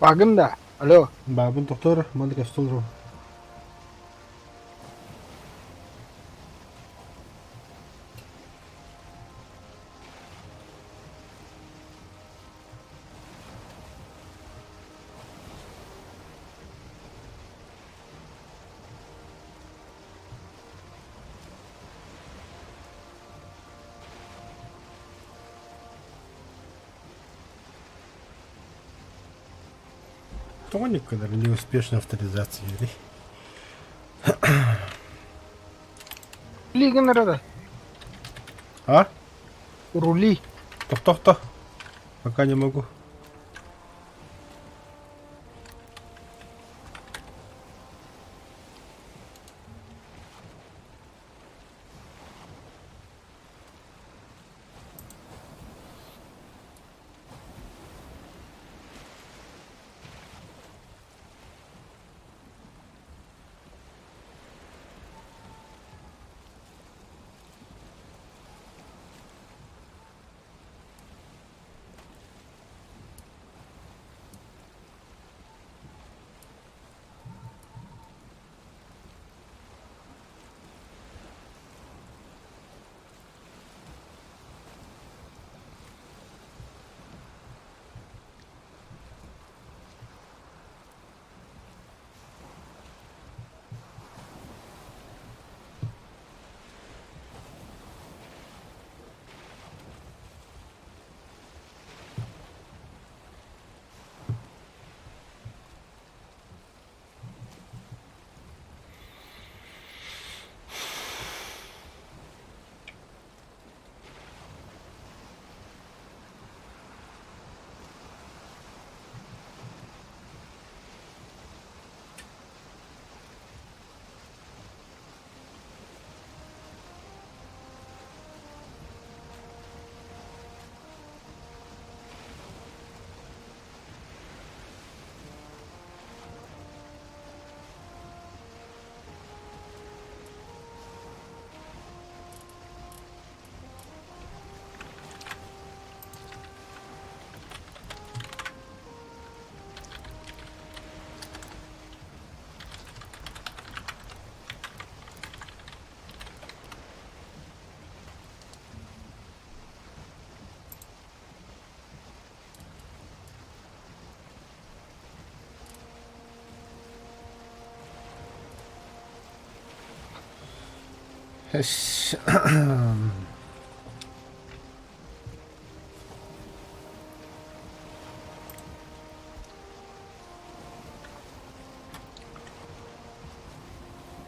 Bakın da. Alo. Babın doktor, Malik Astolro. Тоник, когда неуспешная авторизация. Ruли nerede? А? Ruli. Тох-тох-тох. Пока не могу. Эш.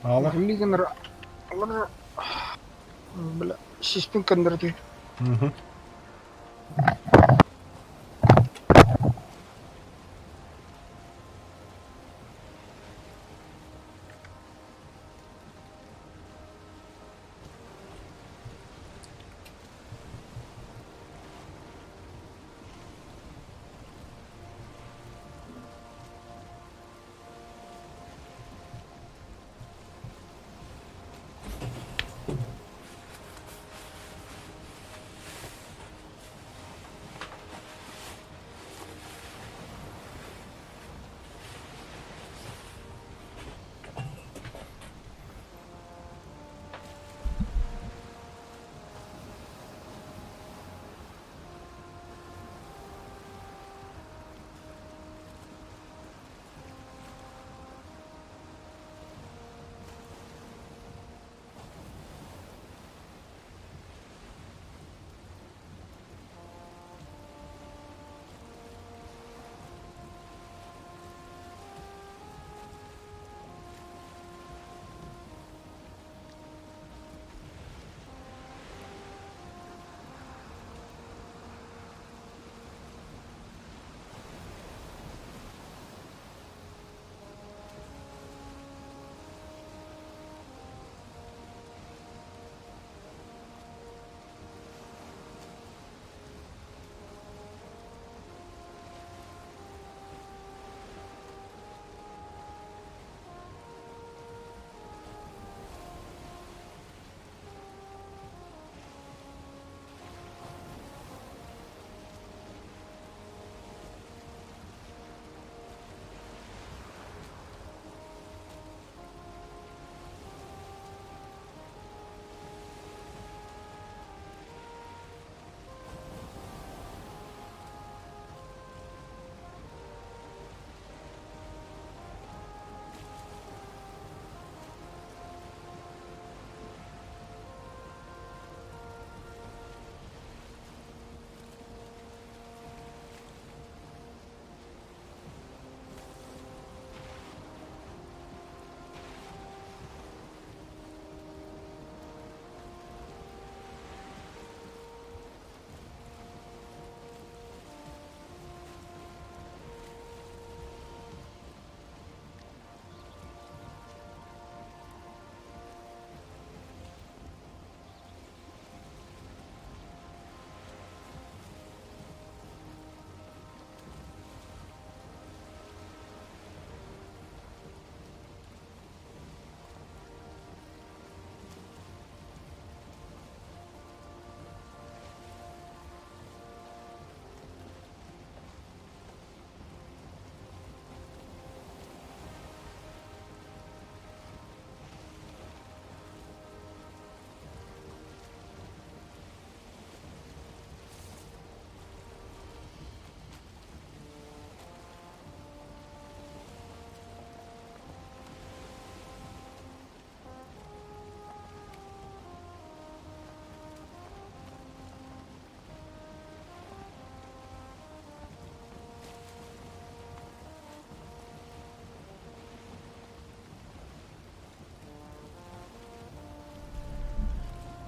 Алла. Ruли nerede? Allah. Bela. Sistem kandırdı. Угу.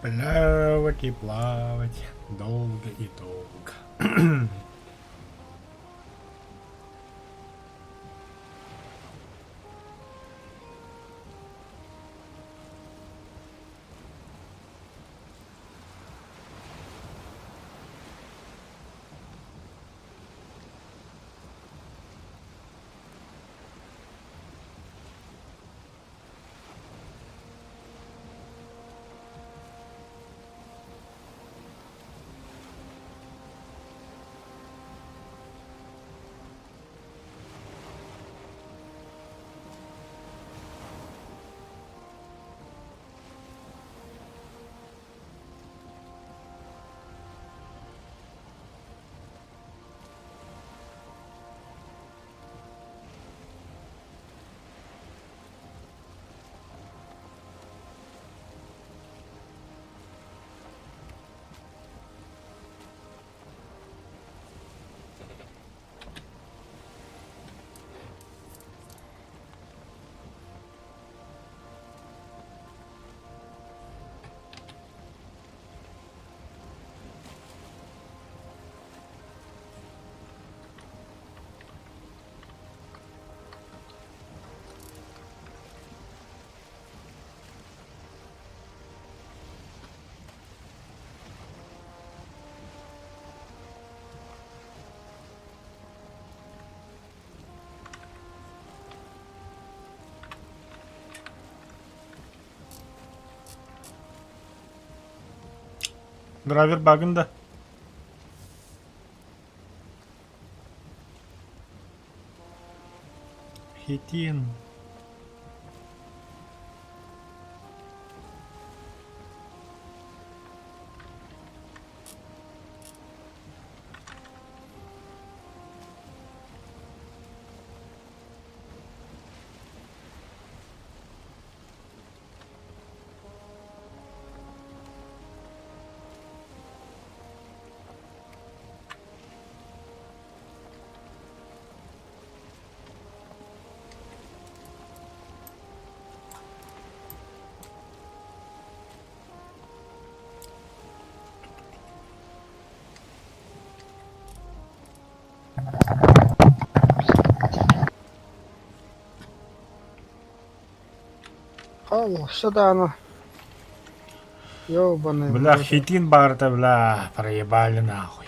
Плавать и плавать. Долго и долго. Драйвер багында. Хитин. Алло, сюда оно. Ёбаный. в Бля, рот. хитин багрта, бля, проебали нахуй.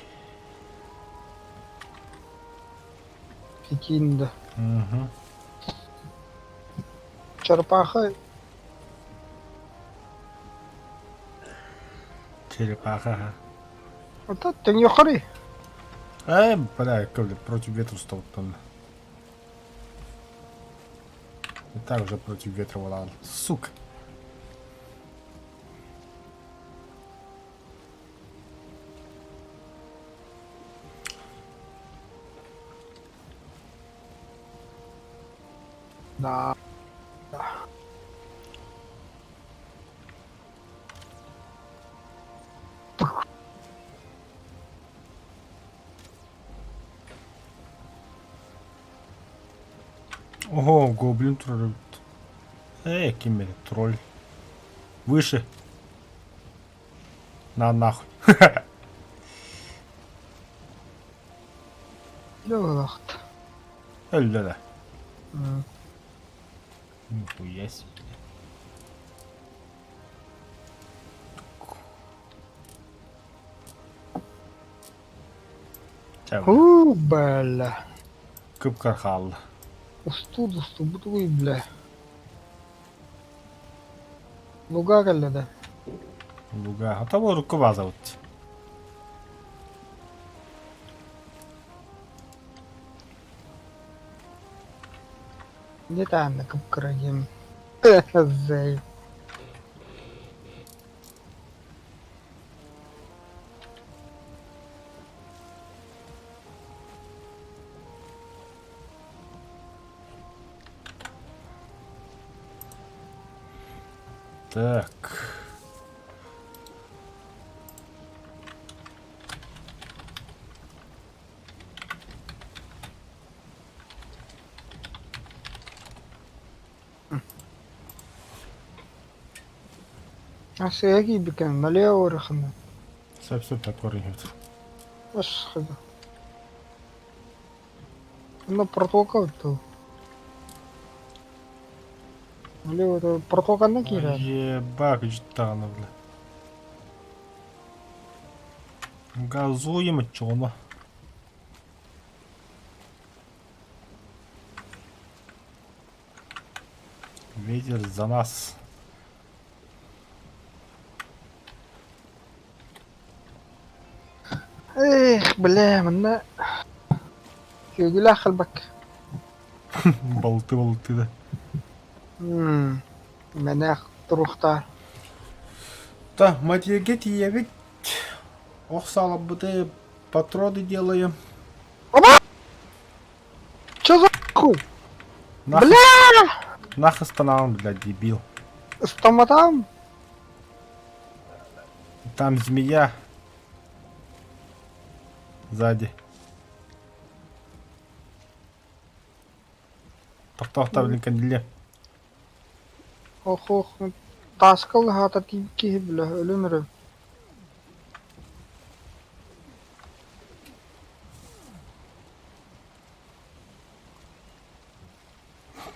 Хитин, да. Угу. Черепаха. Черепаха, ага. Вот это ты не хори. Бля, как против ветра стал там. И так уже против ветра валал. Сука. Да. Ого, гоблин тролль. Киммер, тролль. Выше. На нахуй. Лёхт. Эль-ля-ля. Нихуя себе. Чау. Бля. Кып-кархал. Устуду, стубуй, бля. Луга да. Луга. А того рукава зовут. Где там на капкарагем? Зэй. Так. А сэги бикен налево рахна. Сөп-сөп такой идет. Аш хада. Ну протока то. Налево это протока на кира. Ебак, житана, бля. Газуем, чё оно? Ветер за нас. Эх, бля, мына. Көгүлө ахылбак. Болты, да. Мене турухта. Да, матьягет я ведь... Ох, салабыды патроны делаем. Чё за хуй? Нах... Бля! Нах останавливаем, блядь, дебил. Стоматам? Там змея. Сзади. Тоқта, блин, кәнделе. Ох, таскал хата ки бля, ölümürü.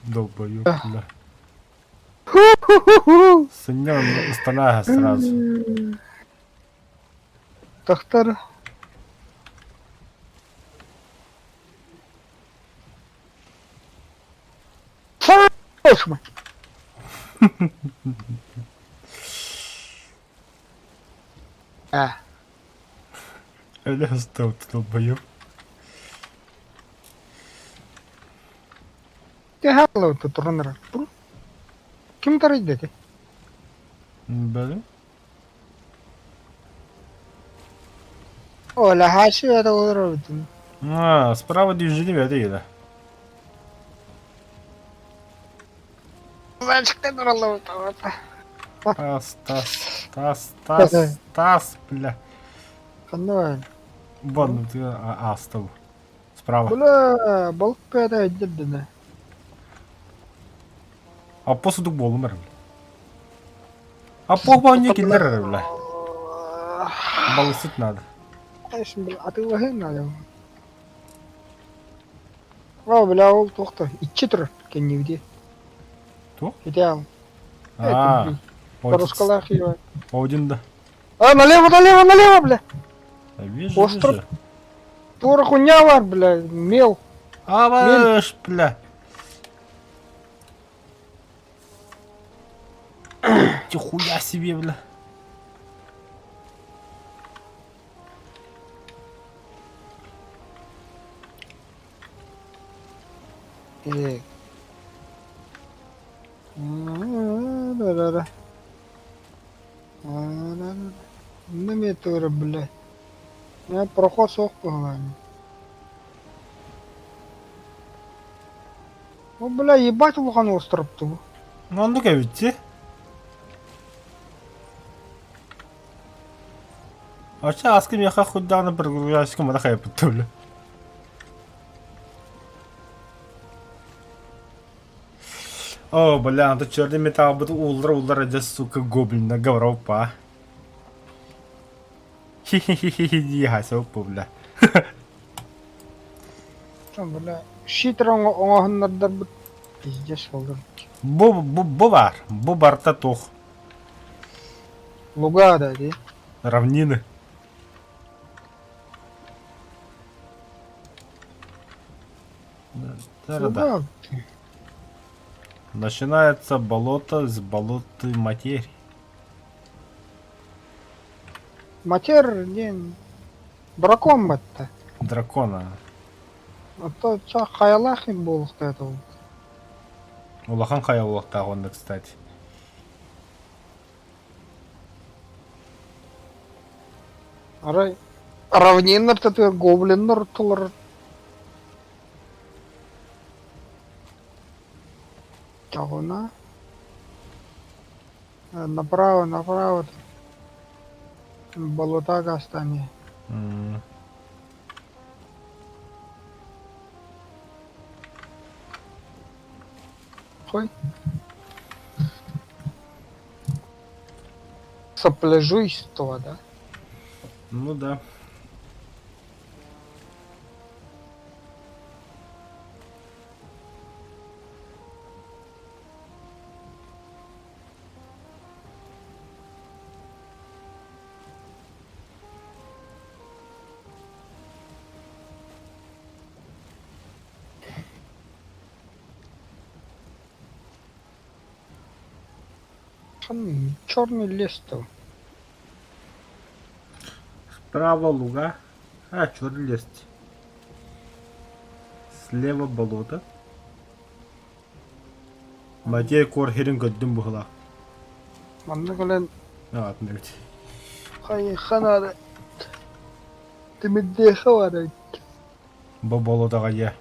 Долбоёб, бля. Сынём, останавливай сразу. Доктор. Фу! Öyle hasta oldu dolbayım. Hello, tuturunlar. Kim taraydı dedi? Böyle. Оля, хаши это уровень. А, справа движение değil. Зачем ты дуралов? Тас, бля. Кандай. Вон, ты астал. Справа. Бля, балык пяда иддина. А после дух болу мэр. А похба не киллер, бля. Балысыть надо. Айшин бля, а ты лаген надо. О, бля, ол тоқта. Итчі тұр, кенневде. Кто? Идеал. А, По-русскому хиро. один да. А, налево, бля. Вижу, Остров. вижу. Тура хуйня var, бля, мел. А, ваш, бля. Тихуя себе, бля. Да. Неме тура, бля. Я проход соқ поглади. О, бля, ебать улхан островты. Ну, ну-ка, видите? Вообще, аским я хоть давно прогружаюсь, кому нахай потуля. О, бля, тут черный металл будет улдра, здесь, сука, гоблин на Гавропа. Хи-хи-хи-хи, я сопу, бля. Бля, шитрон оңахыннардар бут. Пиздец олдар. Бу барта тох. Луга да, ди. Равнины. Да. Луга. Начинается болото с болоты материи. Матер, ден. Бракон батта. Дракона. А то ча хаялахин болықта это ол. Улахан хаялуақта онда, кстати. Арай. Равниннар ты гоблиннар тулар. Тягуна. Направо. Болота гастани. Хой. сопляжусь, то, да? Ну да. Черный лес-то. Справа луга. А, черный лес. Слева болото. Мадья кор херин gördüm bu hıla. Манна кален Evet, evet. хай ханада. Тимидде хавара. Bu bolotага ya.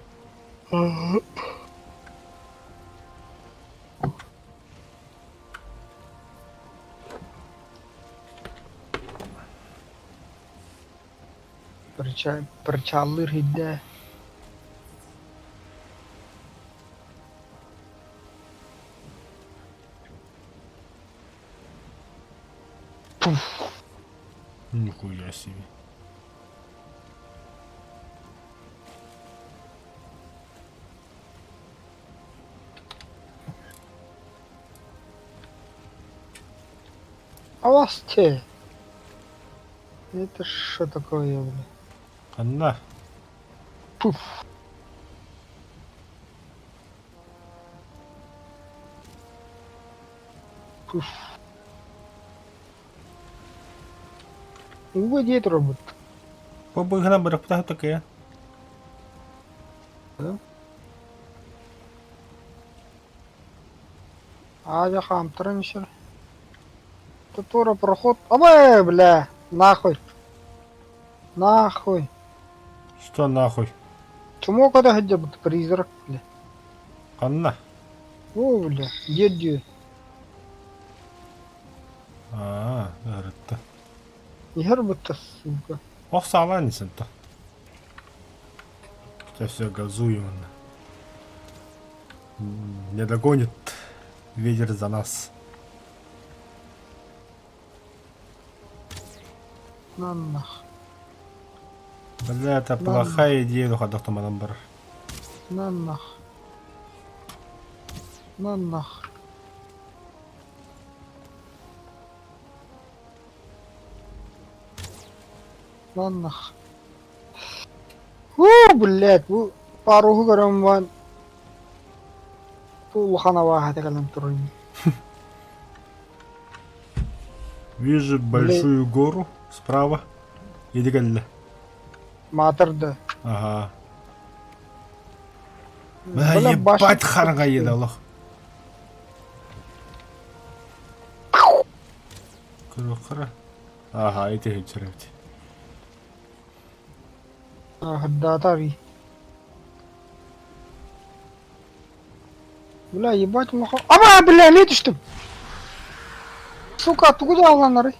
Percalır hidde. Нихуя себе. А вас те? Это что такое, бля? Anla. Пуф. Пуф. Угодит робот. Bu bıgına bırakıp da hatta ya. Аня хамтраншер. Который проход. Абай, бля, нахуй. Нахуй. Что нахуй? Чему когда хотя бы призрак, бля? Anla. О, бля, дедю. Aa, öğretti. Ербата, сука. Ох, саванисın-то. Сейчас все газуем. Не догонит ветер за нас. На нах. Бля, это плохая идея, но ходок там номер. На нах. На нах. На нах. О, блядь, bu paruhu garam van. Bu хана вахата калам турин. Вижу большую гору справа. Иди галля. Матарда. Ага. Бля, ебать харга еді Кыры. Ага, эти хечеревти. Датари. Бля, ебать муха. Аба, бля, не düştüm. Сука, откуда алганları?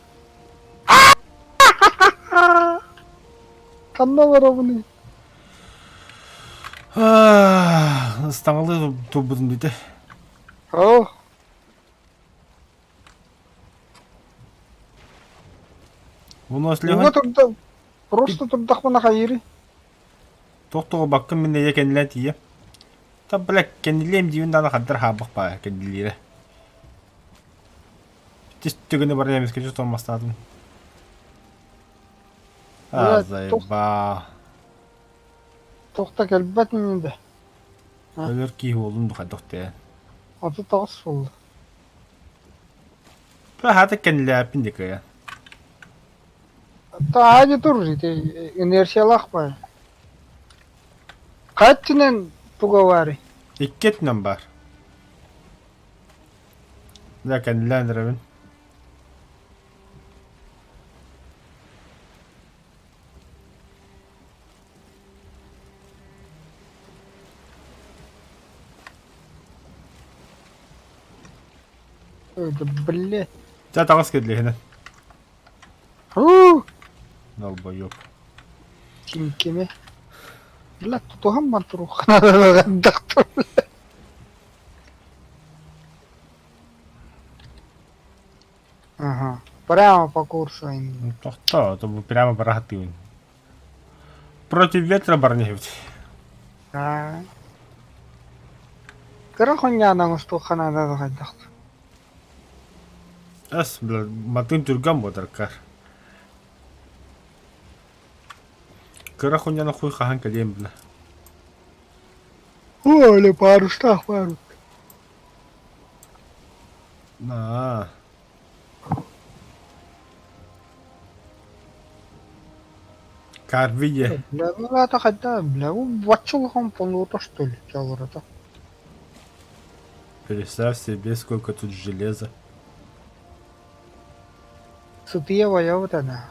Kanna var abone. Стаңылы тобудun дейді. О, Оны уга өслеген турда. Просто турдах мана хайыры. тоқтығы баққын мен неге кәнілен тие. Та білек кәнілем дейін даны қаддар хабық ба кәнілері. Түстігіні бар емеске жүз olmastadым. Азайба. Тохта келбет менде. Өлір кейі олын бұқадық де. Аты тағыс болды. Бұл хаты кәнілі әпін декі я. Та айде тур жите, инерциялах ба. Кайттинен поговари. İkketinen бар. Бұл кәнілі әндірәбін. Это, блядь. Жа тағыз кәділі хенен. Долбоёб. Тинкеме. Блядь, тут угам мантуру. Гаддахту. Ага. Прямо по курсу. Ну, то что, то бы прямо барахтывен. Против ветра барневить. Кырахон янан устуханада дагайдак. Ас, бля, матын түрган бодар-кар. Кыра хуйня нахуй хахан калем, бля. Оле парустах пару. На. Карвие. Бля, ну это хотя, бля, вачулхан полуто что ли, чалурата. Представь себе, сколько тут железа. Сутия ваяв это.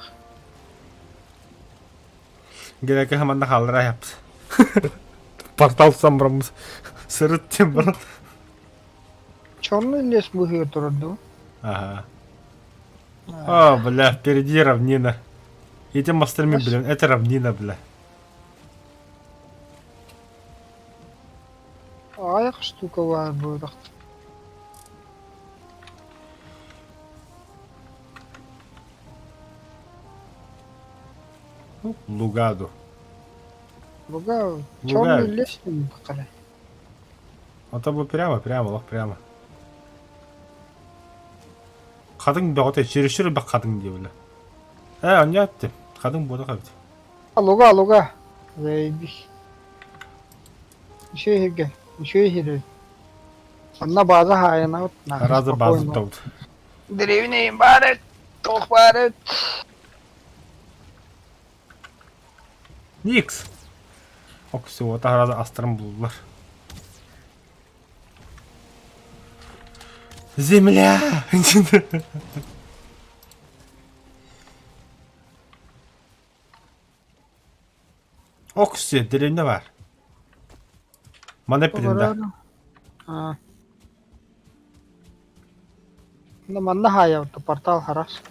Гелеке хаманда халра япс. Портал самбрамыз. Сырыт тем брат. Черный лес бухи турду. Ага. О, бля, впереди равнина. Этим мострами, блин, это равнина, бля. Аяк штука var burada. Лугаду. Луга, Луга. черный лес не бакалай. Вот бы прямо, лох прямо. Кадың бөгөтө чересчур бак кадың деп эле. Онятты. Кадың боду кабит. Луга. Заебись. Еще хире. Анна база хайна вот на. Разы базы тоут. Древний барет, тох барет. Никс. Ок, все, вот разы астырым булдулар. Земля! Окси, деревня бар. Манепилинда. А. На манна хая вот портал харас.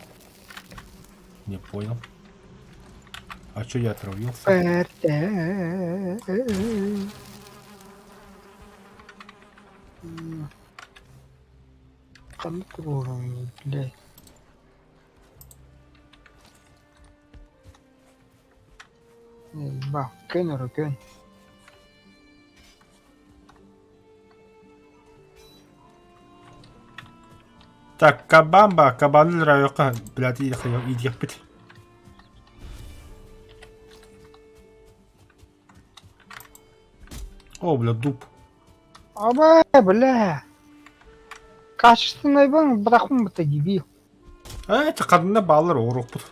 Не понял. А чё я отравился? Кандай турурум, блядь. Ба, көн. Так, кабамба, кабаны райока, блядь, идет быть. О, бля, дуб. Аба, бля. Качественный бан, брахун бы дебил. Это кадына балар орук бут.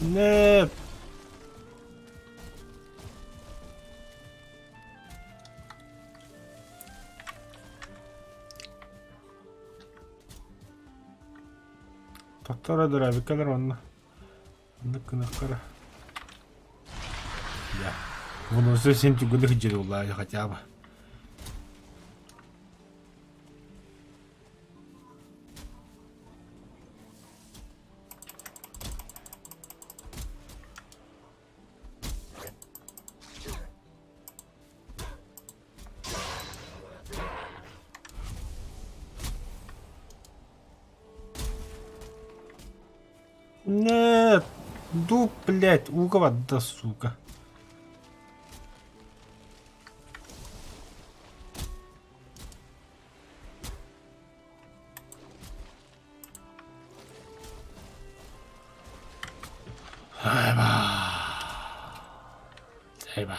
Нет. Татара дырабикалар онна. Ныкыныккара. Я. Bunu söylesem ki günlük hicri vallahi хотя бы. Нет, дуб, блядь, угова, да сука. Эйба.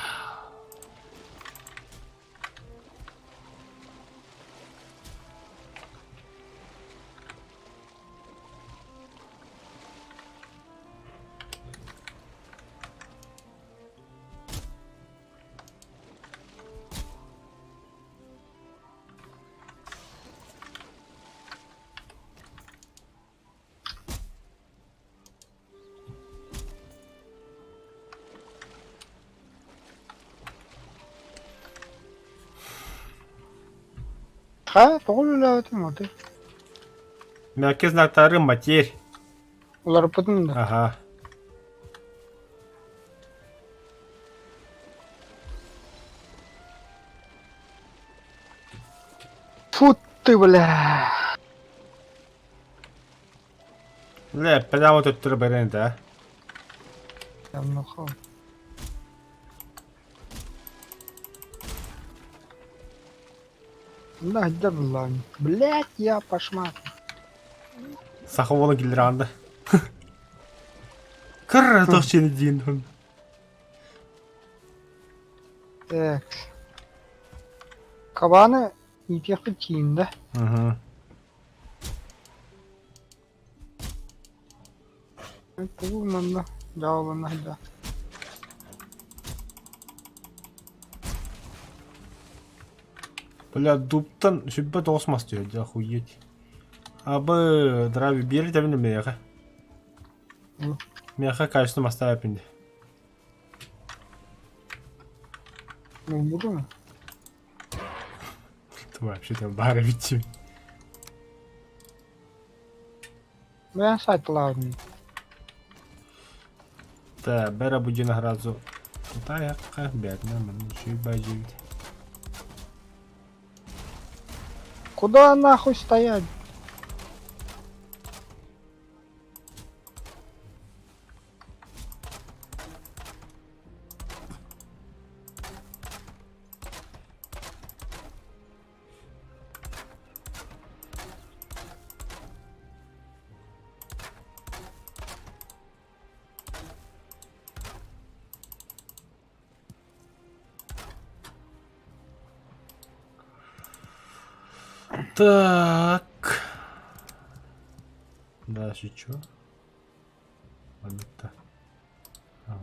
Ха, толу ла это моты. Мягкий знактары матерь. Олар бүтін да. Ага. Фу ты, бля. Бля, прямо тут труберин, да? Я нахуй. Да, да, ладно. Блять, я пошмат. Саховолы келдіранды. Кырры тоқшені дейін. Так. Кабаны итехті тиін, да? Угу. Бұл мында. Жауабын айда. Бля, дубтан шүббі тоқсмас дейді, охуеть. Абы драви бері дәбіні меға. Мгм. Меға качество мастава пинді. Ну, буду ма. Ты вообще там бары бітсім. Ben сайт ладно. Та, бәрі бұджі награзу. Та яққа бәріне мұны шүббі жевді. Куда нахуй стоять? Так. Дальше что? Ладно-то. Ага.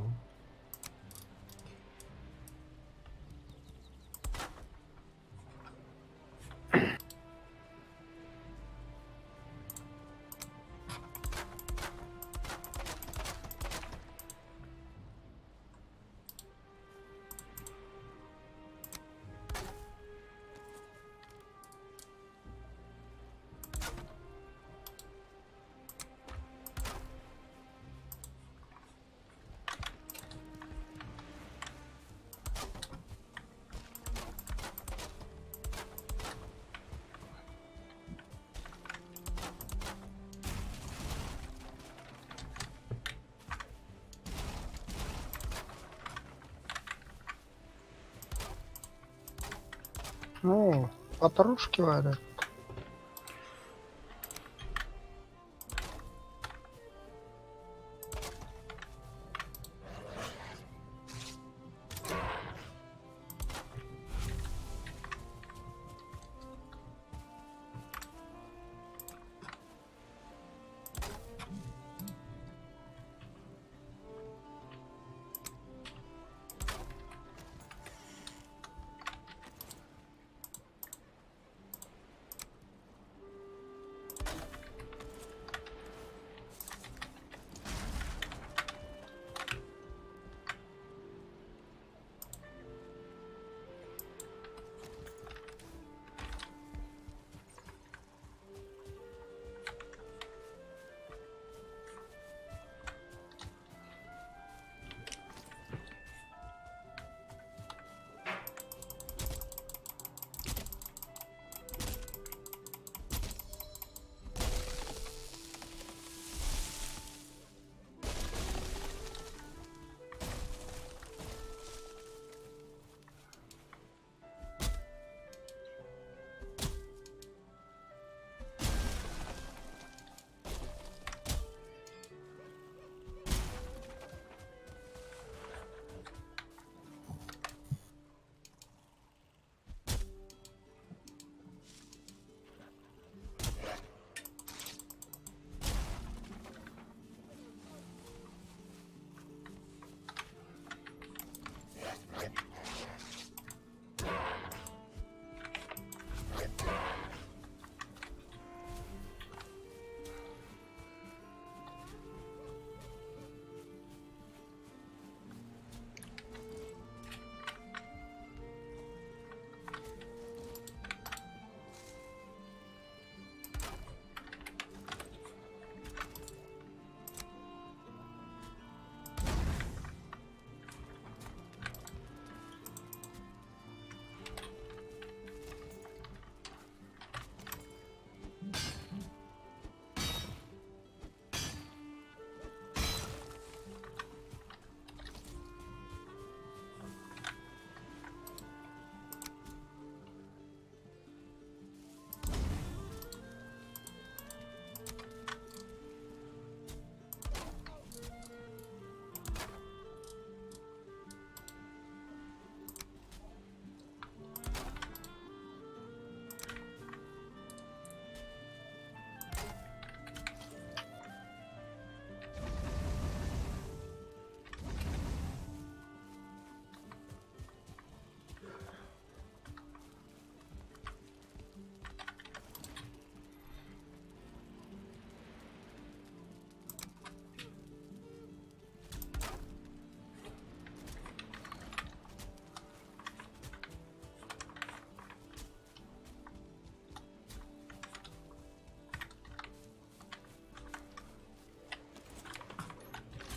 Ну, патрушки варят.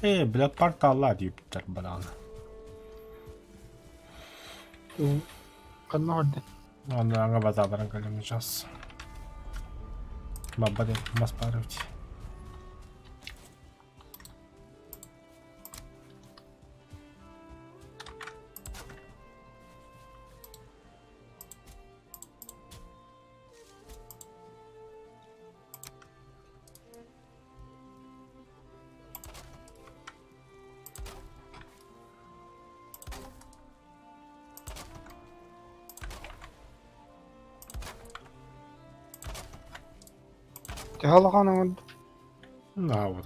Бля порталла deyipler bana. Kanna horde. Onu anga bazaların kalınacağız. Baba de mas paravci. Te halakana horde. Ne yapalım?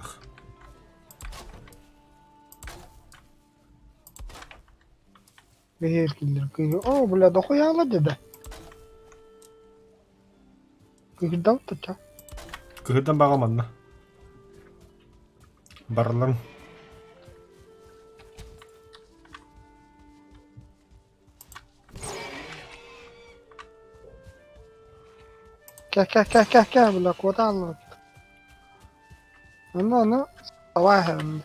Behir killer kıyı. O bula da koyala dedi. Kıyı da tutacak. Kıhırdan bağlamadın ha. Barılan. Kah bula kota Allah. Ana sabah hem.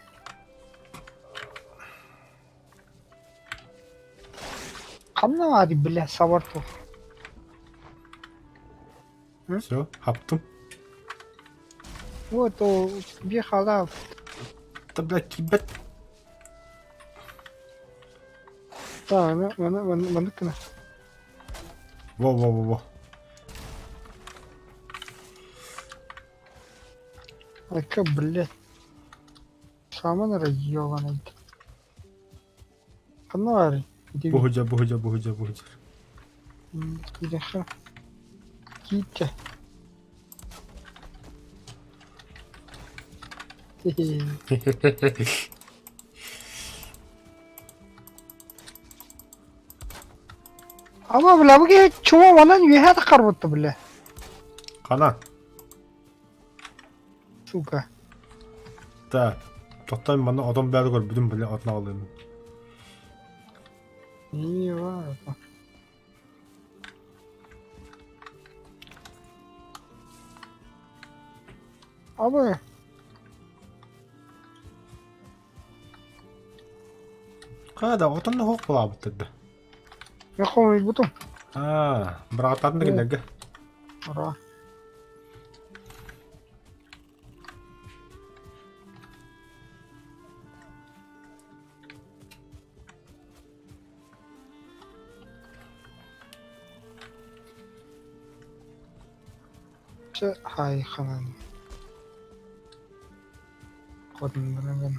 Kamna var bile savarto. Все, yaptım. Вот то бихала. Da bля kibet. Да, она кна. Во. Aka блядь. Саман района. Kamna var. Bu hoca. Gidelim. Gitti. Ama bile bu ki çoğu olan yühe de karbotta bile. Kanan. Suka. Da. Toktayım bana adam bir gör bütün böyle atına alayım. İyi var. Abi. Kada otanı hok bulabıt dedi. Ne koymuş butum? Ha, bırakatın da gidecek. Ara. Hay kanan. Kodun ben.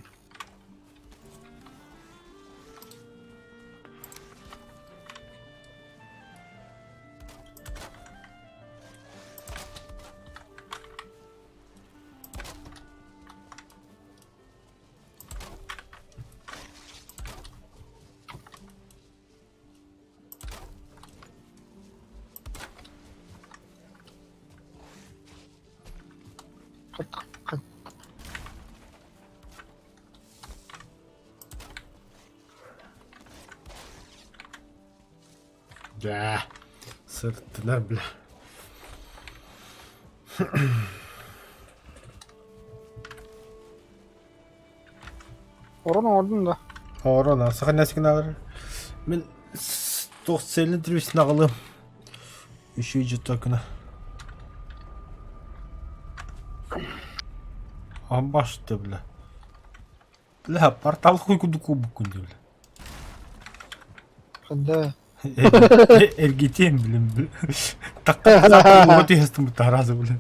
Ya. Sırttılar bile. Oran ordun da. Orana sakın neskin ağır. Ben 90 lirasını alalım. Üşüyücü takına. Başta bile. Bile portal koydu kubukun bile. Hadi. Ergiteyim bilim. Tak zaten logotu yazdım bu tarazı bile.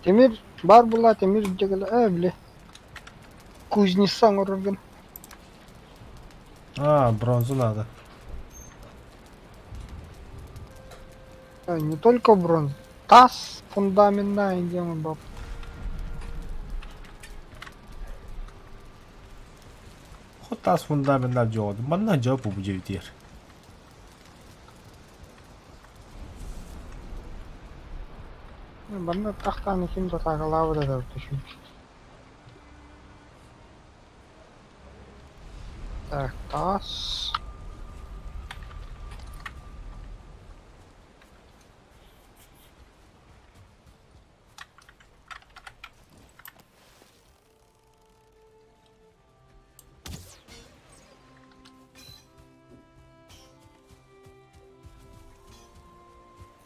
Temir bar bula temir cegala bile. Kuznisan organ. Bronzu надо. Не только бронз. Таз фундаментная идем баб. Хотас фундаментал жоğdu. Bana cevap bu cevdir. Bana tahtani kimse takılavı da düşün. Так, таз.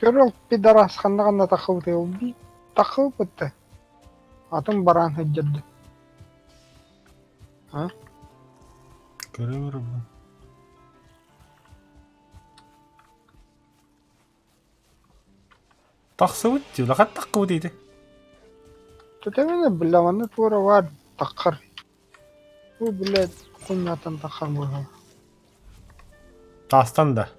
Görül пидорас ханнагана тахылды улби. Тахыл бітті. Атым баран хыджырды. Көре бер бу. Тақсыбыт дей, лақат таққы дейді. Төтемені біламаны тура var таққыр. Bu bile kunyatan taqar bo'ladi. Тастан да.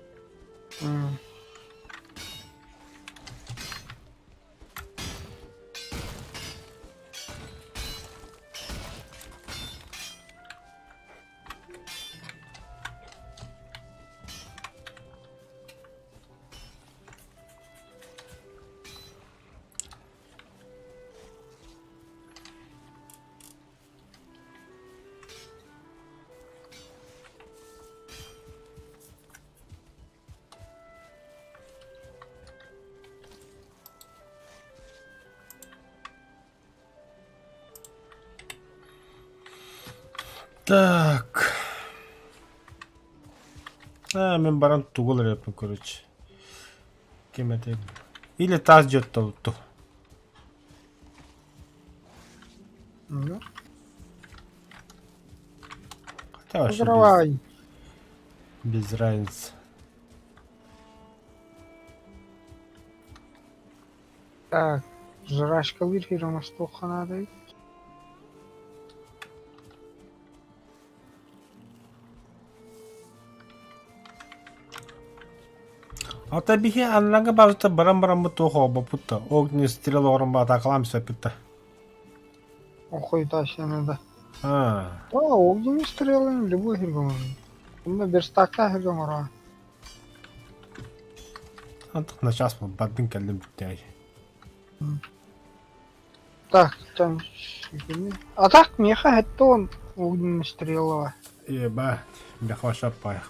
Так. Мен баран тугул репін, короче. Кеметек. Или таз жет толутту. Хотя вообще Закрывай. без разницы. Так, жрачка вырхира на стол ханады. Ата бихи аннага базута барам-барам бу тохо бапутта. Огни стрела орынба атакалам сөпүтта. Охой тащаны да. А, Да, огненный стрелы любой хиргон. Бunda берстакта хиргон ора. антық на час бұл бадын кәлдім бүтті. Так, там... Атак меха это он огненный стрелы. Еба, бяхва шаппай.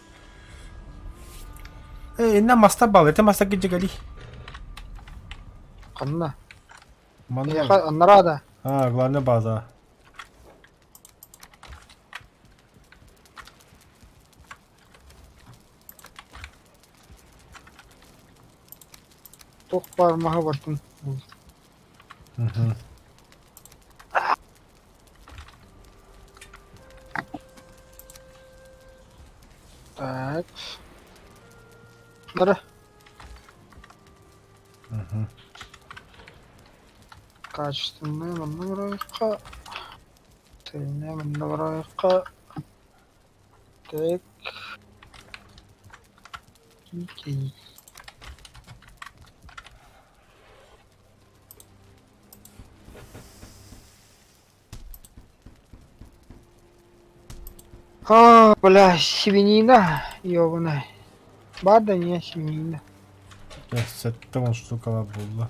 Инна маста бал, это маста гиджигали. Канна. Мана. Меха анрада. А, главная база. Тох бар маха бартын. Угу. Так. Дара. Угу. Качественный маневрайка. Сильная маневрайка. Так. Окей. А, бля, свинина, ёбаная. Бада не свинина. Я сәтті он штукала болды.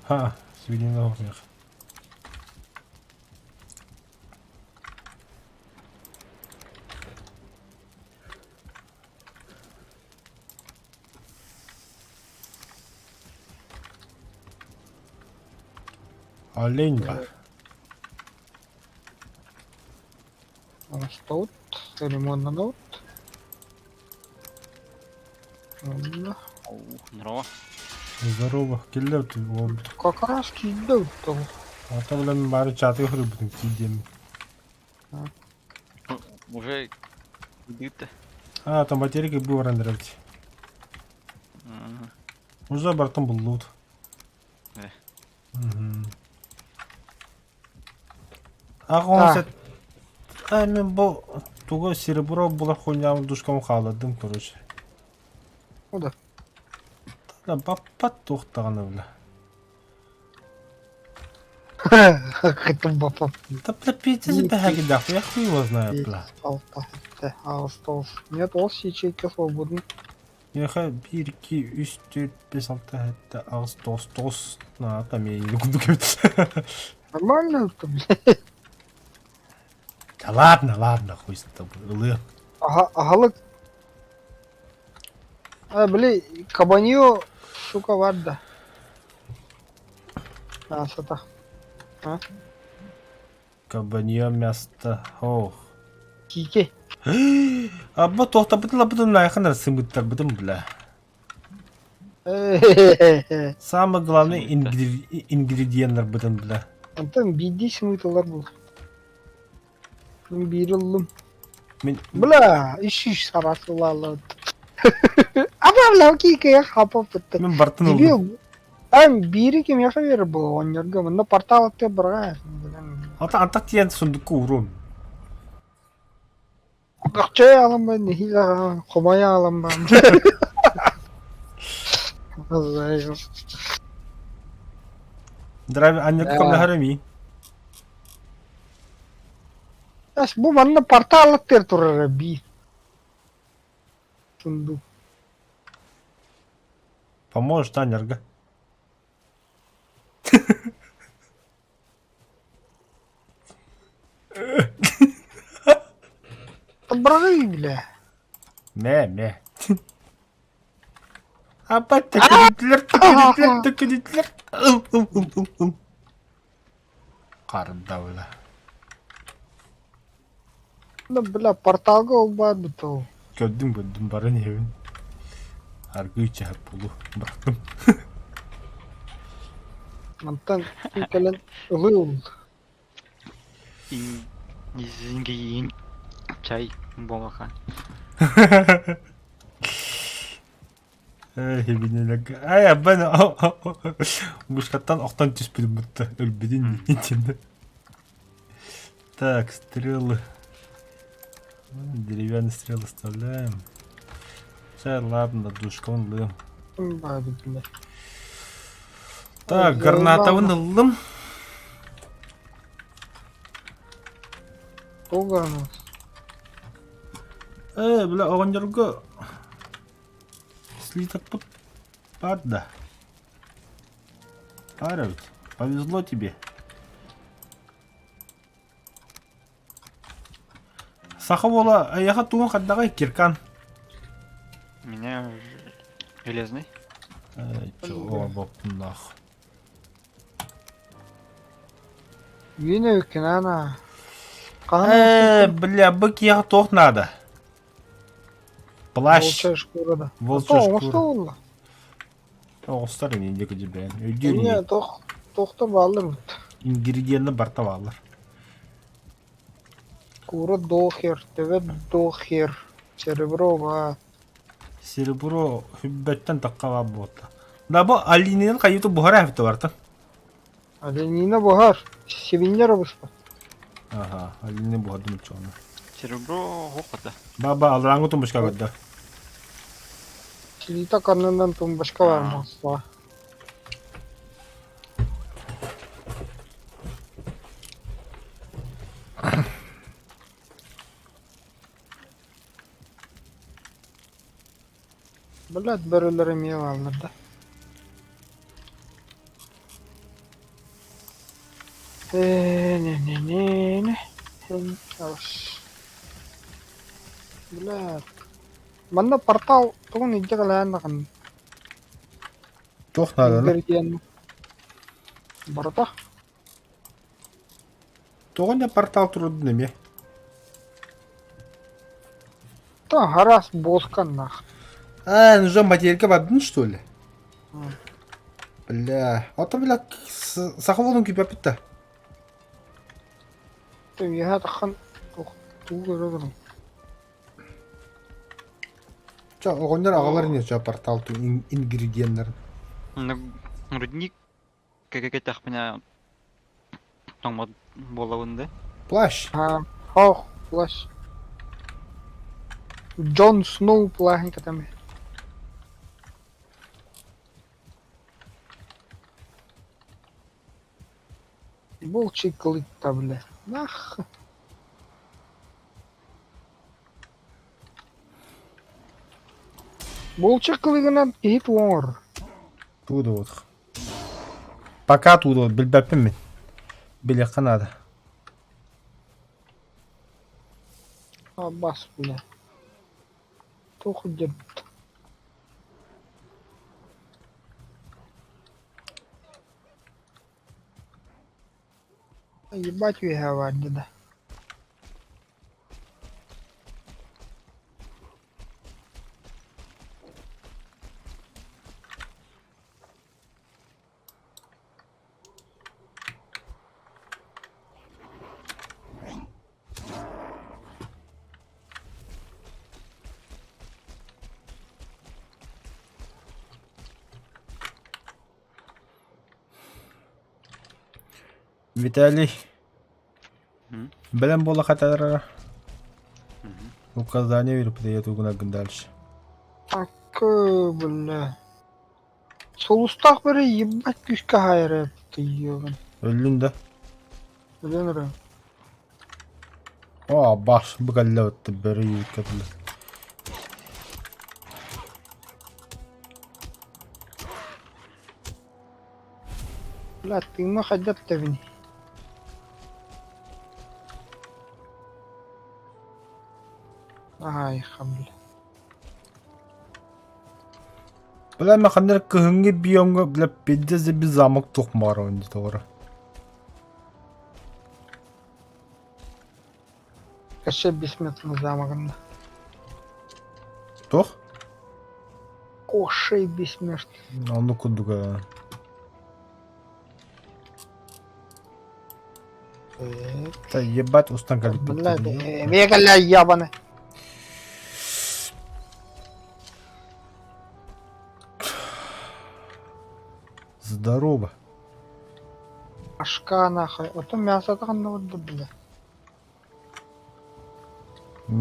Ха, свинина орнық. Олень бар. Стоут, ремонт надо. Здорово. Здорово, келлер ты болды. Как раз кидал то. Ата білем бары чаты хыры бүтін кейдем. Уже идут-то. А, там батерейки был рендерить. Уже бартын бұл лут. Ақ он сәт... мен бұл... Туға серебро бұлар қойнамын дұшқам қаладым, короче. Ну да. Да, баппат тоқтағаны білі. Как это бапа. Да, бля, пиздец, бәхәгі дақы, я хуй его знаю, бля. Остался. Нет, ол ячейка свободны. Яха 1, 2, 3, 4, 5, 6, 7, 8, 9, 10. На, там я не куду кепті. Нормально это, блядь. Да ладно, хуй с тобой. Агалык. Бля, кабанье, сука, варда. Сата. Кабанье место. Ох. Кике. Абба тоқта бытын лайқанар сымыттар бытын бля. Самый главный ингредиенттер бытын бля. Антон бидди смытылар бұл. Мен бирылым. Мен Бля, иш сарасылалы. Абавлау кике хапап бітті. мен бартын олдым. Бири кем яқа бері бұл онерге. Мында портал атты бұрға. Антақ тиен сундукка урум. Ақчай алам ба, нехил алам, құмай алам ба. Драйв аннерді көмді харами. Бұл манда портал аттыр тұрары би. Сундук. Поможет аннерға. Бұрғы, бля. Мә. Апа, тәкелетлер. Қарында өйлі. Бля, порталға ол бар бұты ол. Көддің барын еуін. Арғы үчі әп болу. Бақтым. Мантан кәлін ұлы ол. Изінге чай болмақан. Хебинелек. Ай, аббан мушкаттан оқтан түспедім бұтты. Өлбеден нетенді. Так, стрелы. Деревянные стрелы оставляем. Чай, ладно, душкон лым. Бады, бля. Так, гранатовын ылым. Оғаныз. Бля, оғандарға слиток тут падда. Пара ведь. Повезло тебе. Сахавола, аяға туын қаддағай киркан. Меня железный. Чего боптың нах. Үйіне өкен, ана. Бля, бык яға тоқ надо. Плащ. Волчая шкурада. Волчая шкура. Оғысты олла. Оғыстар емендегі жібен. Не, Өйден тоқты балым. ингредиентні бартап алыр. Кура дохер, тебе дохер. Серебро ба. Серебро хүббәттен таққаға болды. Да бұл алинен қайыты бұхара әфті барды. Аленина бахар. Севинер бұспа. Ага, алинен бұхарды мүтчоны. Серебро хоқыды. Баба алраңғы тұмышқа көрді. Силита карнынан тумбашка бар мақсыла. Блядь, бәрілері мең алынырды. Не. Блядь. Манда портал туғын иде қалайындығын. Тоқ надо, ну? Берген. Барда. Тоғын я портал тұрды неме. Та гарас боскан нах. Нужен материалка бадын, что ли? М. Бля, ото бля, сахаволын күйпәп бітті. Ты я тахын туғы жүргін. Ча, оғындар ағалар не, ча, портал ту ингредиенттер. Рудник кәкәтәқ меня тоңмад болауынды. Плащ. Хох, плащ. Джон Сноу плахни катами. Бұл чиклык та, бля. Нах. Бұл чиклыгынан кейт оңыр. Туды вот. Пока туды вот, білбәппін мен. Біле қанады. Бас бля. Туху дед. Ебать виговать, да. Виталий, М? білем бола қатары. Мгм. Указание веріп приеду күнәгін дальше. Так, бля. Солустак бери ебать күшке хайры ты ебан. Өлін да. Ленры. О, баш, бұғалла өтті, бәрі егітке білі. Бля, ты мы ходят тавини. Ай, хамбля. Біле ме қандар күхінге бейонға біле педдезе бір замок тұқмары онды тоғыры. Каше бессмертный замагында. Тоқ? Кошей бессмертный. Оны күндігі. Та ебать устан калип Бля, бітті. вегаля ябаны. Здорово. Ашка нахуй. Вот мясо тагында вот бля.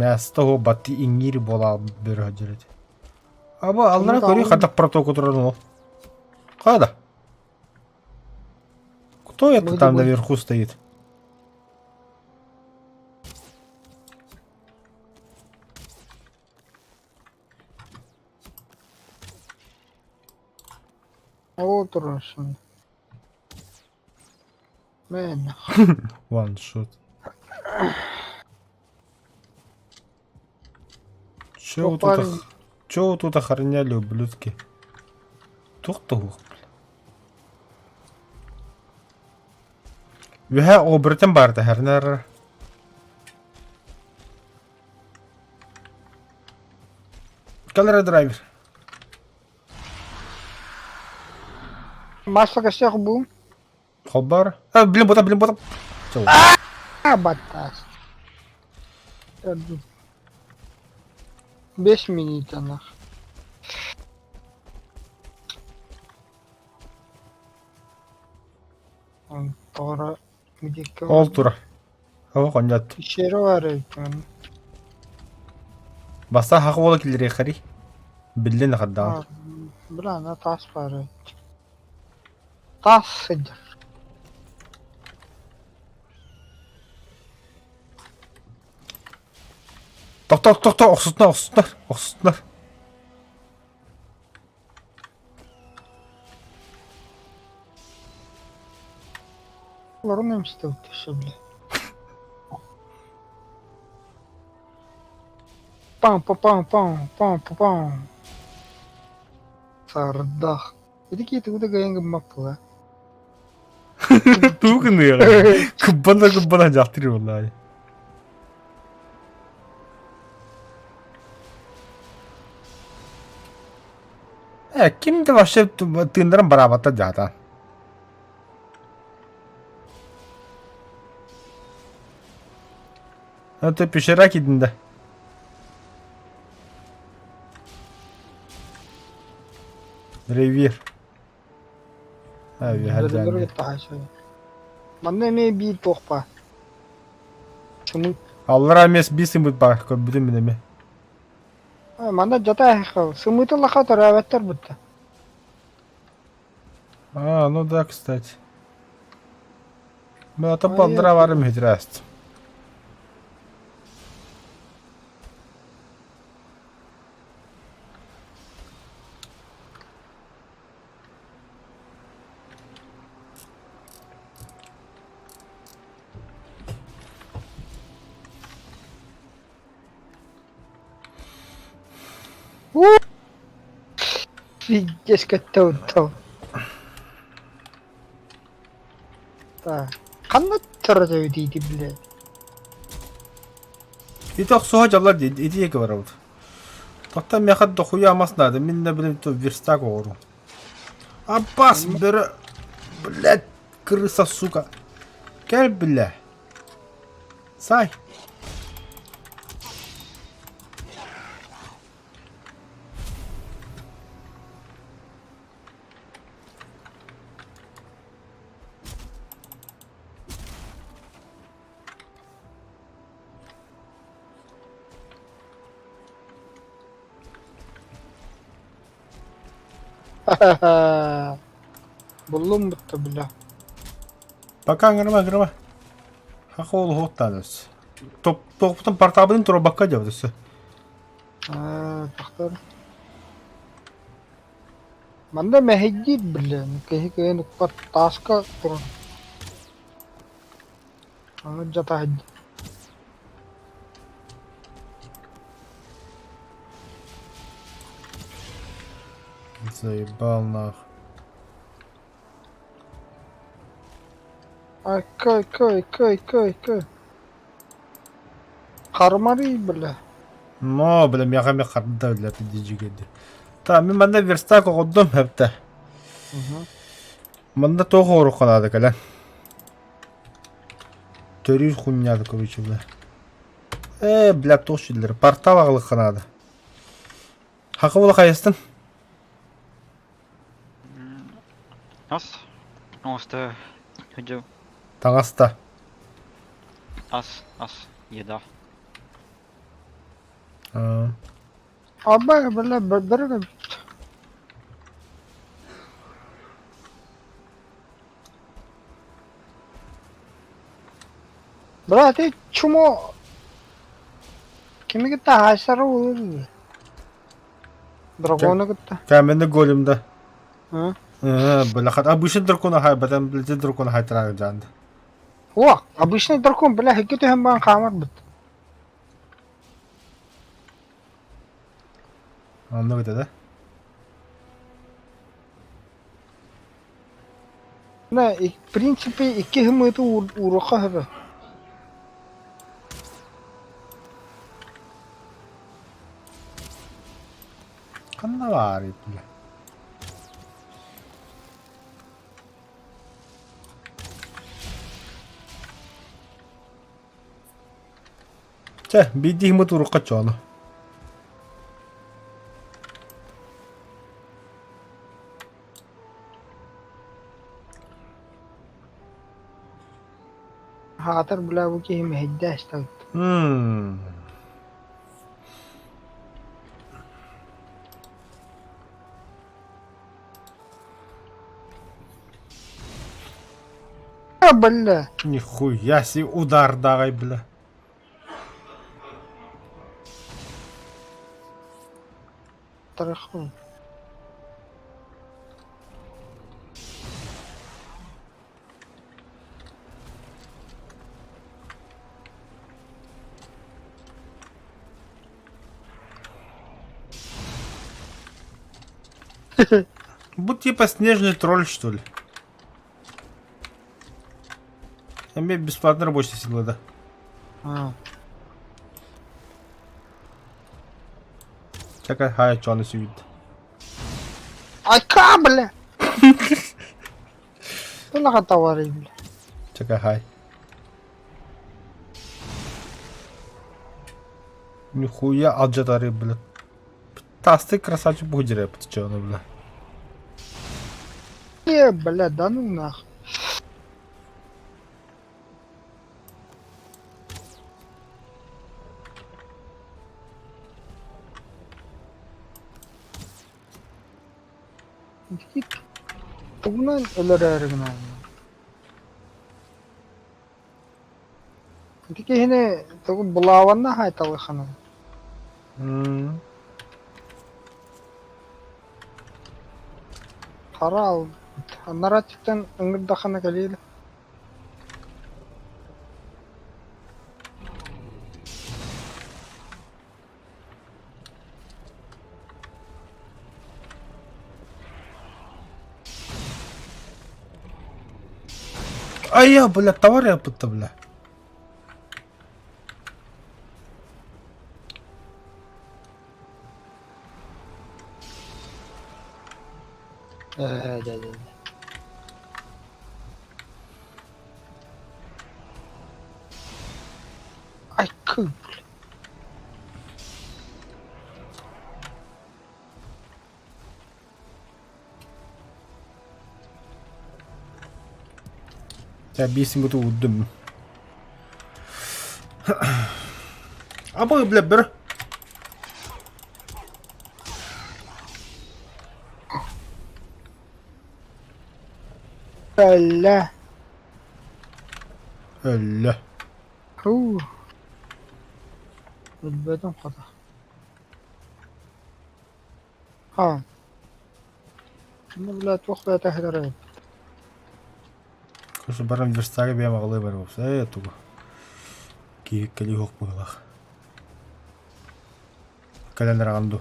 Мәсті о баты иңгері бола бір ғаджырет. Аба, аллара Сонда көрі алын. қатақ протоку тұрарын ол. Қада? Кто это Вроде там бы. наверху стоит? Вот Росин. Мен. Ваншот. Что, парень? Чё тут охраняли, ублюдки? Тухта хух, бля. Веха обертен барды, хернер. Калера драйвер. Масло косяк был. Холбар. А, блин, ботом. Чё? Батас. Без минута нах. Он тора где Ол тура. Хава қонят. Пещера var екен. Баса хақы ола келер еқари. Білден қаддан. Бля, на тас var екен. Тас сидер. Тоқ, оқсытынар. Олар не мстил тише, бля. Пам. Сардах. Эдики ты куда гаянга мапла. Туғын еға. Күббана жақтыры олай. Kimdi вообще тындырым барабатта жата? Это пещера кидинде. Ревир. Abi her Дөрөлөр zaman. таашаа. Манда не би тохпа. Чому? Allah эмес бисим бар, көбүдүм менеме. Манда жата хаа. Сымыты лаха тараваттар бутта. А, ну да, кстати. Мы это А балдыра я- барым хитраст. Пиздец, көттеу. Так. Қандай тұрды дейді, блядь. Ити оқсуға жалар дейді, ити екі бар ауды. Тоқтан меқат да хуя амасынады, мен не білем, то верстак оғыру. Аббас, бірі, блядь, крыса, сука. Кел, бля. Сай. Бұлым бұтты, бля. Бака, гырма. Хақы олы хоқтан өз. Тоқтың партабының тұру баққа деп өз. Тақтар. Манда мәхеджид, бля. Кехе нұқпат тасқа тұрын. Аны жата хеджид. Заебал нах. Кай. Қармари, бля. Но, бля, меға қарды бля, пидежігеді. Та, мен манда верстак оғыдым, әпті. Манда тоғы ору қанады, кәлі. Төрі хуйняды, короче, бля. Бля, тоқ шүйлері. Портал ағылы қанады. Хақы болы қайыстың? Ас. Оста. Хыджу. Таңаста. Ас. Еда. Абай, бля, бір. Брат, ты чумо? Кими гитта хайсары olur. Драгона гитта. Кәменді голімді. Hı? Бля, қат, обычный дракона хай, бәтен білді дракона хай тұрағы жанды. О, обычный дракон, бля, хикеті hem баған қамар бұд. Anlı ödedi. Ne, в принципе, iki hımıtı uğruqa hıbı. Kanna var etli. Bildiğim bu turu kaç onu. Hatır bula bu ki hem hidde istavut. Бля. Нихуя себе удар давай, бля. Тараху. Будь типа снежный тролль, что ли. Имеет бесплатно рабочие силы, да. Чакай, хай, что он сидит. Aka bля. Тулаға тауары, бля. Чакай, хай. Нихуя алджатары, бля. Тасты красавчик будет, что он, бля. Бля, да ну нахуй. Git. Bundan ölür ergin abi. Diki yine tabi bulavanna haytalı hanım. Kara al. Narratiften ıngırdakana geliyor. А я, бля, товар я будто, бля. Да. Ай, кы, бля. Я бейсим эту удым. А бой, бля, бер. Ля. Ля. Ху. Bilmedim kadar. Ha. Şimdi bile çok da tehdir edin. Кошо барам верстаги бия маглы бар болса, тугу. Киек кали хок мыйлах. Календар аганду.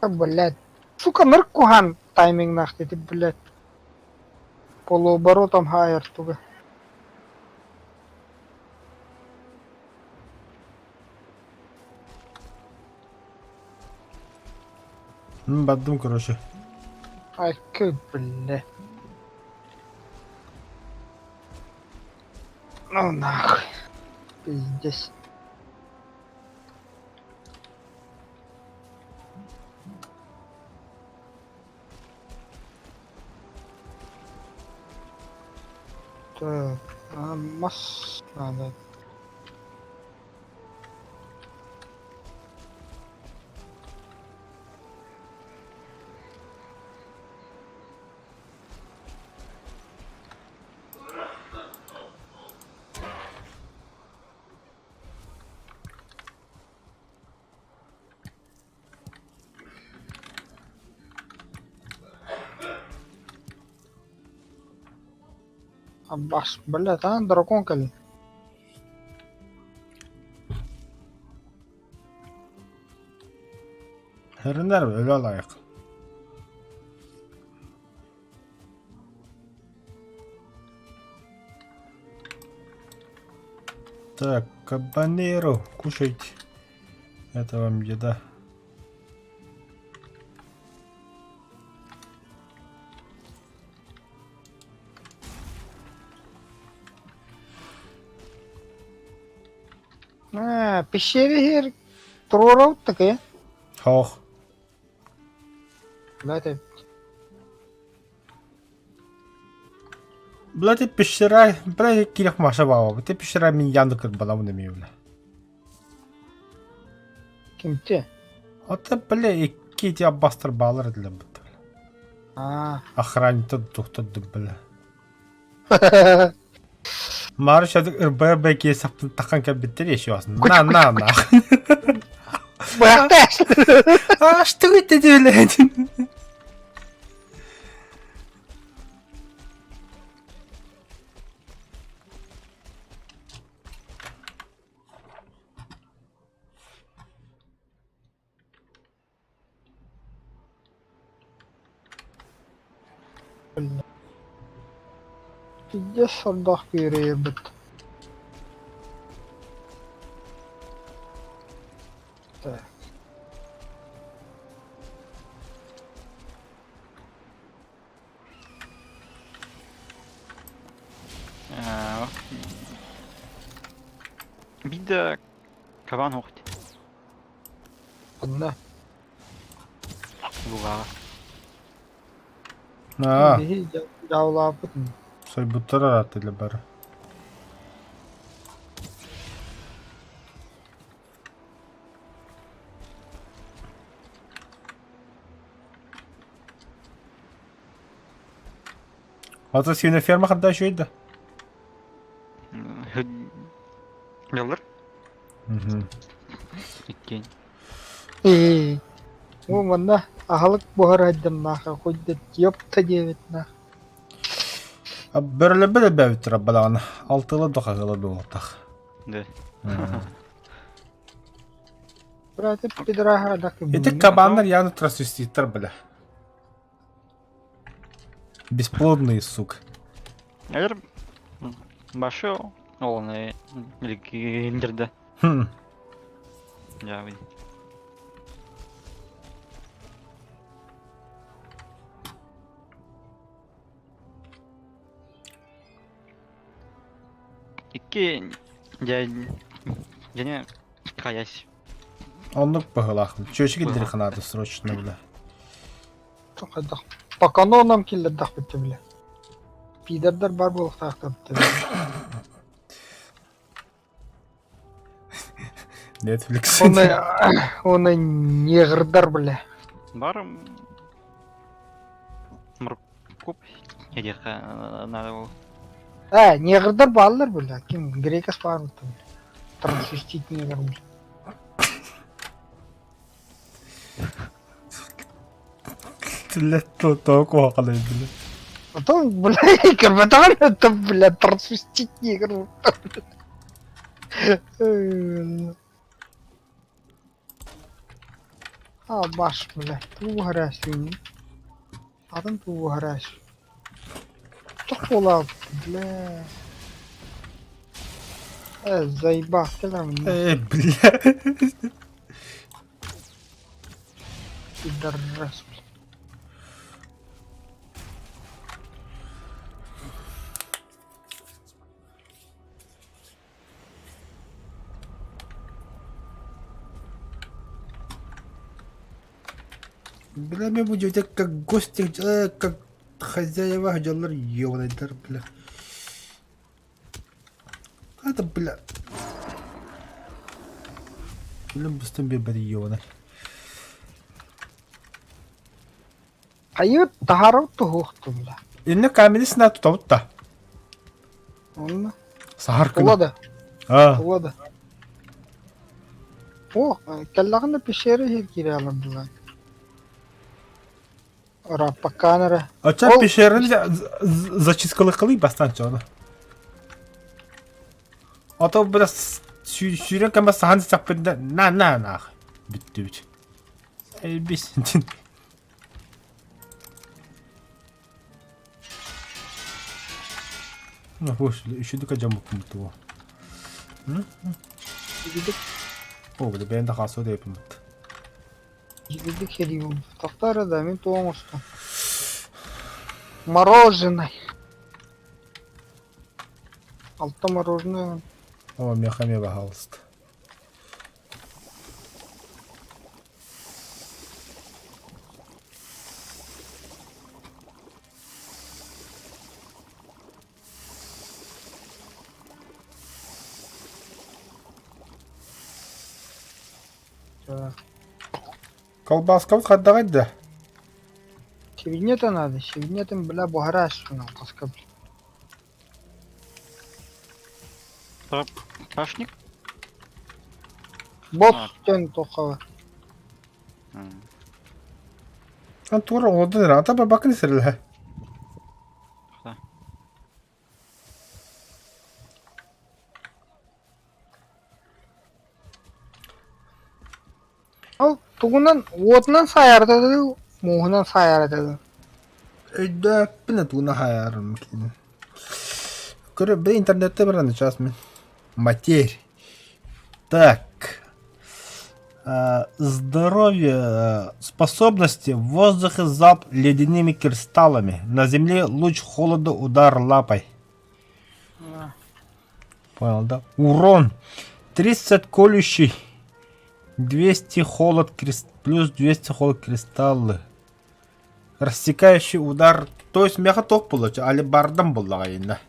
Блядь. Сука, ныркухан тайминг нахти, блядь. Полуоборотом хайер туга. Баддым, короче. Ай, кы, блядь. Ну нахуй. Пиздец. Так, масс надо. Аббас, блядь, дракон кали. Хернер öyle layık. Так, кабанеро, кушайте. Это вам еда. Пещере хер троров такая. Хох. Блядь, Блядь, пещера, блядь, кирих маша баба. Ты пещера мен янды кыр баламын демей, бля. кимте? Ота, бля, икки те аббастыр балыр ділі бұд. Охранниты тұқтырды, бля. Мары шадық ұрбайыр бәйке саптын таққан кәбеттер еші басын. На. Бақташ! А, что это, блядь? Пиздец, солдат переебет. Так. Bir de kavan hoogte. Bunda. Lugar. А, Javla butun. сой бұттыр араты ділі бәрі. Ата сені ферма қандай шөйді? Yıldır. İkken. O bunda ahılık buhar haddam naha. Kuddet yapta diyet naha. Бөрілі білі бәуіттір балағаны. Алтылы доқа ғылы болатақ. De. Брате, пидраха, да Эти кабандар явно трансвеститтер, бля. Бесплодные, сука. Эгер башы ол не илгендерде. Хм. Я бил. Икки және каясь. Он похолах. Чё килдер надо срочно, бля. По канонам киллердах бітті, бля. Пидордар бар болып тақтапты. Netflix. Оны неғырдар, бля. Бар мұркуп едеқа надо бол. Неғырдар балылар, бля. Кем грекас бар бұтты, бля. Трансвестит неғыр, бля. Толку қалай, бля. Потом, бля, кірбатаған өтті, бля, трансвестит неғыр. Баш, бля, туғы ғараш, адам туғы ғараш. Çok olab, bля. Заебах, келем. Бля. Пидорас, бля. Бля, мы будем как гости, как хозяева делали ёбаный дар, бля. Это, бля. Блин, быстро бебер ёбаный. Айы тахарау тухуқты, бля. Инне камені сына тұтауытта. Онна. Сахар күні. Олады, А, олады. О, кәллағында пешері хер кере алам, бля. Рапаканара. оча Ол- пешерін зачискалы қылый бастан чоны. Ото бля сүйрен кәмі сахан сақпында на. Бітті біт. Бесін. Ну, бош, üşüdük acaba bu. Гидик, О, бля, ben de хасо да yapım. гидик херим. Тахтара да, мен туған ұсты. Мороженое. Алты мороженое. О, мехами пожалуйста. Колбаска қаддағайды. Шевинета надо, шевинетом, бля, бугараш, шуна, таска, бля. Пашник? Бос, А. тен тоқава. Ан тура одан рата ба бакын сирле. Ал, тугунан, отынан саярдады, муғынан саярдады. Да, пина туна хайарым кин. Көрі бір интернетте бір аны частмен. Матерь. Так. Здоровье, способности, в воздухе залп ледяными кристаллами, на земле луч холода, удар лапой. Понял, да? Урон 30 колющий, 200 холод, плюс 200 холод кристаллы. Рассекающий удар, то есть меха ток получил, али бардам была айна.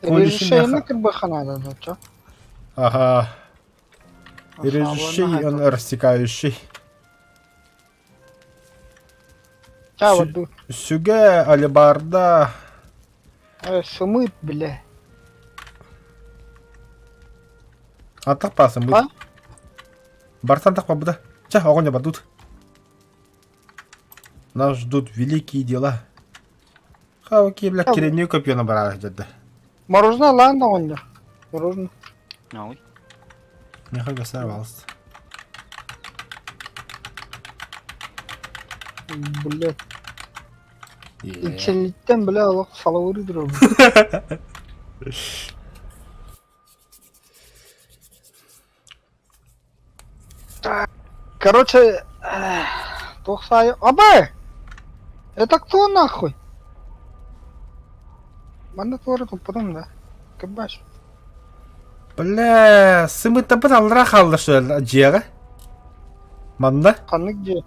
Режишейна кірбіхана да, чо? Ага. И режущий, и он рассекающий. Ча, вот ду. Сюге, алибарда. Сумыт, бля. А так пасым А? будет. Бартан так побуда. Ча, огонь обадут. Нас ждут великие дела. Хаваки, бля, Ау. керенью копьё набрали, дядя. Мороженое лан да, онда. Мороженое. Ой. Нехай гасарвалась. Блядь. Икселиттен бля алак салавыры дұру. Короче, тохсай... Абы! Это кто нахуй? Банда твори туппадым да. Кабаш. Бля, сымытта бір алырақ алды шо жері. Манда? Қаны где?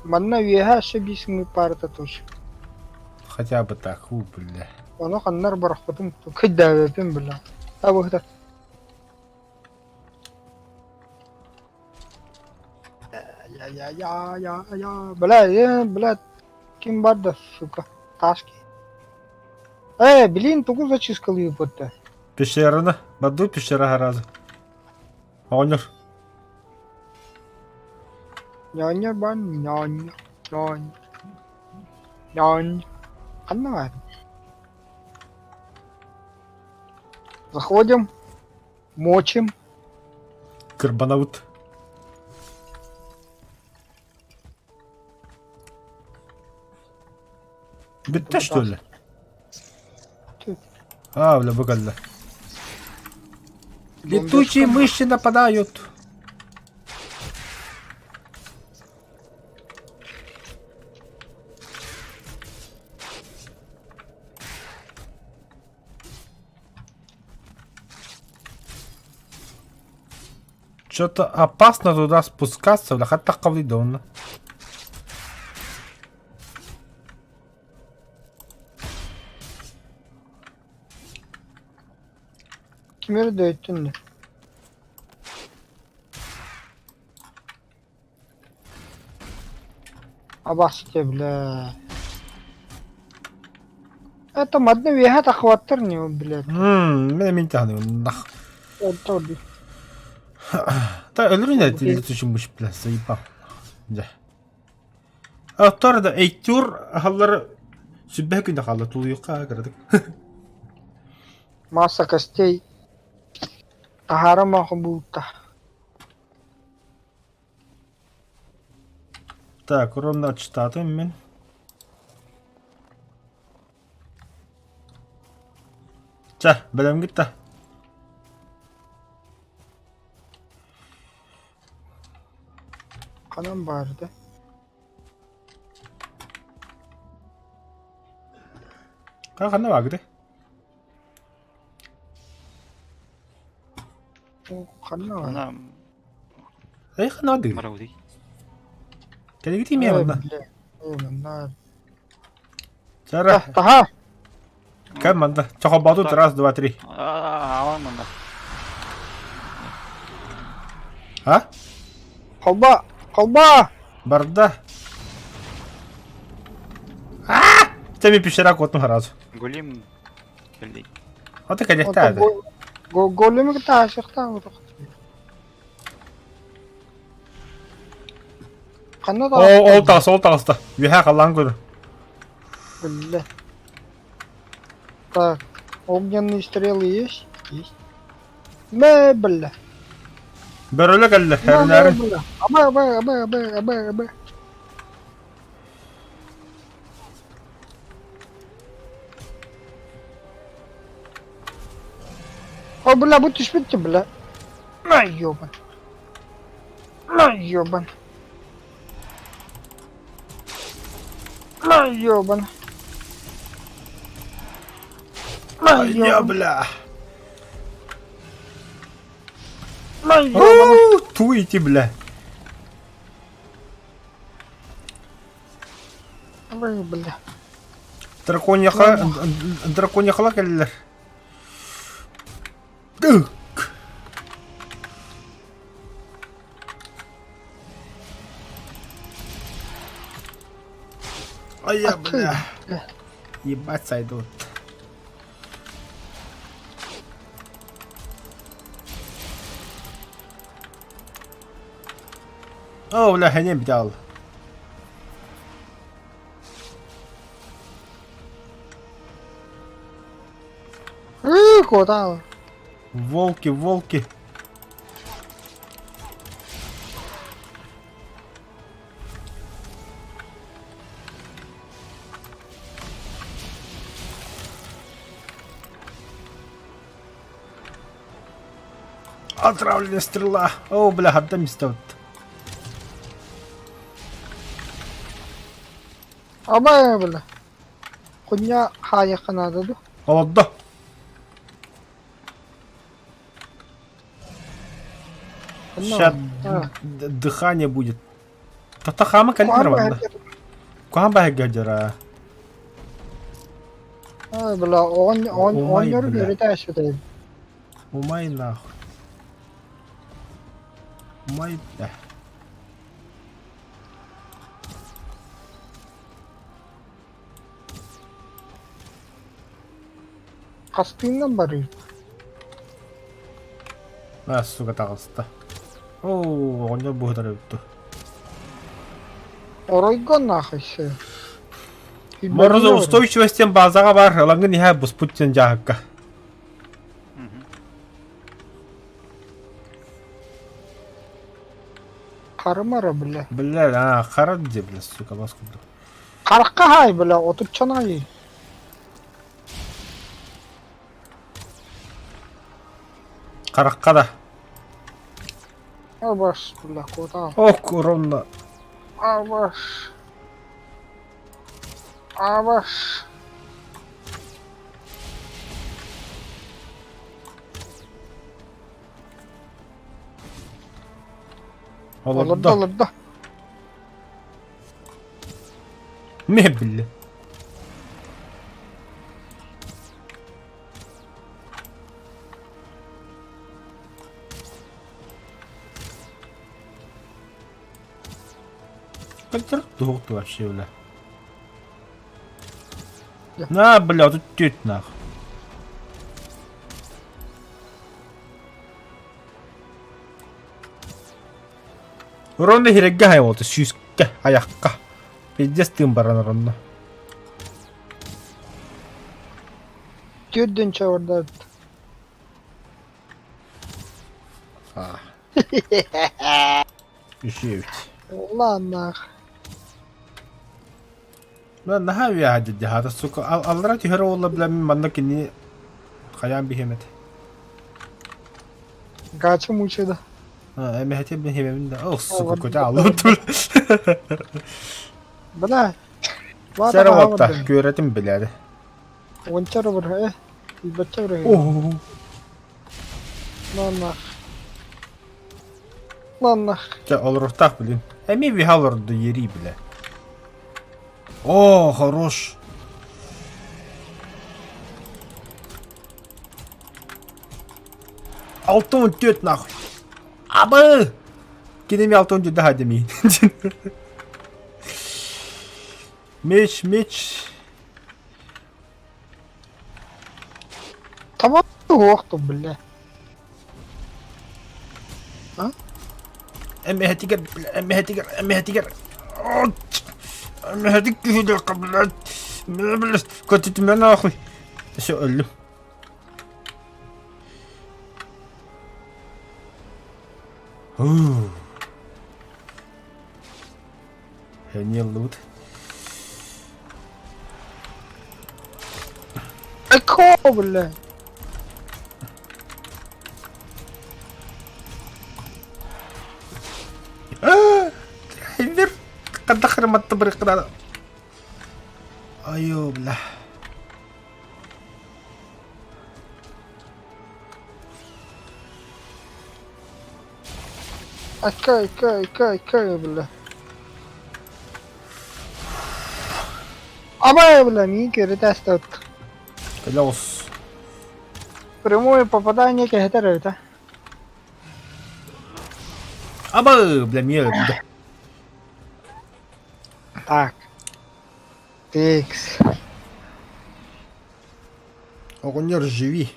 Манна веха ашы бисіңі парыта тош. Хотя бы так, бля. Оны қаннар барақ бұтым. Кайда өпен бля. Абы хта. Я. Бля. Ким бар да, сука. Ташки. Блин, тугу зачискал ебать-то. Пещераны, баду пещера харазы. Оныр. Няня бан, няня. Канна. Заходим. Мочим. Карбонаут. Битте что ли? Бля, богально. Летучие мыши нападают. Что-то опасно туда спускаться, бля, хоть так ковлидонно. Кимері де өттін не? Абасте, бля. Это мадны веха тахваттыр не, блядь. Мен тягнем, нах. Отоди. Да, ölürüne lütüşmüş bile, sayıpa. Ja. Ahtar da eğitur, halları sübbeh günde halı tulu yuqa kırdık. Масса костей. Тахара махбута. Так, уронunu açtım ben. Ja, belum gitti. Kanam vardı. Kanka var gidi. O kanna var. Она Kanka var gidi. Марауди. Kedi gideyim ya bundan. Bunlar. Cara, Таха. kan manda. Çok badu раз, два, три. Алан мында. Ha? Колба. Barda. Sen bir pişirak koydum haraz. Голем. Келдей. O da kadehte hadi. Големі кіта ашықта отық. Қанна да. Ол тағыста. Виха қалан көрі. Бля. Так. Огненные стрелы есть? Есть. Бля. Bir öyle geldi. Herlerin. Абы. О, бля, будь шпитте, бля. На, ёбан. На, ёбан. Ya bля. На, ёбан. Ту идти, бля. Абы, бля. Драконьяхла келдер. Ай, я, бля. Ебать сойдут. О, бля, я не бдял. Куда? Волки, волки. Отравленная стрела. О, бля, отдай мне стот. Абай бля. Хуйня хая канада ду. Олодда. Сейчас дыхание будет. Татахама калибровано. Куан бахагадера. Ай бля, он Ой, йор бля. гөрөтә шудай. Умай нахуй. Умай, бля. Кастыңнан барый. А, сука, тағылысты. Оу, оңда бұғдар өтті. Оройгон нахуй все. Мороза устойчивостен базаға бар, ылаңғы неха бұс путтен жағыққа. Карымара бля. Бля, а, қарад де, бля, сука, бас құлды. Каракка хай бля, отуп чанай. Қараққа да. Абаш бля, кота. О, коронна. Абаш. Абаш. Оларда. Оларда. Не, бля. Как долго вообще, бля? На, бля, тут тють нахуй. Ронны хереггәһәй олты сүйскә аяққа. Пиздец тым баран ронны. Тюдден чаварда. Üşüyüt. Lan nах. Lan naha bir hadi hada suka allara tihara olla bilen manna kini kayan bir hemet. Гача мучеда. Ha emehete bir hememin de oh suka koca aldı. Бля. Sera vakta göretim biladi. Ончар бар, бача бар. Oh. Lan nах. Lan nах. Ja olur ortak bilin. Emi bir halırdı yeri bile. О, хорош. Алтын төт нахуй. Абы! Генеми алтын төт daha demeyin. Меч. Tamam вақту, бля. Emmi hetiger. Emmi hetiger. Emmi hetiger قبل. كنت تتمنى اخوي. شو اقول له؟ هني اللوت. Эко, бля. حذر قد دخل ما الطبريق هذا. ايوه بالله. Эко, бля. Абай, бля, Микки, ретестат. Клёс. Прямое попадание кехтер это. Аба, бля, мелко. Так. Тикс. Огонь живи.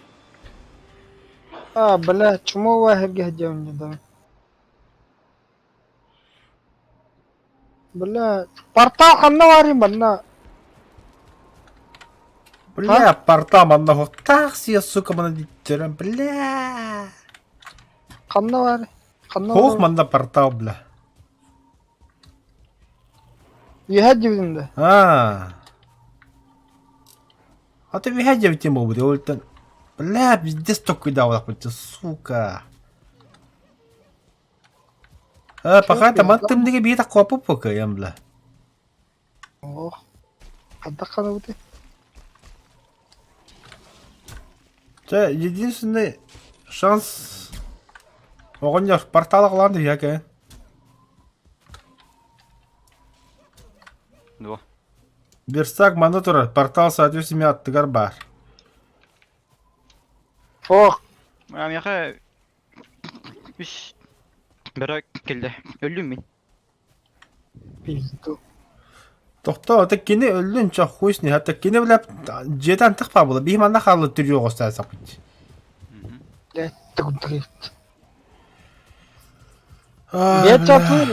А, бля, чему вахер гехдем не да? Бля, портал ханна варим бля. Бля, портал манна хоқтақ сия, сука, мана диттірім, бля. Қанна бар. Қанна Хоқ бар. манна портал, бля. Ехать дивдімді. А ты виходи в тему, бля, ультан. Бля, пиздец, только дал, сука. Пока там антым неге бейта қопы пока, ям, бля. Ох. Қадда қаны бұты. Единственный шанс... Оған я порталы қыланды, яке. Два. Берсак, маны тұры, портал соответственно аттығар бар. Ох. Мияқа... Үш... Бірақ келді. Өлдім мен. Пизду. Тоқта, ата кені өлін чақ қойсыны, хатта кені біліп жетан тықпа болды. Бейім анда қалы түрі оғыстай сақпыд. Ләтті күнтігет. Бет жатыр.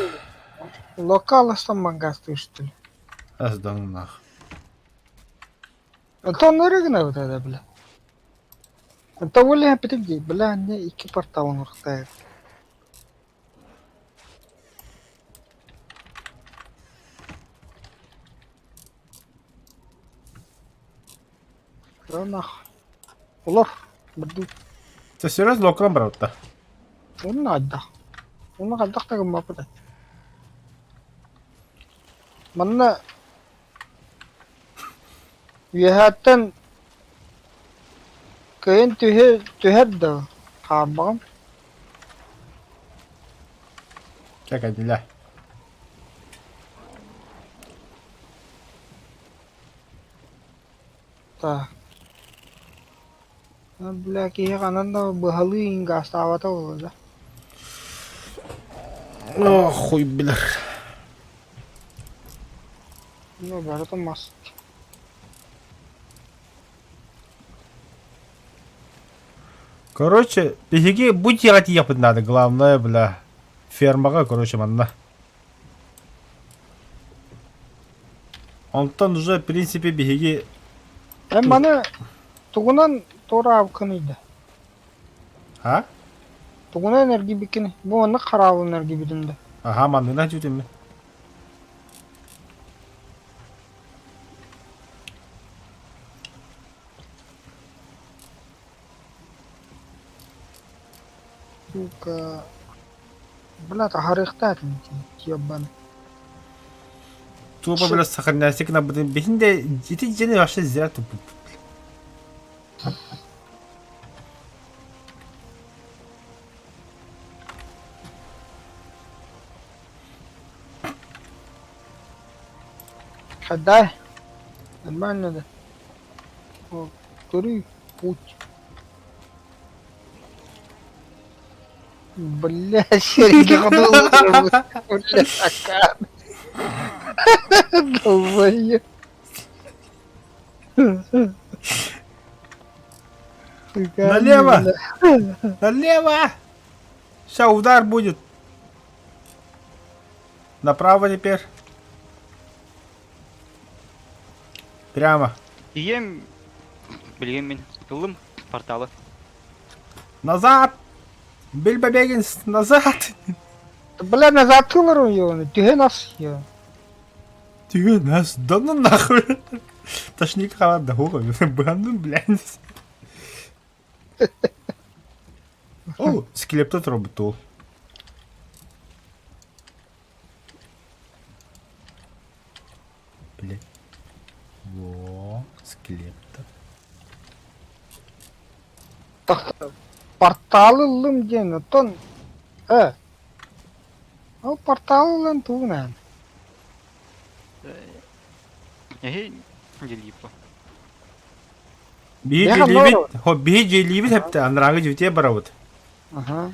Локал астан гасты үштіл. Әздаңнақ. Это нөрігіне өтеді, бля. Это өлі әпетіп дей, бля, не екі порталын ұрықтайды. Нах. Олар, бірді. Ты серьезно локран бар отта? Оны айда. Оны қалдақтағы мапыда. Манна үйәттен көйін түйерді қарбағым. Как әділі? Так. Бля, кие қананда бұхалы инга аставата олады. О, хуй білір. Ну, бәрі мас. Короче, бігеге будь егат епід надо, главное, бля. Фермаға, короче, манна. Онтан уже, в принципе, бігеге... Маны туғынан тора абқынайды. А? Туғынан энерги бекіні. Бұл оны қаралы энерги бедімді. Ага, маннына жүдім мен. Сука... Бля, та харықта әтін. Ебаны. Тупо, бля, сохраняйся на будем. Бехінде, еті жені вообще зря тупо. Хадай. Нормально да. О, второй путь. Бля, серенький ходил. Бля, акад. Долбоёб. Налево! Налево! Сейчас удар будет. Направо теперь. Прямо. Ем... Білген мен. Тылым порталы. Назад! Бильбо Беггинс, назад! Бля, назад тылыр он, тюге нас, ё. Тюге нас, да ну нахуй! Тошник халат да хуга, банду, блядь. О, скелет робот. Блядь. Во, скелет. Порталы лым ден, тон. О, порталы лым тугнан. Делипа. Биһи желибит хепте анрагы жүте барабыт. Ага.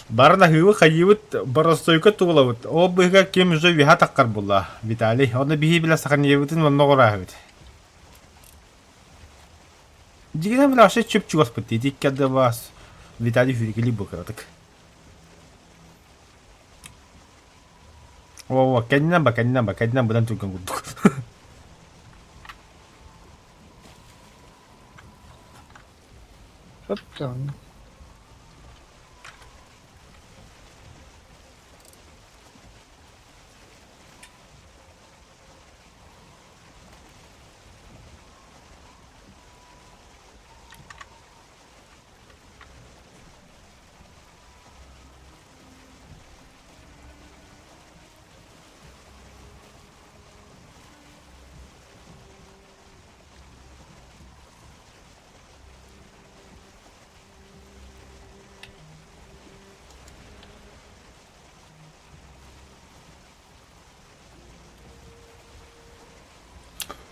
Барна хывы хайыбыт барастойка туулабыт. О быга кем жо виха таккар булла. Виталий, оны биһи биле сакан ебитин монно горахыт. Дигене биле ашы чөп чугаспыт. Диккәдә бас. Виталий фирикли букратык. О, кәннән ба, будан турган гудук. Öptüm.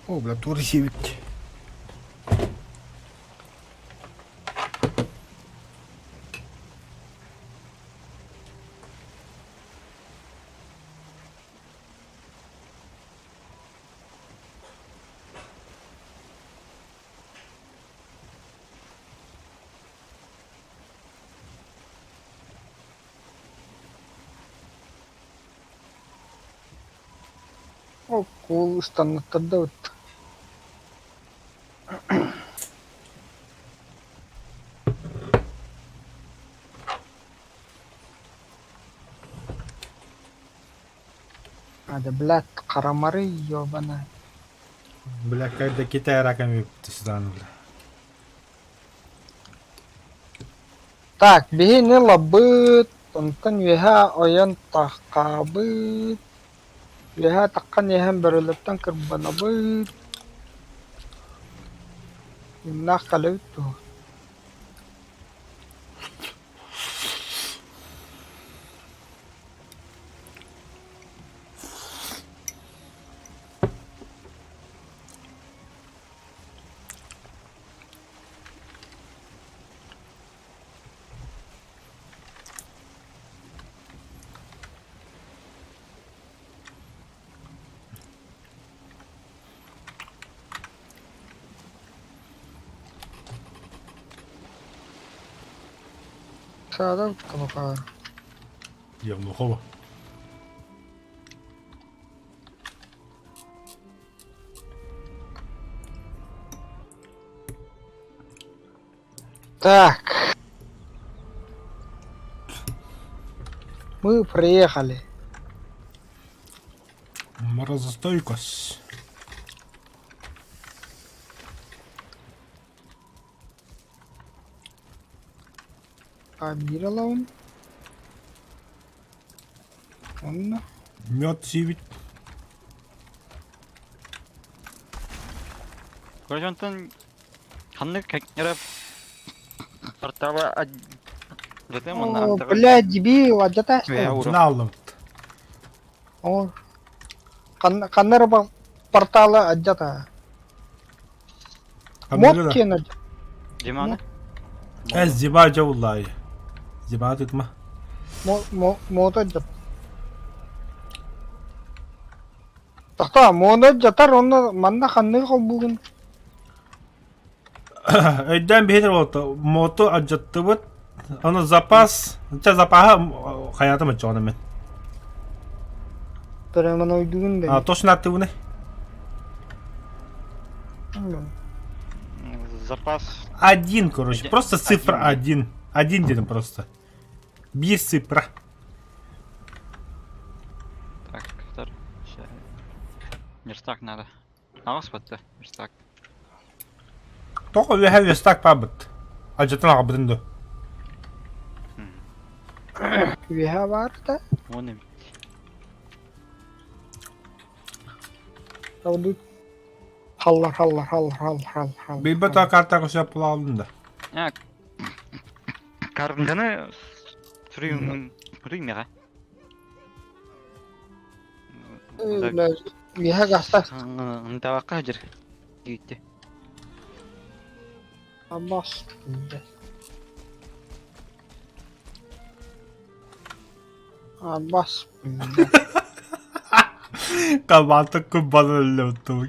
О, бля, тур севик. О, кул станнаттарда өттү. Ада, блядь, карамары ёбана. Бля, когда Китай раками тестан, бля. Так, бихини лабыт, тонтан веха оян тахкабыт. Веха таккан яхан бөрөлөптөн кырбанабыт. Иннах калыбытту. Сада уткалука. Явно хова. Так. Мы приехали. Морозостойкость. А биралаун? Он Мед севик. Көржонтон ханны кәкнеріп порталы жетем О, онна блядь, дебил, а где-то Веа ура. Жина алдым. О, каннары порталы аджата. Мод Абдулла. тена. Диманы? Ez zibaca vallahi. Ziba tutma. Мод аджат. Тахта, мод аджатар, онна манна ханны кол бүгін. Öden bir oldu. Moto acıttı bu. Onu zapas. Zapaha hayatım açı onu ben. Прямо ойдугун да. Точно attı bu ne? Запас. Один, короче. Один. Просто цифра Один. один. Один dedim просто. Bir цифра. Так, тар. Верстак надо. Ағыс бітті, верстак. Только we have stack пабыт. Acıtın abdındı. Вега барта. Оны бит. Тауду. Халлар. Bir bata karta koşu yapılı aldın da. Ja, карынданы сүрейін неға. Вега гаста. Ынтабаққа жүр. Үйітті. Аббас. Аббас. Kalmantık kubbanı öyle unuttum.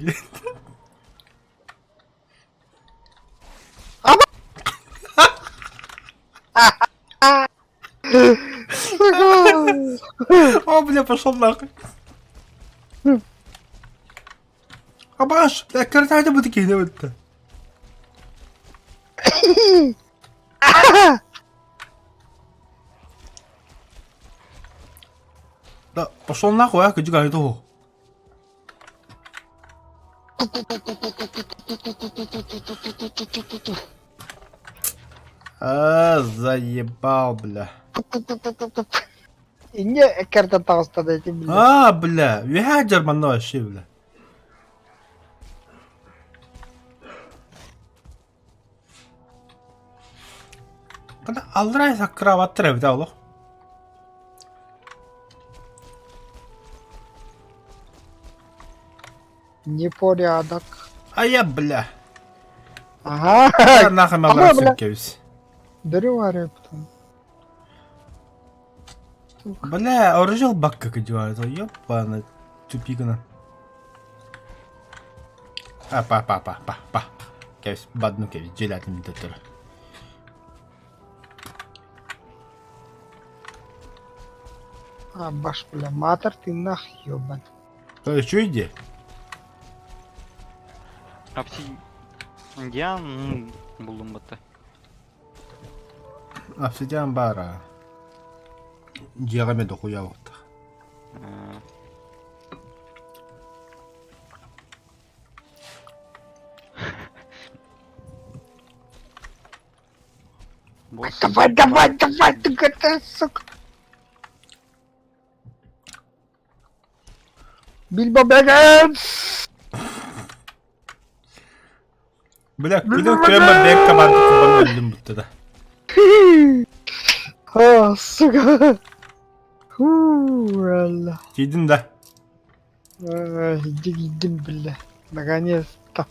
О, бля, пошел нахуй. Абаш, я картайте bu dikeyde bitti. Да пошел нахуй, а, кыжык айду. А, заебал, бля. И не карта тағыстады этим, блядь. А, бля, вихаджар манна вообще, бля. Когда алрай сакрава трев, да, лох. Непорядок. А я, бля. Ага. Я нахуй Ага, мабрасим бля. кевись. Дөрү потом. Бля, оружил бакка кыдюает, ёпана тупикана. А, па. Кевись, бадну кевись, желатым датыр. А, баш, бля, матер ты нах, ёбан. То чё иди? Обсидиан булдым бутта. Обсидиан бара. Жегаме дохуя вот. Босс. Давай, ты это, сука. Бильбо Бэггинс! Бля, күнү көмө бек кабарды кубан өлдүм бутта. А, сука. Алла. Жидим да. Иди, бля. Наконец-то.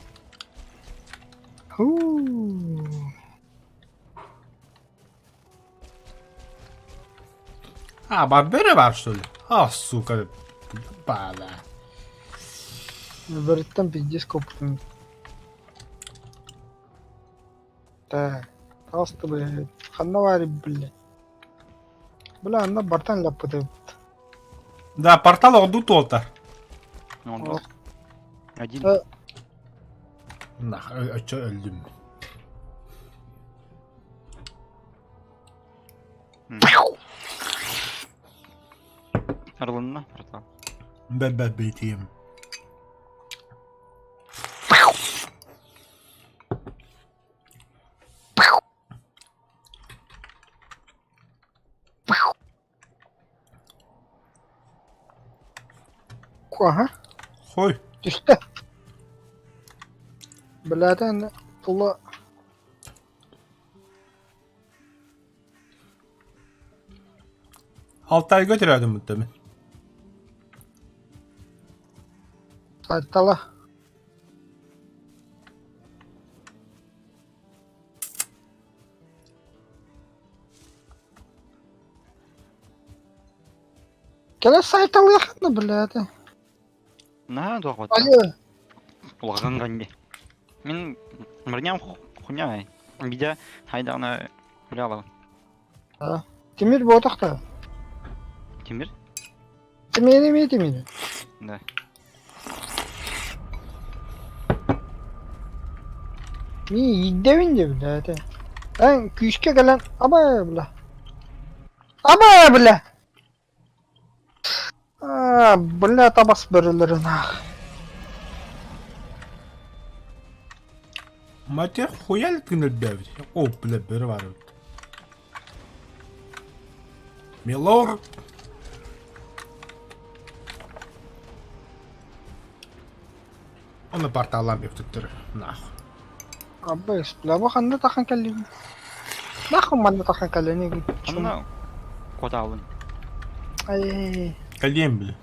А, барбере бар что ли? А, сука. Бала. Брэттен пиздец коптун. Так. Просто, блядь. Ханна блядь. Бля, она бартан ляпыды. Да, портал оду толта. Он О. был. Один. Нах, чё өлдүм. Орланна портал. Бебе бетим. Ага. Хой. Düştü. Birader pula Altay götürüyordum muhtemelen. айтала. Келесі айталы яқында, бляда. На, доғып Алло. Улаған ғанде. Мен бірнем хуйня. Видео хайдағына біле алабын. Темир ботақта. Темір? Темир. Да. Мен иддевин де, бляда. Ben küşke gelen ama bla. Ama bla. Bla tabas börülerin ha. Матер хуяли ты бявить. О, бля, бервару. Милор. Onu portaldan bir tuttur. Nah. Abi bla bu handa takan kellini. Nahum banda takan kellini. Анна коталын. Ay. Kaliyem bile.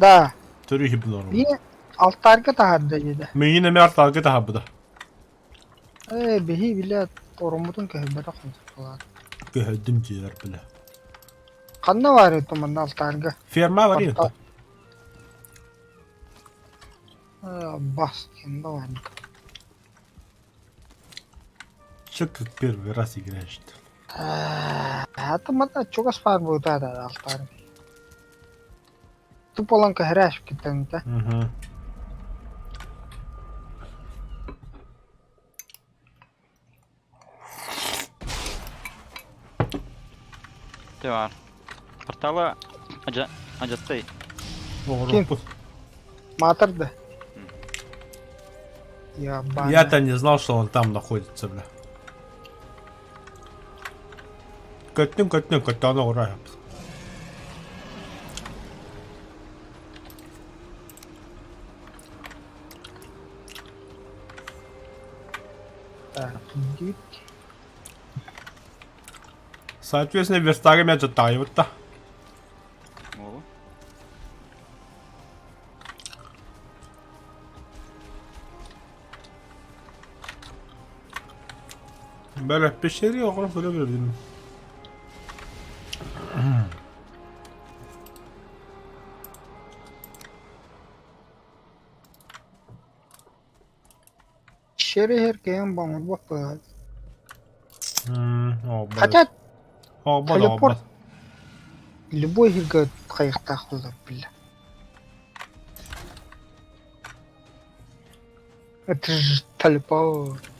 Da. Törü hibler. Bir altarga tahadda yedi. Men yine mi artalga daha bu da. Bihi bile torumutun kehbere konuştular. Göheddim ciğer bile. Kanna var ya tumanın altarga. Firma var ya. Bas kendi var. Çıkık bir virası gireşti. Tumanın çok az fark bu da altarga. Tu polan kahraş gittin de. Hı hı. Те бар. Порталы ажаттай. Оғырып бұл. Матырды. Я Я-то не знал, что он там находится, бля. Көттің, ұрайып. Соответственно, верстагами ажаттайып, Ол. Бәрі пешері оғырып өлі бердім. Шерехер кейн бамыр бапы. Хотя... Хотя Оғбад. телепорт любой хирга қайықта құлдап білі. Это же телепорт.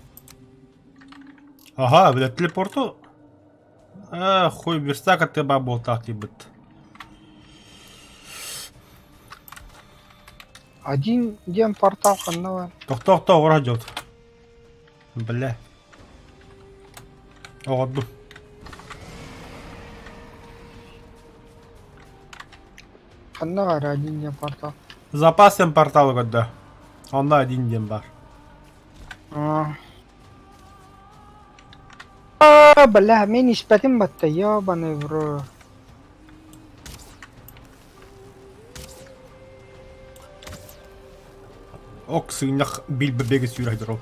Ага, бля, телепорту? Хуй, верстак от тебя болтақ ебіт. Один дем портал қанна бар. Тоқта, оғыра жауд. Бля. Оғадым. Қанна бар один дем портал. Запасен портал көдді. Онда один дем бар. Бля, мен испәтім батты, ебаный в рот. Оксынях бильбебеге сүйрайдыр ол.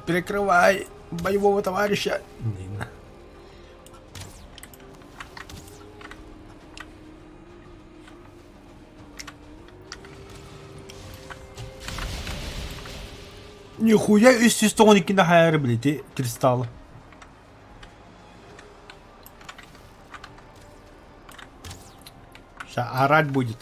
Перекрывай боевого товарища. Нихуя üst üste 12'de hayal bileti kristallı. Сейчас орать будет.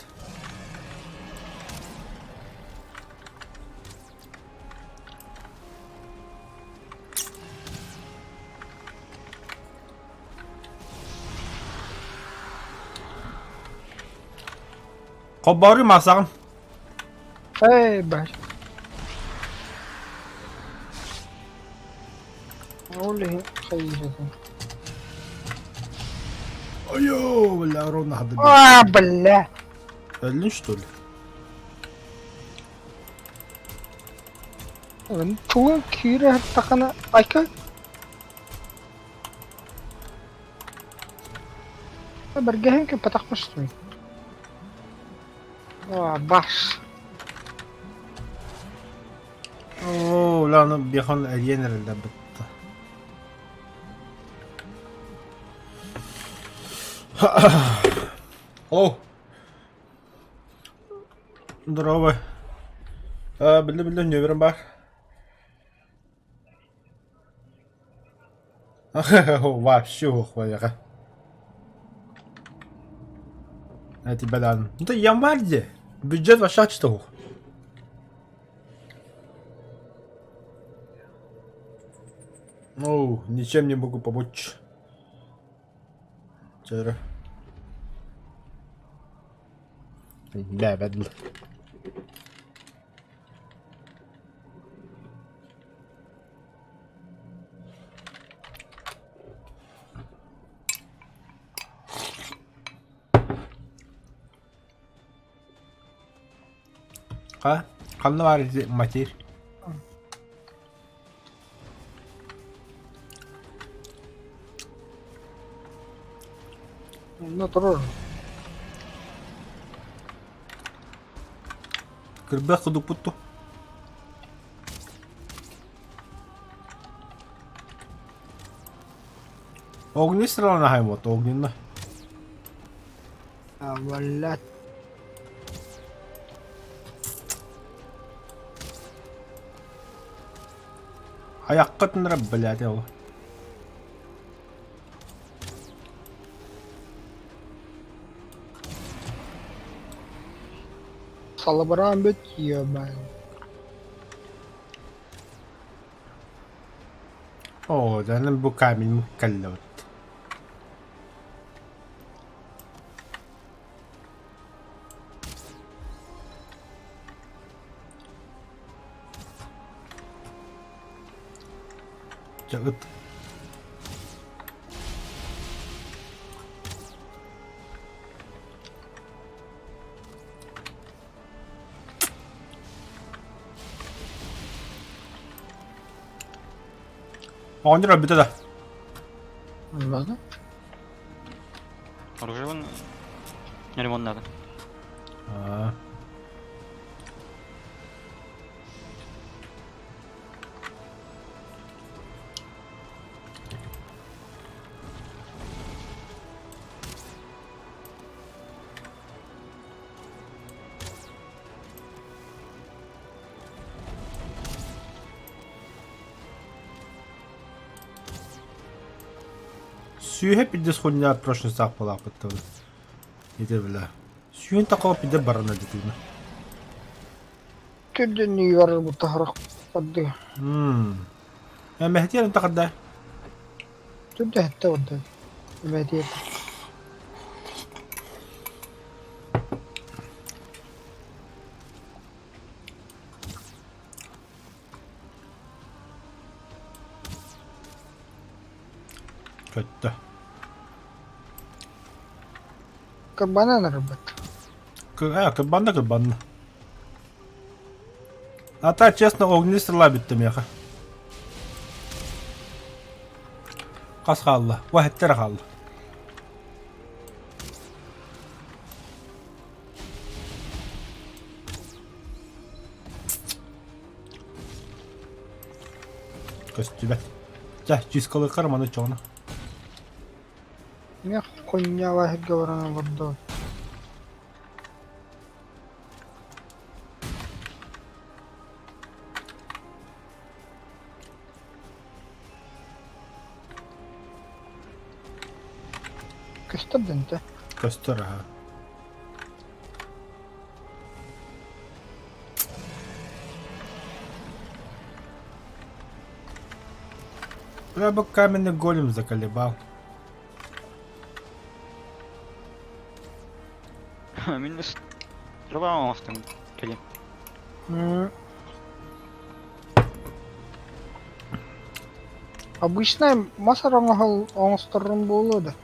Қоббары масағын. Эй, баш. Оли хайратын. Ой-ой, бля, ровно надо. Бля. Ölün что ли? Туган күйрі тақана айка. Біргеһен ке патақ башты. Баш. О, lan bir han alien herhalde bitti. О! Здорово. Білді, не берем бар. Вообще охуя. Эти бедан. Ну ты ямарди. Бюджет ваш что? Оу, ничем не могу помочь. Чё? Да, бедл. Kanlı var mater. Ну, тоже. Кырбах ходу путто. Огни страна хаймот, огненно. Блядь. Ayakka tınırıp блядь, Allah. Салабран бит ебан. Oo, canım bu kamil mükellevt. жагыт. Оңдыр битеді. Ладно. Оружие вон ремонт надо. Сүйе пидес хуйня прошлый сақ болақ бітті. Ете білі. Сүйен тақау пиде барына детігіні. Түдді не барыр бұл тахырақ барды. Мәхтер ընта қадда? Түдді әтті барды. Мәді еті. Kötü. Банана рыбат. Кабанда. А та, честно, огни стрела биттім яқа. Қас қалды. Уахеттер қалды. Көстүбәт. Жа, жискалы қарманы чоғына. Мен қойня вахетге барана барды. Көстірді әнті. Көстір, аға. Я бы каменный голем заколебал. Мен стрелам астын келем. Обычно масарам оңыстырым болуды.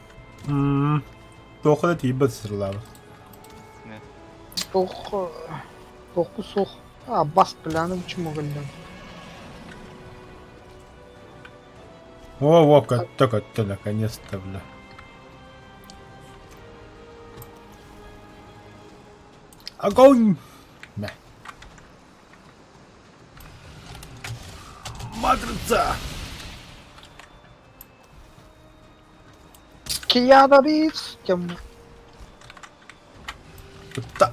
Тоқы да тейбі сырлабы. Тоқы соқ. Бас пляным чему гілдім. О, көтті, наконец-то, бля. Огонь! Мя. Матрица! Кияда бейс, тем. Да.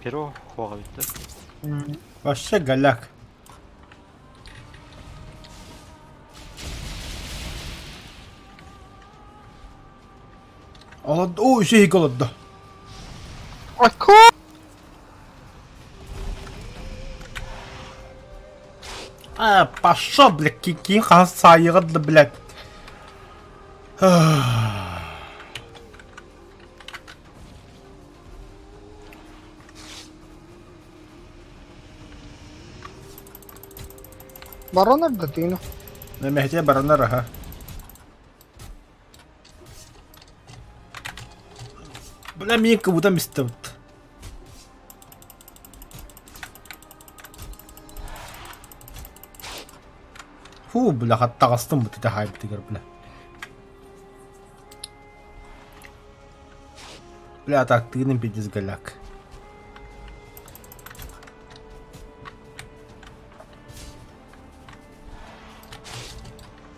Перо хуаға битті. Вообще голяк. О, еще и голодно. Ако! Пошел, блядь, кикин сайырды, блядь. Баранар да тыйны. Мәхте баранар, аха. Бля, мен кабудан бістіп. Фу, бля, қатта қастым бұты да хайып дегер, бля. Бля, так, тыгінің педіз голяк.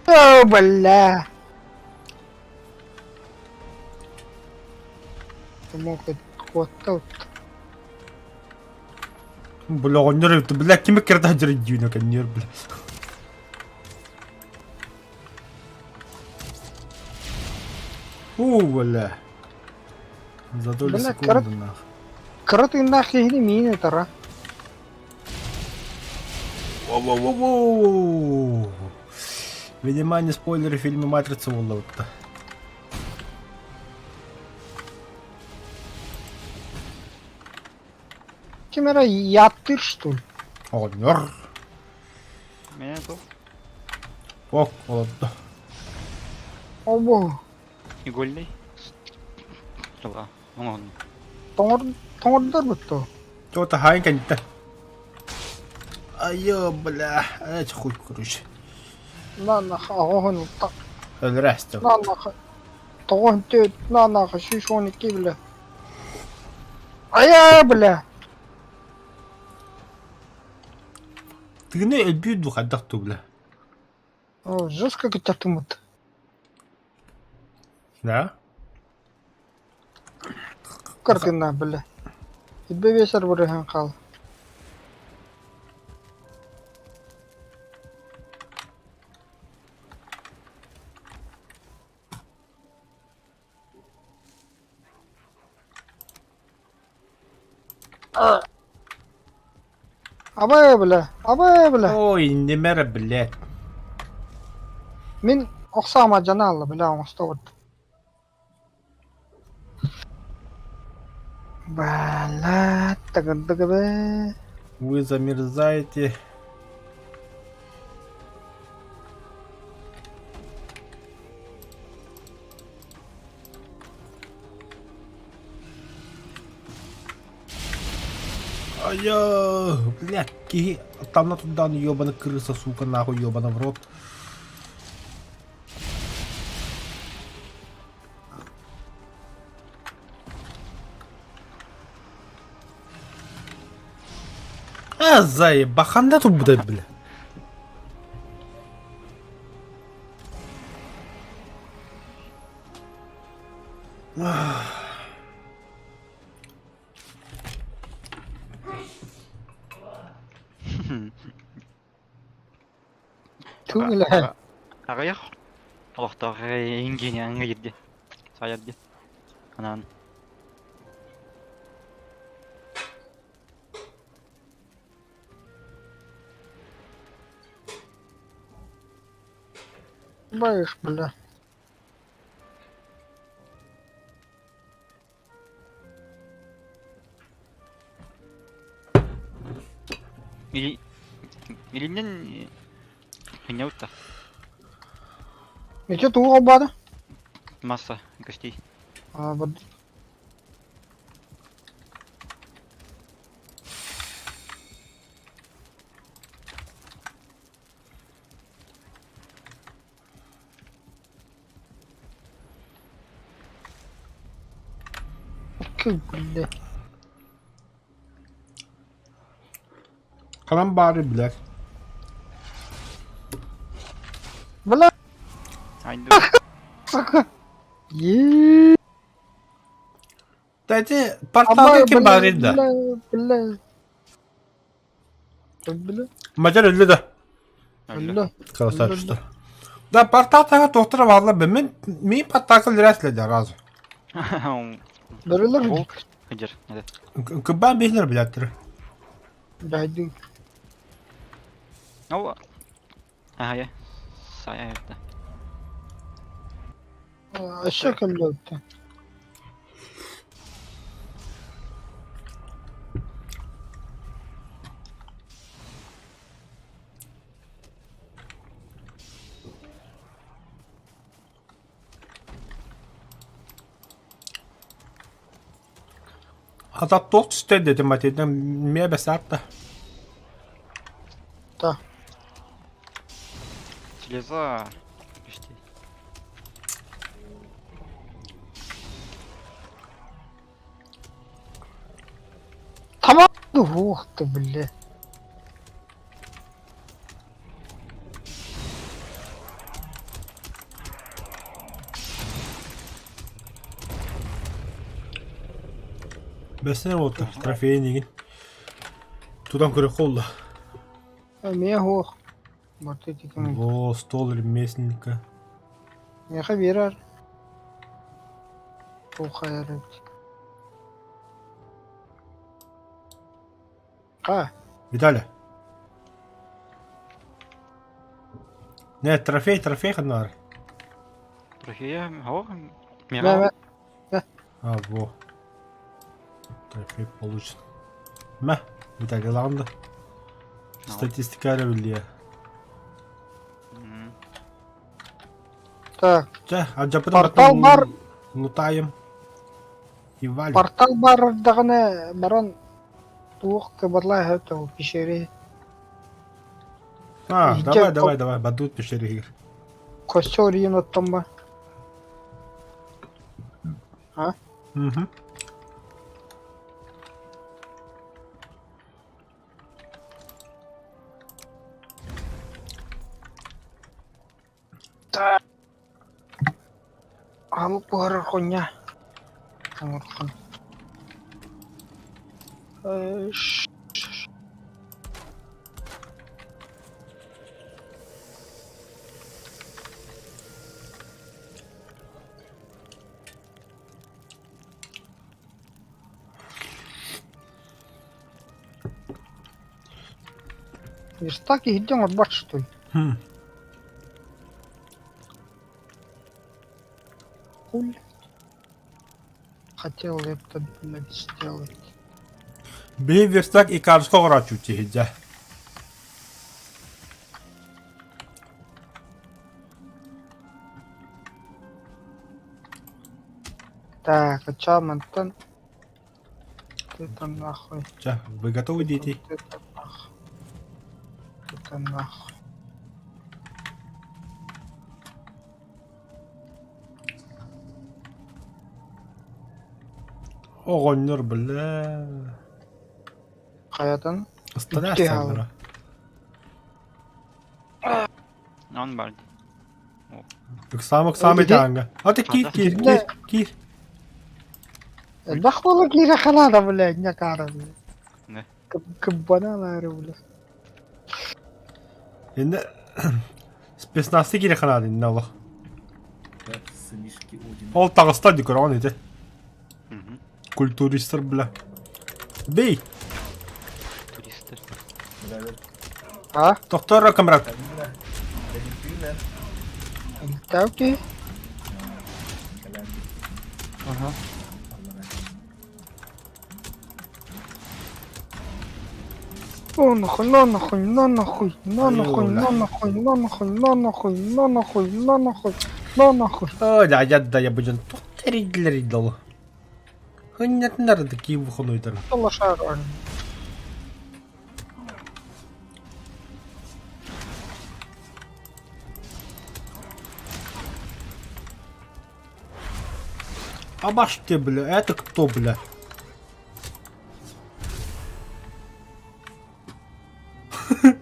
О, бля. Ты мог хватал. Бля, оннер өтті, бля, кеме керді ажыры дүйіне кәнер, бля. Фу, бля. За долю Бля, секунды, нах. Крытый нахер мины тара. Воу-воу-воу-воу. Внимание, спойлеры в фильме «Матрица» вот-то. Камера яптыр, что ли? Оңор. Мен бұл Ок, олады. Обо. игольный. Жолға. Оңон. Тоңордар бітті. Тота хайын кәнітті. Айо, бля. Әч хуй, короче. Нанаха ағоғын ұлттақ. Өлірәсті. Нанаха. Тоғын төт. Нанаха 612 білі. Ая, білі. Тігіне өлбейді қайдақты, бля. Жестко кетті мұт. Да? Картина, білі. Ебе весер бұрыған қал. Абай білі. Ой, немәрі, блядь. Мен оқсама жана алды, білі оңысты бұрды. Бәлі, тігірдігі бе. Вы замерзаете. Айо, блядь, там на туда ёбаная крыса, сука, нахуй ёбана в рот. Заебаханда тут будет, бля. Ту білі. Ағаяқ. Олақтағы енгені аңға ерде. Сайарде. Анан. Байыш, білі. Илимнен хыня утта. Нече туға бады? Масса гостей. Бады. Білі. Kalan bari, блядь. Білі. Айду. Сақы. Еее. Дайте, портал kim bari da. Білі. Білі. Macar öldü de. Білі. Kalsar что. Да, портал тага доктора варла бемен. Ми паттакыл рәследі разы. Бірілер Ол ме? хыжыр. Кыбан бейлер, блядь. Бәйді. Ол. Ая. Сая ерді. Ашы кімді өтті. Azat dost ister dedim Atay'dan. Meye besat da. Та. Железа. Гостей. Tamam. Ух ты, бля. Besene oldu. Trafiğe inegin. Тудан көрек қолды. Мен ух. Вот эти кем. Во, стол ремесленника. Меха берар. Ухайрат. Видали? Нет, трофей ханар. Трофея. О. Мя. Мира. А, во. Трофей получен. Видали, ладно. Статистика біле. Так, Жа, аджапыдан Портал бар. Лутаем. И валим. портал бар даганы баран туох кыбырлай хәтә пещере. А, Идем, давай, бадут пещере. Костер еноттан ба. Угу. Алып барыр коня. Аңырхан. Верстак идем от бач что ли? Хуй. Хотел это, блядь, сделать. Bir versak i karsko gora çuçi hicca. Так, а чё, Мантон? Ты там нахуй. Жа, вы готовы, дети? Ты там нахуй. Ты там нахуй. Оғоннор білі. Қаядан? Ыстана Үтте саңыра. Он бар. Үксам Öyle ете аңға. Аты Ада. кир. Бах болу кире халада, блядь, не кара, блядь. Не. Кыббаналары, блядь. Енді спецнасты кире қанады, енді Allah. Сынишки Один. Ол тағыста декоран еді. Мгм. Культуристер білі. Бей, Туристер. Бeraber. А? тоқтар камрат. Kamera. Dediktiğiyle. Тавки? Kalen. Ага. О, нахуй, на нахуй, на нахуй, на нахуй, на нахуй, на нахуй, на нахуй, на нахуй, на нахуй, на нахуй. О, да, ядда я бұжын. Тоқтар еділер еді олы. Хыннятындар да кейін бұқын ойдарын. Лошар, он. А баш ты, бля, это кто, бля?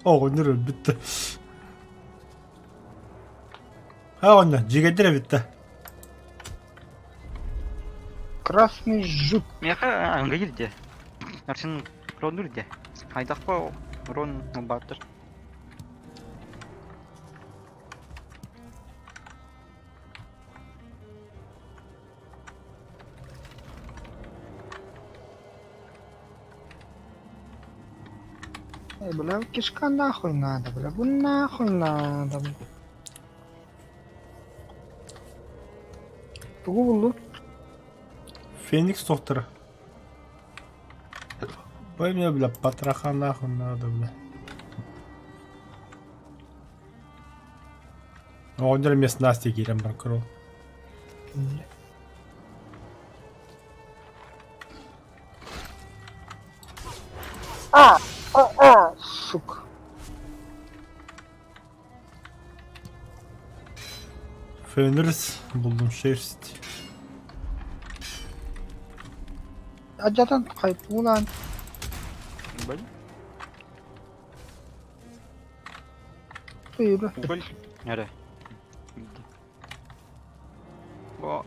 О, не битті. А, онда, жигедер битті. Красный жук. Меха аңға келді. Арсен рон үрде. Хайдақ па рон баттыр. Бля, кишка нахуй надо, бля, бу нахуй надо, бля. Тугу булду. Феникс тоқтыры. Ой, мне, бля, потроха нахуй надо, бля. Онда емес Настя керем бар крол. Сука. Фенрис buldum шерсть. Acıdan kayıp ulan. Уголь? Yürü. Уголь? Әрі. О,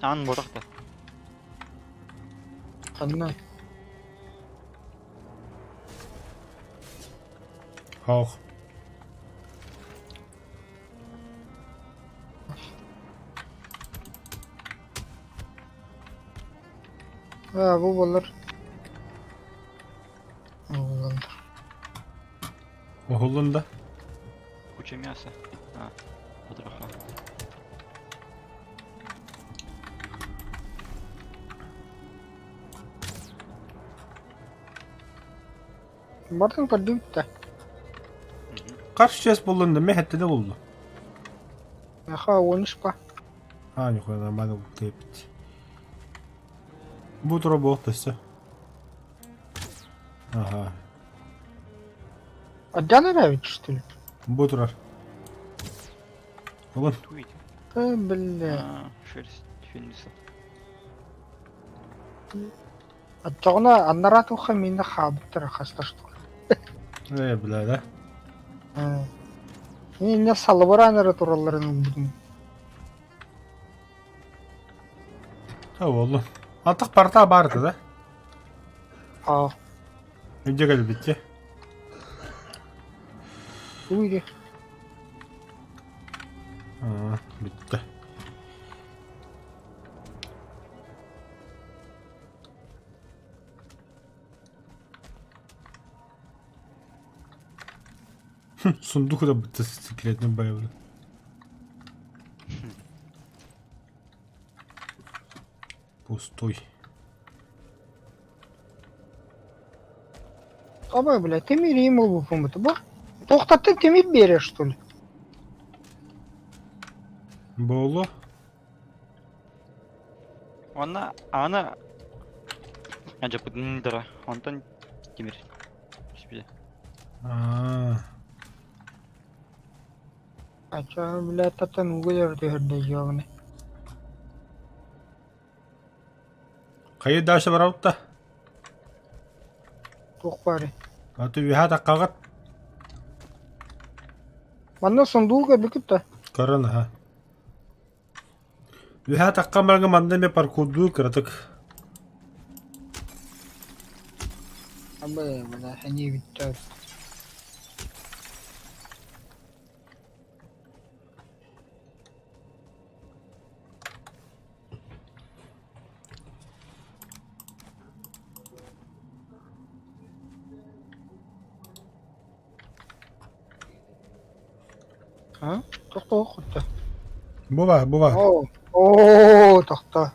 аң бодақты. Kanına. Хаух. Ha bu olur. Allah. Оғылында. Куча мяса. А, потроха. Бартын поддюкта. Kaç chest buldun da mehette de buldu. Яха, 13 па. А, нихуя, нормально укрепить. Будет работать, все. Ага. Отдян нравится, что ли? Будет рар. Ulan Туить. Бля. Шерсть Феникса. Аттоғна аннаратуха мені хабыттыр хаста что ли. бля, да? Не салыбыр анары тураларын будым. Oğlum. Artık parta vardı da. А, Önce geldi bitti. уйди. Aa, bitti. Сундук da bitti sikletin bayağı. Пустой. Абай, бля, ты мири ему лупом-то, ба? Тоқта ты мир берешь, что ли? Боло. Ана Анжа будындыра. Онтан темир. Себе. Aa. Ача, бля, татан угодер дегерде жоғыны. Kayı daşı var avutta. Тоқ бари. Atı bir hata kagat. Манна сундуға бікітті. Karana ha. Bir hata kamarga mandame parkurdu kırdık. Абай, бля, хәне бітті. Ha? Тоқта оқытты. Bu var. О, тоқта.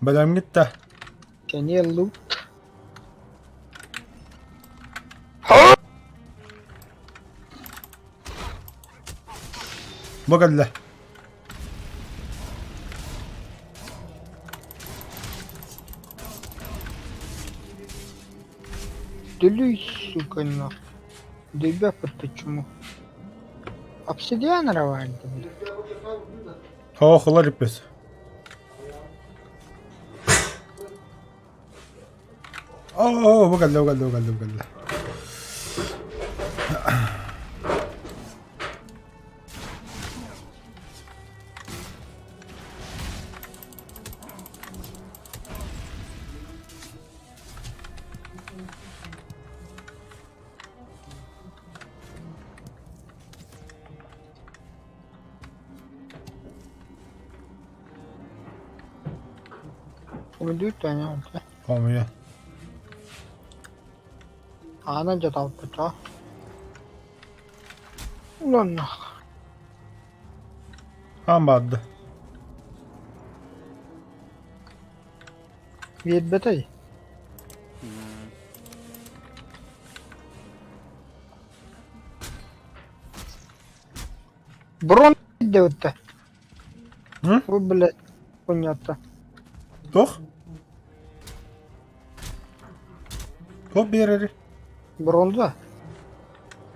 Bedem gitti. Кәне лут. Bu geldi. Дөлүй, сука, нах. Дебя почему? Обсидиан равальды, бля. Hoğlar ipesi. Oo, bu geldi. Uydu tane oldu. Komuyor. Ana jatavdı ta. Ulan nah. Hambadı. Verbetay. Брон девятта. Вы, блядь, понятно. Toch? Top bir yere. Бронза?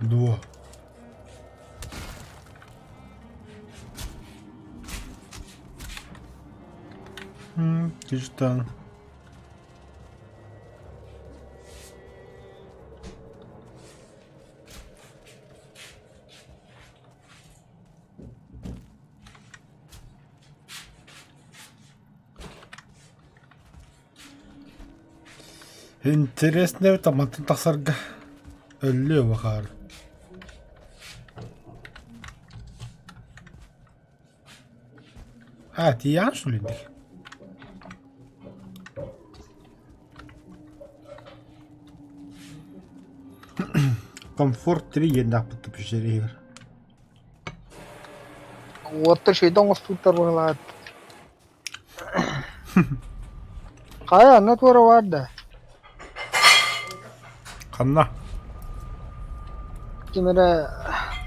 Duo. Тиштан. Интересно, там тасарга. Ölüyor bakar. Ha, diyan şu lidi. Комфорт 3 една пътя пещери. Вот ты шейдан воспутар вылад. Кая, на твора вадда. Kanna. Kimere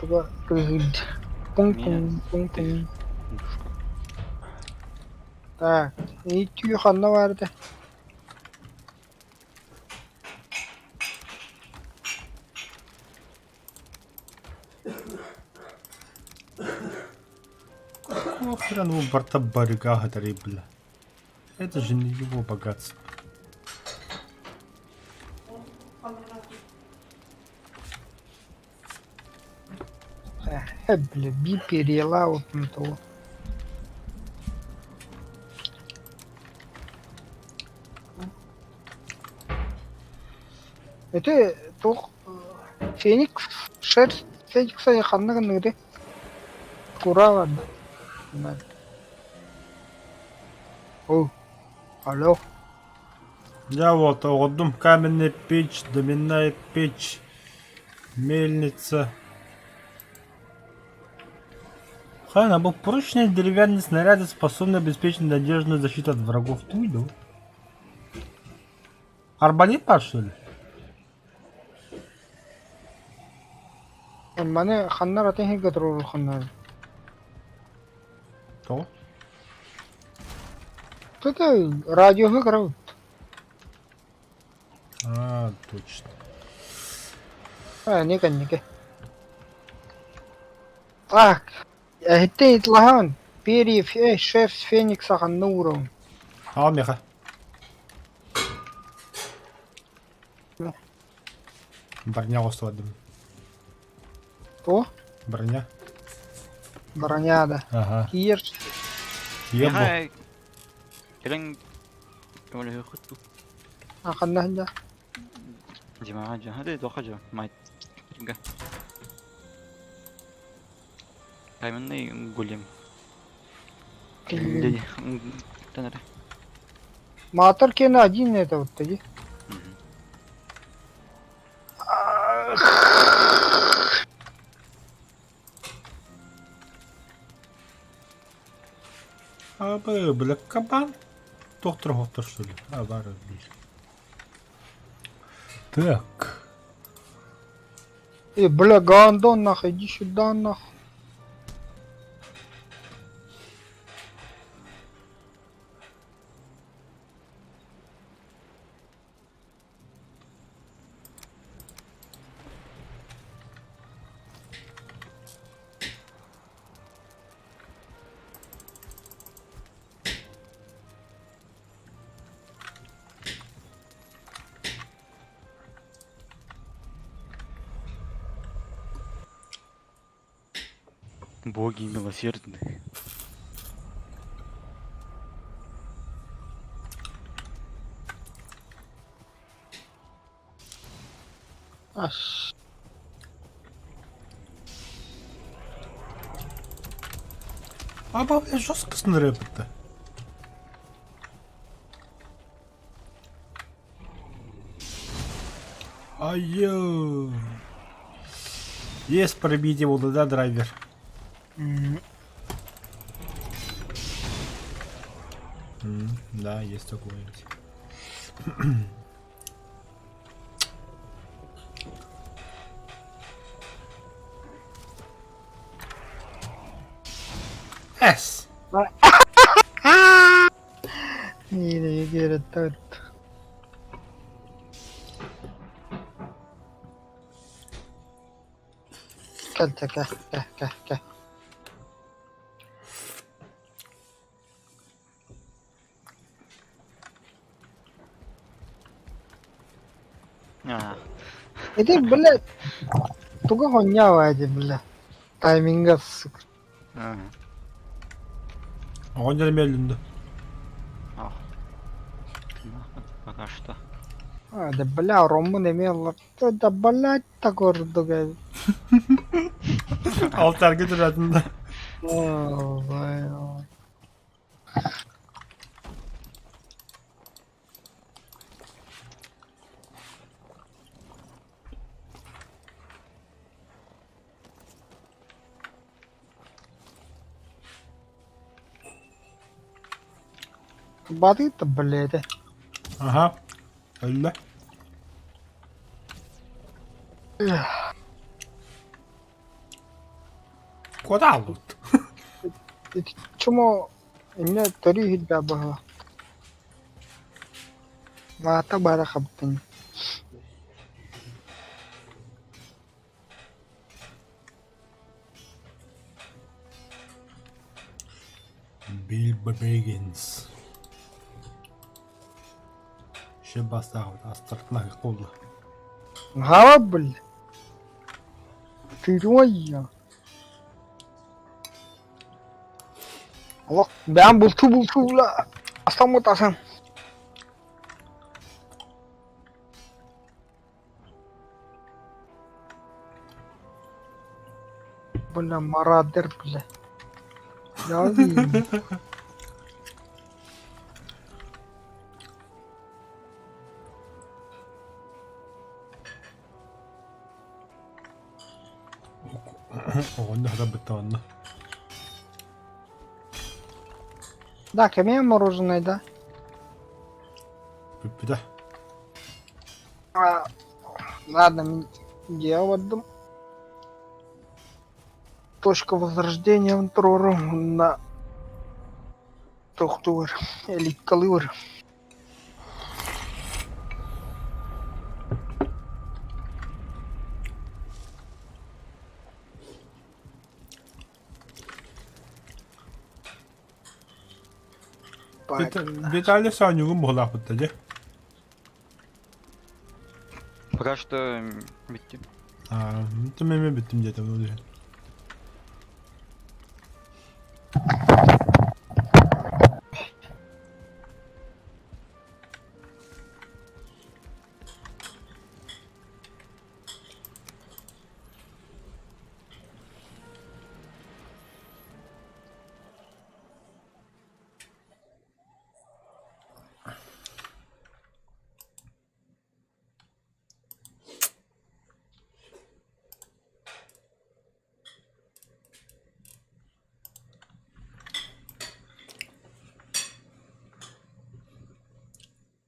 туга рыгыль. Пунг-пунг. Душка. Так, и түйханна барды. Какого хрена у борта баррикага бля? Это же не его богатство. Бля, би перела вот на того. Это то Феникс, шерсть Феникса я ханна гынды. Курава. О, алло. Я вот одном каменная печь, доменная печь, мельница. Хана был прочные деревянные снаряды, способные обеспечить надежную защиту от врагов. Ты видел? Арбалет что ли? Мане ханна ратен гатро ханна. То? Это радио грав. А, точно. Неке. Так, это итлахан. Перьев, шерсть Феникса ханна урон. А, меха. Да. Броня устладим. О, Броня. броня да. Ага. Кир, Ебу. Яхай. Элен. Оля хуту. ханна да. Димага жа. Хade дохажа. Майт. Га. Каменный голем. Леди. Танара. Матер кена один это вот таги. А, бля, кабан. Доктор, что ли? А, бара, блин. Так. Бля, гандон нахуй, иди сюда нахуй. Боги милосердные. Аш. А, бля, жестко снаряд-то. Ай-ё. Есть пробить его, да, драйвер? Да, есть такое. С. Не верит тот. Ка. А, Это, бля, туга хонява эти, бля. Тайминга, сука. ага. Он медленно. Ах. Пока что. Да, бля, рому не имел. Да, блядь, такой дуга. Алтарга durатын. О, бля. Бады-то, блядь. Ага. Öyle. Куда вот? Чому мене торі да бага. Мата бара хабтын. Bilbo Baggins. Ще бастағы астыртына қолды. Гава бл. Тыройя. Allah ben bultu la. Aslan mı tasan? Buna marader bile. Ya diyeyim. Оғында хада бітті онда. Да, кеме мороженое, да? Бүппіді. А, ладно, я отдам. Точка возрождения в Трору на Тохтур или Калур. Виталий Санюг'un бұғылақ бітті де. Пока что bitti. Aa, bitti mi bitti mi dedim.